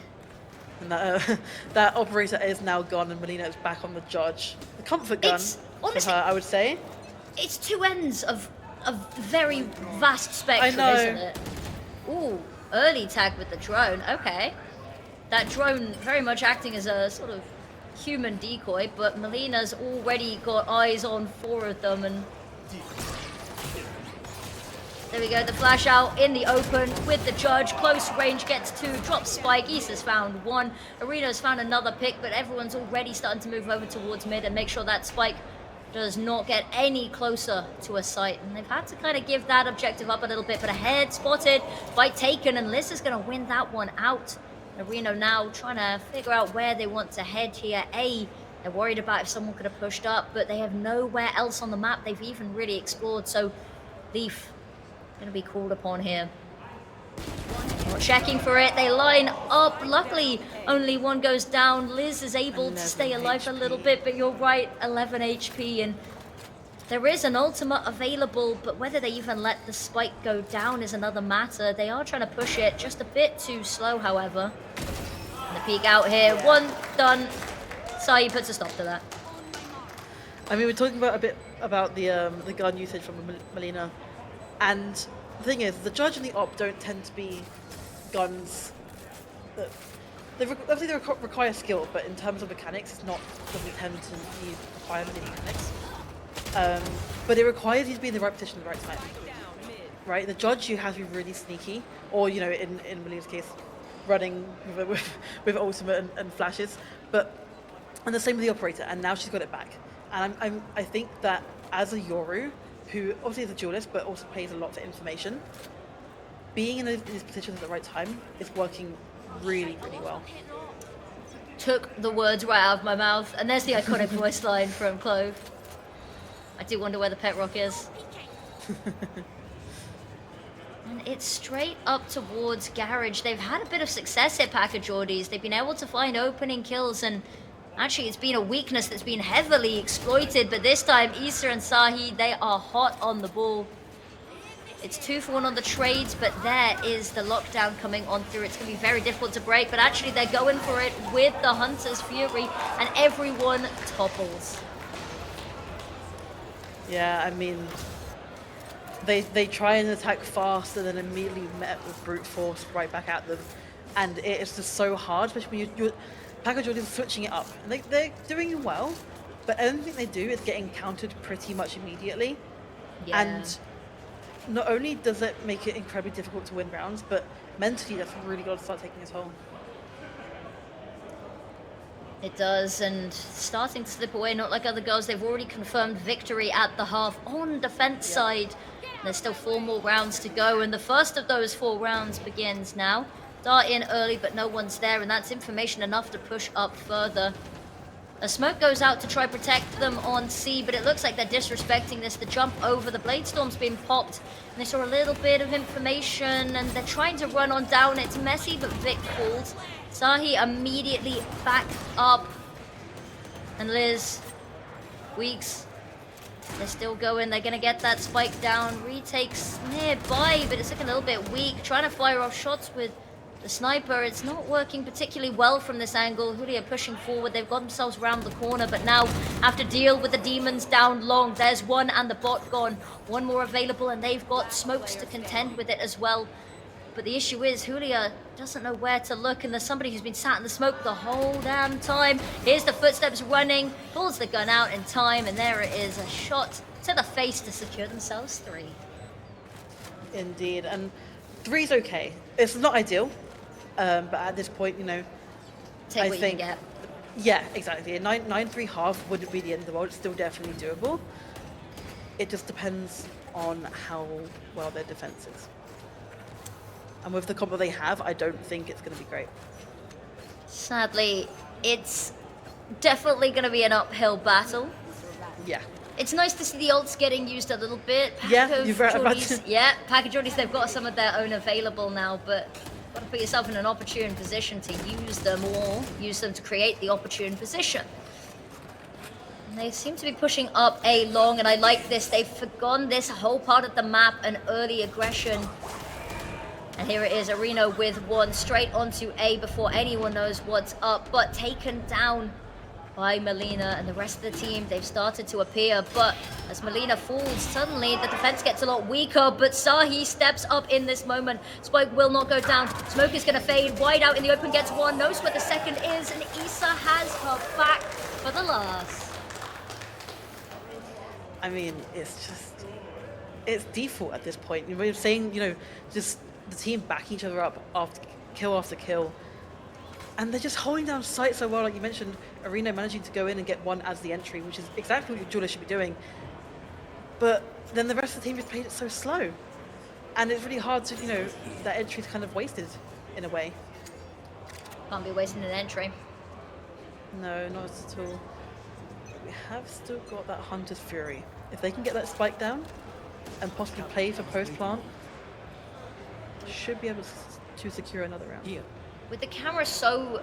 And that operator is now gone, and Melina is back on the judge. The comfort gun for her, I would say. It's 2 ends of a very vast spectrum, isn't it? Ooh, early tag with the drone. Okay. That drone very much acting as a sort of human decoy, but Melina's already got eyes on 4 of them, and there we go, the flash out in the open with the judge. Close range gets 2, drops spike. Issa's found 1. Arena's found another pick, but everyone's already starting to move over towards mid and make sure that spike does not get any closer to a site, and they've had to kind of give that objective up a little bit, but a head spotted, fight taken, and Liz is going to win that one out. Reno now trying to figure out where they want to head here. A, they're worried about if someone could have pushed up, but they have nowhere else on the map they've even really explored, so Leaf going to be called upon here. Not checking for it, they line up. Luckily, only one goes down. Liz is able to stay alive a little bit, but you're right, 11 HP, and there is an ultimate available, but whether they even let the spike go down is another matter. They are trying to push it, just a bit too slow, however. And the peek out here, 1 done. Sahi puts a stop to that. I mean, we're talking about a bit about the gun usage from Melina, and the thing is, the judge and the op don't tend to be guns that obviously they require skill, but in terms of mechanics, doesn't tend to require many mechanics. But it requires you to be in the right position at the right time. Right, the judge you have to be really sneaky, or in Melina's case, running with ultimate and flashes. And the same with the operator, and now she's got it back. And I think that as a Yoru, who obviously is a duelist but also pays a lot for information, being in these positions at the right time is working really, really well. Took the words right out of my mouth, and there's the iconic voice line from Clove. I do wonder where the pet rock is. And it's straight up towards Garage. They've had a bit of success at Packer Geordies. They've been able to find opening kills, and actually it's been a weakness that's been heavily exploited, but this time Issa and Sahi, they are hot on the ball. It's 2-for-1 on the trades, but there is the lockdown coming on through. It's going to be very difficult to break, but actually they're going for it with the Hunter's Fury, and everyone topples. Yeah, I mean, they try and attack fast and then immediately met with brute force right back at them. And it is just so hard, especially when you're Package is switching it up. And they're doing well, but anything they do is getting countered pretty much immediately. Yeah. And not only does it make it incredibly difficult to win rounds, but mentally that's really got to start taking its toll. It does, and starting to slip away, not like other girls. They've already confirmed victory at the half on defense side. There's still 4 more rounds to go, and the first of those 4 rounds begins now. Dart in early, but no one's there, and that's information enough to push up further. A smoke goes out to try protect them on C, but it looks like they're disrespecting this. The jump over, the blade storm's been popped, and they saw a little bit of information, and they're trying to run on down. It's messy, but Vic falls. Sahi immediately back up, and Liz, Weeks, they're still going. They're gonna get that spike down. Retakes nearby, but it's looking a little bit weak. Trying to fire off shots with the sniper, it's not working particularly well from this angle. Julia pushing forward, they've got themselves around the corner, but now have to deal with the demons down long. There's one and the bot gone. One more available, and they've got smokes to contend with it as well. But the issue is, Julia doesn't know where to look, and there's somebody who's been sat in the smoke the whole damn time. Here's the footsteps running, pulls the gun out in time, and there it is, a shot to the face to secure themselves 3. Indeed, and 3's okay. It's not ideal. But at this point, you know, Take I what think, you can get. yeah, exactly. A 9-3 half wouldn't be the end of the world. It's still definitely doable. It just depends on how well their defense is. And with the combo they have, I don't think it's going to be great. Sadly, it's definitely going to be an uphill battle. Yeah. It's nice to see the ults getting used a little bit. Yeah, you're right about Jordies, to. yeah, Package Jordies, they've got some of their own available now, but got to put yourself in an opportune position to use them, or use them to create the opportune position. And they seem to be pushing up A long, and I like this. They've forgone this whole part of the map and early aggression. And here it is, Arena with 1 straight onto A before anyone knows what's up, but taken down by Melina and the rest of the team. They've started to appear, but as Melina falls, suddenly the defense gets a lot weaker, but Sahi steps up in this moment. Spike will not go down. Smoke is going to fade. Wide out in the open gets 1, knows where the second is, and Issa has her back for the last. I mean, it's just, it's default at this point. You're saying, you know, just the team backing each other up after kill. And they're just holding down sight so well, like you mentioned, Arena managing to go in and get 1 as the entry, which is exactly what Julia should be doing. But then the rest of the team just played it so slow. And it's really hard to, you know, that entry's kind of wasted in a way. Can't be wasting an entry. No, not at all. We have still got that Hunter's Fury. If they can get that spike down and possibly play for post-plant, should be able to secure another round. Yeah. With the camera so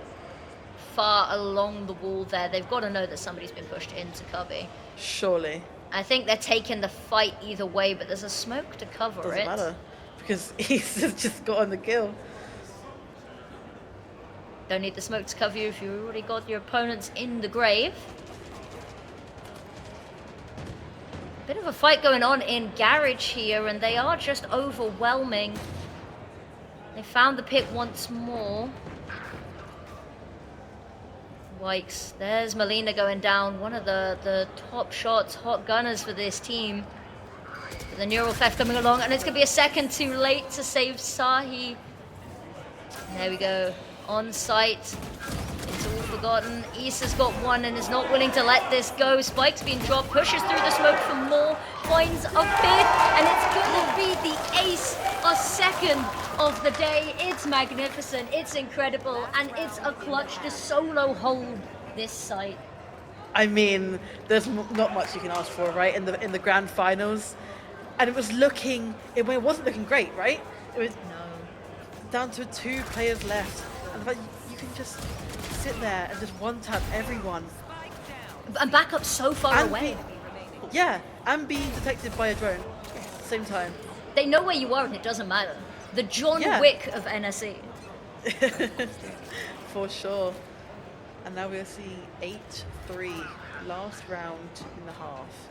far along the wall there, they've got to know that somebody's been pushed into Cubby. Surely. I think they're taking the fight either way, but there's a smoke to cover Doesn't it. matter, because he's just got on the kill. Don't need the smoke to cover you if you've already got your opponents in the grave. Bit of a fight going on in Garage here, and they are just overwhelming. They found the pit once more. Yikes. There's Melina going down. One of the top shots, hot gunners for this team. The neural theft coming along, and it's going to be a second too late to save Sahi. There we go. On site. It's all forgotten. Issa's got 1 and is not willing to let this go. Spike's being dropped, pushes through the smoke for more, finds a pit, and it's going to be the ace, a second of the day. It's magnificent, it's incredible, and it's a clutch to solo hold this site. I mean, there's not much you can ask for, right? In the grand finals, and it wasn't looking great, right? It was down to 2 players left, and like, you can just sit there and just one-tap everyone. And back up so far away. Yeah, and being detected by a drone at the same time. they know where you are and it doesn't matter. The John Wick of NSE. For sure. And now we'll see 8-3, last round in the half.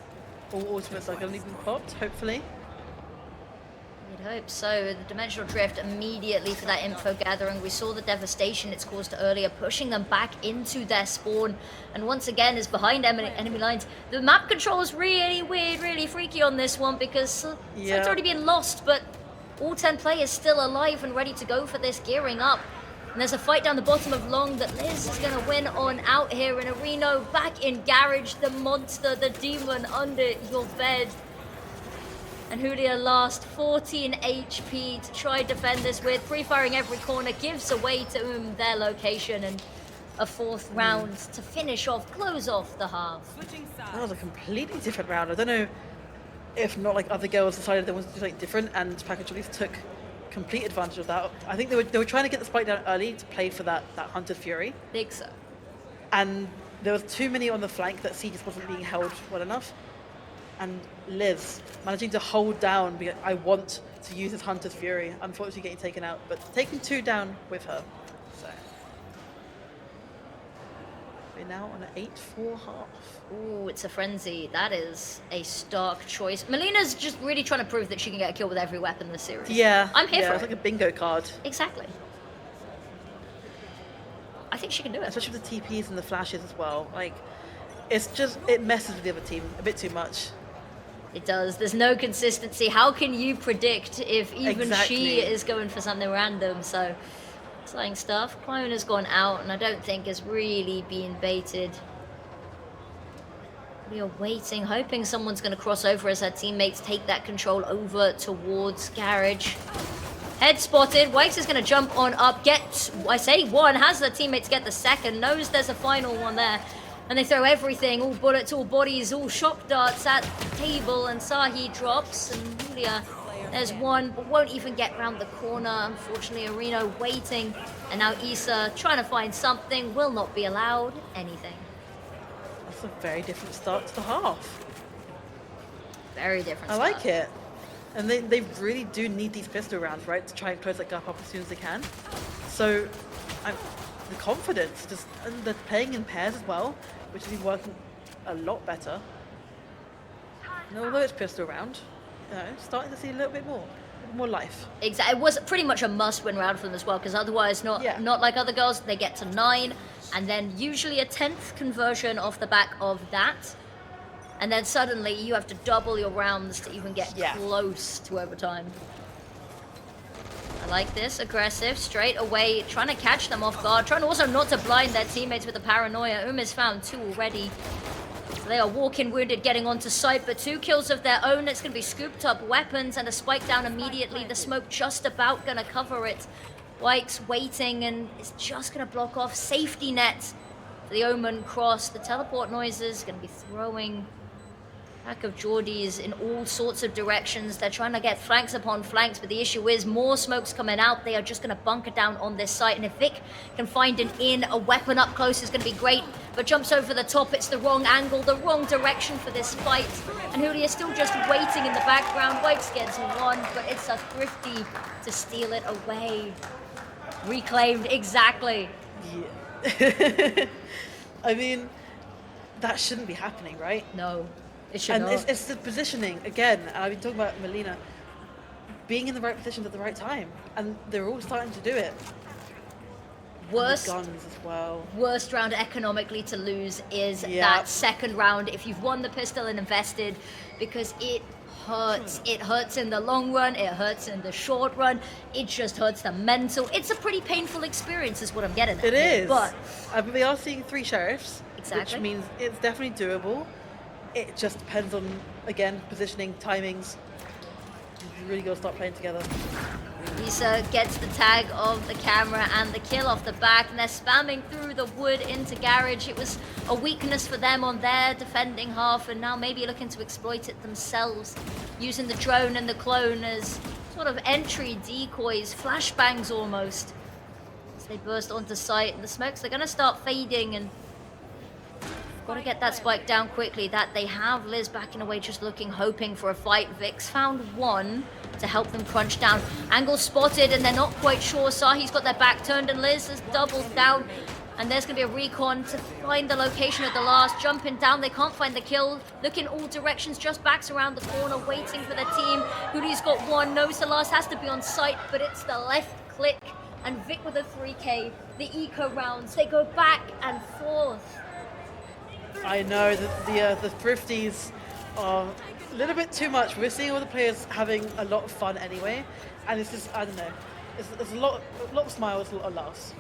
All ultimates are going to be popped, hopefully. We'd hope so. The Dimensional Drift immediately for that info gathering. We saw the devastation it's caused earlier, pushing them back into their spawn. And once again, is behind enemy lines. The map control is really weird, really freaky on this one because it's already been lost, but all 10 players still alive and ready to go for this, gearing up. And there's a fight down the bottom of Long that Liz is going to win on out here in Areno. Back in Garage, the monster, the demon under your bed. And Julia last 14 HP to try defend this with. Pre-firing every corner gives away to their location and a fourth round to finish off, close off the half. That was a completely different round. I don't know if not like other girls decided they wanted to do something different and Package Release took complete advantage of that. I think they were trying to get the spike down early to play for that Hunted Fury. Think so. And there was too many on the flank that C just wasn't being held well enough. And Liz managing to hold down because I want to use this Hunter's Fury, unfortunately getting taken out, but taking 2 down with her. So we're now on an 8-4 half. Ooh, it's a frenzy. That is a stark choice. Melina's just really trying to prove that she can get a kill with every weapon in the series. Yeah, I'm here for it's it. like a bingo card. Exactly. I think she can do it. Especially with the TPs and the flashes as well. Like, it's just, it messes with the other team a bit too much. It does. There's no consistency. How can you predict if even she is going for something random? So, exciting stuff. Clone has gone out, and I don't think is really being baited. We are waiting, hoping someone's going to cross over as her teammates take that control over towards Garage. Head spotted. Wikes is going to jump on up, get, I say one, has the teammates get the second, knows there's a final one there. And they throw everything, all bullets, all bodies, all shock darts at the table, and Sahi drops, and Julia, there's one, but won't even get round the corner. Unfortunately, Areno waiting, and now Issa trying to find something, will not be allowed anything. That's a very different start to the half. Very different I start. like it. And they really do need these pistol rounds, right, to try and close that gap up as soon as they can. So, the confidence, and they're playing in pairs as well, which has been working a lot better. And although it's pistol round, starting to see a little bit more life. Exactly. It was pretty much a must-win round for them as well, because otherwise, not like other girls, they get to 9, and then usually a 10th conversion off the back of that. And then suddenly you have to double your rounds to even get close to overtime. I like this, aggressive, straight away, trying to catch them off guard, trying also not to blind their teammates with the paranoia. Has found 2 already. They are walking wounded, getting onto site, but 2 kills of their own. It's going to be scooped up weapons and a spike down immediately. The smoke just about going to cover it. White's waiting and it's just going to block off. Safety net. The Omen cross. The teleport noises going to be throwing pack of Geordies in all sorts of directions. They're trying to get flanks upon flanks, but the issue is more smoke's coming out. They are just going to bunker down on this site, and if Vic can find an in, a weapon up close is going to be great, but jumps over the top. It's the wrong angle, the wrong direction for this fight, and Julia's still just waiting in the background. Whites gets 1, but it's a Thrifty to steal it away. Reclaimed, exactly. Yeah. I mean, that shouldn't be happening, right? No. It should not. It's the positioning, again, and I've been talking about Melina, being in the right positions at the right time, and they're all starting to do it. Worst guns as well. Worst round economically to lose is that second round if you've won the pistol and invested, because it hurts. It hurts in the long run, it hurts in the short run, it just hurts the mental. It's a pretty painful experience is what I'm getting at. It is. But we are seeing 3 sheriffs, exactly, which means it's definitely doable. It just depends on, again, positioning, timings. You really got to start playing together. Lisa gets the tag of the camera and the kill off the back, and they're spamming through the wood into Garage. It was a weakness for them on their defending half, and now maybe looking to exploit it themselves, using the drone and the clone as sort of entry decoys, flashbangs almost, as they burst onto site. And the smokes, they're going to start fading, and of Gotta get that spike down quickly. That they have Liz backing away, just looking, hoping for a fight. Vix found one to help them crunch down. Angle spotted, and they're not quite sure. Sahi's got their back turned, and Liz has doubled down. And there's going to be a recon to find the location of the last. Jumping down, they can't find the kill. Look in all directions, just backs around the corner, waiting for the team. Hoodie's got one, knows the last has to be on site, but it's the left click. And Vic with a 3K, the eco rounds, they go back and forth. I know that the Thrifties are a little bit too much. We're seeing all the players having a lot of fun anyway, and it's just, I don't know, it's a lot of smiles, a lot of laughs.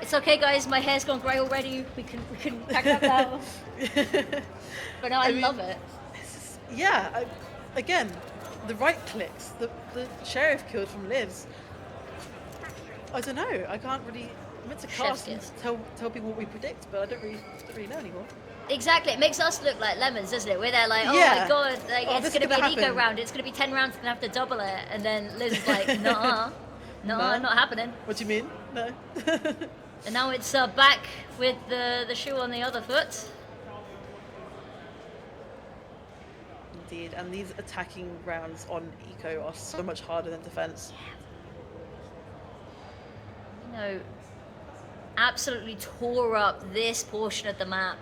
It's okay, guys. My hair's gone grey already. We can back that down. But no, I mean, love it. Yeah, again, the right clicks, the sheriff killed from Lives. I don't know. I can't really. I'm meant to cast and tell people what we predict, but I don't really know anymore. Exactly. It makes us look like lemons, doesn't it? We're there like, oh my god, like, it's going to be an eco round. It's going to be 10 rounds. We're going to have to double it. And then Liz is like, nah, not happening. What do you mean? No. And now it's back with the shoe on the other foot. Indeed, and these attacking rounds on eco are so much harder than defense. You know, absolutely tore up this portion of the map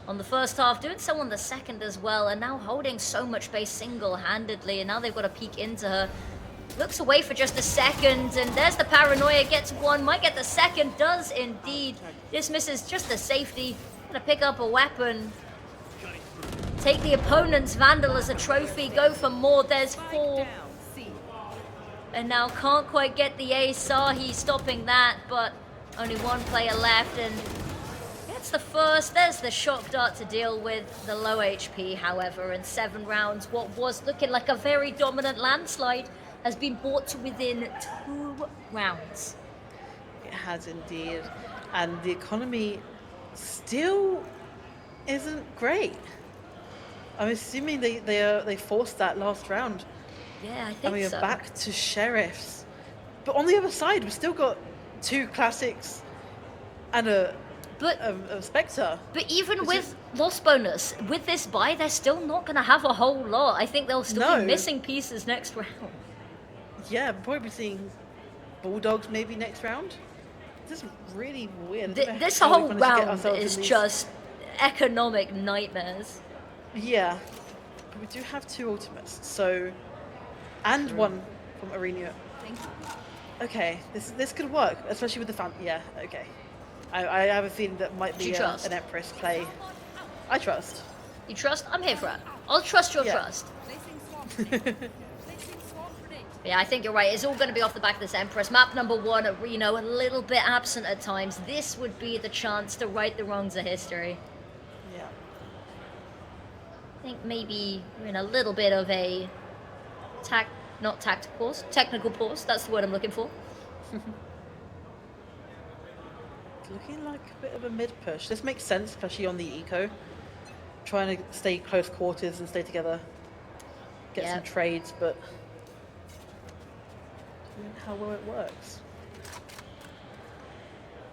on the first half, doing so on the second as well, and now holding so much base single-handedly, and now they've got to peek into her. Looks away for just a second, and there's the paranoia, gets one, might get the second, does indeed. This misses just the safety. Gonna pick up a weapon. Take the opponent's Vandal as a trophy, go for more, there's 4. And now can't quite get the ace. Sahi stopping that, but only one player left, and gets the first. There's the shock dart to deal with. The low HP, however, in 7 rounds. What was looking like a very dominant landslide has been brought to within 2 rounds. It has indeed. And the economy still isn't great. I'm assuming they forced that last round. Yeah, I think and we are back to sheriffs. But on the other side, we've still got 2 classics and a Spectre. But even with loss bonus, with this buy, they're still not going to have a whole lot. I think they'll still be missing pieces next round. Yeah, we'll probably be seeing Bulldogs maybe next round. This is really weird. This whole round is just economic nightmares. Yeah, but we do have 2 ultimates, so... And one from Arena. Thank you. Okay, this could work, especially with the fan. Yeah, okay. I have a feeling that might be an Empress play. I trust. You trust? I'm here for it. I'll trust your trust. Yeah, I think you're right. It's all going to be off the back of this Empress. Map number 1 at Reno, a little bit absent at times. This would be the chance to right the wrongs of history. Yeah. I think maybe we're in a little bit of a technical pause. That's the word I'm looking for. It's looking like a bit of a mid push. This makes sense, especially on the eco. Trying to stay close quarters and stay together. Get some trades, but how well it works.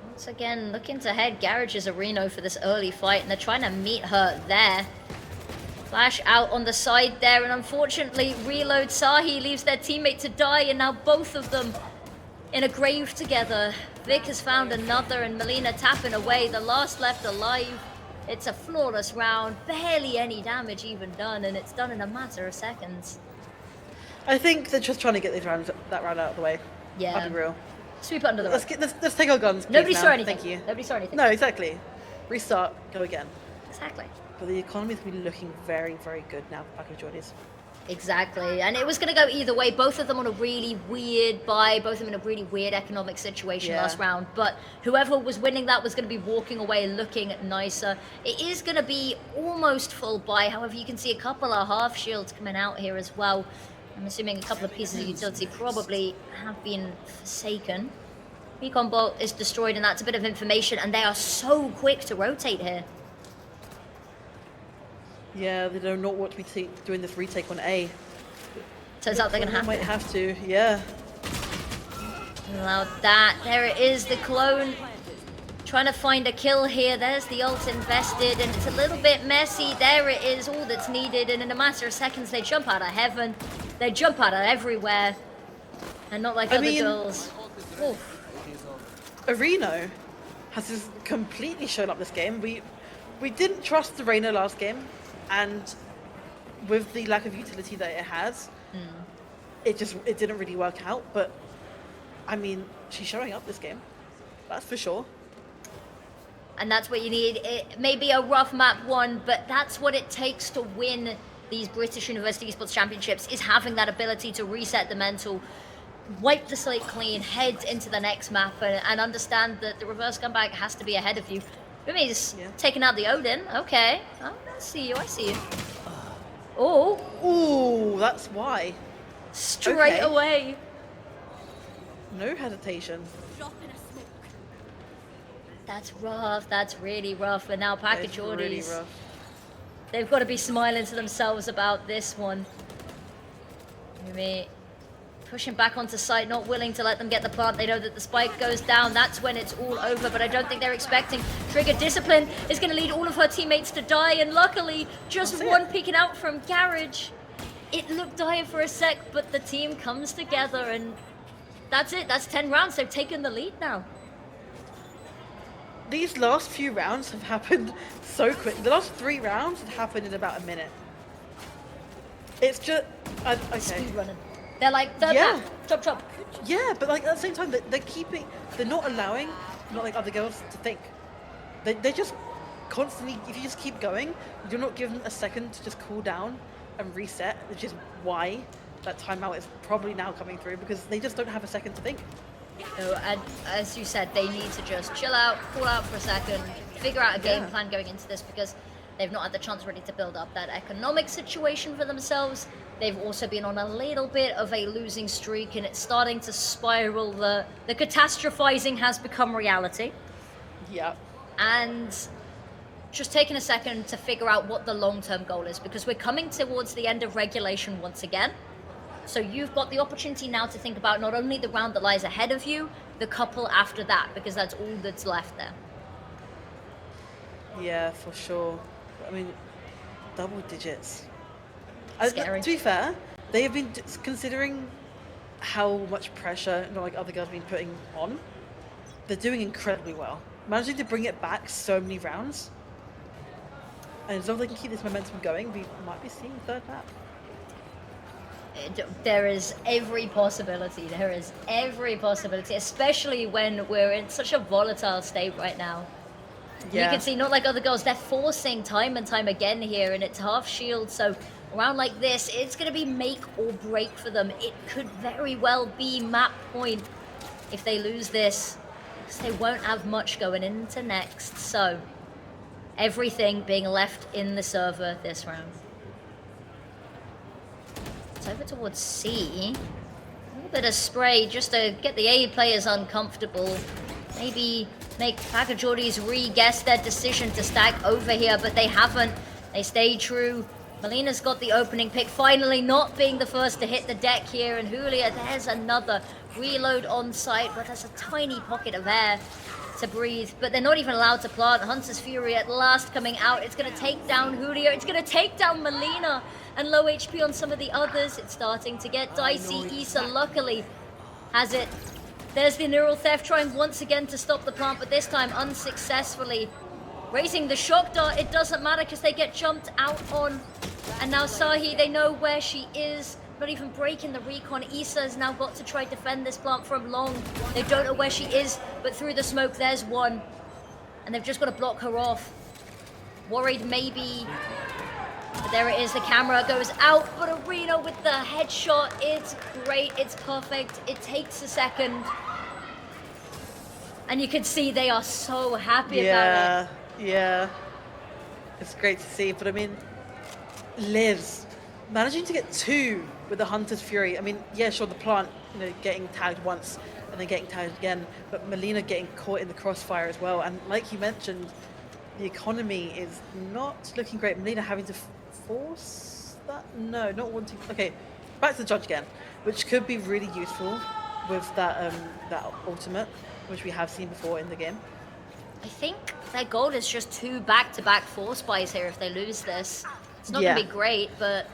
Once again, looking to head Garage's Arena for this early fight, and they're trying to meet her there. Flash out on the side there, and unfortunately, reload Sahi leaves their teammate to die, and now both of them in a grave together. Vic has found another, and Melina tapping away, the last left alive. It's a flawless round, barely any damage even done, and it's done in a matter of seconds. I think they're just trying to get that round out of the way. Yeah. I'll be real. Sweep it under the rug. Let's take our guns. Nobody now. saw anything. Thank you. Nobody saw anything. No, exactly. Restart, go again. Exactly. But the economy's been looking very, very good now for Package Jordies. Exactly, and it was going to go either way. Both of them on a really weird buy, both of them in a really weird economic situation last round. But whoever was winning that was going to be walking away looking nicer. It is going to be almost full buy. However, you can see a couple of half shields coming out here as well. I'm assuming a couple of pieces of utility probably have been forsaken. Recon bolt is destroyed, and that's a bit of information, and they are so quick to rotate here. Yeah, they don't know what to be doing this retake on A. Turns out they're going to might have to, yeah. Allow that. There it is, the clone. Trying to find a kill here. There's the ult invested, and it's a little bit messy. There it is, all that's needed, and in a matter of seconds, they jump out of heaven. They jump out of everywhere. And not like other girls. Oof. Areno has just completely shown up this game. We didn't trust the Reyna last game, and with the lack of utility that it has, it didn't really work out. But I mean, she's showing up this game. That's for sure. And that's what you need. It may be a rough map one, but that's what it takes to win these British University Esports Championships, is having that ability to reset the mental, wipe the slate clean, head into the next map, and understand that the reverse comeback has to be ahead of you. Rumi's taking out the Odin. Okay. Oh, I see you. I see you. Oh. Ooh, that's why. Straight away. No hesitation. That's rough. That's really rough. And now Package Really Orders. rough. They've got to be smiling to themselves about this one. Rumi pushing back onto site, not willing to let them get the plant. They know that the spike goes down. That's when it's all over, but I don't think they're expecting. Trigger Discipline is going to lead all of her teammates to die, and luckily, just one peeking out from Garage. It looked dire for a sec, but the team comes together, and that's it. That's 10 rounds. They've taken the lead now. These last few rounds have happened so quick. The last 3 rounds have happened in about a minute. It's just okay. Speed running. They're like third map, chop. Yeah, but like at the same time, they're not allowing, not like other girls, to think. They just constantly. If you just keep going, you're not given a second to just cool down and reset, which is why that timeout is probably now coming through, because they just don't have a second to think. No, and as you said, they need to just chill out, cool out for a second, figure out a game plan going into this, because they've not had the chance really to build up that economic situation for themselves. They've also been on a little bit of a losing streak, and it's starting to spiral. The catastrophizing has become reality. Yeah. And just taking a second to figure out what the long-term goal is, because we're coming towards the end of regulation once again. So you've got the opportunity now to think about not only the round that lies ahead of you, the couple after that, because that's all that's left there. Yeah, for sure. I mean, double digits. Scary. To be fair, they have been considering how much pressure, not like other girls, have been putting on. They're doing incredibly well, managing to bring it back so many rounds. And as long as they can keep this momentum going, we might be seeing third map. There is every possibility. There is every possibility, especially when we're in such a volatile state right now. Yeah. You can see, not like other girls, they're forcing time and time again here, and it's half shield, so around like this, it's going to be make or break for them. It could very well be map point if they lose this, because they won't have much going into next. So everything being left in the server this round. It's over towards C. A little bit of spray just to get the A players uncomfortable. Maybe make Pagajordi's re-guess their decision to stack over here, but they haven't. They stay true. Melina's got the opening pick, finally not being the first to hit the deck here, and Julia, there's another reload on site, but there's a tiny pocket of air to breathe, but they're not even allowed to plant. Hunter's Fury at last coming out. It's going to take down Julia. It's going to take down Melina, and low HP on some of the others. It's starting to get dicey. Issa luckily has it. There's the neural theft trying once again to stop the plant, but this time unsuccessfully. Raising the shock dart, it doesn't matter because they get jumped out on. And now Sahi, they know where she is. Not even breaking the recon. Issa has now got to try to defend this plant from long. They don't know where she is, but through the smoke, there's one. And they've just got to block her off. Worried maybe. But there it is, the camera goes out, but Arena with the headshot, it's great, it's perfect. It takes a second. And you can see they are so happy about it. Yeah. It's great to see, but I mean, Liz managing to get 2 with the Hunter's Fury. I mean, yeah, sure, the plant, getting tagged once and then getting tagged again, but Melina getting caught in the crossfire as well. And like you mentioned, the economy is not looking great. Melina having to force that? No, not wanting. Okay, back to the judge again, which could be really useful with that that ultimate, which we have seen before in the game. I think their goal is just 2 back-to-back force buys here if they lose this. It's not gonna be great, but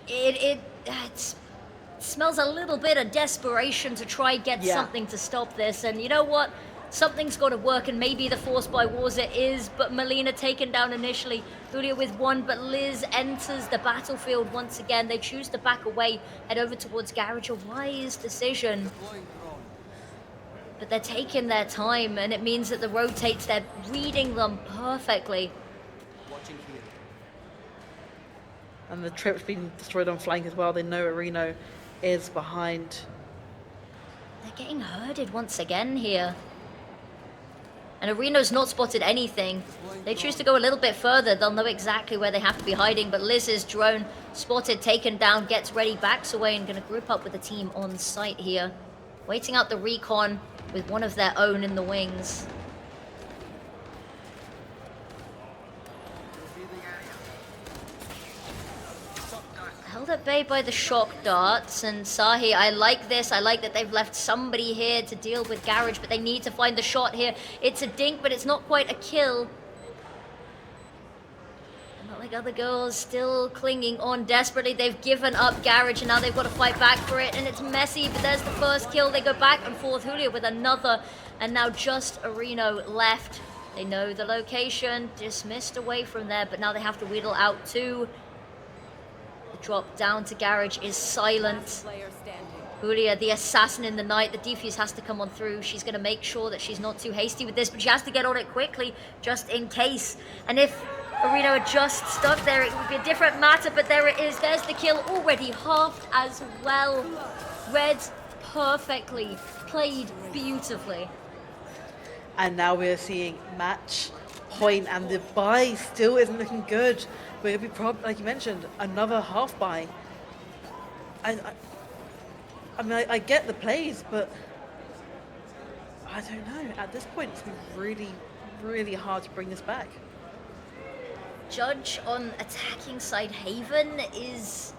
it smells a little bit of desperation to try get something to stop this. And you know what? Something's got to work, and maybe the force by wars it is, but Melina taken down initially. Julia with 1, but Liz enters the battlefield once again. They choose to back away, head over towards Garage. A wise decision. But they're taking their time, and it means that the rotates, they're reading them perfectly. And the trip's been destroyed on flank as well. They know Reno is behind. They're getting herded once again here. And Areno's not spotted anything. They choose to go a little bit further. They'll know exactly where they have to be hiding. But Liz's drone spotted, taken down, gets ready, backs away, and going to group up with the team on site here. Waiting out the recon with one of their own in the wings. Held at bay by the shock darts, and Sahi, I like this. I like that they've left somebody here to deal with Garage, but they need to find the shot here. It's a dink, but it's not quite a kill. Not like other girls, still clinging on desperately. They've given up Garage, and now they've got to fight back for it, and it's messy, but there's the first kill. They go back and forth. Julia with another, and now just Areno left. They know the location, dismissed away from there, but now they have to wheedle out 2. Drop down to Garage is silent. Julia, the assassin in the night. The defuse has to come on through. She's going to make sure that she's not too hasty with this, but she has to get on it quickly, just in case. And if Areno had just stuck there, it would be a different matter, but there it is. There's the kill, already halved as well. Red perfectly, played beautifully. And now we're seeing match point, and the buy still isn't looking good. But it'll be probably, like you mentioned, another half buy. I mean, I get the plays, but I don't know. At this point, it's been really, really hard to bring this back. Judge on attacking side Haven is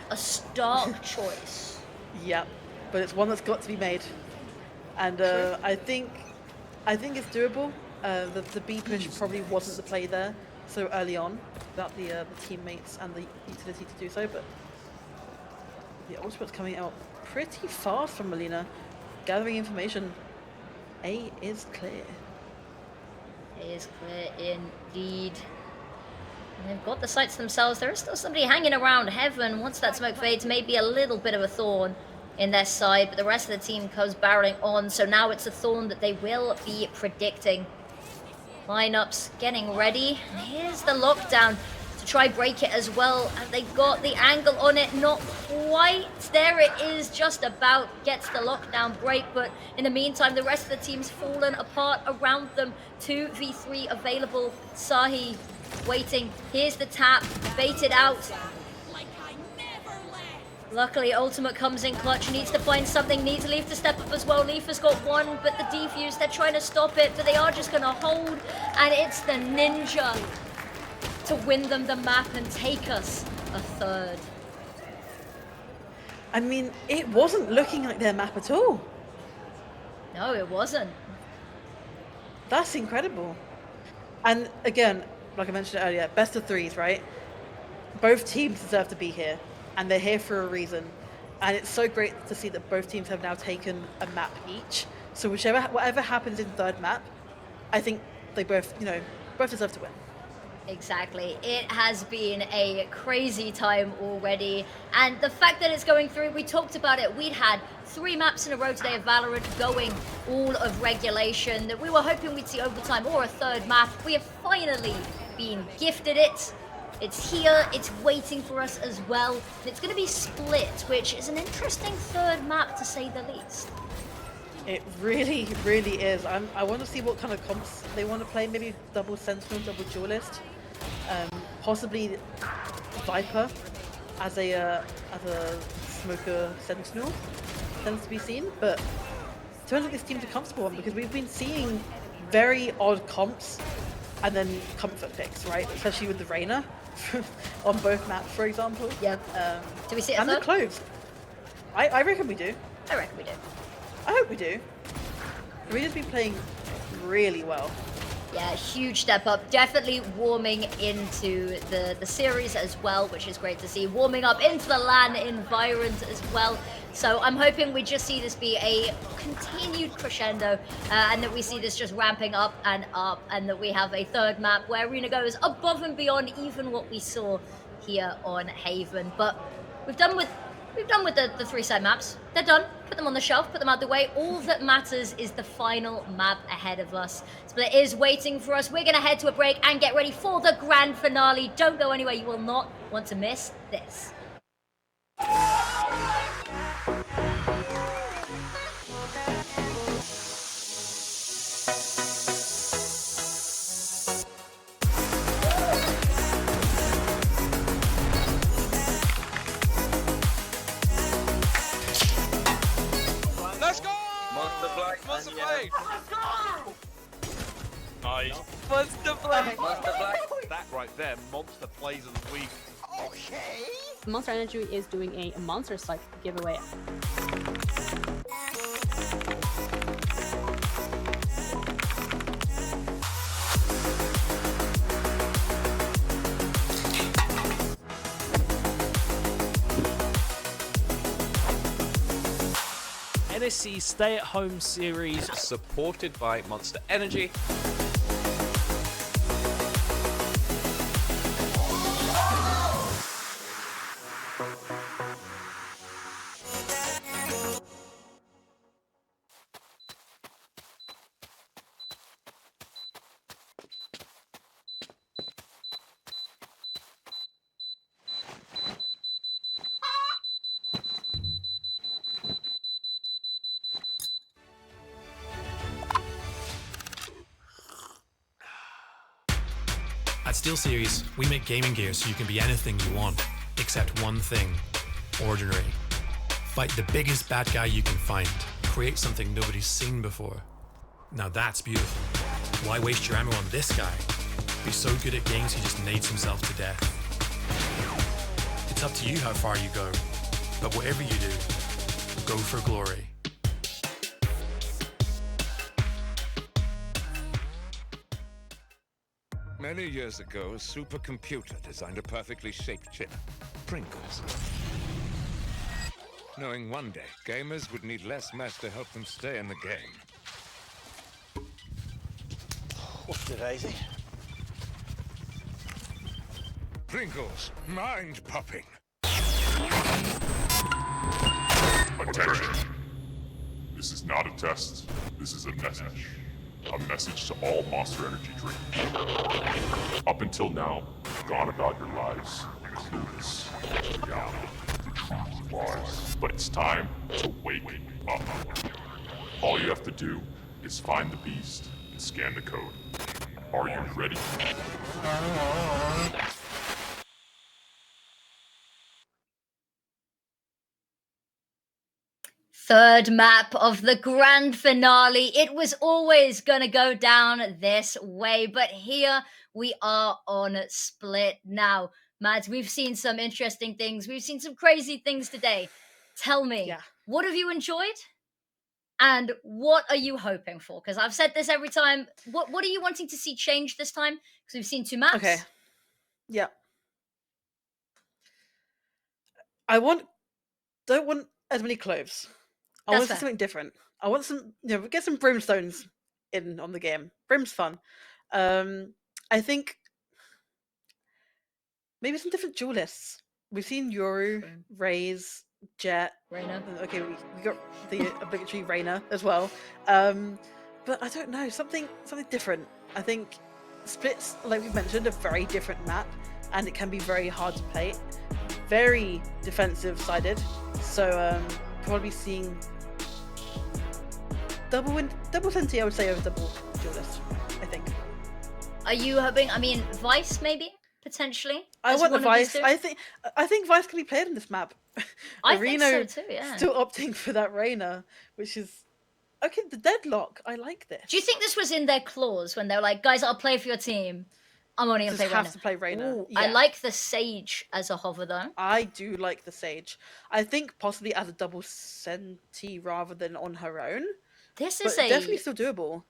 a stark choice. Yep, but it's one that's got to be made, and I think it's doable. The B push probably wasn't the play there so early on, without the teammates and the utility to do so, but the ultimate's coming out pretty fast from Melina, gathering information. A is clear. A is clear indeed. And they've got the sights themselves. There is still somebody hanging around Heaven. Once that smoke fades, maybe a little bit of a thorn in their side, but the rest of the team goes barreling on, so now it's a thorn that they will be predicting. Lineups getting ready. And here's the lockdown to try break it as well. And they got the angle on it, not quite. There it is, just about gets the lockdown break, but in the meantime, the rest of the team's fallen apart around them. 2v3 available. Sahi waiting. Here's the tap, baited out. Luckily, Ultimate comes in clutch, needs to find something, needs Leaf to step up as well. Leaf has got 1, but the defuse, they're trying to stop it, but they are just going to hold, and it's the Ninja to win them the map and take us a 3rd. I mean, it wasn't looking like their map at all. No, it wasn't. That's incredible. And again, like I mentioned earlier, best of 3s, right? Both teams deserve to be here. And they're here for a reason. And it's so great to see that both teams have now taken a map each. So whatever happens in 3rd map, I think they both deserve to win. Exactly. It has been a crazy time already. And the fact that it's going through, we talked about it. We'd had 3 maps in a row today of Valorant going all of regulation. That we were hoping we'd see overtime or a 3rd map. We have finally been gifted it. It's here, it's waiting for us as well. And it's going to be split, which is an interesting 3rd map to say the least. It really, really is. I want to see what kind of comps they want to play. Maybe double Sentinel, double Duelist. Possibly Viper as a smoker Sentinel. Tends to be seen, but it turns out these teams are comfortable on, because we've been seeing very odd comps and then comfort picks, right? Especially with the Reyna on both maps, for example. Yeah. Do we see it? And the clothes. I reckon we do. I reckon we do. I hope we do. Rena's been playing really well. Yeah, huge step up. Definitely warming into the series as well, which is great to see. Warming up into the LAN environment as well. So I'm hoping we just see this be a continued crescendo and that we see this just ramping up, and that we have a third map where Arena goes above and beyond even what we saw here on Haven. But we've done with the three-side maps. They're done. Put them on the shelf, put them out the way. All that matters is the final map ahead of us. Split is waiting for us. We're going to head to a break and get ready for the grand finale. Don't go anywhere. You will not want to miss this. Let's go! Monster Black. Monster Blade! Let's go! Nice. Monster Black. Monster Black. That right there, monster plays of the week. Okay. Monster Energy is doing a monster slide giveaway. NSC stay-at-home series Supported by Monster Energy. At SteelSeries, we make gaming gear so you can be anything you want, except one thing: ordinary. Fight the biggest bad guy you can find. Create something nobody's seen before. Now that's beautiful. Why waste your ammo on this guy? Be so good at games he just nades himself to death. It's up to you how far you go, but whatever you do, go for glory. Many years ago, a supercomputer designed a perfectly shaped chip, Pringles. Knowing one day, gamers would need less mass to help them stay in the game. Whoopsie daisy. Pringles, mind-popping. Attention. This is not a test. This is a message. A message to all Monster Energy drinkers. Up until now, you've gone about your lives clueless as to reality, the truth of lies. But it's time to wake up. All you have to do is find the beast and scan the code. Are you ready? Third map of the grand finale. It was always gonna go down this way, but here we are on Split now. Mads, we've seen some interesting things. We've seen some crazy things today. Tell me, what have you enjoyed? And what are you hoping for? Because I've said this every time. What are you wanting to see change this time? Because we've seen 2 maps. Okay. Yeah. Don't want as many cloves. I want to see something different. I want some, get some brimstones in on the game. Brim's fun. I think maybe some different duelists. We've seen Yoru, Raze, Jet, Reyna. Okay, we got the obligatory Reyna as well. But I don't know, something different. I think Split's, like we mentioned, a very different map, and it can be very hard to play. Very defensive sided. So probably seeing double Senti, I would say, over double duelist, I think. Are you hoping? I mean, Vice maybe potentially. I as want the one of these Vice. two? I think Vice can be played in this map. I think so Reno too, yeah. still opting for that Reyna, which is okay. The deadlock. I like this. Do you think this was in their clause when they're like, guys, I'll play for your team. I'm only gonna Just play have Reyna. to play Reyna. Ooh, I Yeah. like the Sage as a hover though. I do like the Sage. I think possibly as a double Senti rather than on her own. This But is a definitely still doable.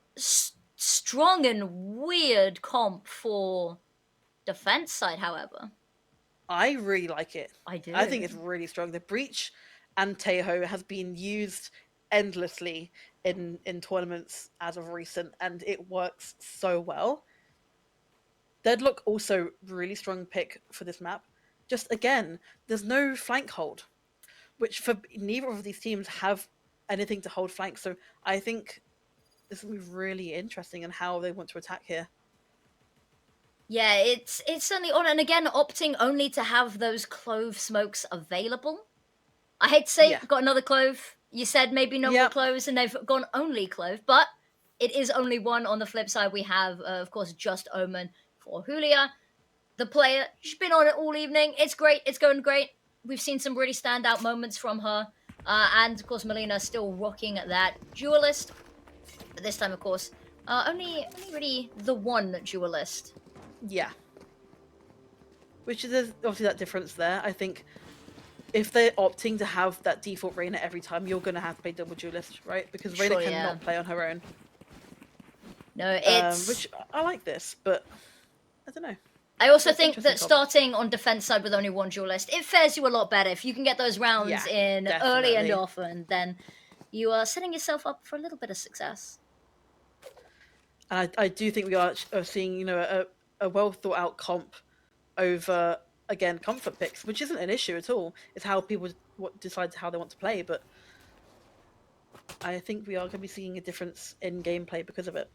strong and weird comp for defense side, however. I really like it. I do. I think it's really strong. The Breach and Teho has been used endlessly in tournaments as of recent, and it works so well. Deadlock also really strong pick for this map. Just again, there's no flank hold, which for neither of these teams have anything to hold flank. So I think this will be really interesting in how they want to attack here. Yeah, it's certainly on, and again, opting only to have those clove smokes available. I hate to say, got another clove. You said maybe no more cloves, and they've gone only clove, but it is only one. On the flip side, we have, of course, Just Omen for Julia, the player. She's been on it all evening. It's great. It's going great. We've seen some really standout moments from her, and of course, Melina still rocking that duelist. But this time, of course, only really the one duelist. Yeah. Which is obviously that difference there. I think if they're opting to have that default Reyna every time, you're going to have to play double duelist, right? Because Reyna cannot play on her own. No, it's... which, I like this, but I don't know. I also think that starting on defense side with only one duelist, it fares you a lot better. If you can get those rounds in early and often, then you are setting yourself up for a little bit of success. And I do think we are seeing, you know, a well thought out comp over, again, comfort picks, which isn't an issue at all. It's how people decide how they want to play, but I think we are going to be seeing a difference in gameplay because of it.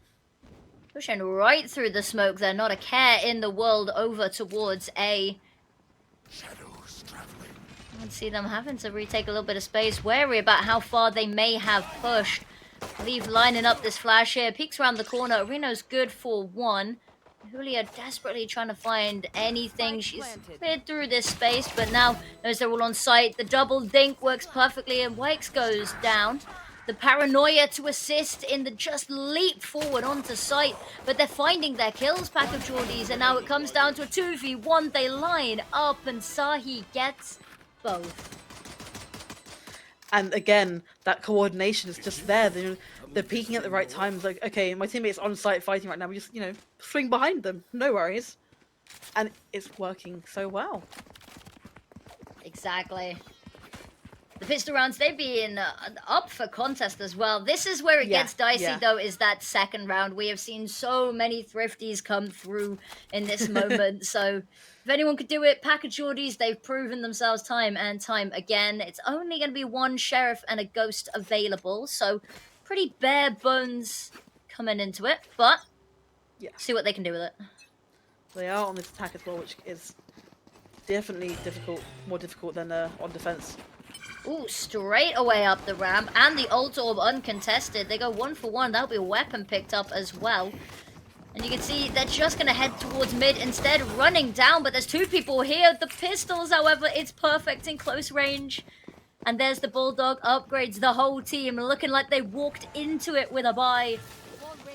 Pushing right through the smoke there, not a care in the world, over towards A. Shadows traveling. I can see them having to retake a little bit of space, wary about how far they may have pushed. Leave lining up this flash here, peeks around the corner. Reno's good for one. Julia desperately trying to find anything. She's cleared through this space, but now knows they're all on site. The double dink works perfectly, and BUEC goes down. The paranoia to assist in the just leap forward onto site, but they're finding their kills, pack of Geordies, and now it comes down to a 2v1. They line up, and Sahi gets both. And again, that coordination is just there. They're peeking at the right times. Like, okay, my teammate's on site fighting right now. We just, you know, swing behind them. No worries. And it's working so well. Exactly. The pistol rounds, they've been up for contest as well. This is where it gets dicey, though, is that second round. We have seen so many thrifties come through in this moment. So if anyone could do it, pack of Geordies, they've proven themselves time and time again. It's only going to be one Sheriff and a Ghost available. So pretty bare bones coming into it. But see what they can do with it. They are on this attack as well, which is definitely more difficult than on defense. Ooh, straight away up the ramp, and the ult orb uncontested. They go 1 for 1. That'll be a weapon picked up as well. And you can see they're just going to head towards mid instead, running down, but there's two people here. The pistols, however, it's perfect in close range. And there's the Bulldog, upgrades the whole team, looking like they walked into it with a buy.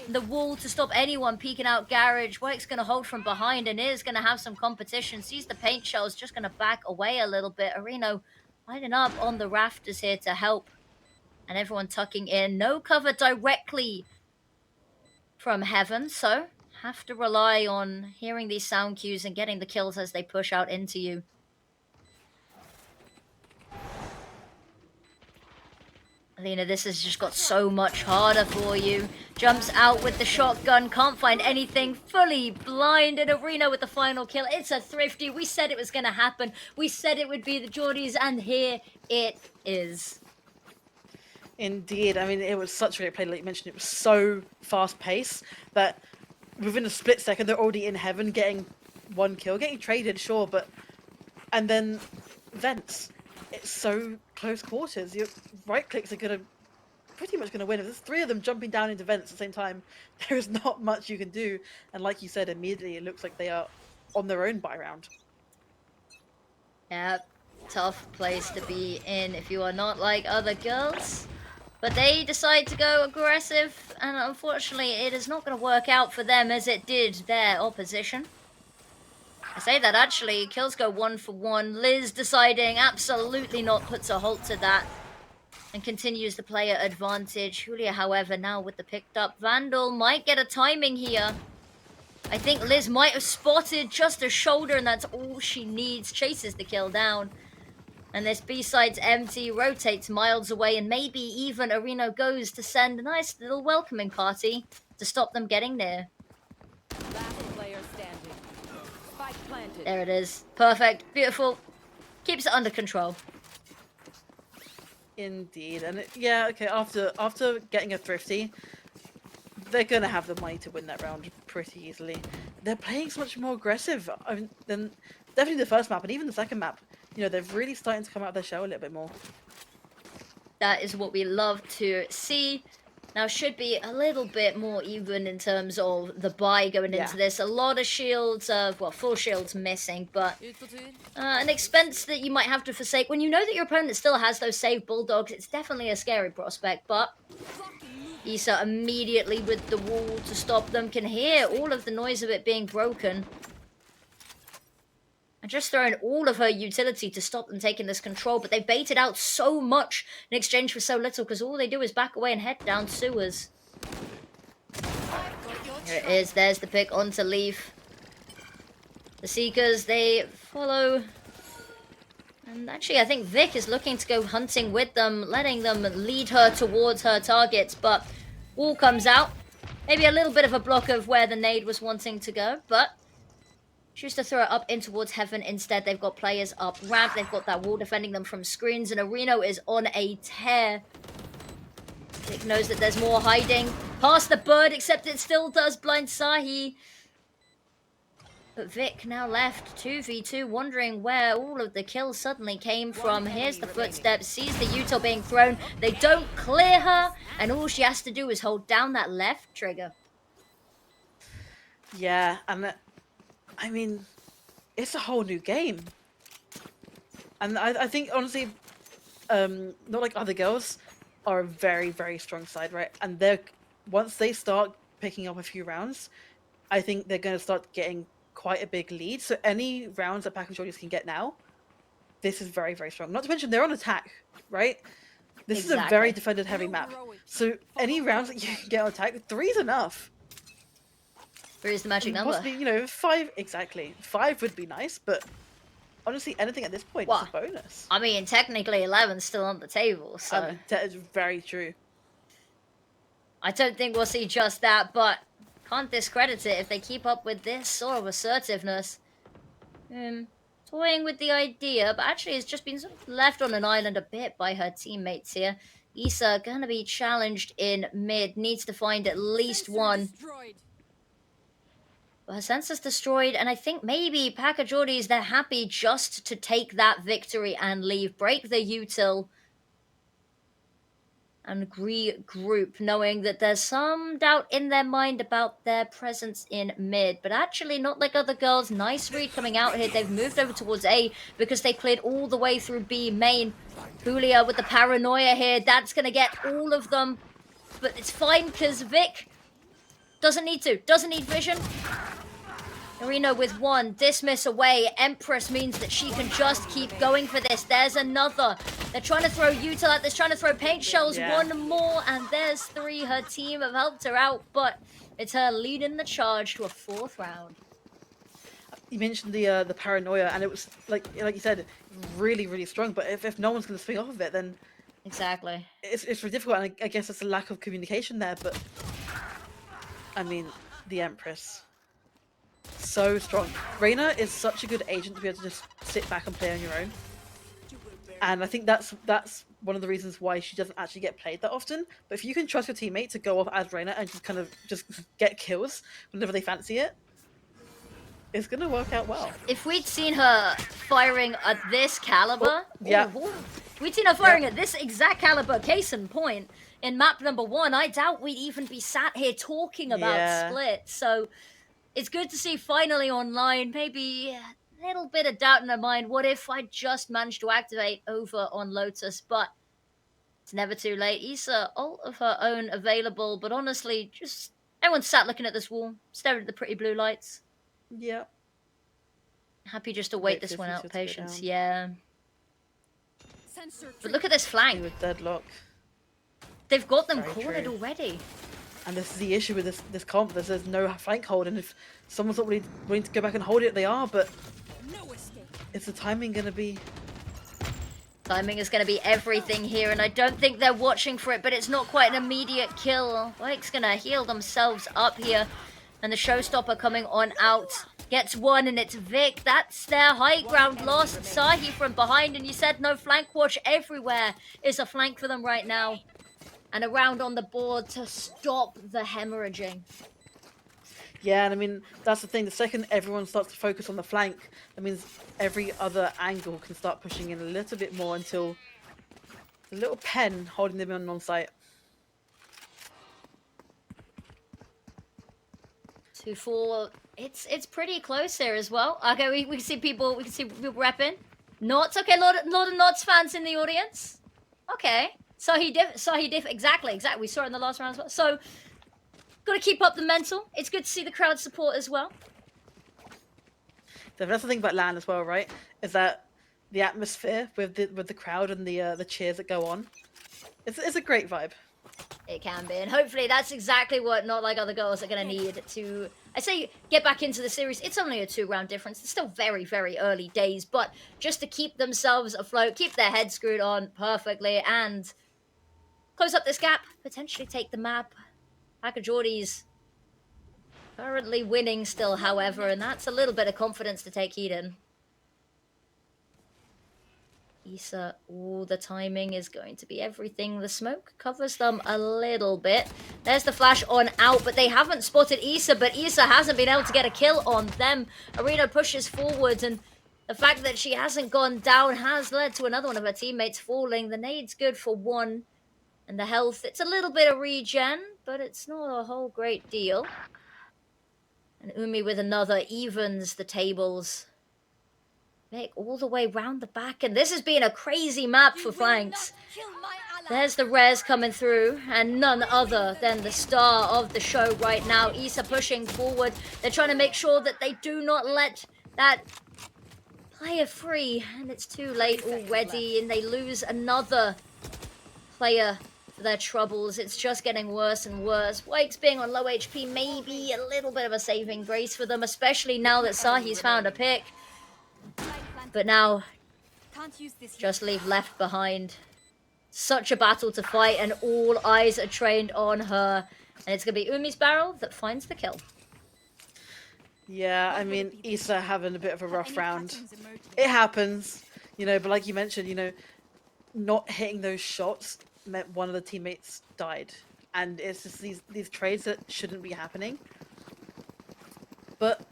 The wall to stop anyone peeking out Garage. BUEC's going to hold from behind and is going to have some competition. Sees the paint shells, just going to back away a little bit. Areno lining up on the rafters here to help. And everyone tucking in. No cover directly from heaven, so have to rely on hearing these sound cues and getting the kills as they push out into you. Alina, this has just got so much harder for you. Jumps out with the shotgun, can't find anything, fully blind, and Arena with the final kill. It's a thrifty. We said it was going to happen. We said it would be the Geordies, and here it is. Indeed. I mean, it was such a great play, like you mentioned. It was so fast-paced that within a split second, they're already in heaven, getting one kill, getting traded, sure, but... And then vents. It's so close quarters. Your right clicks are pretty much gonna win. If there's three of them jumping down into vents at the same time, there is not much you can do. And like you said, immediately it looks like they are on their own buy round. Yeah, tough place to be in if you are not like other girls. But they decide to go aggressive, and unfortunately it is not going to work out for them as it did their opposition. I say that actually, kills go 1 for 1. Liz deciding absolutely not, puts a halt to that. and continues the player advantage. Julia, however, now with the picked up Vandal, might get a timing here. I think Liz might have spotted just a shoulder, and that's all she needs. Chases the kill down. And this B-side's empty, rotates miles away, and maybe even Areno goes to send a nice little welcoming party to stop them getting near. Last player standing. Spike planted. There it is. Perfect. Beautiful. Keeps it under control. Indeed, and yeah, okay. After getting a thrifty, they're gonna have the money to win that round pretty easily. They're playing so much more aggressive than definitely the first map and even the second map. You know, they're really starting to come out of their shell a little bit more. That is what we love to see. Now, should be a little bit more even in terms of the buy going into this. A lot of shields, well, full shields missing, but an expense that you might have to forsake. When you know that your opponent still has those saved bulldogs, it's definitely a scary prospect, but Issa immediately with the wall to stop them, can hear all of the noise of it being broken. And just throwing all of her utility to stop them taking this control, but they baited out so much in exchange for so little, because all they do is back away and head down sewers. Here it is, there's the pick onto Leaf. The Seekers, they follow. And actually, I think Vic is looking to go hunting with them, letting them lead her towards her targets, but wall comes out. Maybe a little bit of a block of where the nade was wanting to go, but choose to throw it up in towards heaven instead. They've got players up ramp. They've got that wall defending them from screens. And Areno is on a tear. Vic knows that there's more hiding. Past the bird, except it still does blind Sahi. But Vic now left 2v2, wondering where all of the kills suddenly came from. Here's the footsteps. Sees the util being thrown. They don't clear her. And all she has to do is hold down that left trigger. Yeah, and I mean, it's a whole new game. And I think, honestly, not like other girls, are a very, very strong side, right? And once they start picking up a few rounds, I think they're going to start getting quite a big lead. So any rounds that Pack and Shorties can get now, this is very, very strong. Not to mention, they're on attack, right? This is a very defended-heavy map. So any rounds that you can get on attack, 3 is enough. 3 is the magic number. Possibly, you know, 5, exactly. 5 would be nice, but honestly, anything at this point is a bonus. I mean, technically 11's still on the table, so... that is very true. I don't think we'll see just that, but can't discredit it if they keep up with this sort of assertiveness. Toying with the idea, but actually has just been sort of left on an island a bit by her teammates here. Issa gonna be challenged in mid, needs to find at least one. Her sensor's destroyed, and I think maybe Pakajordi's, they're happy just to take that victory and leave. Break the util and regroup, knowing that there's some doubt in their mind about their presence in mid. But actually, not like other girls. Nice read coming out here. They've moved over towards A because they cleared all the way through B main. Julia with the paranoia here. That's going to get all of them. But it's fine because Vic doesn't need vision. Areno with 1, dismiss away. Empress means that she can just keep going for this. There's another. They're trying to throw util at this, trying to throw paint shells. Yeah. 1 more, and there's 3. Her team have helped her out, but it's her leading the charge to a 4th round. You mentioned the paranoia, and it was like you said, really, really strong. But if no one's going to swing off of it, then exactly, it's really difficult. And I guess it's a lack of communication there. But I mean, the Empress, so strong. Reyna is such a good agent to be able to just sit back and play on your own. And I think that's one of the reasons why she doesn't actually get played that often. But if you can trust your teammate to go off as Reyna and just kind of just get kills whenever they fancy it, it's gonna work out well. If we'd seen her firing at this caliber, we'd seen her firing at this exact caliber, case in point, in map number 1, I doubt we'd even be sat here talking about Split. So it's good to see finally online. Maybe a little bit of doubt in her mind. What if I just managed to activate over on Lotus? But it's never too late. Issa, ult of her own available, but honestly, just everyone sat looking at this wall, staring at the pretty blue lights. Yeah. Happy just to wait this one out, patience. Yeah. But look at this flank. With deadlock. They've got them Very cornered true. already. And this is the issue with this comp. There's no flank hold, and if someone's not really willing to go back and hold it, they are. But is the timing going to be? Timing is going to be everything here, and I don't think they're watching for it, but it's not quite an immediate kill. BUEC's going to heal themselves up here, and the showstopper coming on out. Gets one, and it's Vic. That's their high ground lost. Sahi from behind, and you said no flank watch. Everywhere is a flank for them right now. And a round on the board to stop the hemorrhaging. Yeah, and I mean, that's the thing. The second everyone starts to focus on the flank, that means every other angle can start pushing in a little bit more until a little pen holding them on site. 2-4. It's pretty close there as well. Okay, we can see people repping. Knots. Okay, a lot of Knots fans in the audience. Okay. Sahi diff, exactly. We saw it in the last round as well. So, got to keep up the mental. It's good to see the crowd support as well. That's the thing about LAN as well, right? Is that the atmosphere with the crowd and the cheers that go on. It's a great vibe. It can be, and hopefully that's exactly what Not Like Other Girls are going to need to, I say, get back into the series. It's only a 2-round difference. It's still very, very early days, but just to keep themselves afloat, keep their head screwed on perfectly, and close up this gap, potentially take the map. Pack of Geordies currently winning still, however, and that's a little bit of confidence to take heed in. Issa, the timing is going to be everything. The smoke covers them a little bit. There's the flash on out, but they haven't spotted Issa, but Issa hasn't been able to get a kill on them. Arena pushes forward, and the fact that she hasn't gone down has led to another one of her teammates falling. The nade's good for one, and the health, it's a little bit of regen, but it's not a whole great deal. And Umi with another evens the tables. Make all the way round the back, and this has been a crazy map for flanks. There's the res coming through, and none other than the star of the show right now. Issa pushing forward. They're trying to make sure that they do not let that player free, and it's too late already, and they lose another player for their troubles. It's just getting worse and worse. BUEC's being on low HP, maybe a little bit of a saving grace for them, especially now that Sahi's found a pick. But now, just leave left behind. Such a battle to fight, and all eyes are trained on her. And it's going to be Umi's barrel that finds the kill. Yeah, I mean, Issa having a bit of a rough round. It happens, you know, but like you mentioned, you know, not hitting those shots meant one of the teammates died. And it's just these trades that shouldn't be happening. But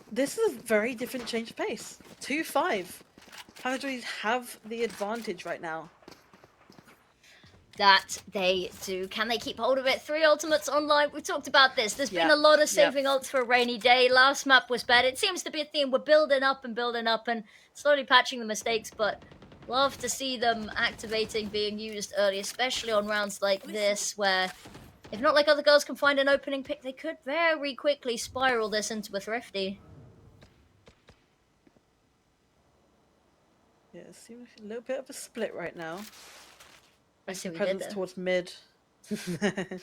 this is a very different change of pace. 2-5. Paladins have the advantage right now. That they do. Can they keep hold of it? 3 ultimates online. We've talked about this. There's been a lot of saving ults for a rainy day. Last map was bad. It seems to be a theme. We're building up and slowly patching the mistakes, but love to see them activating, being used early, especially on rounds like this, where if Not Like Other Girls can find an opening pick, they could very quickly spiral this into a thrifty. Yeah, it seems a little bit of a split right now. I see what presence towards mid. But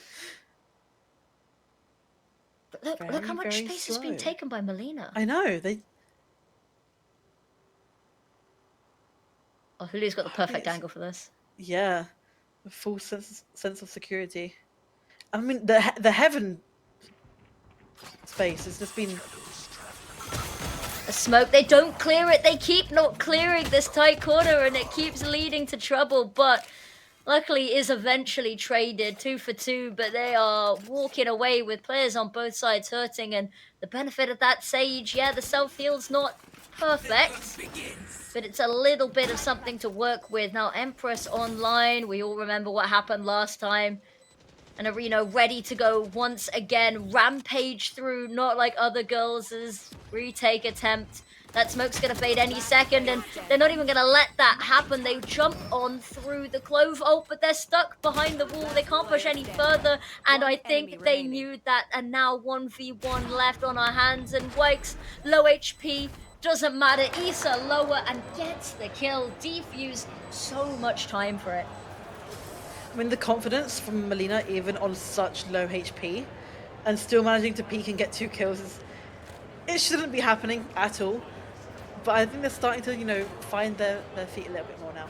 look how much space has been taken by Melina. I know, they... Oh, Hulu's got the perfect angle for this. Yeah, a full sense of security. I mean, the heaven space has just been... A smoke, they don't clear it. They keep not clearing this tight corner, and it keeps leading to trouble, but luckily is eventually traded 2 for 2, but they are walking away with players on both sides hurting, and the benefit of that Sage, yeah, the self-heal's not perfect, but it's a little bit of something to work with. Now, Empress online, we all remember what happened last time. And Arena ready to go once again. Rampage through Not Like Other Girls' retake attempt. That smoke's going to fade any second, and they're not even going to let that happen. They jump on through the Clove ult, but they're stuck behind the wall. They can't push any further, and I think they knew that. And now 1v1 left on our hands, and BUEC's low HP Doesn't matter, Issa lower and gets the kill. Defuse, so much time for it. I mean, the confidence from Melina, even on such low HP, and still managing to peek and get 2 kills, it shouldn't be happening at all. But I think they're starting to, you know, find their feet a little bit more now.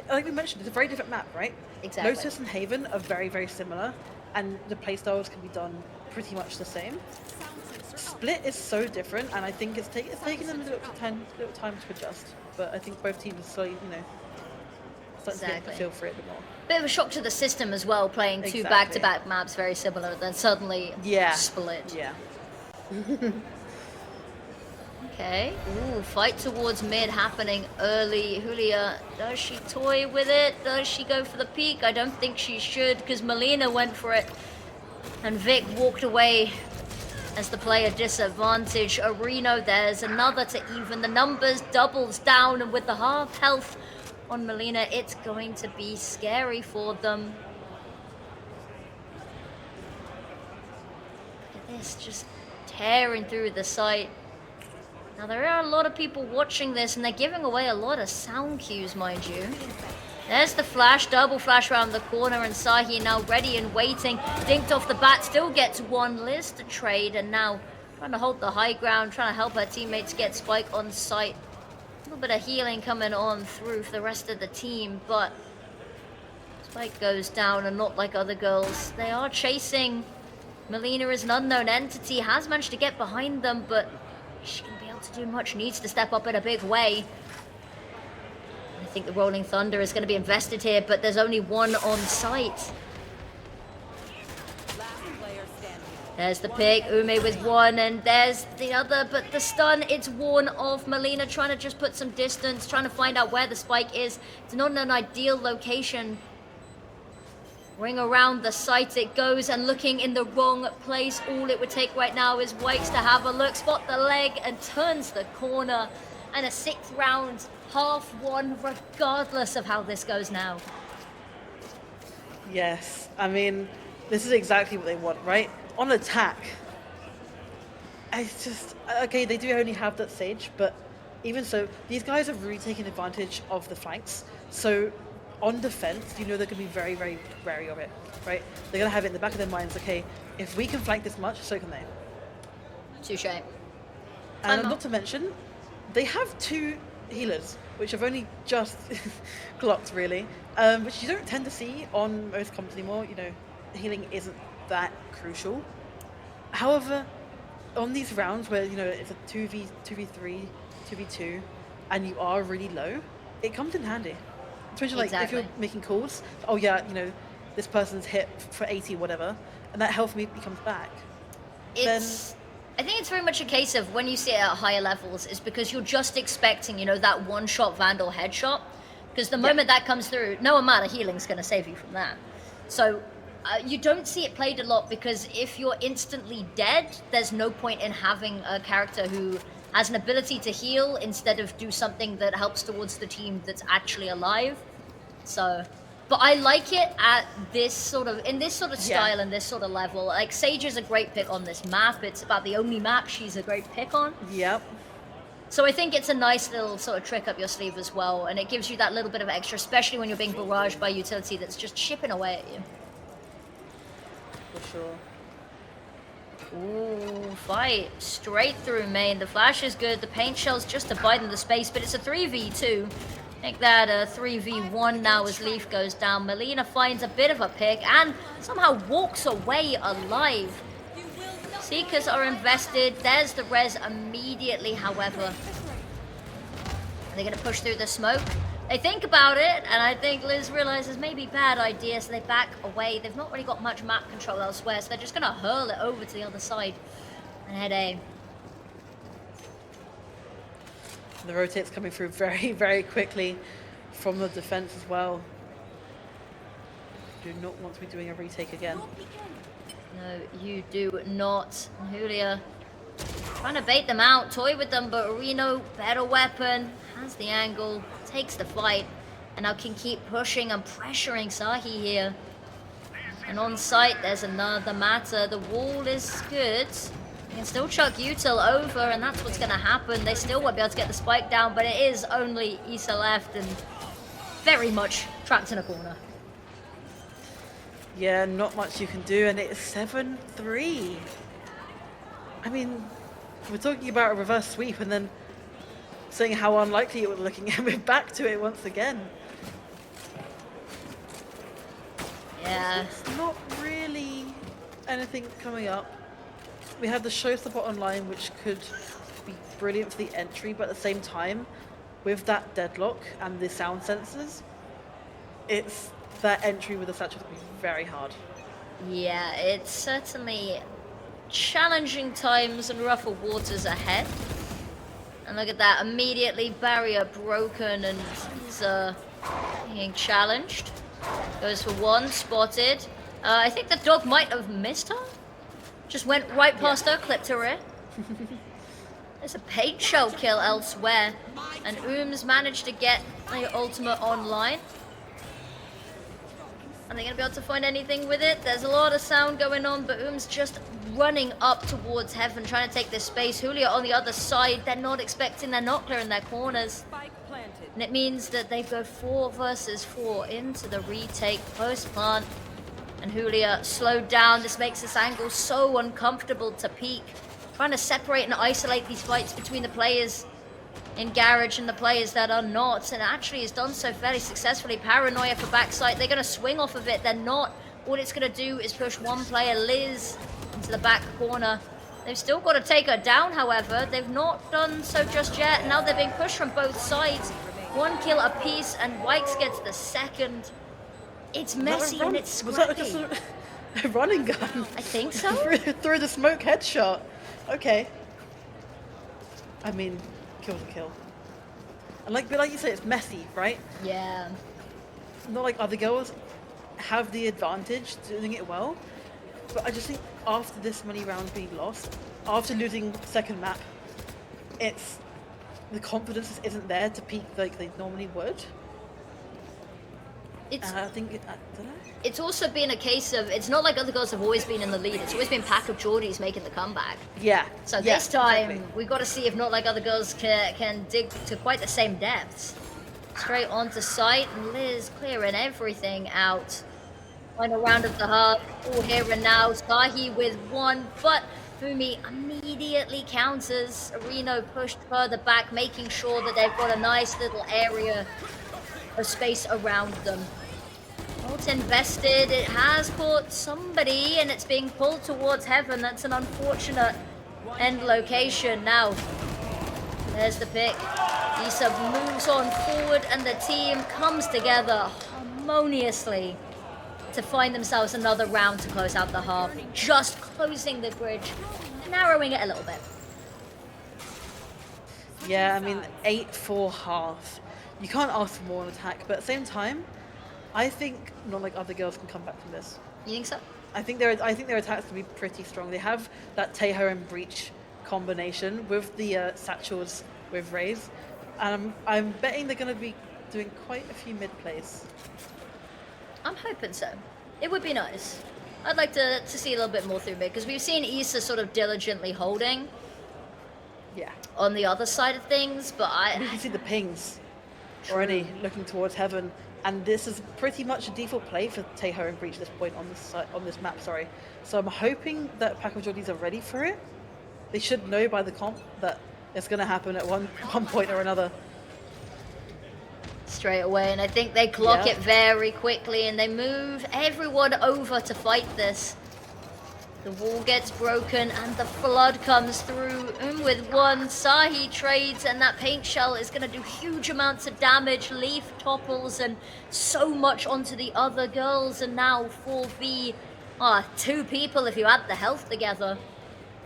Like we mentioned, it's a very different map, right? Exactly. Lotus and Haven are very, very similar, and the playstyles can be done pretty much the same. Split is so different, and I think it's taking them a little time to adjust. But I think both teams are slowly, you know, starting to get the feel for it a bit more. Bit of a shock to the system as well, playing 2 back-to-back maps very similar, then suddenly split. Yeah. Okay. Ooh, fight towards mid happening early. Julia, does she toy with it? Does she go for the peek? I don't think she should, because Melina went for it. And Vic walked away as the player disadvantage. Areno, there's another to even the numbers, doubles down, and with the half health on Melina, it's going to be scary for them. Look at this, just tearing through the site. Now, there are a lot of people watching this, and they're giving away a lot of sound cues, mind you. There's the flash, double flash around the corner, and Sahi now ready and waiting. Dinked off the bat, still gets 1. Liz to trade, and now trying to hold the high ground, trying to help her teammates get Spike on site. A little bit of healing coming on through for the rest of the team, but Spike goes down, and not like other girls. They are chasing. Melina is an unknown entity, has managed to get behind them, but she can be able to do much, needs to step up in a big way. I think the Rolling Thunder is going to be invested here, but there's only 1 on site. There's the pick, Ume with 1, and there's the other, but the stun, it's worn off. Melina trying to just put some distance, trying to find out where the spike is. It's not an ideal location. Ring around the site it goes, and looking in the wrong place. All it would take right now is Waits to have a look, spot the leg, and turns the corner. And a 6th round, half won, regardless of how this goes now. Yes, I mean, this is exactly what they want, right? On attack. It's just, okay, they do only have that Sage, but even so, these guys are really taking advantage of the flanks. So on defense, you know they're going to be very, very wary of it, right? They're going to have it in the back of their minds, okay, if we can flank this much, so can they. Touche. And not to mention, they have 2 healers, which I've only just clocked, really, which you don't tend to see on most comps anymore. You know, healing isn't that crucial. However, on these rounds where, you know, it's a 2v, 2v3, 2v2, and you are really low, it comes in handy. Especially like if you're making calls, oh yeah, you know, this person's hit for 80, whatever, and that health immediately comes back. I think it's very much a case of when you see it at higher levels, is because you're just expecting, you know, that 1-shot Vandal headshot. Because the moment that comes through, no amount of healing's going to save you from that. So you don't see it played a lot, because if you're instantly dead, there's no point in having a character who has an ability to heal instead of do something that helps towards the team that's actually alive. So, but I like it at this sort of, in this sort of style and this sort of level. Like, Sage is a great pick on this map. It's about the only map she's a great pick on. Yep. So I think it's a nice little sort of trick up your sleeve as well, and it gives you that little bit of extra, especially when you're being barraged by utility that's just chipping away at you. For sure. Ooh, fight straight through main. The flash is good. The paint shell's just abiding the space, but it's a 3v2. Make that a 3v1 now as Leaf goes down. Melina finds a bit of a pick and somehow walks away alive. Seekers are invested. There's the res immediately, however. Are they going to push through the smoke? They think about it, and I think Liz realizes maybe bad idea, so they back away. They've not really got much map control elsewhere, so they're just going to hurl it over to the other side and head A. The rotate's coming through very, very quickly from the defense as well. Do not want to be doing a retake again. No, you do not. Julia trying to bait them out, toy with them, but Reno, better weapon, has the angle, takes the fight, and now can keep pushing and pressuring Sahi here. And on site, there's another matter. The wall is good. They can still chuck Util over, and that's what's going to happen. They still won't be able to get the spike down, but it is only Issa left, and very much trapped in a corner. Yeah, not much you can do, and it's 7-3. I mean, we're talking about a reverse sweep, and then saying how unlikely it was looking, and we're back to it once again. Yeah. It's not really anything coming up. We have the showstopper online, which could be brilliant for the entry, but at the same time, with that deadlock and the sound sensors, it's that entry with the satchel that will be very hard. Yeah, it's certainly challenging times and rougher waters ahead. And look at that, immediately barrier broken, and he's being challenged. Goes for one, spotted. I think the dog might have missed her. Just went right past her, clipped her ear. There's a paint shell kill elsewhere. And Ooms managed to get the ultimate online. Are they going to be able to find anything with it? There's a lot of sound going on, but Ooms just running up towards Heaven, trying to take this space. Julia on the other side, they're not expecting, they're not clearing their corners. And it means that they go 4 versus 4 into the retake post-plant. And Julia slowed down. This makes this angle so uncomfortable to peek. Trying to separate and isolate these fights between the players in Garage and the players that are not. And actually has done so fairly successfully. Paranoia for backside. They're going to swing off of it. They're not. All it's going to do is push one player, Liz, into the back corner. They've still got to take her down, however. They've not done so just yet. Now they're being pushed from both sides. 1 kill apiece, and Wykes gets the second. It's messy and it's scrappy. Was that just a running gun? I think so. Through the smoke headshot. Okay. I mean, kill's a kill. And but like you say, it's messy, right? Yeah. Not like other girls have the advantage doing it well. But I just think after this many rounds being lost, after losing second map, it's the confidence just isn't there to peak like they normally would. I think I don't know. It's also been a case of, it's not like other girls have always been in the lead. It's always been Pack of Geordies making the comeback. Yeah. So this time, we've got to see if not like other girls can dig to quite the same depths. Straight onto site, and Liz clearing everything out. Final round of the half, all here and now. Sahi with 1, but Fumi immediately counters. Reno pushed further back, making sure that they've got a nice little area of space around them. Ult invested, it has caught somebody, and it's being pulled towards Heaven. That's an unfortunate end location. Now, there's the pick. Issa moves on forward, and the team comes together harmoniously to find themselves another round to close out the half. Just closing the bridge, narrowing it a little bit. Yeah, I mean, 8-4 half. You can't ask for more on attack, but at the same time, I think not like other girls can come back from this. You think so? I think their attacks can be pretty strong. They have that Teho and Breach combination with the satchels with Raze. And I'm betting they're going to be doing quite a few mid plays. I'm hoping so. It would be nice. I'd like to see a little bit more through mid, because we've seen Issa sort of diligently holding. Yeah. On the other side of things, but You can see the pings already looking towards Heaven. And this is pretty much a default play for Teho and Breach at this point on this map, sorry. So I'm hoping that Pack of Geordies are ready for it. They should know by the comp that it's going to happen at one point or another. Straight away, and I think they clock it very quickly, and they move everyone over to fight this. The wall gets broken, and the flood comes through. With 1, Sahi trades, and that paint shell is going to do huge amounts of damage. Leaf topples, and so much onto the other girls, and now 4v 2 people if you add the health together.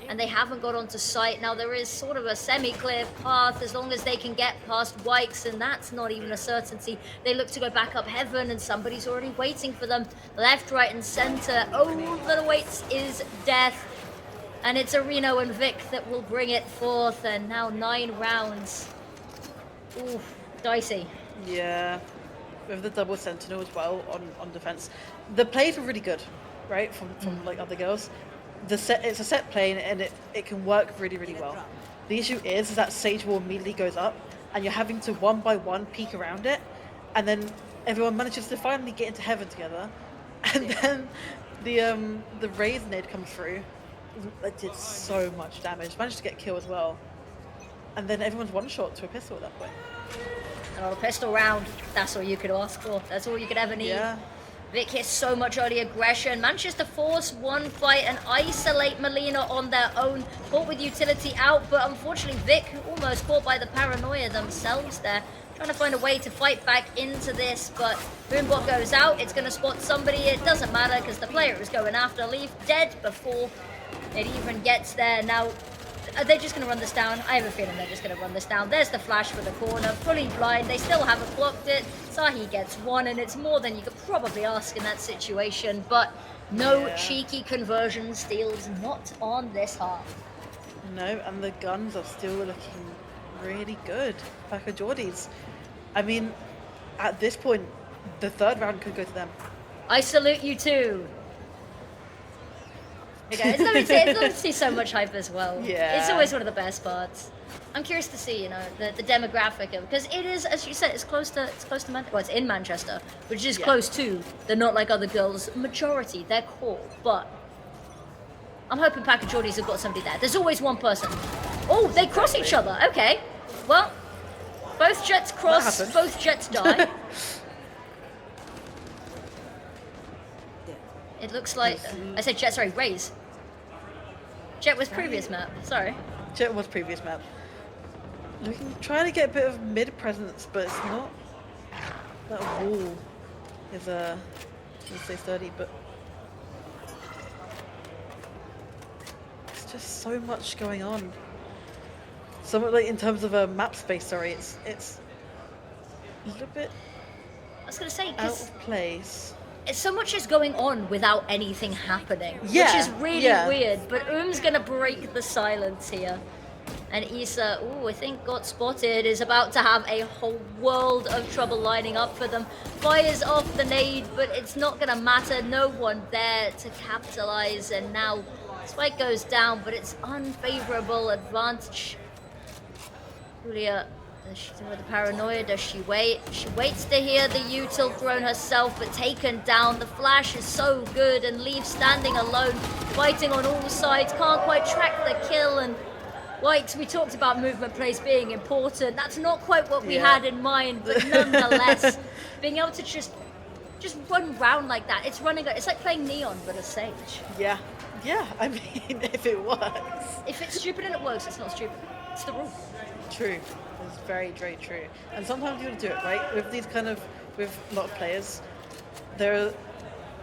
And they haven't got onto site. Now there is sort of a semi-clear path as long as they can get past Wykes, and that's not even a certainty. They look to go back up Heaven, and somebody's already waiting for them. Left, right, and center. Over the weights is death. And it's Reno and Vic that will bring it forth, and now 9 rounds. Ooh, dicey. Yeah, with the double sentinel as well on defense. The plays were really good, right, from like other girls. it's a set play and it can work really, really well. The issue is that Sage wall immediately goes up and you're having to one by one peek around it, and then everyone manages to finally get into heaven together, and then the Raze nade comes through. It did so much damage. Managed to get a kill as well. And then everyone's one shot to a pistol at that point. Oh, a pistol round. That's all you could ask for. That's all you could ever need. Yeah. Vic hits so much early aggression. manages to force one fight and isolate Melina on their own. Caught with utility out, but unfortunately Vic almost caught by the paranoia themselves there. Trying to find a way to fight back into this, but Boombot goes out. It's going to spot somebody. It doesn't matter because the player is going after Leaf, dead before it even gets there. Now, are they just going to run this down? I have a feeling they're just going to run this down. There's the flash for the corner, fully blind. They still haven't blocked it. Sahi gets one, and it's more than you could probably ask in that situation, but no cheeky conversion steals, not on this half. No, and the guns are still looking really good. Back at Geordies. I mean, at this point, the third round could go to them. I salute you too. Okay, it's lovely to see so much hype as well. Yeah. It's always one of the best parts. I'm curious to see, you know, the demographic of, because it is, as you said, it's close to well, it's in Manchester, which is close to the Not Like Other Girls majority, their core. But I'm hoping Pack of Geordies have got somebody there. There's always one person. Oh, they cross each other. Okay, well, both jets cross, both jets die. It looks like, I said Jet, sorry, Raze. Jet was previous map, sorry. Jet was previous map. Trying to get a bit of mid presence, but it's not. That wall is let's say sturdy, but it's just so much going on. Somewhat like in terms of a map space, sorry, it's a little bit I was gonna say, out of place. So much is going on without anything happening, Yeah, which is really yeah. weird. But gonna break the silence here. And Issa, I think got spotted, is about to have a whole world of trouble lining up for them. Fires off the nade, but it's not gonna matter. No one there to capitalize. And now Spike goes down, but it's unfavorable advantage. Julia, does she do with the paranoia? Does she wait? She waits to hear the util thrown herself, but taken down. The flash is so good, and Leaf standing alone, fighting on all sides. Can't quite track the kill, and like we talked about movement plays being important. That's not quite what we had in mind, but nonetheless, being able to just run round like that. It's like playing Neon, but a Sage. Yeah, I mean, if it works. If it's stupid and it works, it's not stupid. It's the rule. True. It's very, very true. And sometimes you have to do it, right? With these with a lot of players, they're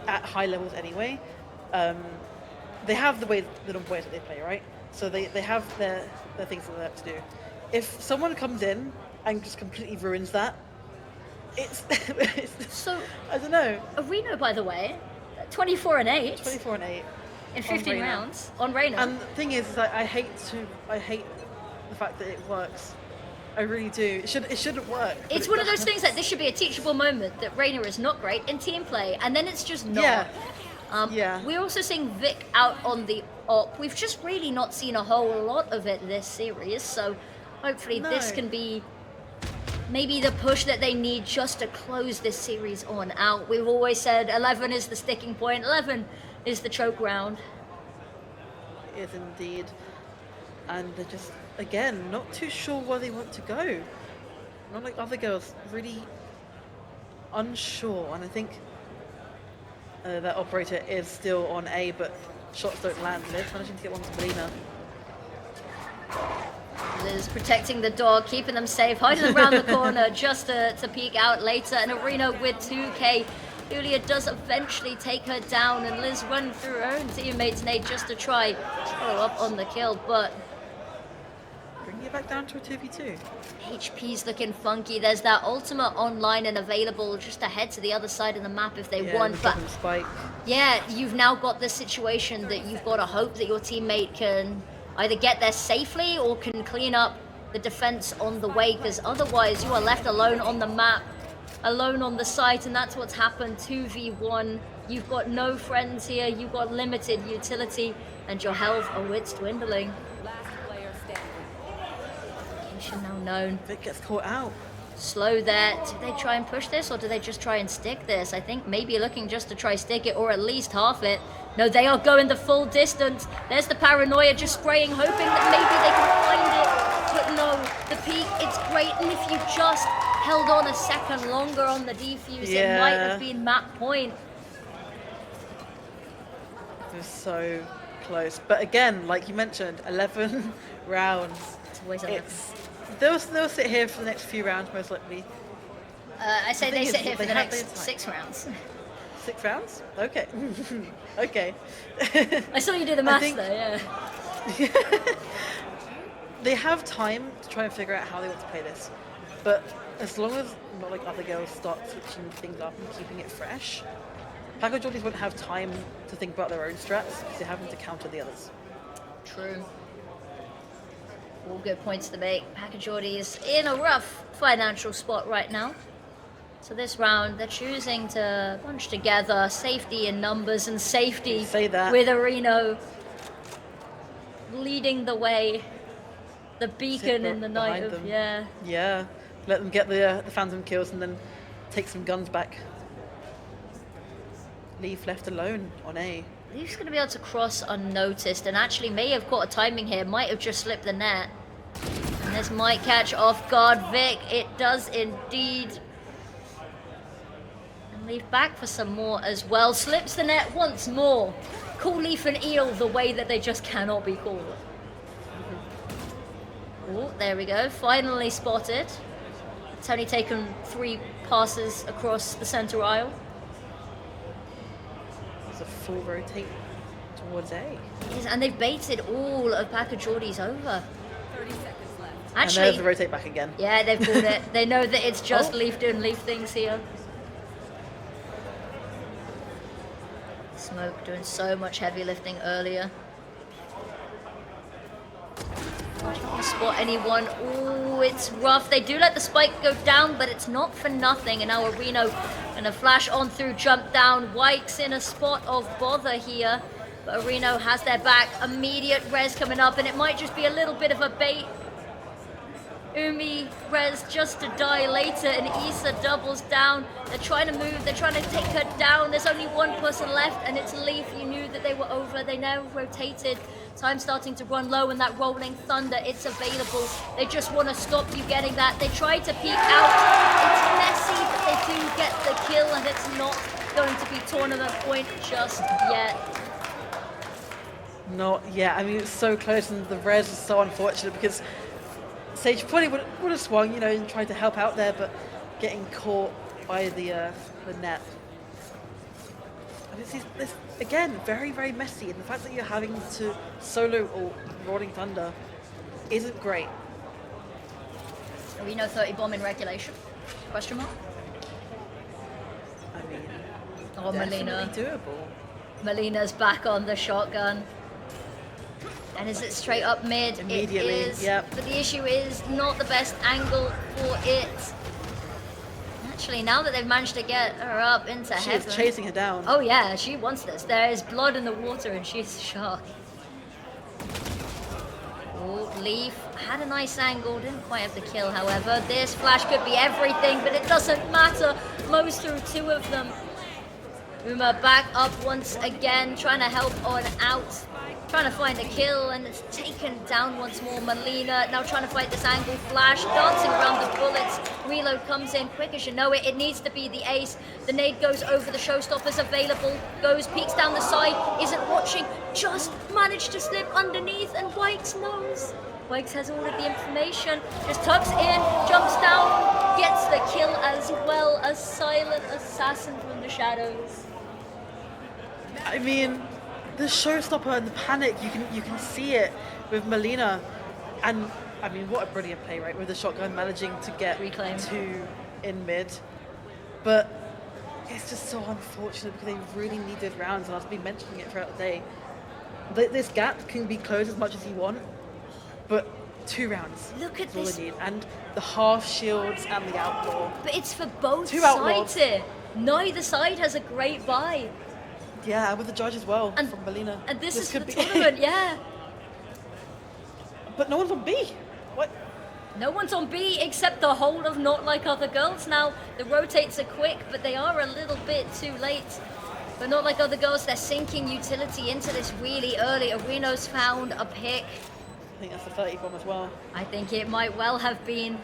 at high levels anyway. They have the ways that they play, right? So they have their things that they have to do. If someone comes in and just completely ruins that, it's so I don't know. Arena, by the way, 24-8. 24-8. In 15 rounds on Reyna. And the thing is that I hate the fact that it works. I really do. It shouldn't work. It's one of those things that this should be a teachable moment that Reyna is not great in team play, and then it's just not. We're also seeing Vic out on the op. We've just really not seen a whole lot of it this series, so hopefully this can be maybe the push that they need just to close this series on out. We've always said 11 is the sticking point, 11 is the choke round. It is indeed. And they're just, again, not too sure where they want to go. Not like other girls, really unsure. And I think that operator is still on A, but shots don't land. Liz managing to get one to Melina. Liz protecting the dog, keeping them safe, hiding them around the corner just to peek out later. An Arena with 2K. Julia does eventually take her down, and Liz runs through her own teammate's nade just to try follow up on the kill, but bringing it back down to a 2v2. HP's looking funky. There's that ultimate online and available just to head to the other side of the map if they want. But Spike. Yeah, you've now got this situation that you've got to hope that your teammate can either get there safely or can clean up the defense on the way, because otherwise you are left alone on the map, alone on the site, and that's what's happened. 2v1. You've got no friends here, you've got limited utility, and your health, oh, it's dwindling. Last player standing. Location now known. Vic gets caught out. Slow there. Do they try and push this, or do they just try and stick this? I think maybe looking just to try stick it, or at least half it. No, they are going the full distance. There's the paranoia just spraying, hoping that maybe they can find it. But no, the peak, it's great. And if you just held on a second longer on the defuse, it might have been map point. It was so close. But again, like you mentioned, 11 rounds. It's always 11. They'll sit here for the next few rounds, most likely. I say they sit here for the next the 6 rounds. 6 rounds? Okay. Okay. I saw you do the maths think- there, yeah. They have time to try and figure out how they want to play this. But as long as not like other girls start switching things up and keeping it fresh, Paco Jordies won't have time to think about their own strats because they're having to counter the others. True. All good points to make. Paco Jordy is in a rough financial spot right now. So this round, they're choosing to bunch together safety in numbers and safety Say that. with Areno leading the way. The beacon in the night behind of, them. yeah. Yeah. Let them get the phantom kills and then take some guns back. Leaf left alone on A. Leaf's going to be able to cross unnoticed and actually may have caught a timing here, might have just slipped the net. And this might catch off guard Vic. It does indeed. And Leaf back for some more as well. Slips the net once more. Call Leaf and Eel the way that they just cannot be called. Oh, there we go. Finally spotted. It's only taken 3 passes across the center aisle. It's a full rotate towards A. Yes, and they've baited all of Paco Jordies over. 30 seconds left. And Actually, there's the rotate back again. yeah, they've called it. They know that it's just Leaf doing Leaf things here. Smoke doing so much heavy lifting earlier. Can't spot anyone. Oh, it's rough. They do let the spike go down, but it's not for nothing. And now Areno gonna flash on through, jump down. Wyke's in a spot of bother here, but Areno has their back. Immediate res coming up, and it might just be a little bit of a bait. Umi res just to die later, and Issa doubles down. They're trying to move, they're trying to take her down. There's only one person left, and it's Leaf. You knew that they were over. They now rotated. Time starting to run low, and that rolling thunder, it's available. They just want to stop you getting that. They try to peek out. It's messy, but they do get the kill, and it's not going to be tournament point just yet. Not yet. I mean, it's so close, and the res is so unfortunate because Sage probably would have swung, you know, and tried to help out there, but getting caught by the net. And this again, very, very messy, and the fact that you're having to solo or Rolling Thunder isn't great. Areno 30 bomb in regulation? Question mark? I mean, Oh, Melina. definitely doable. Melina's back on the shotgun. And is it straight up mid? Immediately, It is. yep. But the issue is not the best angle for it. Actually, now that they've managed to get her up into She's heaven. chasing her down. Oh yeah, she wants this. There is blood in the water and she's shocked. Oh, Leaf had a nice angle, didn't quite have the kill, however. This flash could be everything, but it doesn't matter. Blows through 2 of them. Uma back up once again, trying to help on out. Trying to find a kill, and it's taken down once more. Melina now trying to fight this angle. Flash dancing around the bullets. Reload comes in quick as you know it. It needs to be the ace. The nade goes over the showstoppers available. Goes, peeks down the side. Isn't watching. Just managed to slip underneath, and Wykes knows. Wykes has all of the information. Just tucks in, jumps down, gets the kill as well. A silent assassin from the shadows. I mean, the showstopper and the panic, you can see it with Melina. And I mean, what a brilliant play, right? With the shotgun managing to get Reclaim. 2 in mid. But it's just so unfortunate because they really needed rounds, and I've been mentioning it throughout the day. This gap can be closed as much as you want, but 2 rounds. Look at is all this. they need. And the half shields and the outlaw. But it's for both 2 outlaws. sides here. Neither side has a great buy. Yeah, with the judge as well from Melina. And this is could the be tournament, yeah. But no one's on B. What? No one's on B except the whole of Not Like Other Girls. Now, the rotates are quick, but they are a little bit too late. But Not Like Other Girls, they're sinking utility into this really early. Areno's found a pick. I think that's the 30 bomb as well. I think it might well have been.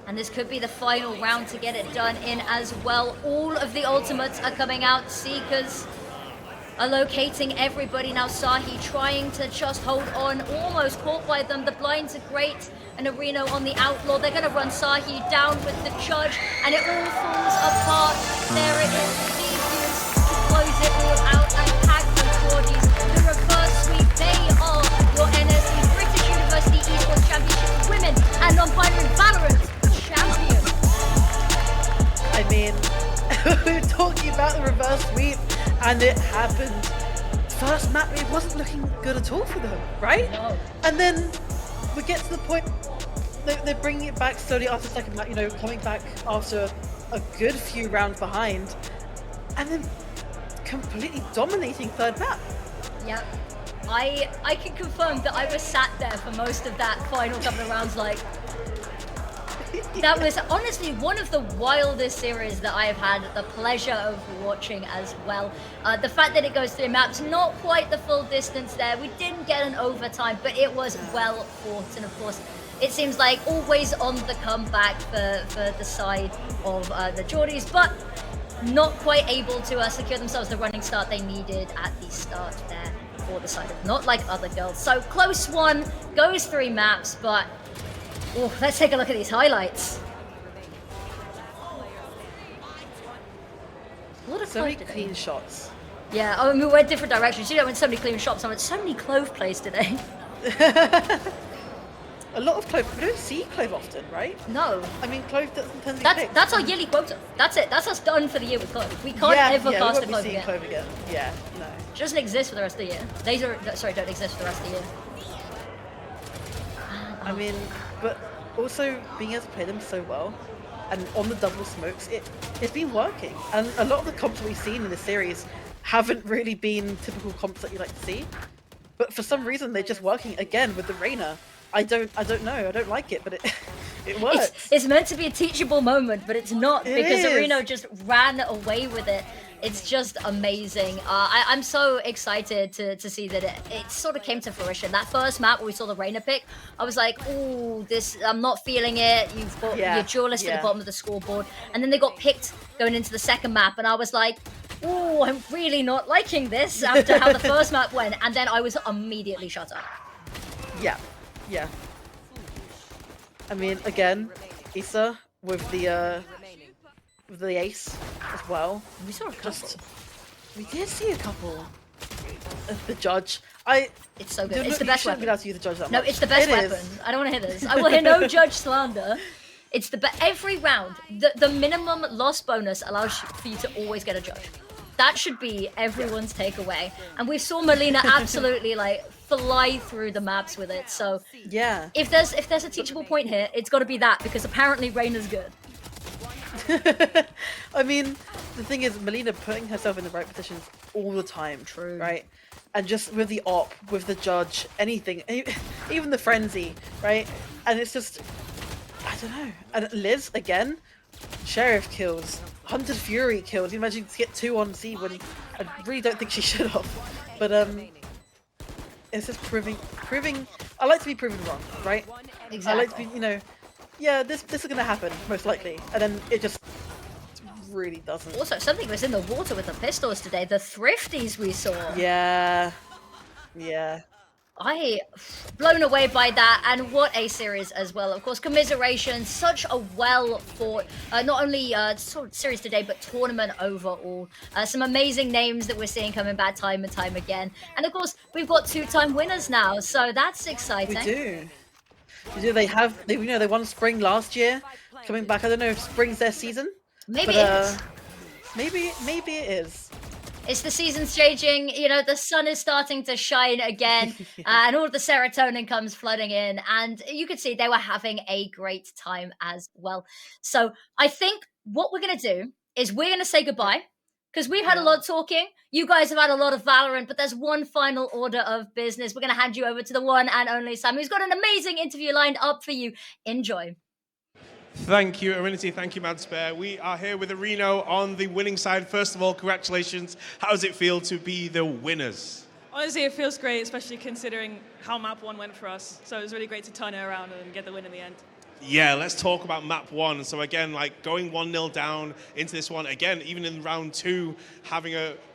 And this could be the final round to get it done in as well. All of the ultimates are coming out. Seekers are locating everybody now. Sahi trying to just hold on, almost caught by them. The blinds are great. And Areno on the outlaw. They're going to run Sahi down with the judge, and it all falls apart. There it is. Seekers to close it all out and pack the Geordies. The reverse sweep. They are your NSC British University Esports Championship Women and Non-Binary Valorant champions. I mean, we were talking about the reverse sweep, and it happened. First map, it wasn't looking good at all for them, right? No. And then we get to the point, they're bringing it back slowly after second map, coming back after a good few rounds behind, and then completely dominating third map. Yep. I can confirm that I was sat there for most of that final couple of rounds like, that was honestly one of the wildest series that I have had the pleasure of watching as well. The fact that it goes 3 maps, not quite the full distance there. We didn't get an overtime, but it was well fought. And of course, it seems like always on the comeback for the side of the Geordies, but not quite able to secure themselves the running start they needed at the start there for the side of Not Like Other Girls. So close one, goes 3 maps, but oh, let's take a look at these highlights. What a so many clean shots. Yeah, I mean, we went different directions. You know, when so many clean shots, I went so many Clove plays today. A lot of Clove. We don't see Clove often, right? No. I mean, Clove doesn't tend to be picked. That's our yearly quota. That's it. That's us done for the year with Clove. We can't ever cast a Clove again. Clove again. Yeah, no. It doesn't exist for the rest of the year. They don't exist for the rest of the year. I mean, but also being able to play them so well, and on the double smokes, it's been working. And a lot of the comps we've seen in the series haven't really been typical comps that you like to see. But for some reason, they're just working again with the Reyna. I don't know. I don't like it, but it works. It's meant to be a teachable moment, but it's not because Areno just ran away with it. It's just amazing. I'm so excited to see that it sort of came to fruition. That first map where we saw the Reyna pick, I was like, ooh, I'm not feeling it. You've got your duelist at the bottom of the scoreboard. And then they got picked going into the second map, and I was like, ooh, I'm really not liking this after how the first map went. And then I was immediately shut up. Yeah. Yeah. I mean, again, Issa with the ace as well. We saw a couple. We did see a couple. The judge. It's so good. It's the best weapon. You shouldn't be allowed to use the judge that no, much. It's the best weapon. I don't want to hear this. I will hear no judge slander. It's the every round. The minimum loss bonus allows for you to always get a judge. That should be everyone's takeaway. And we saw Melina absolutely fly through the maps with it. So yeah, if there's a teachable point here, it's got to be that, because apparently Reyna's good. I mean, the thing is, Melina putting herself in the right positions all the time. True. Right? And just with the op, with the judge, anything, even the frenzy, right? And it's just, I don't know. And Liz, again, Sheriff kills, Hunted Fury kills. You imagine to get 2 on C when I really don't think she should have. But it's just proving. I like to be proven wrong, right? Exactly. I like to be, yeah, this is gonna happen most likely, and then it just really doesn't. Also, something was in the water with the pistols today. The thrifties we saw. Yeah. I blown away by that, and what a series as well. Of course, commiserations, such a well fought, not only sort of series today, but tournament overall. Some amazing names that we're seeing coming back time and time again. And of course, we've got 2-time winners now, so that's exciting. We do. They won Spring last year. Coming back, I don't know if Spring's their season. Maybe it is. Maybe it is. It's the season's changing, the sun is starting to shine again, and all of the serotonin comes flooding in, and you could see they were having a great time as well. So I think what we're going to do is we're going to say goodbye, Because we've had a lot talking. You guys have had a lot of Valorant, but there's one final order of business. We're going to hand you over to the one and only Sam, who's got an amazing interview lined up for you. Enjoy. Thank you, Arinity. Thank you, Madspare. We are here with Areno on the winning side. First of all, congratulations. How does it feel to be the winners? Honestly, it feels great, especially considering how map 1 went for us. So it was really great to turn it around and get the win in the end. Yeah, let's talk about map 1. So again, like going 1-0 down into this one, again, even in round 2,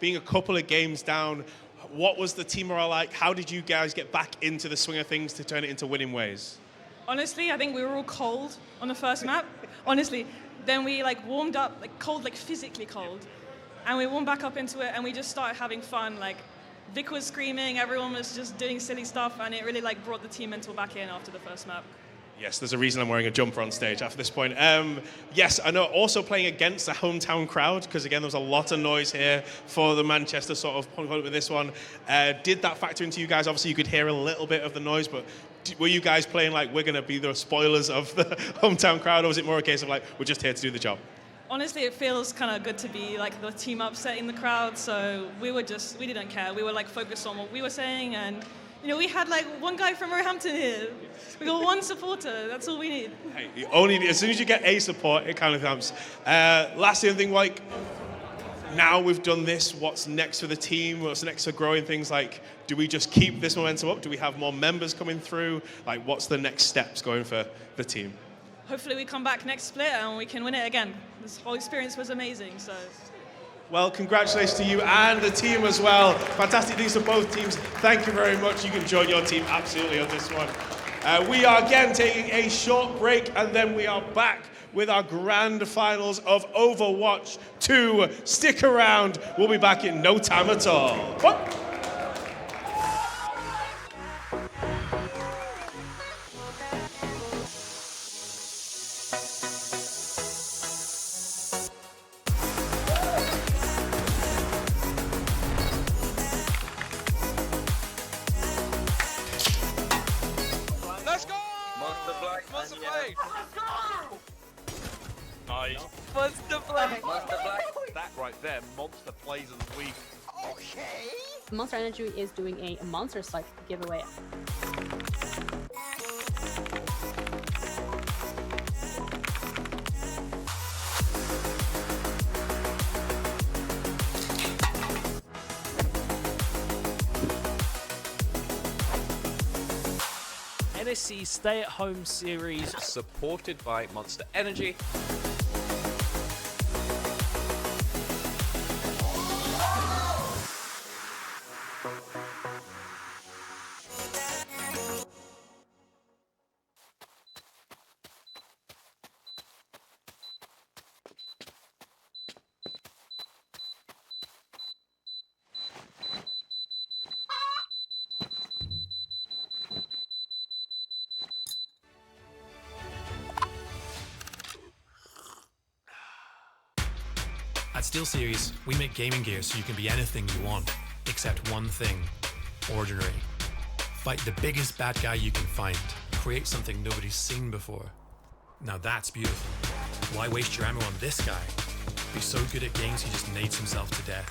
being a couple of games down, what was the team morale like? How did you guys get back into the swing of things to turn it into winning ways? Honestly, I think we were all cold on the first map. Honestly, then we like warmed up, like cold, like physically cold, and we warmed back up into it, and we just started having fun. Like Vic was screaming, everyone was just doing silly stuff, and it really like brought the team mental back in after the first map. Yes, there's a reason I'm wearing a jumper on stage after this point. Yes, I know also playing against the hometown crowd, because again, there was a lot of noise here for the Manchester sort of point with this one. Did that factor into you guys? Obviously, you could hear a little bit of the noise, but were you guys playing like we're going to be the spoilers of the hometown crowd, or was it more a case of like, we're just here to do the job? Honestly, it feels kind of good to be like the team upsetting the crowd, so we didn't care. We were like focused on what we were saying, and you know, we had like one guy from Roehampton here. We got one supporter. That's all we need. Hey, you only need, as soon as you get a support, it kind of comes. Lastly, I think like now we've done this. What's next for the team? What's next for growing things? Like, do we just keep this momentum up? Do we have more members coming through? Like, what's the next steps going for the team? Hopefully, we come back next split and we can win it again. This whole experience was amazing. So. Well, congratulations to you and the team as well. Fantastic things to both teams. Thank you very much. You can join your team absolutely on this one. We are again taking a short break, and then we are back with our grand finals of Overwatch 2. Stick around. We'll be back in no time at all. What? That right there, Monster plays of the week. Okay. Monster Energy is doing a monster site giveaway. NSC stay-at-home series supported by Monster Energy. At SteelSeries, we make gaming gear so you can be anything you want, except one thing: ordinary. Fight the biggest bad guy you can find. Create something nobody's seen before. Now that's beautiful. Why waste your ammo on this guy? Be so good at games he just nades himself to death.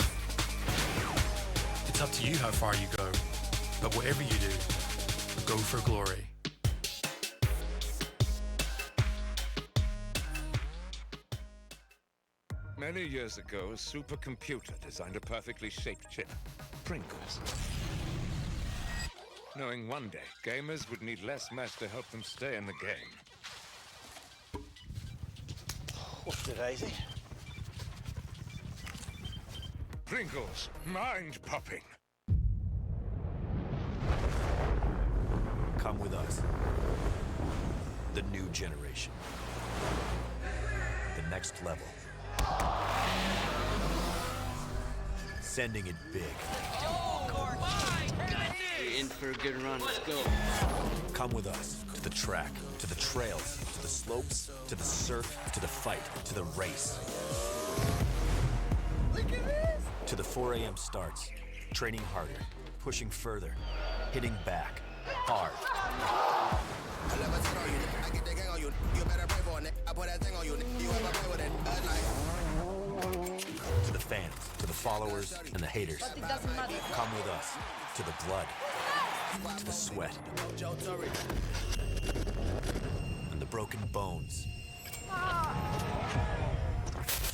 It's up to you how far you go, but whatever you do, go for glory. Many years ago, a supercomputer designed a perfectly shaped chip, Pringles. Knowing one day, gamers would need less mass to help them stay in the game. What's the Daisy? Pringles, mind-popping. Come with us. The new generation. The next level. Sending it big. You're in for a good run. Let's go. Come with us to the track, to the trails, to the slopes, to the surf, to the fight, to the race. Look at this! To the 4 a.m. starts, training harder, pushing further, hitting back, hard. I love a 10 on you, I get the gang on you. You better pray for it. I put that thing on you. You ever play with it? To the fans, to the followers, and the haters. But it doesn't matter. Come with us. To the blood. To the sweat. And the broken bones.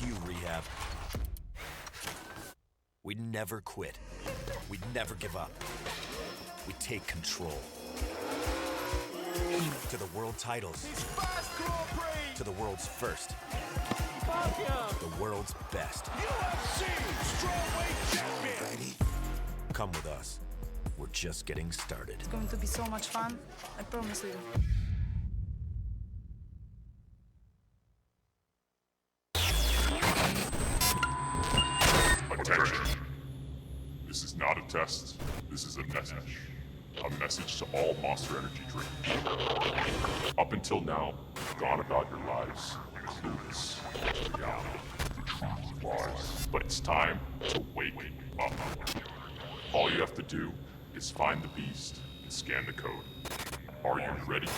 You rehab. We never quit. We never give up. We take control. To the world titles. To the world's first. The world's best. Come with us. We're just getting started. It's going to be so much fun. I promise you. Attention. This is not a test. This is a message. A message to all Monster Energy drinkers. Up until now, you've gone about your lives clueless. Reality. The truth lies. But it's time to wake up. All you have to do is find the beast and scan the code. Are you ready?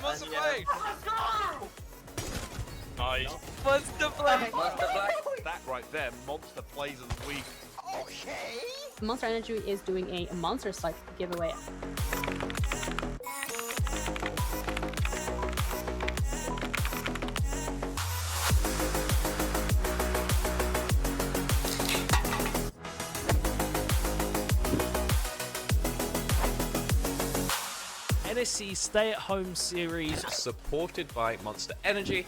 Monster Blade! Nice. Monster Blade! That right there, Monster Plays of the Week. Okay. Monster Energy is doing a monster site giveaway. NSC Stay at Home series supported by Monster Energy.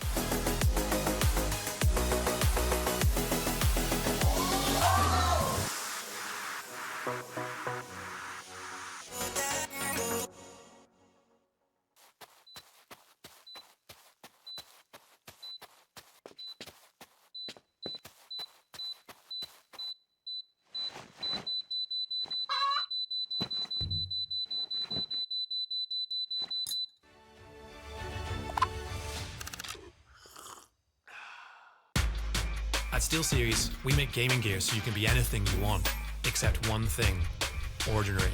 At SteelSeries, we make gaming gear so you can be anything you want, except one thing: ordinary.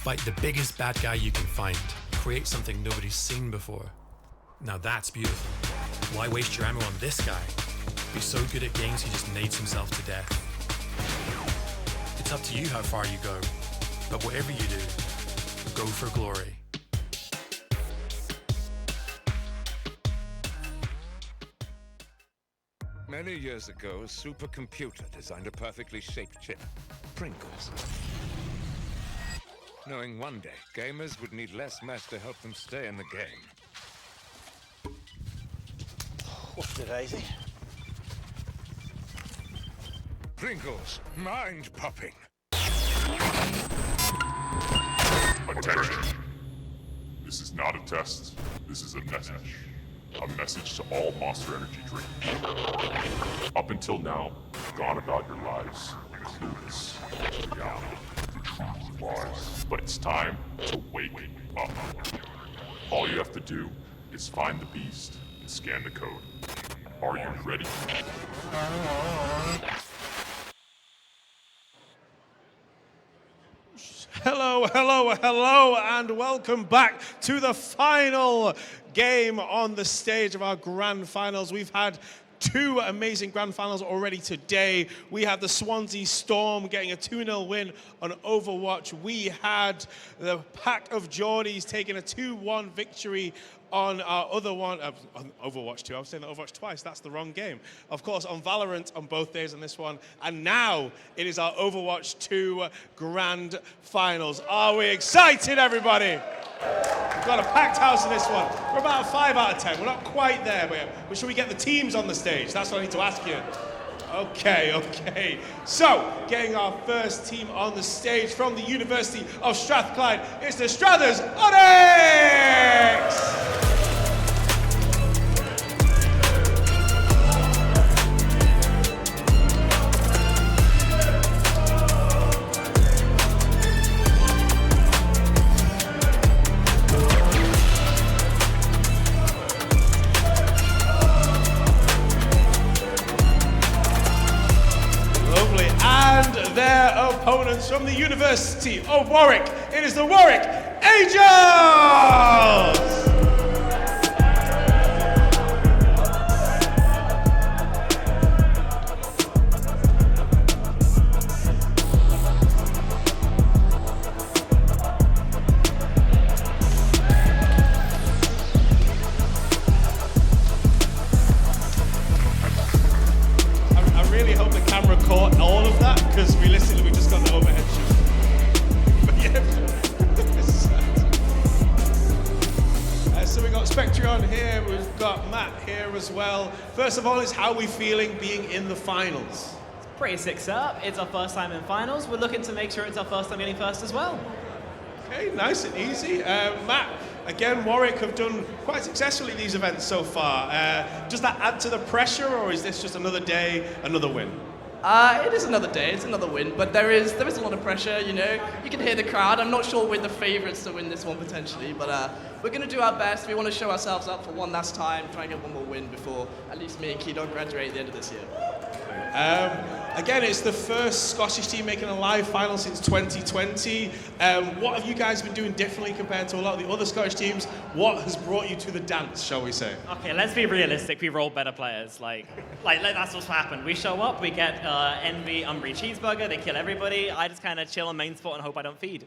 Fight the biggest bad guy you can find. Create something nobody's seen before. Now that's beautiful. Why waste your ammo on this guy? Be so good at games he just nades himself to death. It's up to you how far you go, but whatever you do, go for glory. Many years ago, a supercomputer designed a perfectly shaped chip, Pringles. Knowing one day, gamers would need less mass to help them stay in the game. What's the Daisy? Pringles, mind-popping. Attention. This is not a test. This is a message. A message to all Monster Energy drinkers. Up until now, you've gone about your lives clueless to reality. The truth lies. But it's time to wake up. All you have to do is find the beast and scan the code. Are you ready? Hello, hello, hello, and welcome back to the final game on the stage of our grand finals. We've had two amazing grand finals already today. We had the Swansea Storm getting a 2-0 win on Overwatch. We had the Pack of Geordies taking a 2-1 victory on our other one, on Overwatch 2. I was saying that Overwatch twice, that's the wrong game. Of course, on Valorant on both days on this one. And now it is our Overwatch 2 grand finals. Are we excited, everybody? We've got a packed house in this one. We're about a 5 out of 10. We're not quite there, but should we get the teams on the stage? That's what I need to ask you. Okay. So, getting our first team on the stage from the University of Strathclyde, it's the Strathers Onyx! Their opponents from the University of Warwick. It is the Warwick Angels! I really hope the camera caught all of that, because realistically we just got the overhead shot. But yeah, so we got Spectreon here, we've got Matt here as well. First of all, is how are we feeling being in the finals? Pretty sick setup. It's our first time in finals. We're looking to make sure it's our first time getting first as well. Okay, nice and easy. Matt, again, Warwick have done quite successfully these events so far. Does that add to the pressure, or is this just another day, another win? It is another day, it's another win, but there is a lot of pressure, you know. You can hear the crowd. I'm not sure we're the favourites to win this one potentially, but we're going to do our best. We want to show ourselves up for one last time, try and get one more win before at least me and Keydon graduate at the end of this year. Exactly. Again, it's the first Scottish team making a live final since 2020. What have you guys been doing differently compared to a lot of the other Scottish teams? What has brought you to the dance, shall we say? Okay, let's be realistic. We roll better players. Like that's what's happened. We show up, we get Envy, Umbry cheeseburger, they kill everybody. I just kind of chill on main spot and hope I don't feed.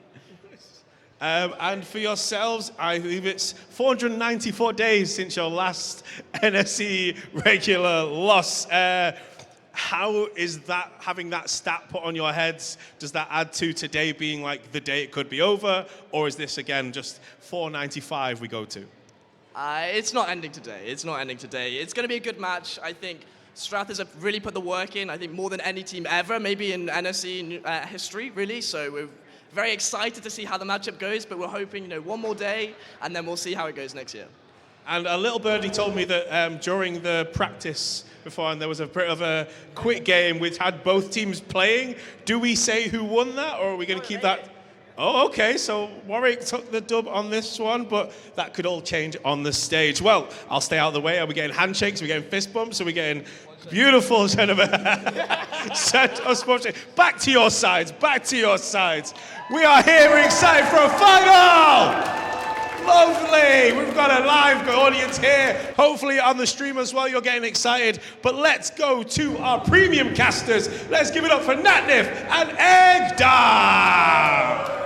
And for yourselves, I believe it's 494 days since your last NSC regular loss. How is that, having that stat put on your heads, does that add to today being like the day it could be over? Or is this, again, just 495 we go to? It's not ending today. It's not ending today. It's going to be a good match. I think Strathers have really put the work in, I think more than any team ever, maybe in NSC history, really. So we're very excited to see how the matchup goes, but we're hoping, one more day, and then we'll see how it goes next year. And a little birdie told me that during the practice before, and there was a bit of a quick game which had both teams playing. Do we say who won that, or are we going to keep that? Oh, okay, so Warwick took the dub on this one, but that could all change on the stage. Well, I'll stay out of the way. Are we getting handshakes? Are we getting fist bumps? Are we getting beautiful set of sports? Back to your sides, back to your sides. We are here, we're excited for a final! Lovely! We've got a live audience here, hopefully on the stream as well. You're getting excited. But let's go to our premium casters. Let's give it up for Natnif and Egdar!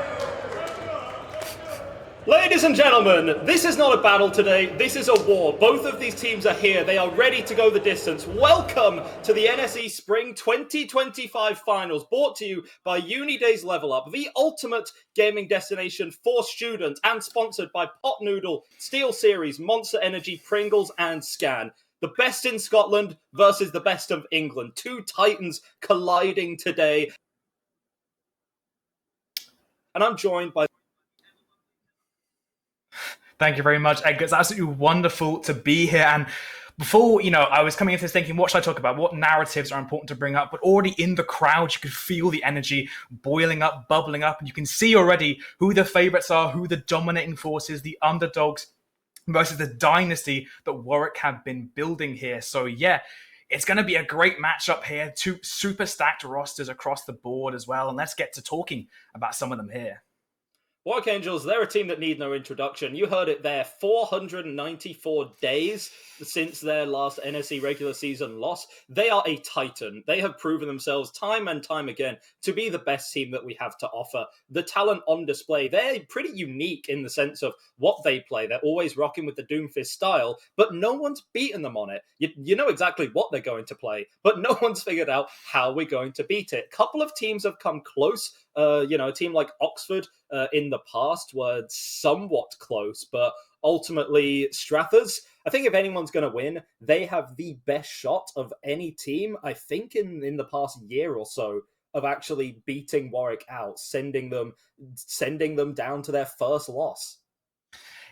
Ladies and gentlemen, this is not a battle today, this is a war. Both of these teams are here, they are ready to go the distance. Welcome to the NSE Spring 2025 Finals, brought to you by UNiDAYS Level Up, the ultimate gaming destination for students, and sponsored by Pot Noodle, Steel Series, Monster Energy, Pringles, and Scan. The best in Scotland versus the best of England. Two titans colliding today. And I'm joined by... Thank you very much, Edgar. It's absolutely wonderful to be here. And before, I was coming into this thinking, what should I talk about? What narratives are important to bring up? But already in the crowd, you could feel the energy boiling up, bubbling up. And you can see already who the favorites are, who the dominating forces, the underdogs versus the dynasty that Warwick have been building here. So yeah, it's going to be a great matchup here. Two super stacked rosters across the board as well. And let's get to talking about some of them here. Warwick Angels, they're a team that need no introduction. You heard it there, 494 days since their last NSE regular season loss. They are a titan. They have proven themselves time and time again to be the best team that we have to offer. The talent on display, they're pretty unique in the sense of what they play. They're always rocking with the Doomfist style, but no one's beaten them on it. You know exactly what they're going to play, but no one's figured out how we're going to beat it. A couple of teams have come close. A team like Oxford in the past were somewhat close, but ultimately Strathers, I think if anyone's going to win, they have the best shot of any team, I think, in the past year or so, of actually beating Warwick out, sending them down to their first loss.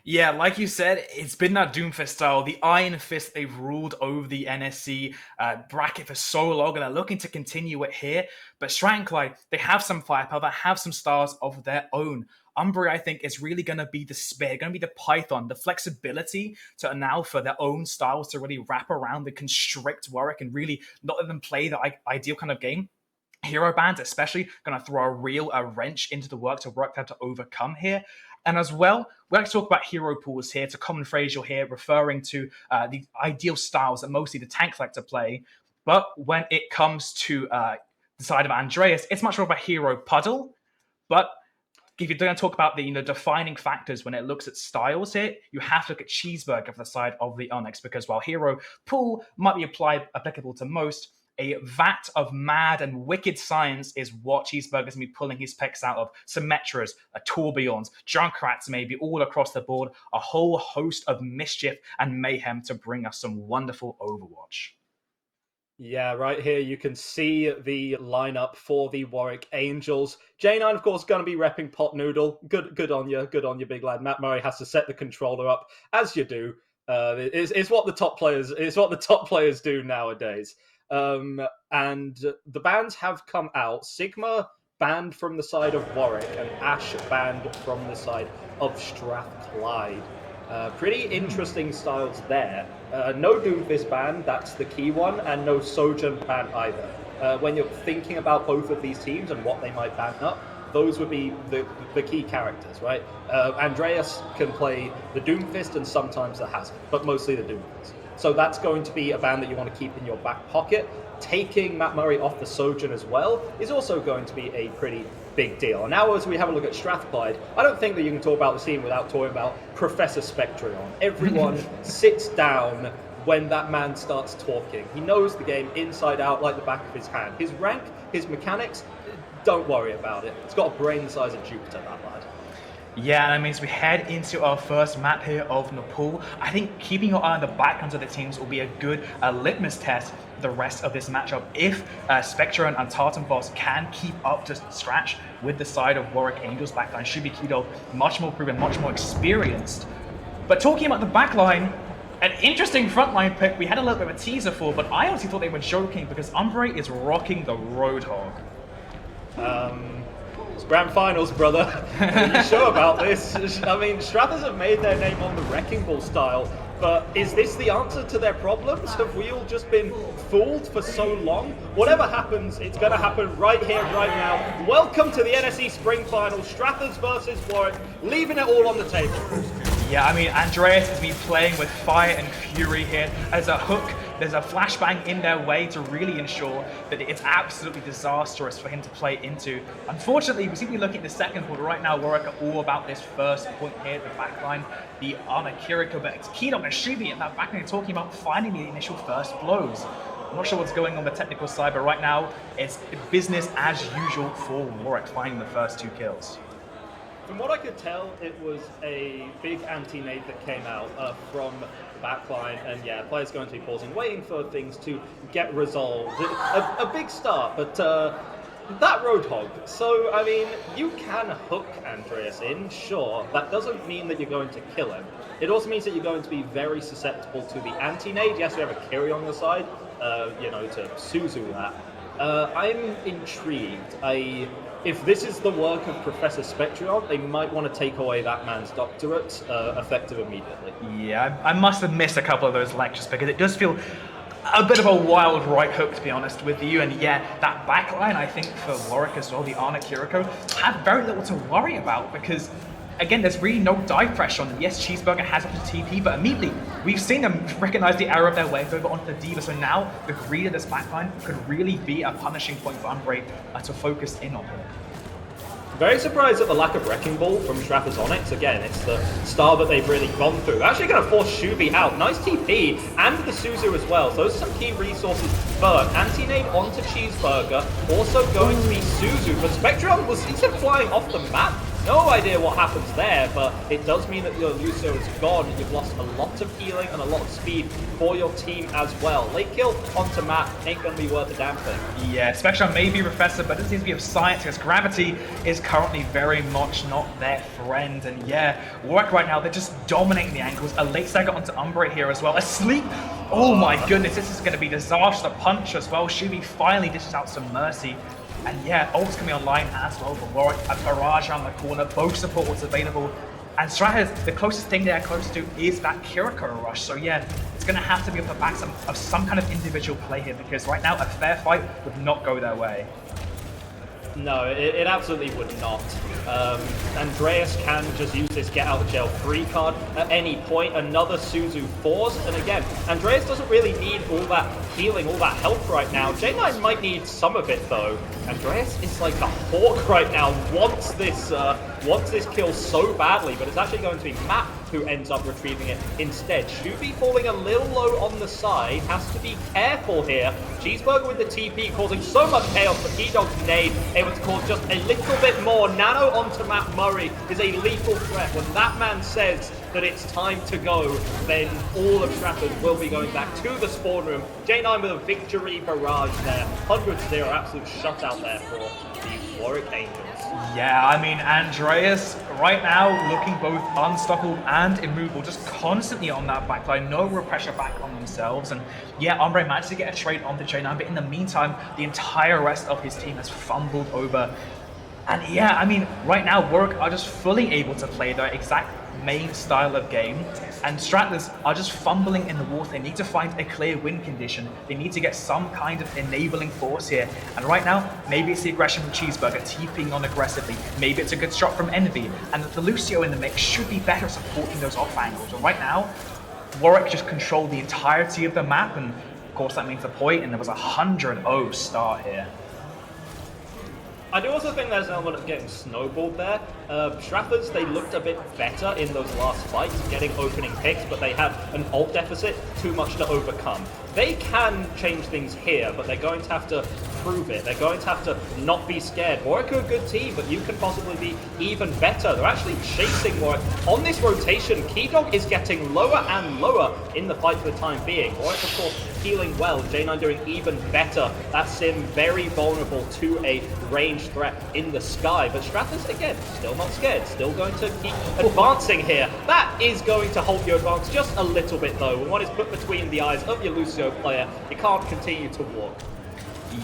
Yeah, like you said, it's been that Doomfist style, the Iron Fist they've ruled over the NSC bracket for so long, and they're looking to continue it here. But Strankline, they have some firepower, they have some stars of their own. Umbry, I think, is really going to be the spear, going to be the Python, the flexibility to allow for their own styles to really wrap around and constrict Warwick and really not let them play the ideal kind of game. Hero Band, especially, going to throw a real wrench into the work to work that to overcome here. And as well, we like to talk about hero pools here. It's a common phrase you'll hear referring to the ideal styles that mostly the tanks like to play. But when it comes to the side of Andreas, it's much more about hero puddle. But if you're going to talk about the defining factors when it looks at styles here, you have to look at Cheeseburger for the side of the Onyx, because while hero pool might be applicable to most, a vat of mad and wicked science is what Cheeseburger's going to be pulling his pecs out of. Symmetras, Tourbillons, Junkrats maybe, all across the board. A whole host of mischief and mayhem to bring us some wonderful Overwatch. Yeah, right here you can see the lineup for the Warwick Angels. J9, of course, going to be repping Pot Noodle. Good on you, big lad. Matt Murray has to set the controller up, as you do. It's what the top players do nowadays. And the bans have come out. Sigma banned from the side of Warwick and Ash banned from the side of Strathclyde. Pretty interesting styles there. No Doomfist ban, that's the key one, and no Sojourn ban either. When you're thinking about both of these teams and what they might ban up, those would be the key characters, right? Andreas can play the Doomfist and sometimes the Hazard, but mostly the Doomfist. So that's going to be a ban that you want to keep in your back pocket. Taking Matt Murray off the Sojourn as well is also going to be a pretty big deal. And now as we have a look at Strathclyde, I don't think that you can talk about the team without talking about Professor Spectrion. Everyone sits down when that man starts talking. He knows the game inside out like the back of his hand. His rank, his mechanics, don't worry about it. It's got a brain the size of Jupiter, that lad. Yeah, and I mean, as we head into our first map here of Nepal, I think keeping your eye on the backgrounds of the teams will be a good litmus test for the rest of this matchup. If Spectron and Tartan Boss can keep up to scratch with the side of Warwick Angels, backline should be Kido much more proven, much more experienced. But talking about the backline, an interesting frontline pick we had a little bit of a teaser for, but I honestly thought they were joking because Umbre is rocking the Roadhog. It's grand finals, brother. Are you sure about this? I mean, Strathers have made their name on the Wrecking Ball style, but is this the answer to their problems? Have we all just been fooled for so long? Whatever happens, it's going to happen right here, right now. Welcome to the NSE Spring Finals, Strathers versus Warwick, leaving it all on the table. Yeah, I mean, Andreas has been playing with fire and fury here. As a hook, there's a flashbang in their way to really ensure that it's absolutely disastrous for him to play into. Unfortunately, we seem to be looking at the second quarter right now. Warwick are all about this first point here, the backline, the Ana Kiriko, but it's Kido and Shubi in that backline talking about finding the initial first blows. I'm not sure what's going on the technical side, but right now it's business as usual for Warwick, finding the first 2 kills. From what I could tell, it was a big anti-nade that came out from the backline, and yeah, players going to be pausing, waiting for things to get resolved. A big start, but that Roadhog. So, I mean, you can hook Andreas in, sure. That doesn't mean that you're going to kill him. It also means that you're going to be very susceptible to the anti-nade. Yes, you have a Kiri on your side, you know, to Suzu that. I'm intrigued. If this is the work of Professor Spectrion, they might want to take away that man's doctorate effective immediately. Yeah, I must have missed a couple of those lectures because it does feel a bit of a wild right hook, to be honest with you. And yeah, that backline, I think, for Warwick as well, the Ana Kiriko, have very little to worry about because, again, there's really no dive pressure on them. Yes, Cheeseburger has up to TP, but immediately we've seen them recognize the error of their way, go onto the Diva. So now the greed of this backline could really be a punishing point for Umbre to focus in on him. Very surprised at the lack of Wrecking Ball from Strathers Onyx. Again, it's the style that they've really gone through. They're actually going to force Shubi out. Nice TP, and the Suzu as well. So those are some key resources. But anti-nade onto Cheeseburger, also going to be Suzu. But Spectron was flying off the map. No idea what happens there, but it does mean that your Lucio is gone. You've lost a lot of healing and a lot of speed for your team as well. Late kill onto Matt ain't going to be worth a damn thing. Yeah, Spectron may be Professor, but it seems to be of science because gravity is currently very much not their friend. And yeah, Warwick right now, they're just dominating the angles. A late stagger onto Umbre here as well. Asleep. Oh my goodness, this is going to be disaster punch as well. Shubi finally dishes out some mercy. And yeah, ult's coming online as well for Warwick. A barrage around the corner, both support was available. And Strathers, the closest thing they're close to is that Kiriko rush. So yeah, it's going to have to be off the back of some kind of individual play here because right now a fair fight would not go their way. No, it absolutely would not. Andreas can just use this get out of jail free card at any point. Another Suzu force, and again, Andreas doesn't really need all that healing, all that help right now. J9 might need some of it though. Andreas is like a hawk right now, wants this kill so badly, but it's actually going to be Matt who ends up retrieving it instead. Shubi falling a little low on the side, has to be careful here. Cheeseburger with the TP causing so much chaos, but T-Dog's nade able to cause just a little bit more. Nano onto Matt Murray is a lethal threat. When that man says that it's time to go, then all of Strathers will be going back to the spawn room. J9 with a victory barrage there. 100-0, absolute shutout there for the Warwick Angels. Yeah, I mean, Andreas right now looking both unstoppable and immovable, just constantly on that backline, no real pressure back on themselves. And yeah, Umbre managed to get a trade onto J9, but in the meantime, the entire rest of his team has fumbled over. And yeah, I mean, right now, Warwick are just fully able to play their exact main style of game, and Stratlers are just fumbling in the water. They need to find a clear win condition. They need to get some kind of enabling force here. And right now, maybe it's the aggression from Cheeseburger, TPing on aggressively. Maybe it's a good shot from Envy, and the Lucio in the mix should be better supporting those off angles. But right now, Warwick just controlled the entirety of the map, and of course that means the point, and there was a 100-0 start here. I do also think there's an element of getting snowballed there. Straffers, they looked a bit better in those last fights, getting opening picks, but they had an ult deficit, too much to overcome. They can change things here, but they're going to have to prove it. They're going to have to not be scared. Warwick are a good team, but you can possibly be even better. They're actually chasing Warwick. On this rotation, Keydog is getting lower and lower in the fight for the time being. Warwick, of course, healing well. J9 doing even better. That Sim very vulnerable to a ranged threat in the sky. But Strathers, again, still not scared. Still going to keep advancing here. That is going to halt your advance just a little bit, though. When one is put between the eyes of your Lucio player, you can't continue to walk.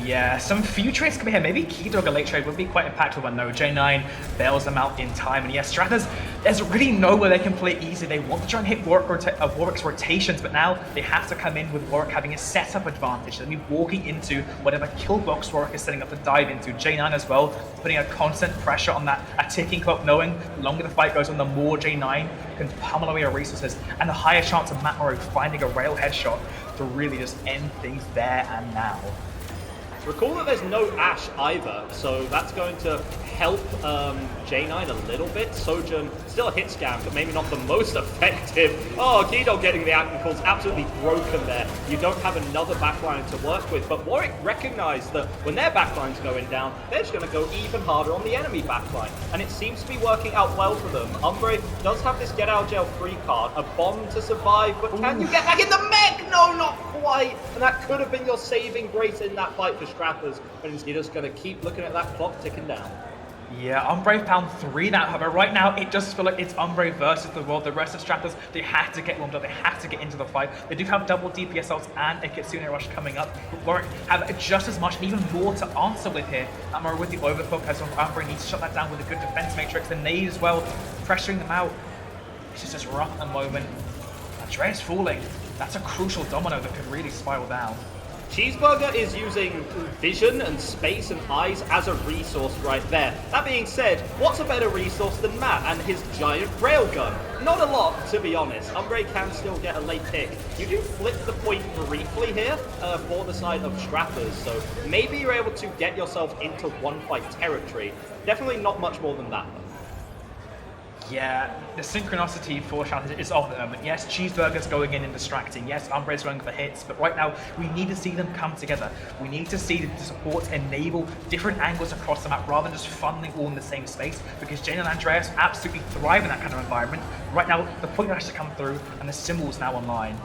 Yeah, some few trades could be here. Maybe Keydog a late trade would be quite impactful, but no, J9 bails them out in time. And yes, Strathers, there's really nowhere they can play easy. They want to try and hit Warwick's rotations, but now they have to come in with Warwick having a setup advantage. They'll be walking into whatever kill box Warwick is setting up to dive into. J9 as well, putting a constant pressure on that, a ticking clock, knowing the longer the fight goes on, the more J9 can pummel away your resources, and the higher chance of Matt Morrow finding a rail headshot to really just end things there and now. Recall that there's no Ashe either, so that's going to help J9 a little bit. Sojourn, still a hit scam, but maybe not the most effective. Oh, Keydog getting the ankles absolutely broken there. You don't have another backline to work with, but Warwick recognized that when their backline's going down, they're just going to go even harder on the enemy backline, and it seems to be working out well for them. Umbre does have this get out of jail free card, a bomb to survive, but can you get back in the mech? No, not quite, and that could have been your saving grace in that fight for Strathers, and you're just going to keep looking at that clock ticking down. Yeah, Umbre found 3 now, but right now it does feel like it's Umbre versus the world. The rest of Strathers, they have to get warmed up, they have to get into the fight. They do have double DPS ults and a Kitsune Rush coming up, but Warwick have just as much and even more to answer with here. Amara with the overclock as well. Umbre needs to shut that down with a good defense matrix, and Nade as well, pressuring them out. It's just rough at the moment. Andreas falling. That's a crucial domino that could really spiral down. Cheeseburger is using vision and space and eyes as a resource right there. That being said, what's a better resource than Matt and his giant railgun? Not a lot, to be honest. Umbre can still get a late pick. You do flip the point briefly here for the side of Strathers, so maybe you're able to get yourself into one-fight territory. Definitely not much more than that. Yeah, the synchronicity for Strathers is off at the moment. Yes, Cheeseburger's going in and distracting. Yes, Umbre's going for hits, but right now we need to see them come together. We need to see the supports enable different angles across the map rather than just funneling all in the same space, because Jane and Andreas absolutely thrive in that kind of environment. Right now, the point has to come through, and the symbol's now online.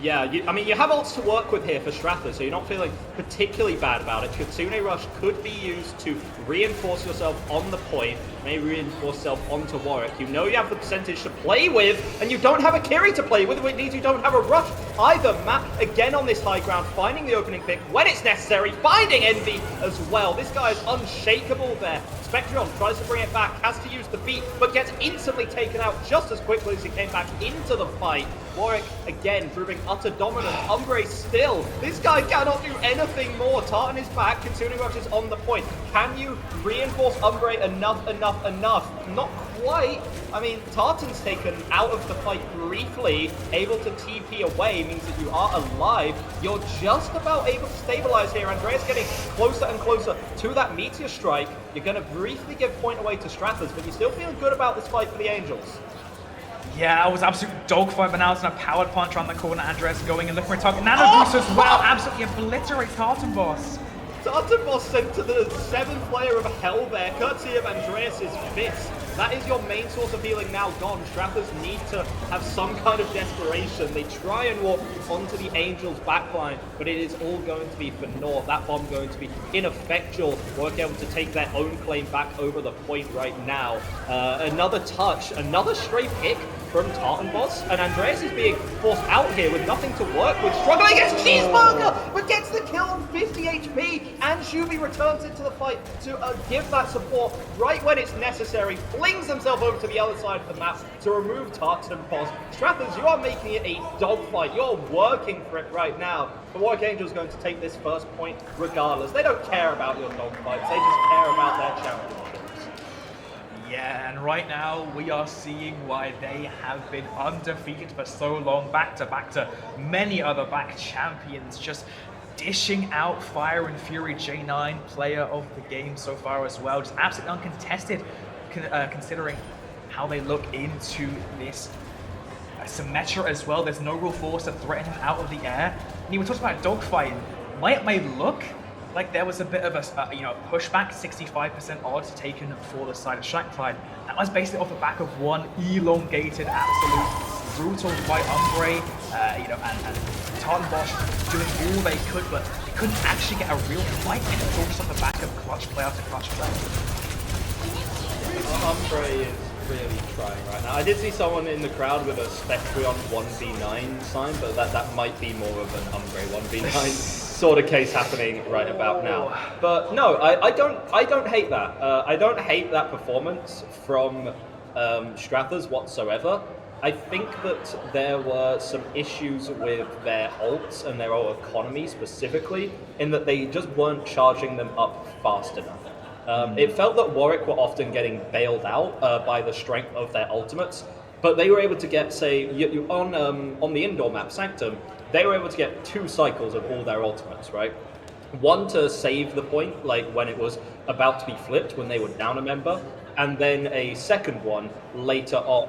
Yeah, I mean, you have ults to work with here for Strathers, so you're not feeling particularly bad about it. Kitsune Rush could be used to reinforce yourself on the point, maybe reinforce yourself onto Warwick. You know you have the percentage to play with, and you don't have a Kiri to play with, which means you don't have a Rush either. Matt, again on this high ground, finding the opening pick when it's necessary, finding Envy as well. This guy is unshakable there. Spectron tries to bring it back, has to use the beat, but gets instantly taken out just as quickly as he came back into the fight. Warwick, again, proving utter dominance. Umbre still. This guy cannot do anything more. Tartan is back. Kitsune Rush is on the point. Can you reinforce Umbre enough? Not quite. I mean, Tartan's taken out of the fight briefly. Able to TP away means that you are alive. You're just about able to stabilize here. Andreas getting closer and closer to that Meteor Strike. You're going to briefly give point away to Strathers, but you're still feeling good about this fight for the Angels. Yeah, it was absolute dogfight, but now it's a powered punch around the corner. Andreas going and looking for a target. Nano Boost as well, absolutely obliterates Tartan Boss. Tartan Boss sent to the 7th layer of hell there, courtesy of Andreas's fist. That is your main source of healing now gone. Strathers need to have some kind of desperation. They try and walk onto the Angels' backline, but it is all going to be for naught. That bomb going to be ineffectual. Warwick able to take their own claim back over the point right now. Another touch, another stray pick from Tartan Boss, and Andreas is being forced out here with nothing to work with, struggling against Cheeseburger, but gets the kill on 50 HP, and Shuvi returns into the fight to give that support right when it's necessary, flings himself over to the other side of the map to remove Tartan Boss. Strathers, you are making it a dogfight. You're working for it right now. The Warwick Angels going to take this first point regardless. They don't care about your dogfights, they just care about their championships. Yeah, and right now we are seeing why they have been undefeated for so long, back to many other back champions, just dishing out fire and fury. J9 player of the game so far as well, just absolutely uncontested, considering how they look into this Symmetra as well. There's no real force to threaten him out of the air. And you were talking about dogfighting. It may look like there was a bit of a pushback, 65% odds taken for the side of Strathclyde. That was basically off the back of one elongated, absolute brutal fight. Umbre, and Tartan Bosch doing all they could, but they couldn't actually get a real fight, and it's all just off the back of clutch play after clutch play. Umbre is really trying right now. I did see someone in the crowd with a Spectrion 1v9 sign, but that might be more of an Umbre 1v9 sort of case happening right about now. But no, I don't hate that. I don't hate that performance from Strathers whatsoever. I think that there were some issues with their ults and their ult economy specifically, in that they just weren't charging them up fast enough. It felt that Warwick were often getting bailed out by the strength of their ultimates, but they were able to get, say, on the indoor map Sanctum, they were able to get 2 cycles of all their ultimates, right? One to save the point, like when it was about to be flipped, when they were down a member, and then a second one later on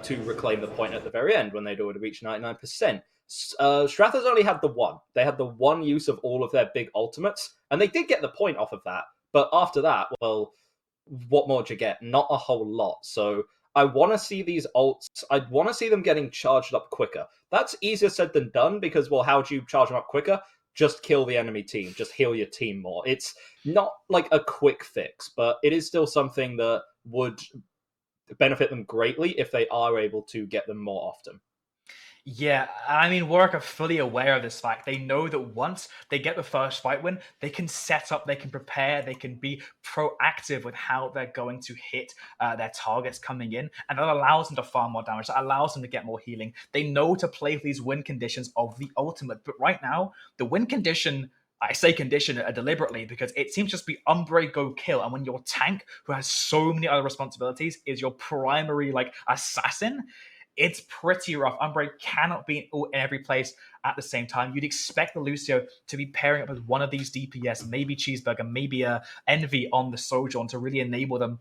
to reclaim the point at the very end when they'd already reached 99%. Strathers only had the one. They had the one use of all of their big ultimates, and they did get the point off of that. But after that, well, what more do you get? Not a whole lot. So I want to see these ults. I want to see them getting charged up quicker. That's easier said than done because, well, how do you charge them up quicker? Just kill the enemy team. Just heal your team more. It's not like a quick fix, but it is still something that would benefit them greatly if they are able to get them more often. Yeah, I mean, Warwick are fully aware of this fact. They know that once they get the first fight win, they can set up, they can prepare, they can be proactive with how they're going to hit their targets coming in, and that allows them to farm more damage, that allows them to get more healing. They know to play for these win conditions of the ultimate, but right now, the win condition, I say condition deliberately because it seems to just be Umbre go kill, and when your tank, who has so many other responsibilities, is your primary assassin, it's pretty rough. Umbre cannot be in every place at the same time. You'd expect the Lucio to be pairing up with one of these DPS, maybe Cheeseburger, maybe Envy on the Sojourn to really enable them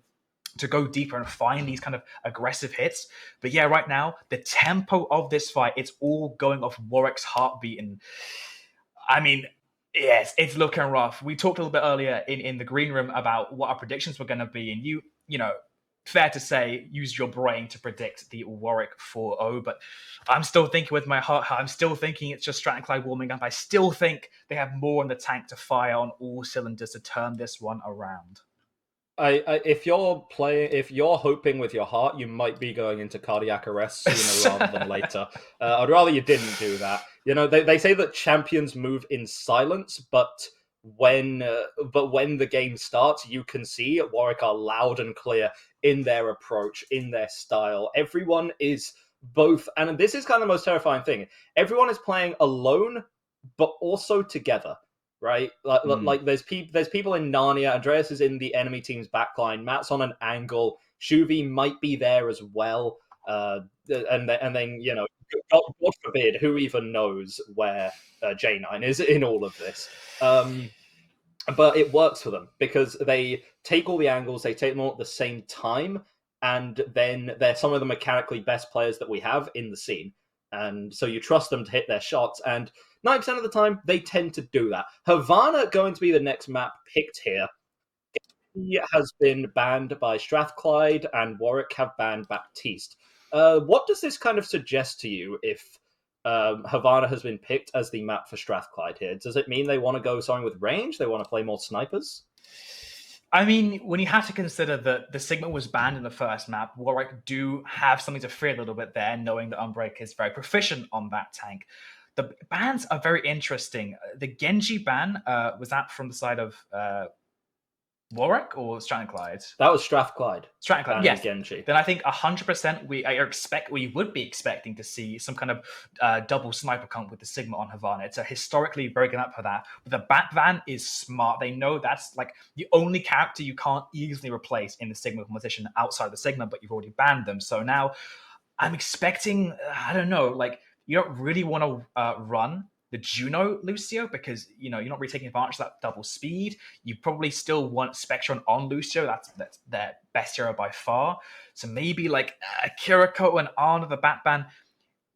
to go deeper and find these kind of aggressive hits. But yeah, right now, the tempo of this fight, it's all going off Warwick's heartbeat. And I mean, yes, it's looking rough. We talked a little bit earlier in the green room about what our predictions were going to be. And you know, fair to say, use your brain to predict the Warwick 4-0, but I'm still thinking with my heart, I'm still thinking it's just Strathclyde warming up. I still think they have more in the tank to fire on all cylinders to turn this one around. If you're hoping with your heart, you might be going into cardiac arrest sooner rather than later. I'd rather you didn't do that. You know, they say that champions move in silence, but when the game starts, you can see Warwick are loud and clear in their approach, in their style. Everyone is both, and this is kind of the most terrifying thing, everyone is playing alone, but also together, right? Like there's people in Narnia, Andreas is in the enemy team's backline, Matt's on an angle, Shuvi might be there as well, and then, you know, God forbid, who even knows where J9 is in all of this. But it works for them because they take all the angles, they take them all at the same time, and then they're some of the mechanically best players that we have in the scene. And so you trust them to hit their shots, and 90% of the time, they tend to do that. Havana going to be the next map picked here. He has been banned by Strathclyde, and Warwick have banned Baptiste. What does this kind of suggest to you if Havana has been picked as the map for Strathclyde here? Does it mean they want to go something with range? They want to play more snipers? I mean, when you have to consider that the Sigma was banned in the first map, Warwick do have something to fear a little bit there, knowing that Unbreak is very proficient on that tank. The bans are very interesting. The Genji ban, was that from the side of Warwick or Strathclyde? That was Strathclyde. Strathclyde, yes. Genji. Then I think 100% we would be expecting to see some kind of double sniper comp with the Sigma on Havana. It's a historically very good map for that. But the Bat Van is smart. They know that's like the only character you can't easily replace in the Sigma competition outside of the Sigma, but you've already banned them. So now I'm expecting, I don't know, like you don't really want to run the Juno Lucio because you're not really taking advantage of that double speed. You probably still want Spectron on Lucio. That's their best hero by far. So maybe like Kiriko and Arna the Batman.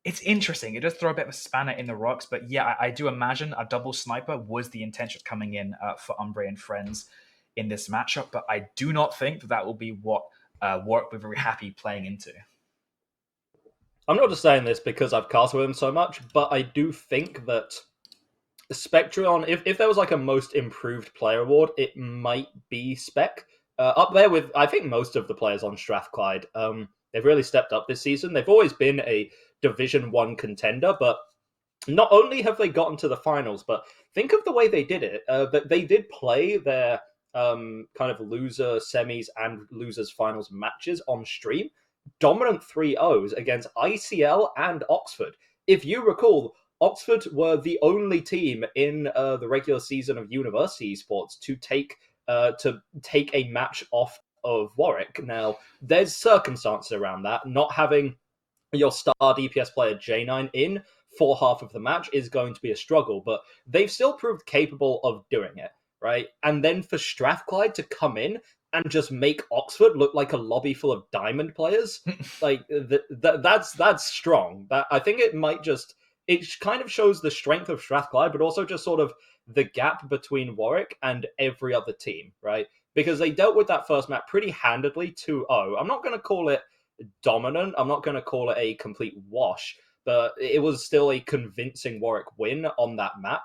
It's interesting. It does throw a bit of a spanner in the works, but yeah, I do imagine a double sniper was the intention coming in for Umbre and friends in this matchup. But I do not think that will be what Warwick will be very happy playing into. I'm not just saying this because I've casted with him so much, but I do think that Spectron, if there was like a most improved player award, it might be Spec. Up there with, I think, most of the players on Strathclyde. They've really stepped up this season. They've always been a Division 1 contender, but not only have they gotten to the finals, but think of the way they did it. That they did play their kind of loser semis and losers finals matches on stream. Dominant 3-0s against ICL and Oxford. If you recall, Oxford were the only team in the regular season of University Esports to take a match off of Warwick. Now, there's circumstances around that. Not having your star DPS player J9 in for half of the match is going to be a struggle, but they've still proved capable of doing it, right? And then for Strathclyde to come in and just make Oxford look like a lobby full of diamond players, like that's strong. That I think it kind of shows the strength of Strathclyde, but also just sort of the gap between Warwick and every other team, right? Because they dealt with that first map pretty handedly, 2-0. I'm not going to call it dominant. I'm not going to call it a complete wash, but it was still a convincing Warwick win on that map.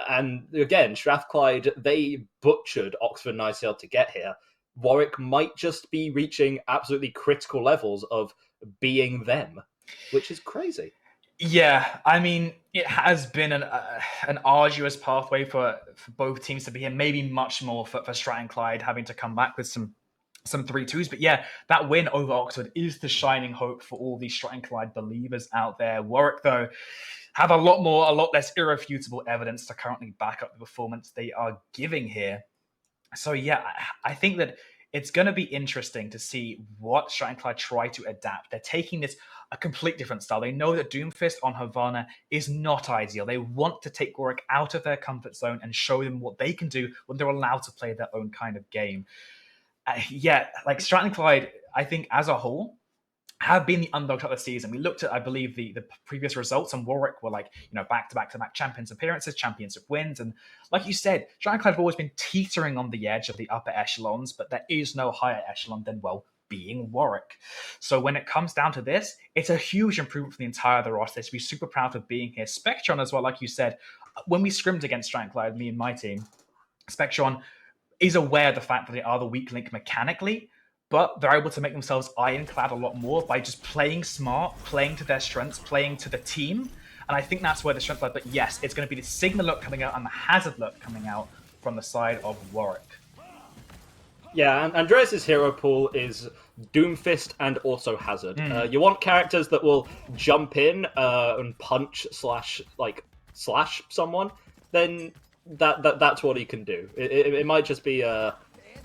And again, Strathclyde, they butchered Oxford and ICL to get here. Warwick might just be reaching absolutely critical levels of being them, which is crazy. Yeah, I mean, it has been an arduous pathway for both teams to be here, maybe much more for Strathclyde having to come back with some 3-2s. But yeah, that win over Oxford is the shining hope for all these Strathclyde believers out there. Warwick, though, have a lot less irrefutable evidence to currently back up the performance they are giving here. So yeah, I think that it's going to be interesting to see what Strathclyde try to adapt. They're taking this a complete different style. They know that Doomfist on Havana is not ideal. They want to take Warwick out of their comfort zone and show them what they can do when they're allowed to play their own kind of game. Yeah, like Strathclyde, I think as a whole, have been the underdogs of the season. We looked at, I believe, the previous results, and Warwick were like, back-to-back champions appearances, championship wins. And like you said, Strathclyde have always been teetering on the edge of the upper echelons, but there is no higher echelon than, well, being Warwick. So when it comes down to this, it's a huge improvement for the entire of the roster. They should be super proud of being here. Spectron as well, like you said, when we scrimmed against Strathclyde, me and my team, Spectron is aware of the fact that they are the weak link mechanically, but they're able to make themselves ironclad a lot more by just playing smart, playing to their strengths, playing to the team. And I think that's where the strength lies. But yes, it's going to be the Sigma look coming out and the Hazard look coming out from the side of Warwick. Yeah, and Andreas' hero pool is Doomfist and also Hazard. You want characters that will jump in and punch slash someone, then that's what he can do. It might just be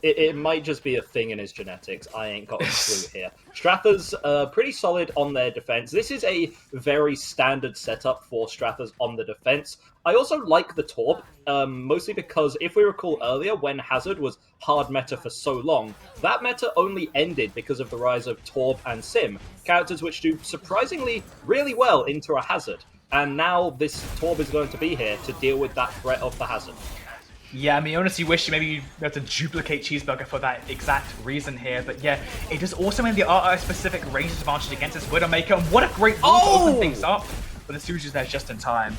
It might just be a thing in his genetics. I ain't got a clue here. Strathers pretty solid on their defense. This is a very standard setup for Strathers on the defense. I also like the Torb, mostly because if we recall earlier, when Hazard was hard meta for so long, that meta only ended because of the rise of Torb and Sim, characters which do surprisingly really well into a Hazard. And now this Torb is going to be here to deal with that threat of the Hazard. Yeah, I mean, honestly, wish maybe you'd be able to duplicate Cheeseburger for that exact reason here. But yeah, it does also mean the RR-specific range advantage against this Widowmaker. And what a great move to open things up. But the Suju's there just in time.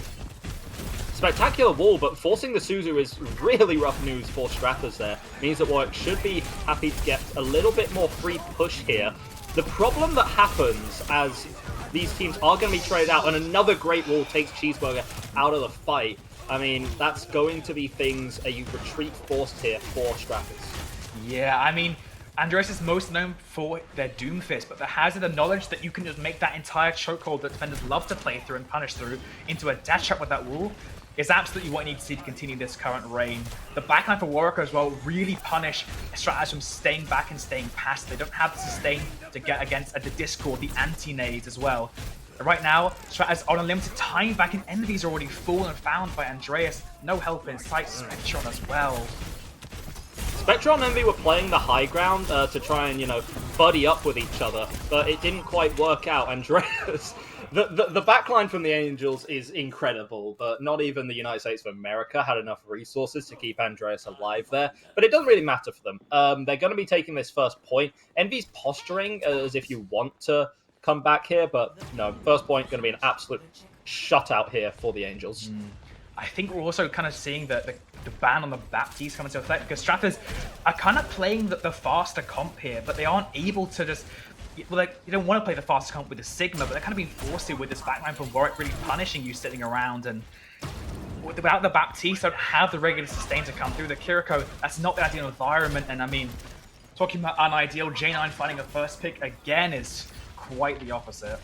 Spectacular wall, but forcing the Suzu is really rough news for Strathers there. Means that BUEC should be happy to get a little bit more free push here. The problem that happens as these teams are going to be traded out, and another great wall takes Cheeseburger out of the fight. I mean, that's going to be things a retreat forced here for Strathers. Yeah, I mean, Andreas is most known for their Doomfist, but the hazard of knowledge that you can just make that entire chokehold that defenders love to play through and punish through into a dash trap with that wall is absolutely what you need to see to continue this current reign. The backline for Warwick as well really punish Strathers from staying back and staying past. They don't have the sustain to get against the Discord, the anti-nades as well. But right now, Strathers are on a limited time back, and Envy's already fallen and found by Andreas. No help in sight, Spectron as well. Spectron and Envy were playing the high ground to try and, you know, buddy up with each other, but it didn't quite work out. Andreas, the backline from the Angels is incredible, but not even the United States of America had enough resources to keep Andreas alive there. But it doesn't really matter for them. They're going to be taking this first point. Envy's posturing as if you want to come back here, but no, first point going to be an absolute shutout here for the Angels. I think we're also kind of seeing the ban on the Baptiste come into effect, because Strathers are kind of playing the faster comp here, but they aren't able to just... Well, like, you don't want to play the faster comp with the Sigma, but they're kind of being forced to with this backline from Warwick really punishing you sitting around, and without the Baptiste, don't have the regular sustain to come through. The Kiriko, that's not the ideal environment, and I mean, talking about unideal, J9 finding a first pick again is quite the opposite.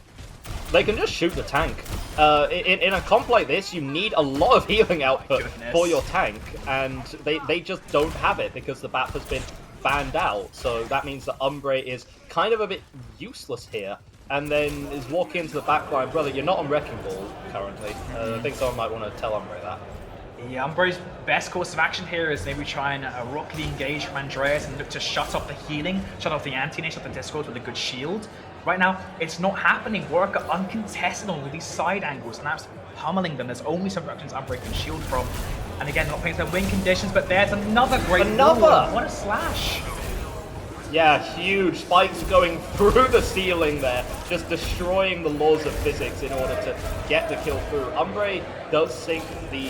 They can just shoot the tank. In a comp like this, you need a lot of healing output for your tank, and they just don't have it because the BAP has been banned out. So that means that Umbre is kind of a bit useless here, and then is walking into the backline. Brother, you're not on Wrecking Ball currently. I think someone might want to tell Umbre that. Yeah, Umbre's best course of action here is maybe try and rock the engage from Andreas and look to shut off the healing, shut off the anti-nade, shut the Discord with a good shield. Right now, it's not happening. Warwick are uncontested on all these side angles, and that's pummeling them. There's only some directions Umbre can shield from. And again, not playing their win conditions, but there's another great wall. What a slash! Yeah, huge spikes going through the ceiling there, just destroying the laws of physics in order to get the kill through. Umbre does sink the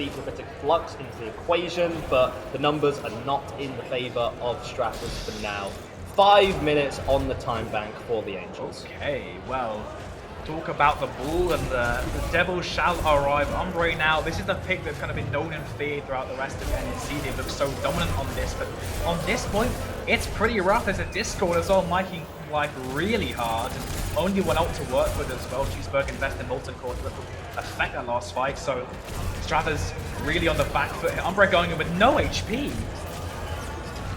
prophetic flux into the equation, but the numbers are not in the favor of Strathers for now. 5 minutes on the time bank for the Angels. Okay, well, talk about the ball, and the devil shall arrive. Umbre now, this is the pick that's kind of been known and feared throughout the rest of NSC. They look so dominant on this, but on this point, it's pretty rough. There's a Discord as well, making life really hard. And only one ult to work with as well. Cheeseburger invested in Molten Core to affect that last fight, so Strathers really on the back foot here. Umbre going in with no HP.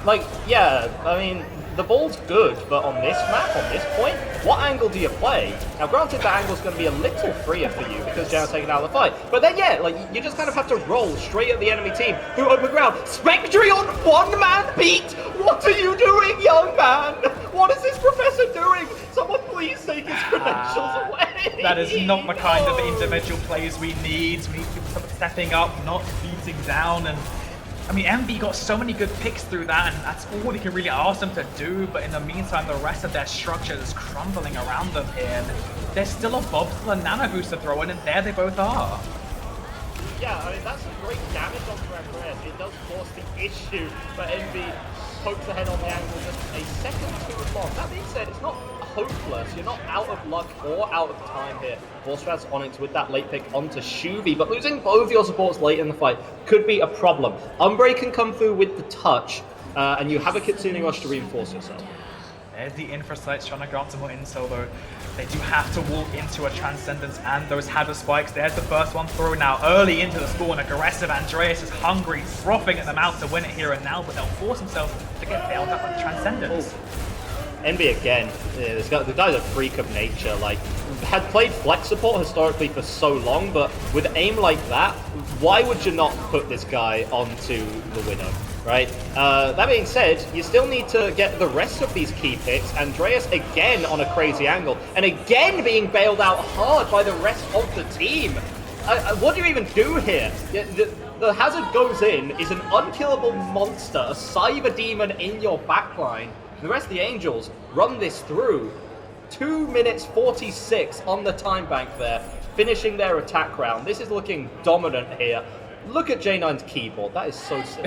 Like, yeah, I mean, the ball's good, but on this map, on this point, what angle do you play? Now, granted, the angle's going to be a little freer for you because Jan's taken out of the fight. But then, yeah, like, you just kind of have to roll straight at the enemy team who open ground. Spectre on one-man beat! What are you doing, young man? What is this professor doing? Someone please take his credentials away! That is not the kind of individual plays we need. We need people stepping up, not beating down, and I mean, MV got so many good picks through that, and that's all we can really ask them to do, but in the meantime, the rest of their structure is crumbling around them here. And there's still a Bob, still a Nano Boost to throw in, and there they both are. Yeah, I mean, that's some great damage on Andreas. It does force the issue, but MV pokes ahead on the angle just a second too long. That being said, it's not hopeless. You're not out of luck or out of time here. Vorstrad's Onyx with that late pick onto Shuvi, but losing both your supports late in the fight could be a problem. Umbre can come through with the touch, and you have a Kitsune Rush to reinforce yourself. There's the infra sites trying to grab some more intel though. They do have to walk into a Transcendence and those Hazard Spikes. There's the first one thrown now early into the spawn. Aggressive Andreas is hungry, frothing at the mouth to win it here and now, but they'll force themselves to get bailed up on Transcendence. Envy again, the guy's a freak of nature. Like, had played flex support historically for so long, but with aim like that, why would you not put this guy onto the winner, right? That being said, you still need to get the rest of these key picks. Andreas again on a crazy angle, and again being bailed out hard by the rest of the team. What do you even do here? The hazard goes in, is an unkillable monster, a cyber demon in your backline. The rest of the Angels run this through. 2 minutes 46 on the time bank there finishing their attack round. This is looking dominant here. Look at J9's keyboard. That is so sick.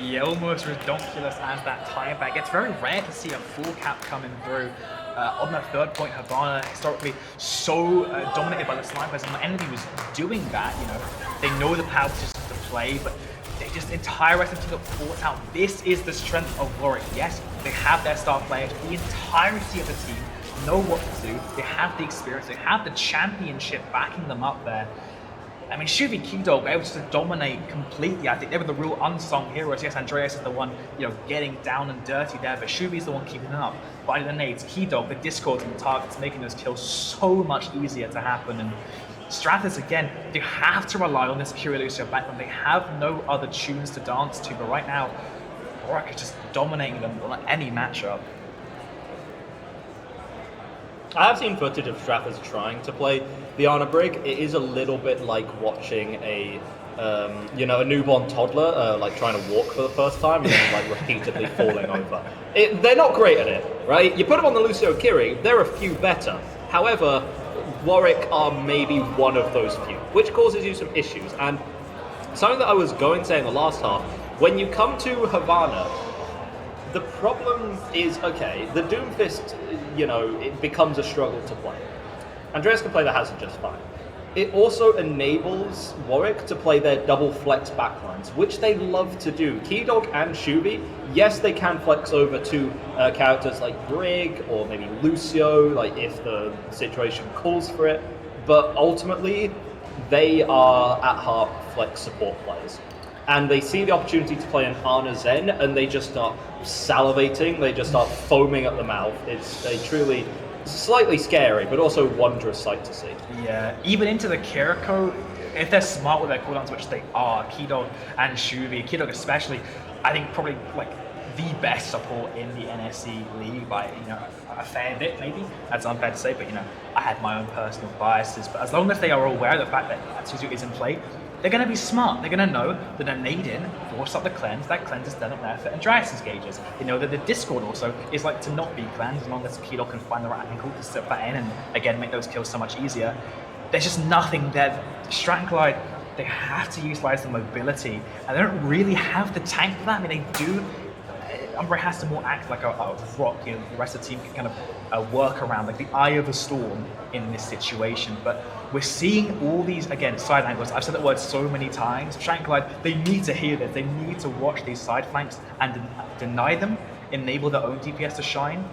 Yeah, almost ridiculous as that tie back. It's very rare to see a full cap coming through. On that third point, Havana historically so dominated by the snipers, and when Envy was doing that, you know, they know the power systems to play, but they just entire rest of the team got fought out. This is the strength of Warwick. Yes, they have their star players, the entirety of the team know what to do. They have the experience, they have the championship backing them up there. I mean, Shuvi Keydog were able to dominate completely. I think they were the real unsung heroes. Yes, Andreas is the one, you know, getting down and dirty there, but Shuvi's the one keeping them up. By the nades, Keydog, the discords and the targets, making those kills so much easier to happen. And Strathers, again, they have to rely on this Pure Lucio background. They have no other tunes to dance to, but right now, Warwick is just dominating them on any matchup. I have seen footage of Strathers trying to play the Ana Brig. It is a little bit like watching a newborn toddler like trying to walk for the first time and then like repeatedly falling over. They're not great at it, right? You put them on the Lucio Kiri, they're a few better. However, Warwick are maybe one of those few, which causes you some issues. And something that I was going to say in the last half, when you come to Havana, the problem is, okay, the Doomfist, you know, it becomes a struggle to play. Andreas can play the Hazard just fine. It also enables Warwick to play their double flex backlines, which they love to do. Keydog and Shubi, yes, they can flex over to characters like Brig or maybe Lucio, like if the situation calls for it, but ultimately, they are at heart flex support players. And they see the opportunity to play an Ana Zen, and they just start salivating, they just start foaming at the mouth. It's a truly slightly scary, but also wondrous sight to see. Yeah, even into the Kiriko, if they're smart with their cooldowns, which they are, Keydog and Shuvi, Keydog especially, I think probably like the best support in the NSC league by, you know, a fair bit maybe. That's unfair to say, but you know, I had my own personal biases. But as long as they are aware of the fact that Suzu is in play, they're going to be smart. They're going to know that a nade in, force up the cleanse, that cleanse is done up there for Andreas' gauges. They know that the Discord also is like to not be cleansed as long as Keydog can find the right angle to step that in and again make those kills so much easier. There's just nothing there. Stratglide, they have to utilize the mobility and they don't really have the tank for that. I mean, they do. Umbre has to more act like a rock, you know, the rest of the team can kind of work around, like the eye of a storm in this situation. But we're seeing all these, again, side angles. I've said that word so many times. Stratglide, they need to hear this. They need to watch these side flanks and deny them, enable their own DPS to shine.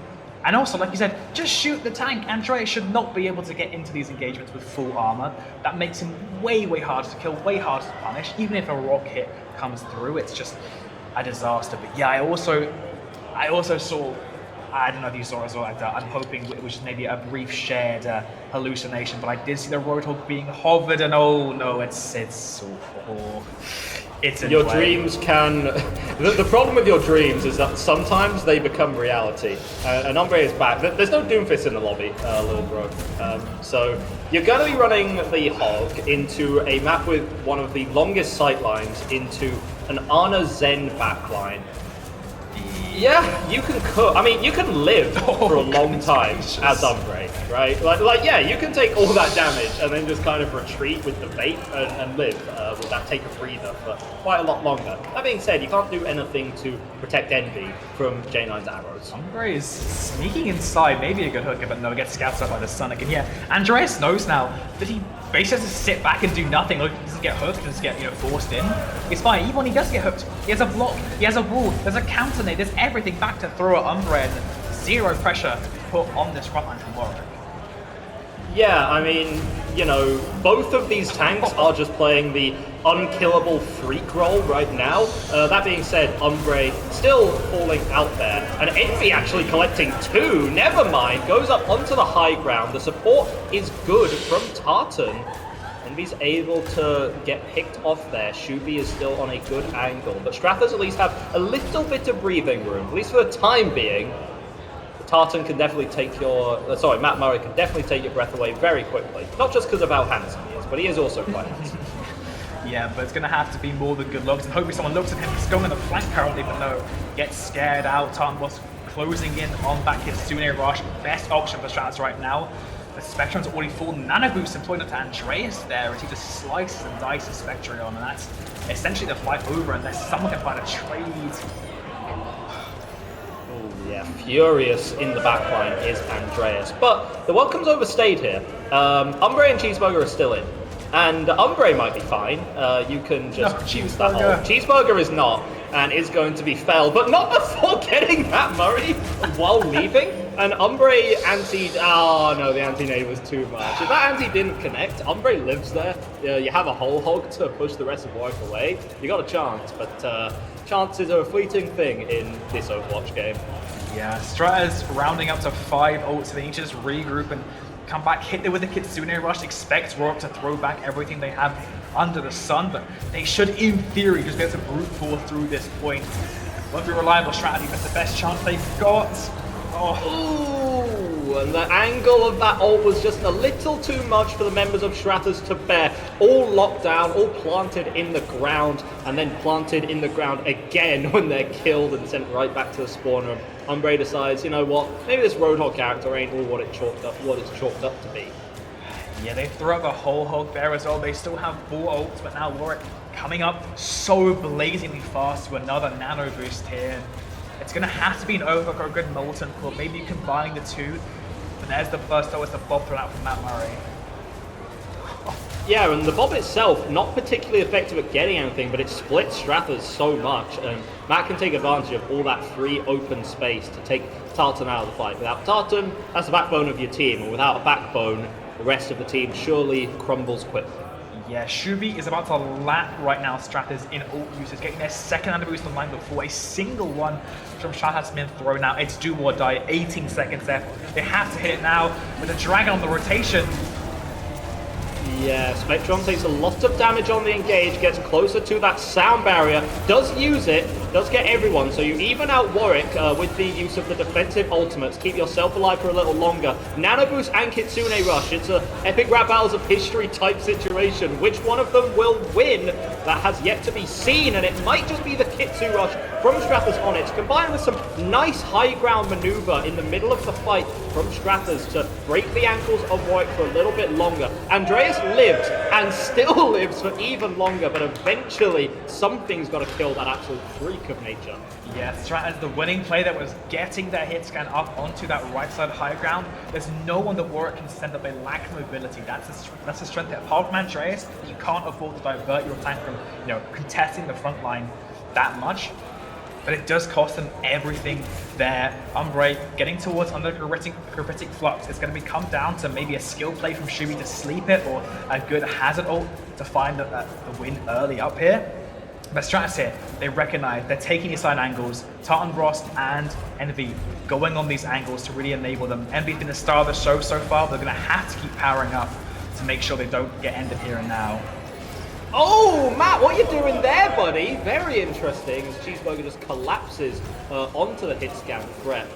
And also, like you said, just shoot the tank. Andreas should not be able to get into these engagements with full armor. That makes him way, way harder to kill, way harder to punish. Even if a rock hit comes through, it's just a disaster. But yeah, I also saw, I don't know if you saw it as well, I'm hoping it was maybe a brief shared hallucination, but I did see the Roadhog being hovered, and oh no, it's so poor. It's in your play. Dreams can. The problem with your dreams is that sometimes they become reality. And Umbre is back. There's no Doomfist in the lobby, little bro. So you're going to be running the Hog into a map with one of the longest sight lines into an Ana Zen backline. Yeah, you can cook. I mean, you can live for a long time as Umbre, right? Like, yeah, you can take all that damage and then just kind of retreat with the bait and live with that take a breather for quite a lot longer. That being said, you can't do anything to protect Envy from J9's arrows. Umbre is sneaking inside, maybe a good hooker, but no, gets scouted up by the Sonic. And yeah, Andreas knows now that he basically has to sit back and do nothing. Like, he doesn't get hooked, doesn't get, you know, forced in. It's fine. Even when he does get hooked, he has a block, he has a wall, there's a counter nade, there's everything back to throw at Umbre and zero pressure put on this frontline from Warwick. Yeah, I mean, you know, both of these tanks are just playing the unkillable freak role right now. That being said, Umbre still falling out there. And Envy actually collecting two, never mind, goes up onto the high ground. The support is good from Tartan. Envy's able to get picked off there. Shubi is still on a good angle. But Strathers at least have a little bit of breathing room, at least for the time being. Tartan can definitely take your... Matt Murray can definitely take your breath away very quickly. Not just because of how handsome he is, but he is also quite handsome. Yeah, but it's going to have to be more than good looks, and hopefully someone looks at him. He's going on the flank currently, but no, gets scared out. Tartan was closing in on back his Sune Rush. Best option for Stratus right now. But Spectrum's already full Nano Boost employed onto Andreas there as he just slices and dices Spectrion, and that's essentially the fight over unless someone can find a trade. Oh yeah, furious in the backline is Andreas. But the welcome's overstayed here. Umbre and Cheeseburger are still in. And Umbre might be fine. You can just choose that ult. Cheeseburger is not, and is going to be fell, but not before getting that Murray while leaving. And Umbre anti. Oh no, the anti-nade was too much. If that anti didn't connect, Umbre lives there. You have a whole hog to push the rest of BUEC away. You got a chance, but chances are a fleeting thing in this Overwatch game. Yeah, Strata's rounding up to 5 ults, so they need to just regroup and come back, hit there with the Kitsune Rush, expect Rourke to throw back everything they have under the sun, but they should, in theory, just be able to brute force through this point. Won't be a reliable strategy, but the best chance they've got. Ooh, and the angle of that ult was just a little too much for the members of Stratus to bear. All locked down, all planted in the ground, and then planted in the ground again when they're killed and sent right back to the spawn room. Umbre decides, you know what, maybe this Roadhog character ain't all what it's chalked up to be. Yeah, they throw up a whole hog there as well. They still have 4 ults, but now Warwick coming up so blazingly fast to another Nano Boost here. It's going to have to be an Overclock or a good Molten Core. Maybe you combine the two. But there's the first always the Bob thrown out from Matt Murray. Yeah, and the Bob itself, not particularly effective at getting anything, but it splits Strathers so much, and Matt can take advantage of all that free open space to take Tartan out of the fight. Without Tartan, that's the backbone of your team, and without a backbone, the rest of the team surely crumbles quickly. Yeah, Shubi is about to lap right now Strathers in ult usage, getting their second Nano Boost online before a single one from Strat has been thrown out. It's do or die, 18 seconds left. They have to hit it now with a Dragon on the rotation. Yeah, Spectron takes a lot of damage on the engage, gets closer to that sound barrier, does use it, does get everyone, so you even out Warwick with the use of the defensive ultimates, keep yourself alive for a little longer. Nano Boost and Kitsune Rush, it's a epic rap battles of history type situation. Which one of them will win? That has yet to be seen, and it might just be the Kitsune Rush from Strathers on it, combined with some nice high ground maneuver in the middle of the fight from Strathers to break the ankles of Warwick for a little bit longer. Andreas lived and still lives for even longer, but eventually something's got to kill that absolute freak of nature. Yeah, Strat the winning play that was getting their hit scan up onto that right side high ground. There's no one that Warwick can send up. They lack mobility. That's the strength there. Apart from Andreas, you can't afford to divert your tank from contesting the front line that much. But it does cost them everything there. Umbre getting towards under Gravitic Flux. It's going to come down to maybe a skill play from Shubi to sleep it, or a good hazard ult to find the win early up here. But Stratus here, they recognize they're taking these side angles. Tartan Frost and Envy going on these angles to really enable them. Envy's been the star of the show so far. They're going to have to keep powering up to make sure they don't get ended here and now. Oh, Matt, what are you doing there, buddy? Very interesting, as Cheeseburger just collapses onto the hit scan threat.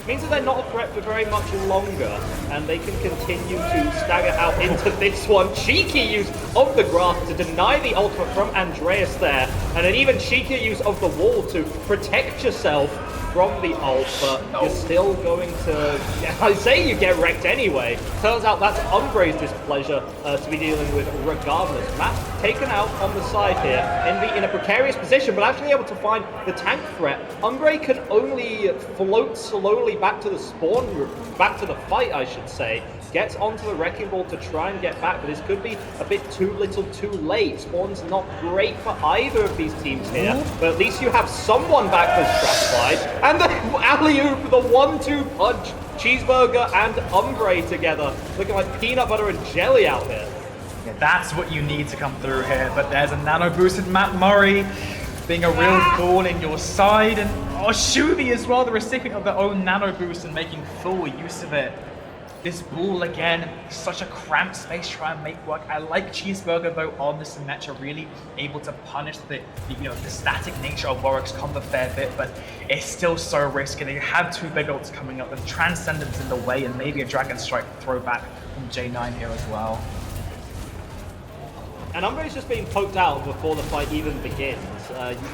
Means that they're not a threat for very much longer, and they can continue to stagger out into this one. Cheeky use of the graph to deny the ultimate from Andreas there, and an even cheekier use of the wall to protect yourself from the ult, but you're still going to... I say you get wrecked anyway. Turns out that's Umbre's displeasure to be dealing with regardless. Matt taken out on the side here. Envy in a precarious position, but actually able to find the tank threat. Umbre can only float slowly back to the spawn room, back to the fight, I should say. Gets onto the wrecking ball to try and get back, but this could be a bit too little too late. Spawn's not great for either of these teams here, but at least you have someone back for Strathside. And the alley-oop, the 1-2 punch, Cheeseburger and Umbre together, looking like peanut butter and jelly out here. Yeah, that's what you need to come through here, but there's a nano boosted Matt Murray being a real thorn in your side, and Shubi as well, the recipient of their own nano boost and making full use of it. This ball again, such a cramped space to try and make work. I like Cheeseburger though on the Symmetra, really able to punish the static nature of Warwick's combo a fair bit, but it's still so risky. They have 2 big ults coming up, the Transcendence in the way, and maybe a Dragon Strike throwback from J9 here as well. And Umbre's just being poked out before the fight even begins.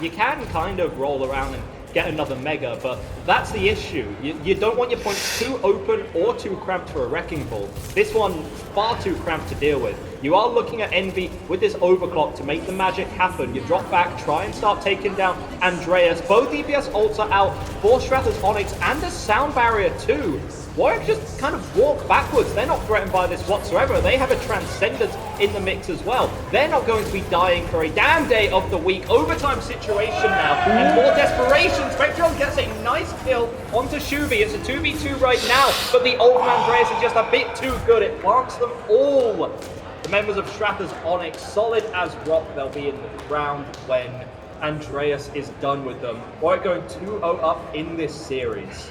You can kind of roll around and get another Mega, but that's the issue. You don't want your points too open or too cramped for a Wrecking Ball. This one, far too cramped to deal with. You are looking at Envy with this overclock to make the magic happen. You drop back, try and start taking down Andreas. Both DPS ults are out for Strathers Onyx and a sound barrier too. Warwick just kind of walk backwards. They're not threatened by this whatsoever. They have a Transcendence in the mix as well. They're not going to be dying for a damn day of the week. Overtime situation now, and more desperation. Spectrum gets a nice kill onto Shuvi. It's a 2v2 right now, but the old Andreas is just a bit too good. It plants them all. The members of Strathers Onyx, solid as rock, they'll be in the ground when Andreas is done with them. Warwick going 2-0 up in this series.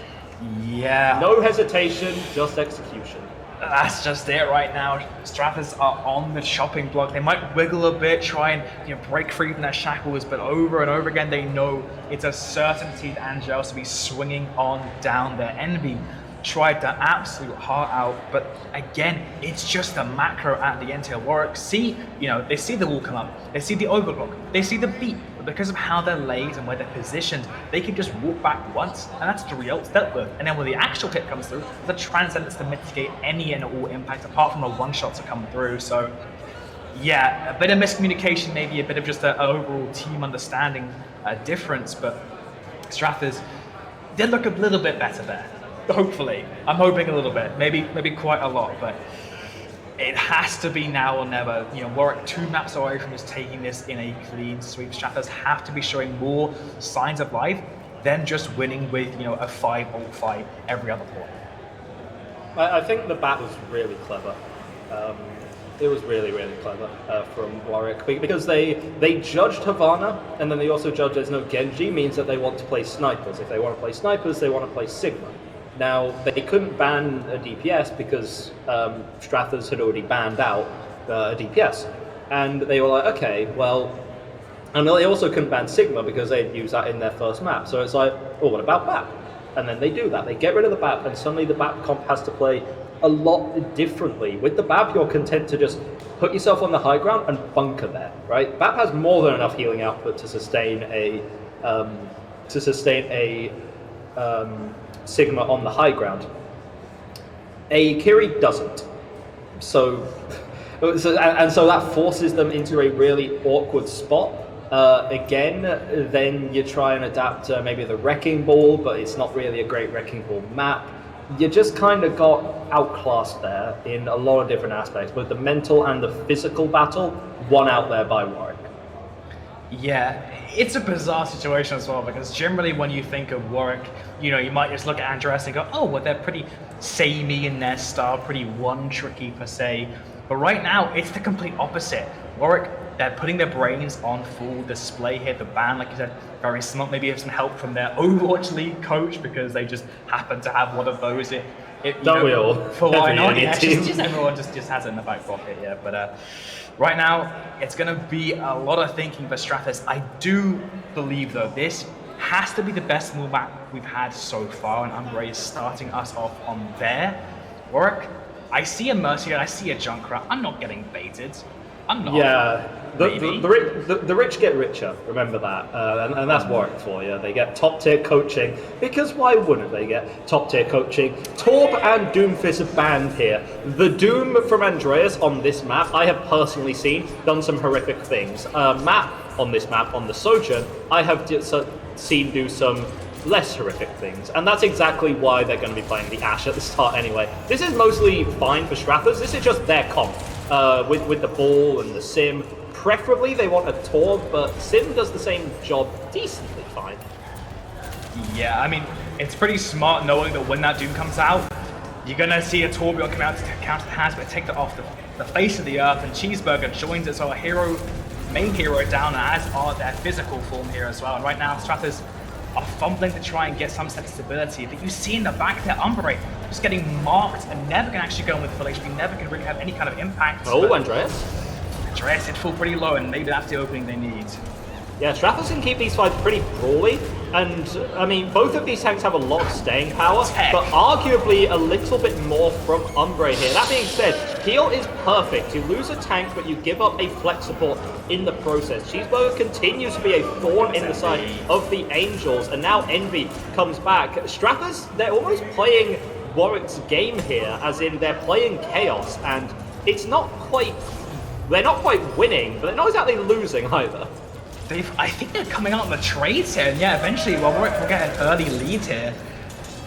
Yeah. No hesitation, just execution. That's just it right now. Strathers are on the chopping block. They might wiggle a bit, try and break free from their shackles, but over and over again they know it's a certainty that Angels will be swinging on down their Envy. Tried their absolute heart out, but again, it's just a macro at the end here. Warwick see, they see the wall come up, they see the overclock, they see the beat, but because of how they're laid and where they're positioned, they can just walk back once, and that's 3 ults dealt with. And then when the actual hit comes through, the Transcendence to mitigate any and all impact, apart from the one-shots that come through. So, yeah, a bit of miscommunication, maybe a bit of just an overall team understanding difference, but Strathers did look a little bit better there. Hopefully. I'm hoping a little bit, maybe quite a lot, but it has to be now or never. Warwick 2 maps away from just taking this in a clean sweep. Strathers have to be showing more signs of life than just winning with, a 5-ult fight every other point. I think the bat was really clever. It was really, really clever from Warwick, because they judged Havana, and then they also judged there's no Genji, means that they want to play snipers. If they want to play snipers, they want to play Sigma. Now, they couldn't ban a DPS because Strathers had already banned out a DPS. And they were like, okay, well... And they also couldn't ban Sigma because they'd used that in their first map. So it's like, well, what about BAP? And then they do that. They get rid of the BAP, and suddenly the BAP comp has to play a lot differently. With the BAP, you're content to just put yourself on the high ground and bunker there, right? BAP has more than enough healing output to sustain a... Sigma on the high ground. A Kiri doesn't. So that forces them into a really awkward spot. Again, then you try and adapt maybe the Wrecking Ball, but it's not really a great Wrecking Ball map. You just kind of got outclassed there in a lot of different aspects, both the mental and the physical battle, won out there by Warwick. Yeah, it's a bizarre situation as well, because generally when you think of Warwick, you might just look at Andreas and go, oh, well, they're pretty samey in their style, pretty one-tricky per se. But right now, it's the complete opposite. Warwick, they're putting their brains on full display here. The band, like you said, very smart. Maybe have some help from their Overwatch League coach, because they just happen to have one of those. Don't we all? For why not? Yeah, just everyone just has it in the back pocket, yeah. But right now, it's going to be a lot of thinking for Strathers. I do believe, though, this has to be the best move map we've had so far, and Umbre is starting us off on there. Warwick, I see a Mercy and I see a Junkrat. I'm not getting baited. I'm not. Yeah, the rich get richer, remember that. And that's Warwick for you. They get top tier coaching, because why wouldn't they get top tier coaching? Torb and Doomfist are banned here. The Doom from Andreas on this map, I have personally seen, done some horrific things. Matt on this map, on the Sojourn, I have seen do some less horrific things, and that's exactly why they're going to be playing the Ashe at the start anyway. This is mostly fine for Strathers. This is just their comp with the ball and the Sim. Preferably they want a Torb, but Sim does the same job decently fine. Yeah, I mean, it's pretty smart knowing that when that Doom comes out, you're going to see a Torbjorn come out to counter the hands, but take that off the face of the earth, and Cheeseburger joins it, so a main hero down, as are their physical form here as well. And right now, Strathers are fumbling to try and get some sense of stability, but you see in the back there, Umbre just getting marked and never can actually go in with full HP, never can really have any kind of impact. Oh, Andreas did fall pretty low, and maybe that's the opening they need. Yeah, Strathers can keep these fights pretty brawly. And I mean, both of these tanks have a lot of staying power, but arguably a little bit more from Umbre here. That being said, heal is perfect. You lose a tank, but you give up a flex support in the process. Cheeseburger continues to be a thorn in the side of the Angels, and now Envy comes back. Strathers, they're almost playing Warwick's game here, as in they're playing Chaos, and it's not quite... They're not quite winning, but they're not exactly losing either. I think they're coming out on the trades here, and yeah, eventually, well, Warwick will get an early lead here.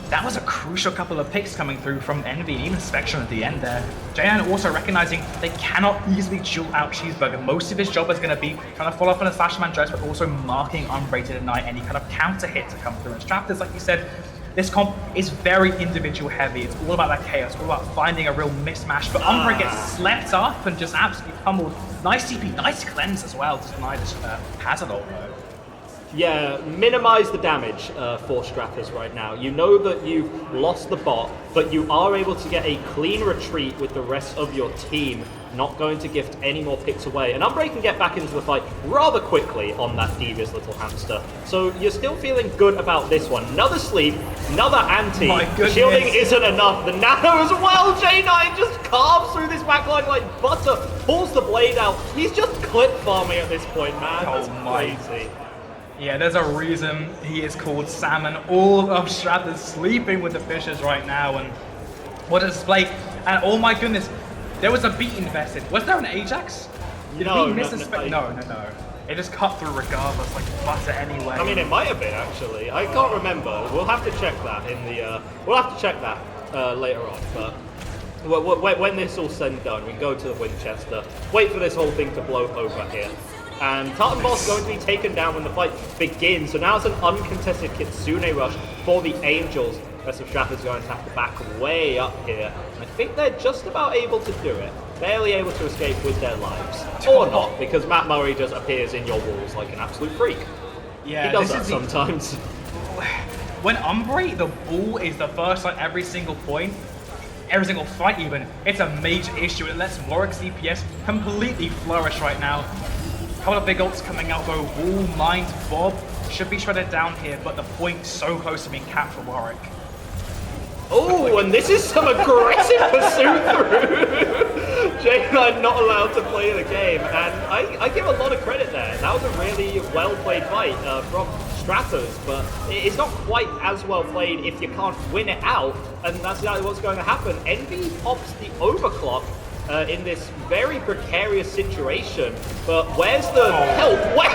That was a crucial couple of picks coming through from Envy, and even Spectrum at the end there. J9 also recognizing they cannot easily duel out Cheeseburger. Most of his job is going to be trying to follow up on a Slash Man dress, but also marking Umbre to deny any kind of counter hit to come through. And Strathers, like you said, this comp is very individual heavy. It's all about that chaos, all about finding a real mismatch. But Umbre gets slept up and just absolutely pummeled. Nice TP, nice cleanse as well to deny this hazard ult though. Yeah, minimize the damage for Strathers right now. You know that you've lost the bot, but you are able to get a clean retreat with the rest of your team, not going to gift any more picks away. And Umbre can get back into the fight rather quickly on that devious little hamster. So you're still feeling good about this one. Another sleep, another anti. Shielding isn't enough. The nano as well. J9 just carves through this backline like butter, pulls the blade out. He's just clip farming at this point, man. That's crazy. Yeah, there's a reason he is called Salmon. All of Strathers sleeping with the fishes right now, and what a display. And oh my goodness, there was a beat invested. Was there an Ajax? Did he miss a spec? No. It just cut through regardless, like butter anyway. I mean, it might have been actually. I can't remember. We'll have to check that in the. We'll have to check that later on. But when this all said and done, we go to the Winchester. Wait for this whole thing to blow over here. And Tartan Boss is going to be taken down when the fight begins. So now it's an uncontested Kitsune rush for the Angels. Rest of Strathers is going to have to back way up here. I think they're just about able to do it. Barely able to escape with their lives. Or not, because Matt Murray just appears in your walls like an absolute freak. Yeah, he does that sometimes. When Umbre, the ball is the first on every single point, every single fight even, it's a major issue. It lets Warwick's DPS completely flourish right now. Couple of big ults coming out though. Wall, Mind, Bob should be shredded down here, but the point so close to being capped for Warwick. Oh, and this is some aggressive pursuit through. J9 not allowed to play the game, and I give a lot of credit there. That was a really well played fight from Strathers, but it's not quite as well played if you can't win it out, and that's exactly what's going to happen. Envy pops the overclock. In this very precarious situation, but where's the help? What?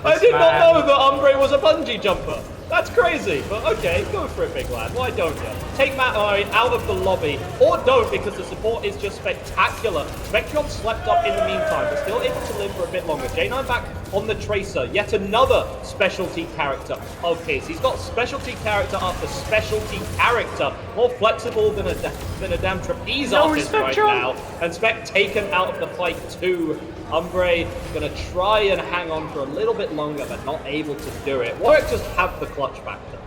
I did not know that Umbre was a bungee jumper. That's crazy, but okay, go for it, big lad. Why don't you? Take Matt Murray out of the lobby, or don't, because the support is just spectacular. Spectron slept up in the meantime, but still able to live for a bit longer. J9 back on the Tracer, yet another specialty character of his. He's got specialty character after specialty character, more flexible than a damn trapeze artist right now. And Spec taken out of the fight too. Umbre gonna try and hang on for a little bit longer, but not able to do it. Warwick just have the clutch factor.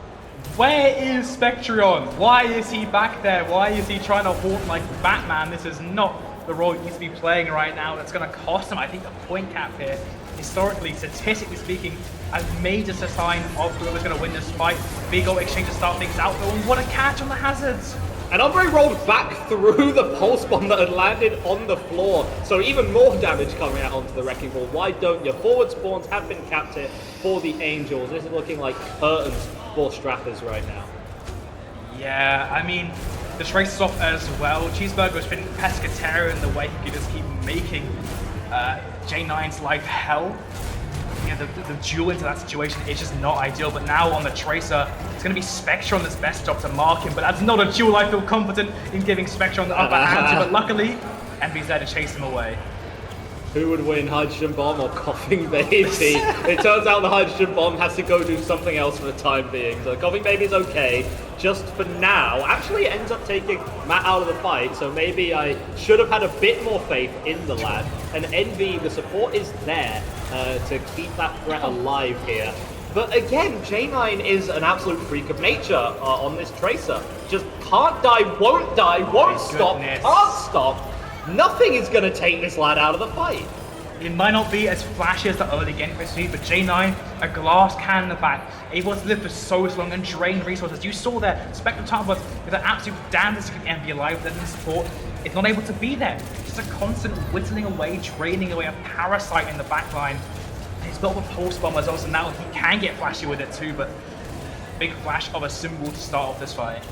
Where is Spectron? Why is he back there? Why is he trying to haunt like Batman? This is not the role he needs to be playing right now. That's going to cost him, I think, a point cap here. Historically, statistically speaking, a major sign of whoever's going to win this fight. Big ult exchange to start things out, though, and what a catch on the hazards! And Umbre rolled back through the pulse bomb that had landed on the floor, so even more damage coming out onto the Wrecking Ball. Why don't you? Forward spawns have been capped here for the Angels. This is looking like curtains for Strathers right now. Yeah, I mean, this race is off as well. Cheeseburger's been pescatarian in the way he could just keep making J9's life hell. You know, the duel into that situation is just not ideal, but now on the Tracer, it's going to be Spectre on this best job to mark him, but that's not a duel I feel confident in giving Spectre on the upper hand to, but luckily, Envy's there to chase him away. Who would win, Hydrogen Bomb or Coughing Baby? It turns out the Hydrogen Bomb has to go do something else for the time being. So Coughing Baby's okay, just for now. Actually, it ends up taking Matt out of the fight, so maybe I should have had a bit more faith in the lad. And Envy, the support is there to keep that threat alive here. But again, J9 is an absolute freak of nature on this Tracer. Just can't die, won't stop, can't stop. Nothing is going to take this lad out of the fight. It might not be as flashy as the early game for Sweet, but J9, a glass can in the back, able to live for so long and drain resources. You saw there, Spectre Time was with an absolute damnedest to keep Envy alive, but then the support is not able to be there. Just a constant whittling away, draining away a parasite in the back line. He's got the pulse bomb as well, so now he can get flashy with it too, but big flash of a symbol to start off this fight.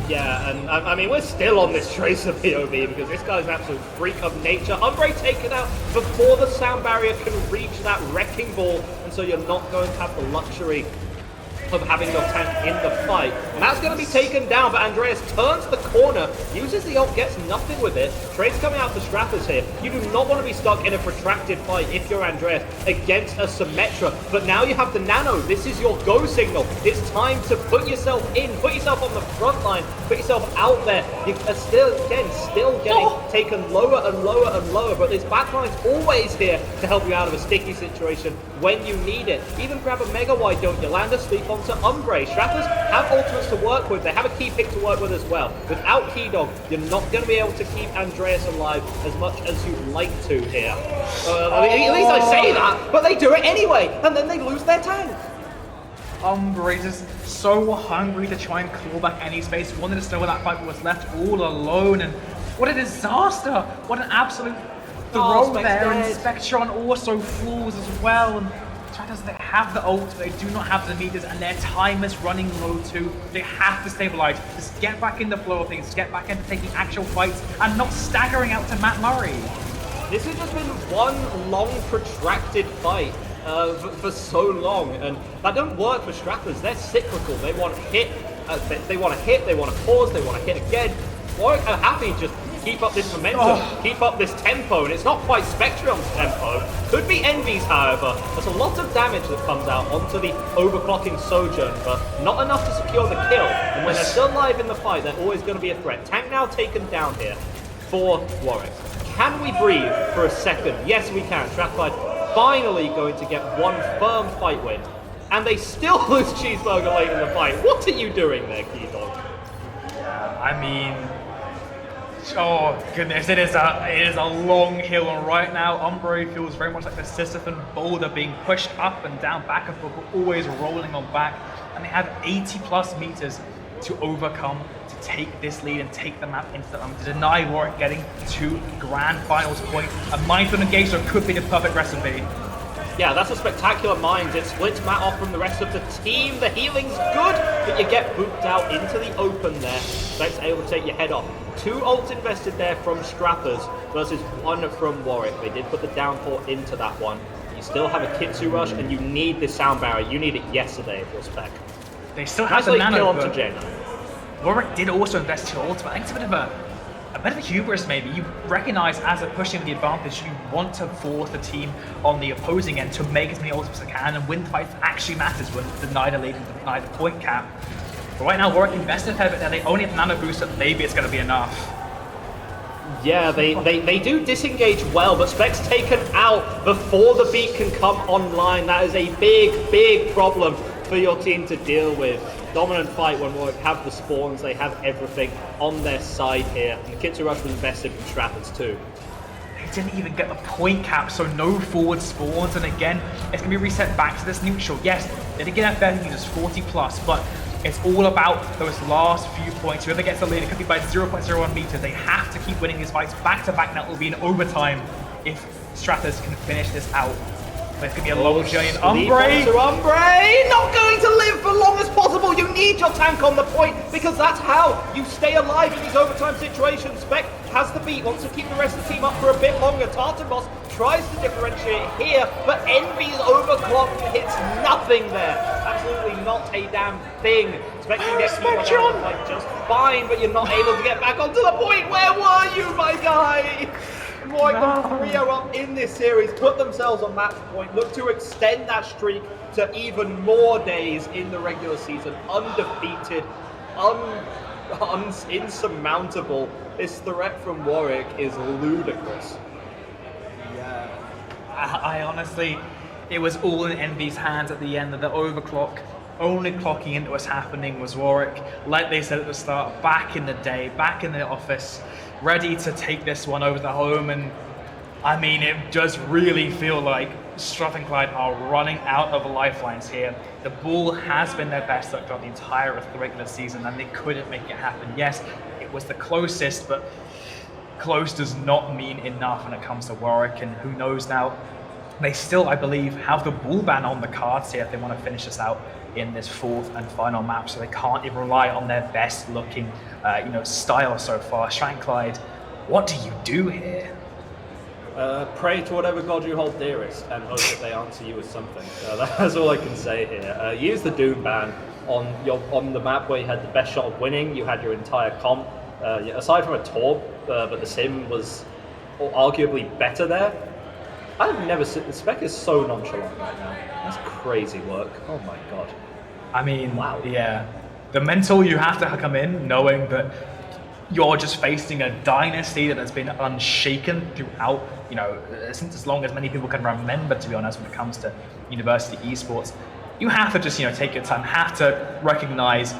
Yeah, and I mean, we're still on this Tracer POV because this guy's an absolute freak of nature. Umbre taken out before the sound barrier can reach that wrecking ball, and so you're not going to have the luxury of having your tank in the fight. And that's going to be taken down, but Andreas turns the corner, uses the ult, gets nothing with it. Trade's coming out for Strappers here. You do not want to be stuck in a protracted fight if you're Andreas against a Symmetra. But now you have the Nano. This is your go signal. It's time to put yourself in, put yourself on the front line, put yourself out there. You are still getting taken lower and lower and lower, but this backline's always here to help you out of a sticky situation when you need it. Even grab a Mega Wide, don't you? Land a sleep onto Umbre. Strappers have ultimates to work with. They have a key pick to work with as well. Without Key Dog, you're not going to be able to keep Andreas alive as much as you'd like to here. At least I say that, but they do it anyway, and then they lose their tank. Umbre is just so hungry to try and claw back any space. Wanted to stay where that fight was left all alone, and what a disaster! What an absolute throw there, and Spectron also falls as well. And Stratos, they have the ult, they do not have the meters, and their time is running low too. They have to stabilize, just get back in the flow of things, get back into taking actual fights, and not staggering out to Matt Murray. This has just been one long, protracted fight for so long, and that don't work for Strappers. They're cyclical. They want to hit, they want to hit, they want to pause, they want to hit again. Warwick are happy just keep up this momentum, keep up this tempo, and it's not quite Spectrion's tempo. Could be Envy's, however. There's a lot of damage that comes out onto the overclocking Sojourn, but not enough to secure the kill. And when they're still alive in the fight, they're always going to be a threat. Tank now taken down here for Warwick. Can we breathe for a second? Yes, we can. Strathclyde finally going to get one firm fight win. And they still lose Cheeseburger late in the fight. What are you doing there, Keydog? Yeah, I mean, oh goodness, it is a long hill, and right now Umbre feels very much like the Sisyphus boulder being pushed up and down, back and forth, but always rolling on back. And they have 80 plus meters to overcome, to take this lead and take the map into the to deny Warwick getting to grand finals point. A mindful engager could be the perfect recipe. Yeah, that's a spectacular mind. It splits Matt off from the rest of the team. The healing's good, but you get booped out into the open there. That's able to take your head off. 2 ults invested there from Strappers versus 1 from Warwick. They did put the downpour into that one. You still have a Kitsu rush, and you need this sound barrier. You need it yesterday if you're Spec. They still have the nano, kill onto Jaina. Warwick did also invest 2 ults, but I think it's a bit of a hubris maybe. You recognize as they're pushing the advantage, you want to force the team on the opposing end to make as many ults as they can and win the fight actually matters when deny the lead and deny the point cap. But right now Warwick invested a fair bit there, they only have the nano boost, but maybe it's going to be enough. Yeah, they do disengage well, but Spec's taken out before the beat can come online. That is a big problem for your team to deal with. Dominant fight when Warwick have the spawns, they have everything on their side here. And the Kitsu Rush was invested from Strappers too. They didn't even get the point cap, so no forward spawns, and again, it's going to be reset back to this neutral. Yes, they did get a fair meters, 40 plus, but it's all about those last few points. Whoever gets the lead, it could be by 0.01 meters. They have to keep winning these fights back to back. That will be in overtime if Stratos can finish this out. But it's going to be a long journey. And Umbre! Not going to live for long as possible. You need your tank on the point because that's how you stay alive in these overtime situations. Spec has the beat, wants to keep the rest of the team up for a bit longer. Tartan tries to differentiate here, but Envy's overclock hits nothing there. Absolutely not a damn thing. Spec can get Spectron like just fine, but you're not able to get back onto the point. Where were you, my guy? Warwick got 3-0 up in this series, put themselves on match point, look to extend that streak to even more days in the regular season. Undefeated, insurmountable. This threat from Warwick is ludicrous. Yeah, I honestly, it was all in Envy's hands at the end of the overclock. Only clocking into what's happening was Warwick, like they said at the start, back in the day, back in the office, ready to take this one over the home, and I mean, it does really feel like Strathclyde are running out of lifelines here. The ball has been their best luck throughout the entire of the regular season, and they couldn't make it happen. Yes, it was the closest, but close does not mean enough when it comes to Warwick, and who knows now. They still, I believe, have the ball ban on the cards here if they want to finish this out in this fourth and final map, so they can't even rely on their best looking style so far. Strathclyde, what do you do here? Pray to whatever god you hold dearest and hope that they answer you with something. That's all I can say here. Use the Doom ban on the map where you had the best shot of winning. You had your entire comp. Aside from a Torb, but the Sim was arguably better there. I've never seen... The spec is so nonchalant right now. That's crazy work. Oh my god. I mean, wow. Yeah. The mental you have to come in knowing that you're just facing a dynasty that has been unshaken throughout, since as long as many people can remember, to be honest, when it comes to university esports. You have to just, take your time, have to recognize,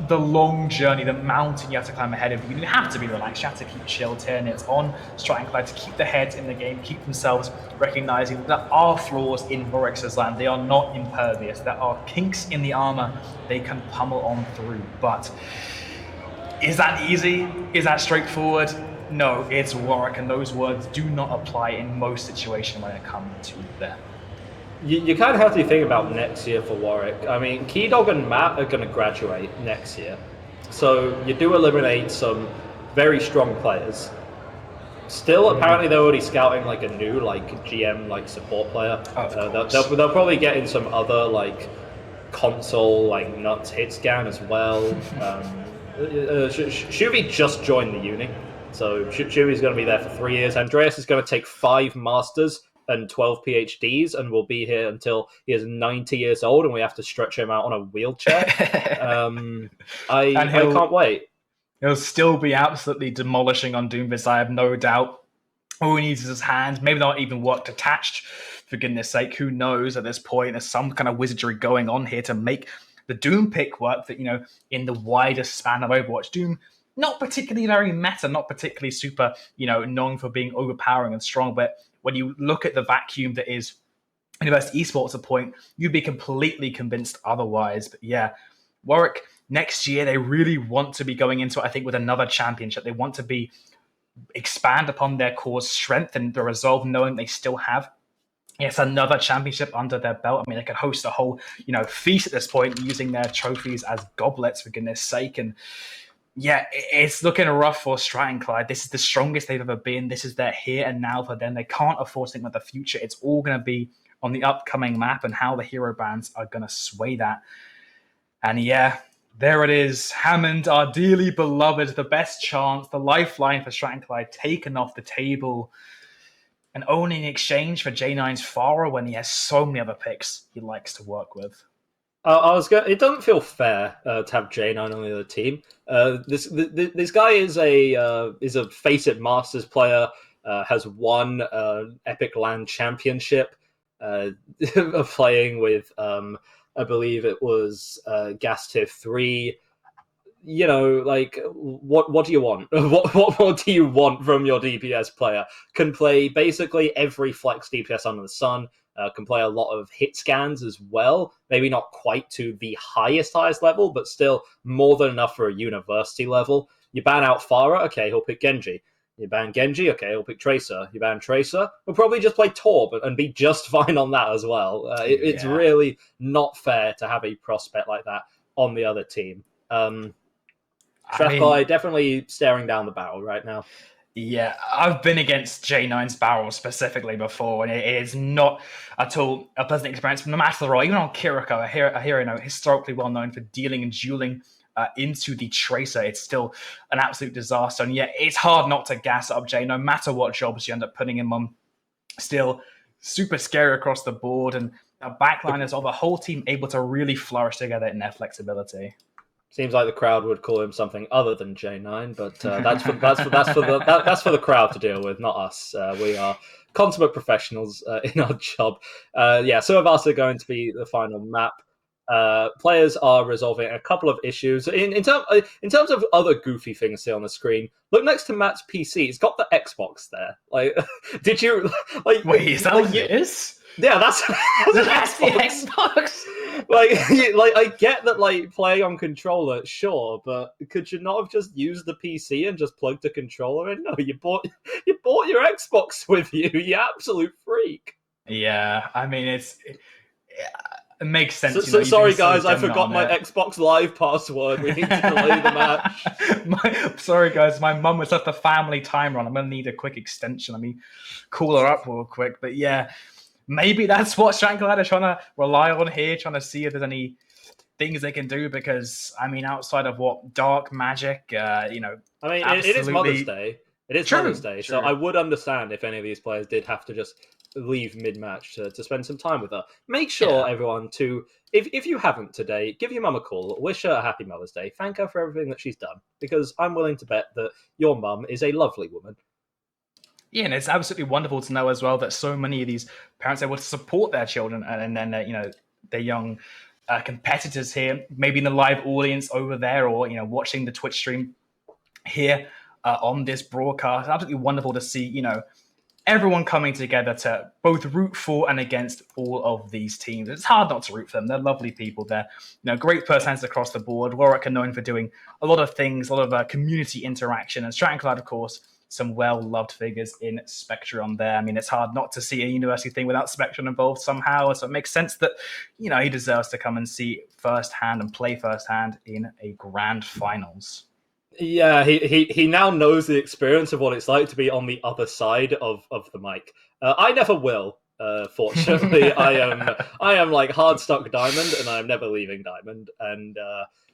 the long journey, the mountain you have to climb ahead of you. You have to be relaxed, you have to keep chilled here, and it's on Strathclyde to keep their heads in the game, keep themselves recognizing that there are flaws in Voryx's land. They are not impervious. There are kinks in the armor they can pummel on through, but is that easy? Is that straightforward? No, it's Warwick, and those words do not apply in most situations when it comes to them. You kind of have to think about next year for Warwick. I mean, Keydog and Matt are going to graduate next year. So you do eliminate some very strong players. Still, apparently they're already scouting like a new GM support player. They'll probably get in some other console nuts hit scan as well. Shuvi just joined the uni, so Shuvi's going to be there for 3 years. Andreas is going to take 5 masters and 12 PhDs and will be here until he is 90 years old, and we have to stretch him out on a wheelchair. I can't wait. He'll still be absolutely demolishing on Doomfist, I have no doubt. All he needs is his hands, maybe not even work attached, for goodness sake. Who knows at this point? There's some kind of wizardry going on here to make the Doom pick work that, in the wider span of Overwatch. Doom, not particularly very meta, not particularly super, known for being overpowering and strong, but when you look at the vacuum that is University Esports at a point, you'd be completely convinced otherwise. But yeah, Warwick, next year, they really want to be going into it, I think, with another championship. They want to expand upon their core strength and the resolve, knowing they still have another championship under their belt. I mean, they could host a whole, feast at this point, using their trophies as goblets, for goodness sake. And yeah, it's looking rough for Strathclyde. This is the strongest they've ever been. This is their here and now for them. They can't afford to think about the future. It's all going to be on the upcoming map and how the hero bans are going to sway that. And yeah, there it is. Hammond, our dearly beloved, the best chance, the lifeline for Strathclyde, taken off the table. And only in exchange for J9's Farah when he has so many other picks he likes to work with. It doesn't feel fair to have J9 on the other team. This guy is a Face It Masters player. Has won Epic Land Championship. Playing with I believe it was Gas Tier 3. What do you want? What do you want from your DPS player? Can play basically every flex DPS under the sun. Can play a lot of hit scans as well. Maybe not quite to the highest level, but still more than enough for a university level. You ban out Farah, okay, he'll pick Genji. You ban Genji, okay, he'll pick Tracer. You ban Tracer, he'll probably just play Torb and be just fine on that as well. It's really not fair to have a prospect like that on the other team. Strathclyde definitely staring down the barrel right now. Yeah, I've been against J9's barrel specifically before, and it is not at all a pleasant experience. No matter the role, even on Kiriko, a hero historically well known for dealing and dueling into the Tracer, it's still an absolute disaster. And yeah, it's hard not to gas up J, no matter what jobs you end up putting him on. Still super scary across the board, and backliners of the whole team able to really flourish together in their flexibility. Seems like the crowd would call him something other than J9, but that's for the crowd to deal with, not us. We are consummate professionals in our job. Some of us are going to be the final map. Players are resolving a couple of issues. In terms of other goofy things here on the screen, look next to Matt's PC. It's got the Xbox there. Like, did you like? Wait, is that what it is? Yeah, that's that's the Xbox. Like I get that, like, playing on controller, sure, but could you not have just used the PC and just plugged the controller in? No, you bought your Xbox with you. You absolute freak. Yeah, I mean it makes sense. So sorry, guys, I forgot my Xbox Live password. We need to delay the match. Sorry, guys, my mum was left the family timer on. I'm gonna need a quick extension. Let me cool her up real quick. But yeah, maybe that's what Shankland are trying to rely on here, trying to see if there's any things they can do. Because I mean, outside of what dark magic, I mean, it is Mother's Day. It is Mother's Day, true. So I would understand if any of these players did have to just leave mid-match to spend some time with her. Make sure, everyone, to, if you haven't today, give your mum a call, wish her a happy Mother's Day, thank her for everything that she's done, because I'm willing to bet that your mum is a lovely woman. Yeah, and it's absolutely wonderful to know as well that so many of these parents are able to support their children and then, their young competitors here, maybe in the live audience over there or, watching the Twitch stream here on this broadcast. It's absolutely wonderful to see, everyone coming together to both root for and against all of these teams. It's hard not to root for them. They're lovely people. They're great personalities across the board. Warwick are known for doing a lot of things, a lot of community interaction. And Stratton, of course, some well-loved figures in Spectrum there. I mean, it's hard not to see a university thing without Spectrum involved somehow. So it makes sense that, he deserves to come and see firsthand and play firsthand in a grand finals. Yeah, he now knows the experience of what it's like to be on the other side of the mic. I never will, fortunately. I am like hard stuck Diamond, and I'm never leaving Diamond. And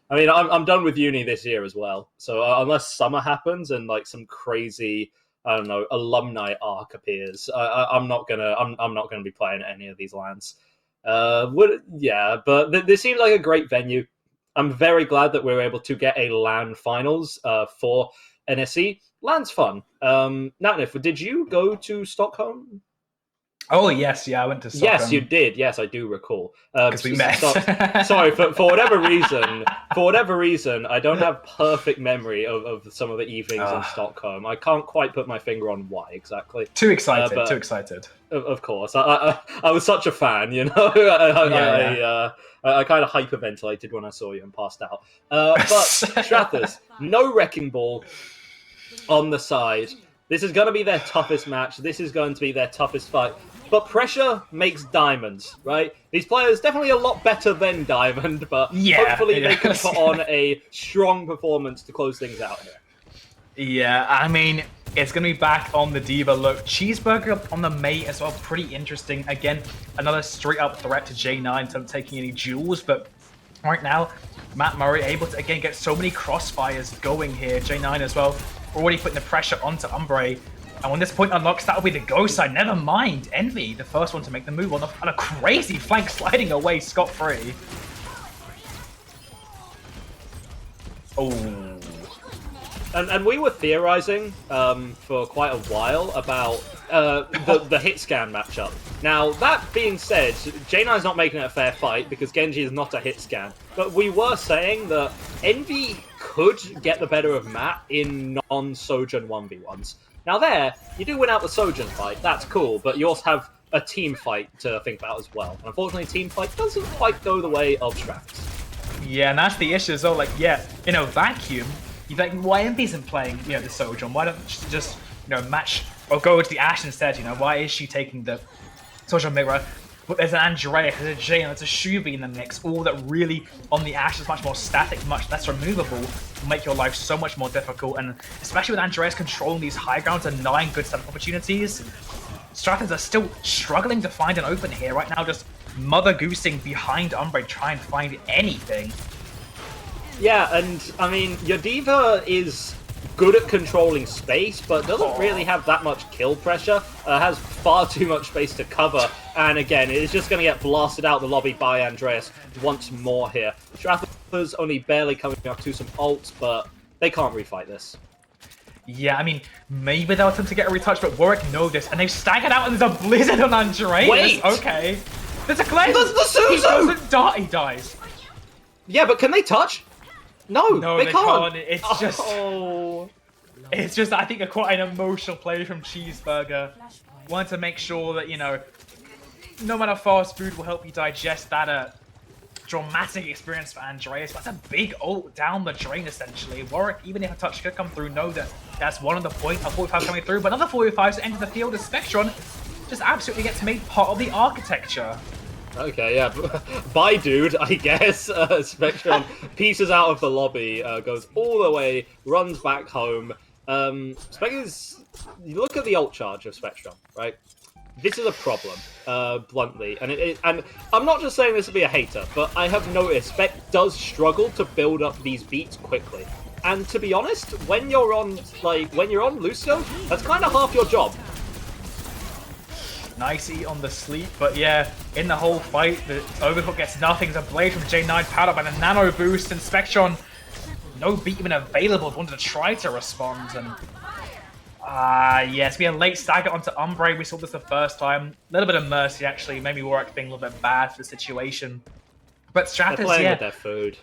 I mean, I'm done with uni this year as well. So unless summer happens and like some crazy, I don't know, alumni arc appears, I'm not gonna be playing at any of these LANs. But this seems like a great venue. I'm very glad that we were able to get a LAN finals for NSC. LAN's fun. Natnif, did you go to Stockholm? Oh, yes. Yeah, I went to Stockholm. Yes, you did. Yes, I do recall. Because we met. Sorry, for whatever reason, I don't have perfect memory of some of the evenings in Stockholm. I can't quite put my finger on why exactly. Too excited. Of course. I was such a fan, I kind of hyperventilated when I saw you and passed out. But Strathers, no Wrecking Ball on the side. This is going to be their toughest match. This is going to be their toughest fight. But pressure makes diamonds, right? These players definitely a lot better than Diamond, but hopefully they can put on a strong performance to close things out here. Yeah, I mean, it's going to be back on the Diva look. Cheeseburger on the mate as well, pretty interesting. Again, another straight-up threat to J9 instead of taking any duels, but right now, Matt Murray able to, again, get so many crossfires going here. J9 as well, already putting the pressure onto Umbre. And when this point unlocks, that'll be the ghost side. Never mind, Envy, the first one to make the move on a crazy flank sliding away scot-free. Oh. And we were theorizing for quite a while about the hit scan matchup. Now, that being said, J9's not making it a fair fight because Genji is not a hit scan. But we were saying that Envy could get the better of Matt in non-Sojourn 1v1s. Now there, you do win out the Sojourn fight, that's cool, but you also have a team fight to think about as well. And unfortunately, team fight doesn't quite go the way of Strax. Yeah, and that's the issue as well. Like, yeah, in a vacuum, you're like, why Envy isn't playing, the Sojourn? Why don't she just, match or go to the Ashe instead? Why is she taking the Sojourn mirror? But there's an Andreas, there's a Jane, there's a Shubi in the mix. All that really on the Ashe is much more static, much less removable, will make your life so much more difficult. And especially with Andreas controlling these high grounds and 9 good setup opportunities, Strathers are still struggling to find an open here right now. Just mother goosing behind Umbre, trying to find anything. Yeah, and I mean, your Diva is good at controlling space, but doesn't really have that much kill pressure. Has far too much space to cover, and again, it's just going to get blasted out the lobby by Andreas once more here. Strathers only barely coming up to some ults, but they can't refight this. Yeah, I mean, maybe they'll attempt to get a retouch, but Warwick know this, and they've staggered out, and there's a blizzard on Andreas. Wait! Okay. There's a cleanse! The Suzu! He doesn't die, he dies. Yeah, but can they touch? No, they can't. It's just... It's just, I think, quite an emotional play from Cheeseburger. Want to make sure that, you know, no matter fast food will help you digest that dramatic experience for Andreas. That's a big ult down the drain, essentially. Warwick, even if a touch could come through, know that that's one of the point of 45 coming through. But another 45 to enter the field as Spectron just absolutely gets made part of the architecture. Okay, yeah. Bye, dude, I guess. Spectron pieces out of the lobby, goes all the way, runs back home. Spectron's... You look at the ult charge of Spectron, right? This is a problem, bluntly. And I'm not just saying this to be a hater, but I have noticed Spec does struggle to build up these beats quickly. And to be honest, when you're on Lucio, that's kind of half your job. Nicey on the sleep, but yeah, in the whole fight, the Overcook gets nothing. There's a blade from J9 powered up by the nano boost, and Spectron, no beat even available, wanted to try to respond, and yeah, it's been a late stagger onto Umbre. We saw this the first time. A little bit of mercy, actually. Maybe Warwick being a little bit bad for the situation. But Stratus, they're playing with their food.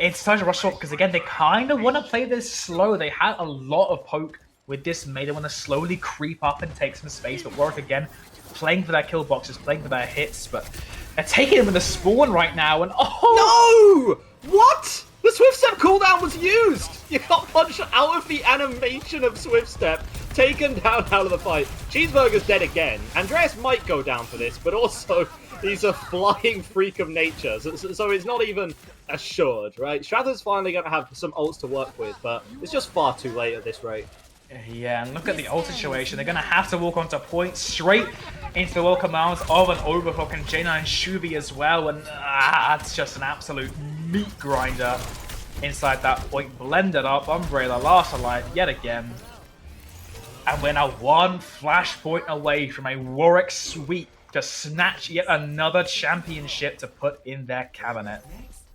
It's time to rush up, because again, they kind of want to play this slow. They had a lot of poke with this mate. They want to slowly creep up and take some space, but Warwick again playing for their kill boxes, playing for their hits, but they're taking him with the spawn right now, and No! What? The Swift Step cooldown was used! You got punched out of the animation of Swift Step, taken down out of the fight. Cheeseburger's dead again. Andreas might go down for this, but also he's a flying freak of nature, so it's not even assured, right? Strather's finally going to have some ults to work with, but it's just far too late at this rate. Yeah, and look at the ult situation. They're going to have to walk onto point straight into the welcome arms of an Overhook and J9 Shubi as well, and that's just an absolute meat grinder inside that point. Blended up, Umbrella last alive yet again. And we're now one flashpoint away from a Warwick sweep to snatch yet another championship to put in their cabinet.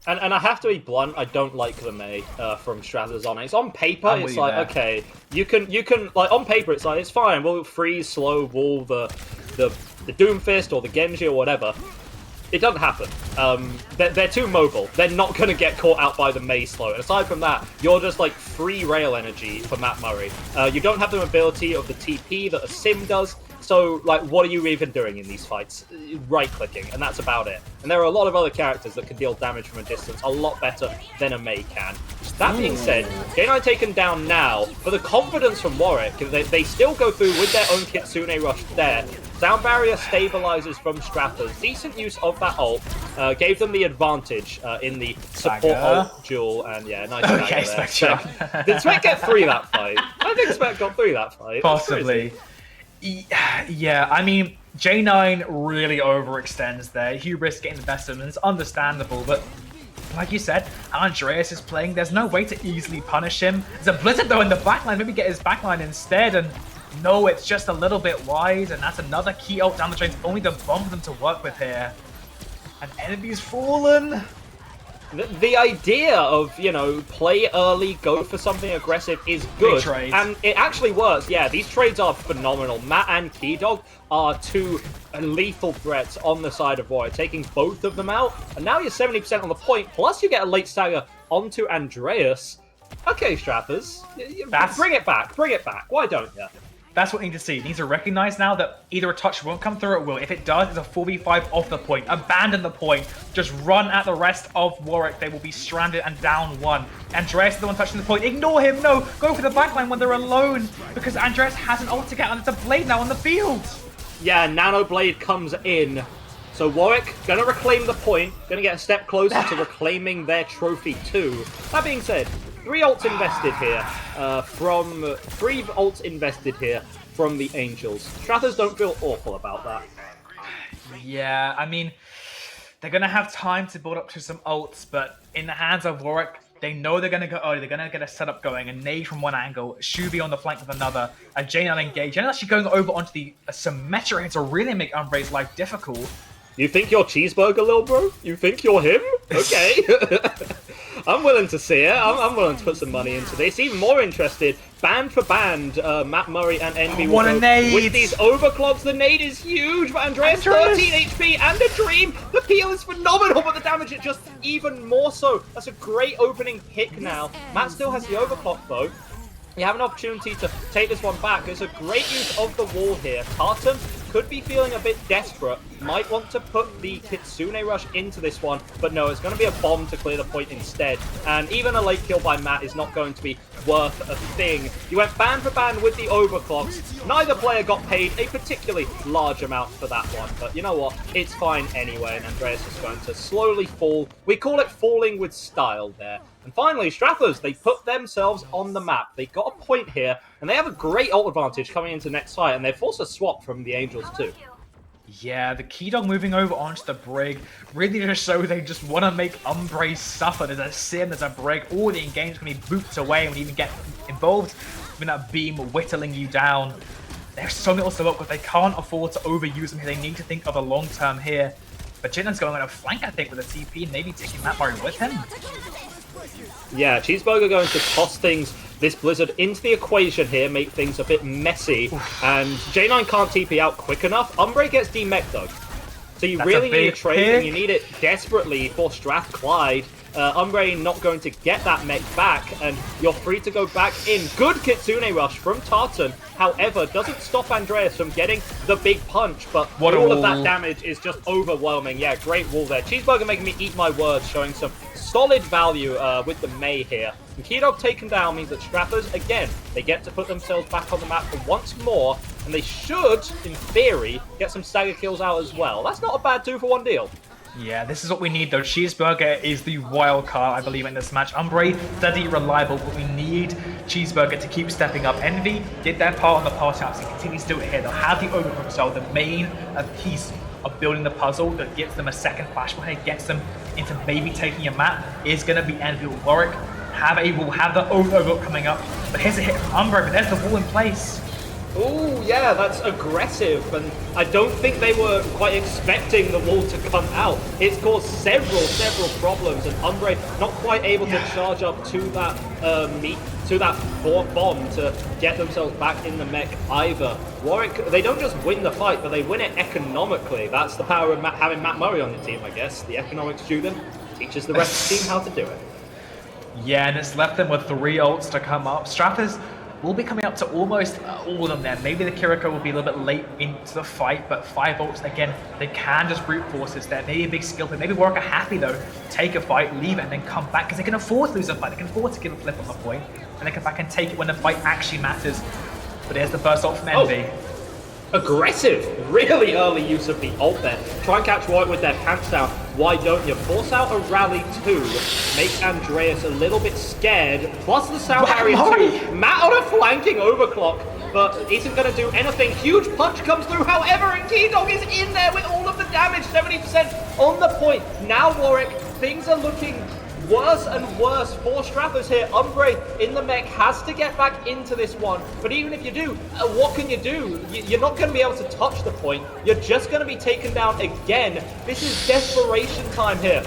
And I have to be blunt, I don't like the Mei from Strathers on it. On paper, it's like, okay, you can, like, on paper, it's like, it's fine, we'll freeze, slow, wall the Doomfist or the Genji or whatever. It doesn't happen. They're too mobile. They're not going to get caught out by the Mei slow. And aside from that, you're just like free rail energy for Matt Murray. You don't have the mobility of the TP that a Sim does. So, like, what are you even doing in these fights? Right-clicking, and that's about it. And there are a lot of other characters that can deal damage from a distance a lot better than a Mei can. That being said, J9 taken down now, but the confidence from Warwick, they still go through with their own Kitsune rush there. Sound barrier stabilizes from Strathers. Decent use of that ult gave them the advantage in the support ult duel, and yeah, nice okay, there. Did Spec get 3 that fight? I think Spec got 3 that fight. Possibly. Yeah, I mean, J9 really overextends there. Hubris getting the best of him, it's understandable, but like you said, Andreas is playing. There's no way to easily punish him. There's a Blizzard though in the backline. Maybe get his backline instead, and no, it's just a little bit wide, and that's another key ult down the drain. Only the bomb for them to work with here. And enemy's fallen. The idea of, you know, play early, go for something aggressive is good. And it actually works. Yeah, these trades are phenomenal. Matt and Keydog are 2 lethal threats on the side of Warrior, taking both of them out. And now you're 70% on the point, plus you get a late stagger onto Andreas. Okay, Strathers, bring it back. Bring it back. Why don't you? That's what we need to see. It needs to recognize now that either a touch won't come through or it will. If it does, it's a 4v5 off the point. Abandon the point. Just run at the rest of Warwick. They will be stranded and down 1. Andreas is the one touching the point. Ignore him. No, go for the backline when they're alone, because Andreas has an ult to get, and it's a blade now on the field. Yeah, Nano Blade comes in. So Warwick, gonna reclaim the point, gonna get a step closer to reclaiming their trophy too. That being said, 3 ults invested here from the Angels. Strathers don't feel awful about that. Yeah, I mean, they're gonna have time to build up to some ults, but in the hands of Warwick, they know they're gonna go early. They're gonna get a setup going, a nade from one angle, Shubi on the flank with another, a J9 engage, and actually going over onto the Symmetra to really make Umbre's life difficult. You think you're Cheeseburger, little bro? You think you're him? Okay. I'm willing to see it. I'm willing to put some money into this. Even more interested, band for band, Matt Murray and Envy What a nade! with these overclocks. The nade is huge, but Andreas 13 HP and a dream. The peel is phenomenal, but the damage is just even more so. That's a great opening pick now. Matt still has the overclock though. You have an opportunity to take this one back. There's a great use of the wall here. Tartan could be feeling a bit desperate. Might want to put the Kitsune Rush into this one, but no, it's going to be a bomb to clear the point instead. And even a late kill by Matt is not going to be worth a thing. You went band for band with the overclocks. Neither player got paid a particularly large amount for that one, but you know what? It's fine anyway, and Andreas is going to slowly fall. We call it falling with style there. And finally, Strathers, they put themselves on the map. They got a point here, and they have a great ult advantage coming into next fight, and they've forced a swap from the Angels too. Yeah, the Key Dog moving over onto the Brig really just show they just want to make Umbre suffer. There's a Sim, there's a Brig, all the in-game's going to be booped away when you even get involved with that beam whittling you down. There's so little to work with. They can't afford to overuse them here. They need to think of the long term here. But Jitten's going on a flank, I think, with a TP and maybe taking Matt Murray with him. Yeah, Cheeseburger going to toss things, this Blizzard, into the equation here, make things a bit messy. And J9 can't TP out quick enough. Umbre gets demech though. So you really need a trade, and you need it desperately for Strathclyde. Umbre not going to get that mech back, and you're free to go back in. Good Kitsune Rush from Tartan, however, doesn't stop Andreas from getting the big punch, but all of that damage is just overwhelming. Yeah, great wall there. Cheeseburger making me eat my words, showing some solid value with the Mei here. And Keydog taken down means that Strathers, again, they get to put themselves back on the map for once more, and they should, in theory, get some stagger kills out as well. That's not a bad 2-for-1 deal. Yeah, this is what we need though. Cheeseburger is the wild card, I believe, in this match. Umbre, steady, reliable, but we need Cheeseburger to keep stepping up. Envy did their part on the pass outs and continues to do it here. They'll have the overclock cell, the main piece of building the puzzle that gets them a second flashpoint and gets them into maybe taking a map is going to be Envy or Warwick. Will have the overclock coming up, but here's a hit from Umbre, but there's the wall in place. Oh, yeah, that's aggressive, and I don't think they were quite expecting the wall to come out. It's caused several problems, and Umbre not quite able to charge up to that bomb to get themselves back in the mech either. Warwick, they don't just win the fight, but they win it economically. That's the power of having Matt Murray on the team, I guess. The economics student teaches the rest of the team how to do it. Yeah, and it's left them with 3 ults to come up. Strathers will be coming up to almost all of them there. Maybe the Kiriko will be a little bit late into the fight, but 5 ults, again, they can just brute force this there. Maybe a big skill play. Maybe Warwick are happy, though, take a fight, leave it, and then come back, because they can afford to lose a fight. They can afford to give a flip on the point, and they come back and take it when the fight actually matters. But there's the first ult from Envy. Aggressive, really early use of the ult there. Try and catch Warwick with their pants down. Why don't you? Force out a rally too. Make Andreas a little bit scared. Plus the sound barrier too. Matt on a flanking overclock, but isn't going to do anything. Huge punch comes through, however, and Keydog is in there with all of the damage. 70% on the point. Now Warwick, things are looking worse and worse for Strathers here. Umbre in the mech has to get back into this one, but even if you do, what can you do? You're not going to be able to touch the point. You're just going to be taken down again. This is desperation time here.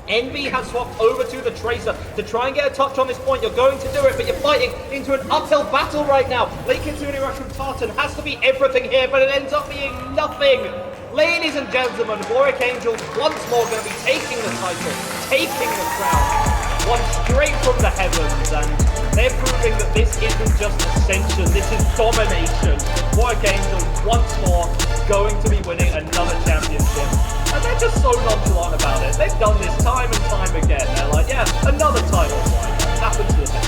Envy has swapped over to the Tracer to try and get a touch on this point. You're going to do it, but you're fighting into an uphill battle right now. Late Kitsune Rush from Tartan has to be everything here, but it ends up being nothing. Ladies and gentlemen, Warwick Angels once more going to be taking the title, taking the crown, one straight from the heavens, and they're proving that this isn't just ascension, this is domination. Warwick Angels once more going to be winning another championship. And they're just so nonchalant about it. They've done this time and time again. They're like, yeah, another title. Happens to them.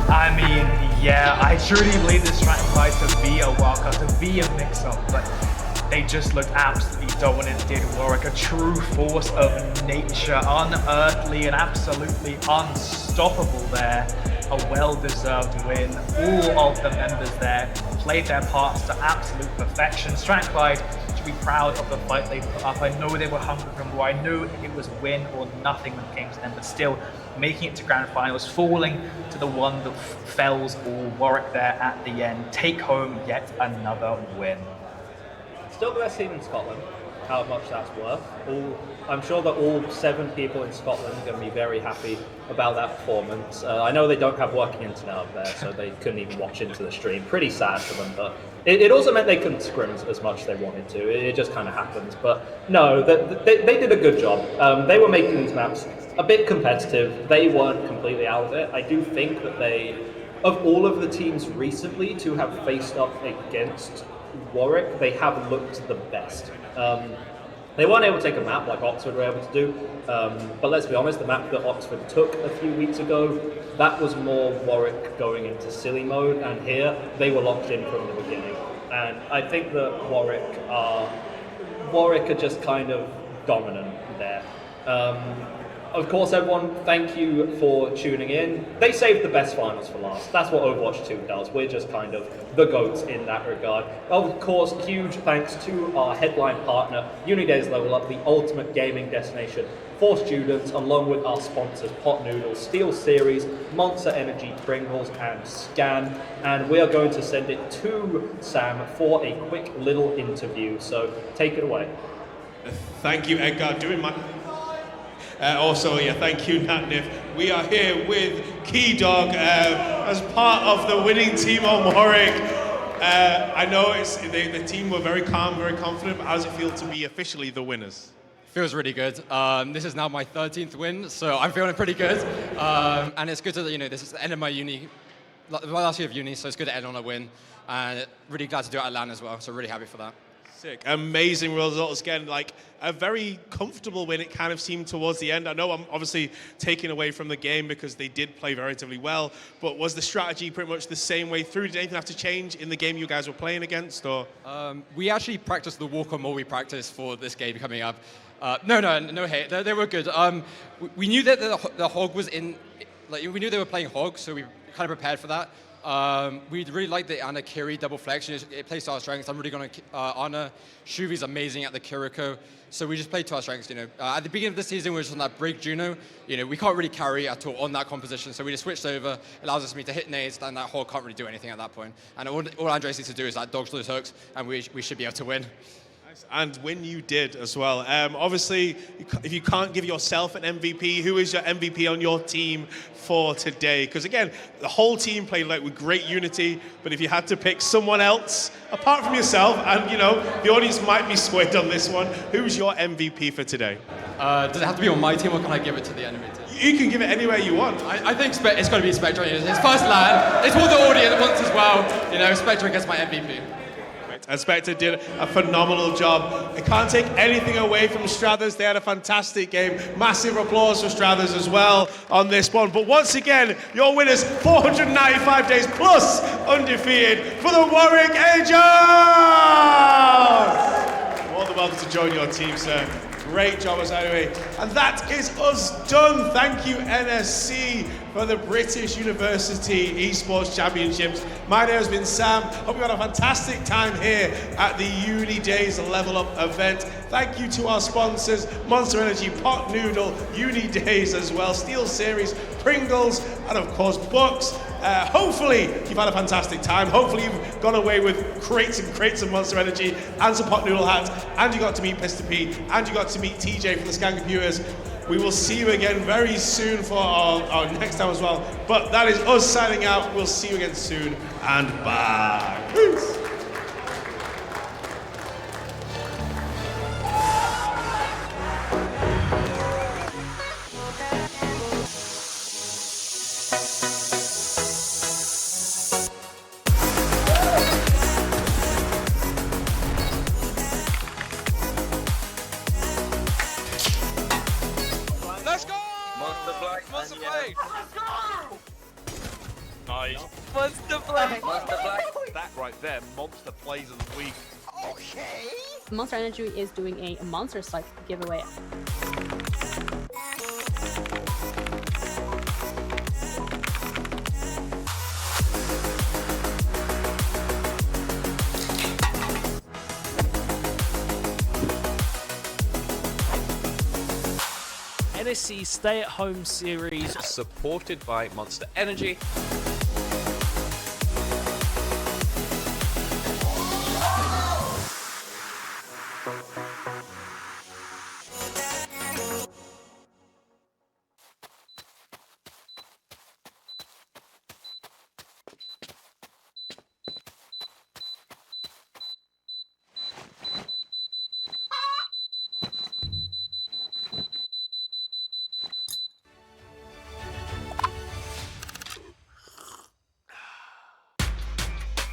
I mean, yeah, I truly believe this Strathclyde to be a wildcard, to be a mix-up, but they just looked absolutely dominant, did Warwick. A true force of nature, unearthly and absolutely unstoppable there. A well-deserved win. All of the members there played their parts to absolute perfection. Strathclyde should be proud of the fight they put up. I know they were hungry for more. I knew it was win or nothing when it came to them, but still making it to grand finals, falling to the one that fells all. Warwick there at the end. Take home yet another win. Still the best team in Scotland. how much that's worth. I'm sure that all 7 people in Scotland are going to be very happy about that performance. I know they don't have working internet up there, so they couldn't even watch into the stream. Pretty sad for them, but it also meant they couldn't scrim as much as they wanted to. It just kind of happens. But no, they did a good job. They were making these maps a bit competitive. They weren't completely out of it. I do think that of all of the teams recently to have faced up against Warwick, they have looked the best. They weren't able to take a map like Oxford were able to do, but let's be honest, the map that Oxford took a few weeks ago, that was more Warwick going into silly mode, and here they were locked in from the beginning. And I think that Warwick are just kind of dominant there. Of course, everyone, thank you for tuning in. They saved the best finals for last. That's what Overwatch 2 does. We're just kind of the GOATs in that regard. Of course, huge thanks to our headline partner, UNiDAYS Level Up, the ultimate gaming destination for students, along with our sponsors, Pot Noodles, Steel Series, Monster Energy, Pringles, and Scan. And we are going to send it to Sam for a quick little interview. So take it away. Thank you, Edgar. Also, thank you, Natnif. We are here with Key Dog as part of the winning team on Warwick. I know the team were very calm, very confident, but how does it feel to be officially the winners? Feels really good. This is now my 13th win, so I'm feeling pretty good. And it's good to, this is the end of my last year of uni, so it's good to end on a win. And really glad to do it at LAN as well, so really happy for that. Sick. Amazing results again, like a very comfortable win it kind of seemed towards the end. I know I'm obviously taking away from the game because they did play relatively well, but was the strategy pretty much the same way through? Did anything have to change in the game you guys were playing against, or? We actually practiced the walk-on more we practiced for this game coming up. No hate, they were good. We knew that the Hog was in, we knew they were playing Hog, so we kind of prepared for that. We really like the Ana Kiri double flex. It plays to our strengths. I'm really going to Ana. Shuvi's amazing at the Kiriko. So we just played to our strengths, At the beginning of the season, we were just on that Brig Juno. We can't really carry at all on that composition. So we just switched over. Allows us to hit nades, and that Hog can't really do anything at that point. And all Andres needs to do is dodge those hooks, and we should be able to win. And when you did as well. Obviously, if you can't give yourself an MVP, who is your MVP on your team for today? Because again, the whole team played with great unity, but if you had to pick someone else, apart from yourself, and the audience might be swayed on this one, who's your MVP for today? Does it have to be on my team, or can I give it to the enemy team? You can give it anywhere you want. I think it's got to be Spectre. It's first LAN. It's what the audience wants as well. Spectre gets my MVP. And Spectre did a phenomenal job. I can't take anything away from Strathers. They had a fantastic game. Massive applause for Strathers as well on this one. But once again, your winners, 495 days plus undefeated for the Warwick Angels! More than welcome to join your team, sir. Great job as anyway. And that is us done. Thank you, NSC, for the British University Esports Championships. My name has been Sam. Hope you had a fantastic time here at the UNiDAYS Level Up event. Thank you to our sponsors, Monster Energy, Pot Noodle, UNiDAYS as well, Steel Series, Pringles, and of course, Bucks. Hopefully, you've had a fantastic time. Hopefully, you've gone away with crates and crates of Monster Energy and some Pot Noodle hats, and you got to meet Pistol P, and you got to meet TJ from the Scan Computers. We will see you again very soon for our next time as well. But that is us signing out. We'll see you again soon, and bye. Peace. Monster Black. That right there, Monster Plays of the Week. Okay. Monster Energy is doing a Monster Site giveaway. NSC Stay at Home series supported by Monster Energy.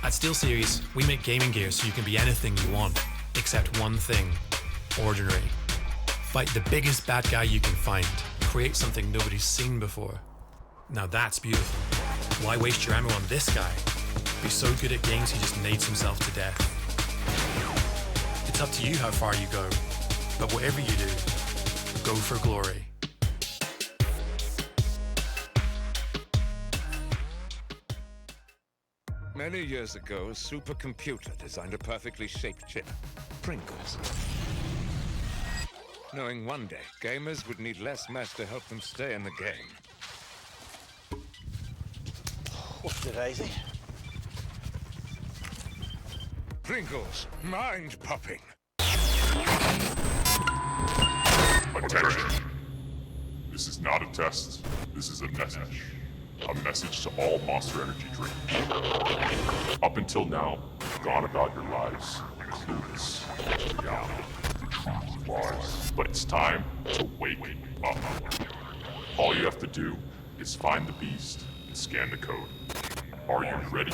At SteelSeries, we make gaming gear so you can be anything you want, except one thing: ordinary. Fight the biggest bad guy you can find. Create something nobody's seen before. Now that's beautiful. Why waste your ammo on this guy? Be so good at games he just nades himself to death. It's up to you how far you go, but whatever you do, go for glory. Many years ago, a supercomputer designed a perfectly shaped chip, Pringles. Knowing one day, gamers would need less mesh to help them stay in the game. What's the daisy? Pringles, mind-popping. Attention. This is not a test. This is a message. A message to all Monster Energy drinkers. Up until now, you've gone about your lives clueless to reality, the truth of lies. But it's time to wake up. All you have to do is find the beast and scan the code. Are you ready?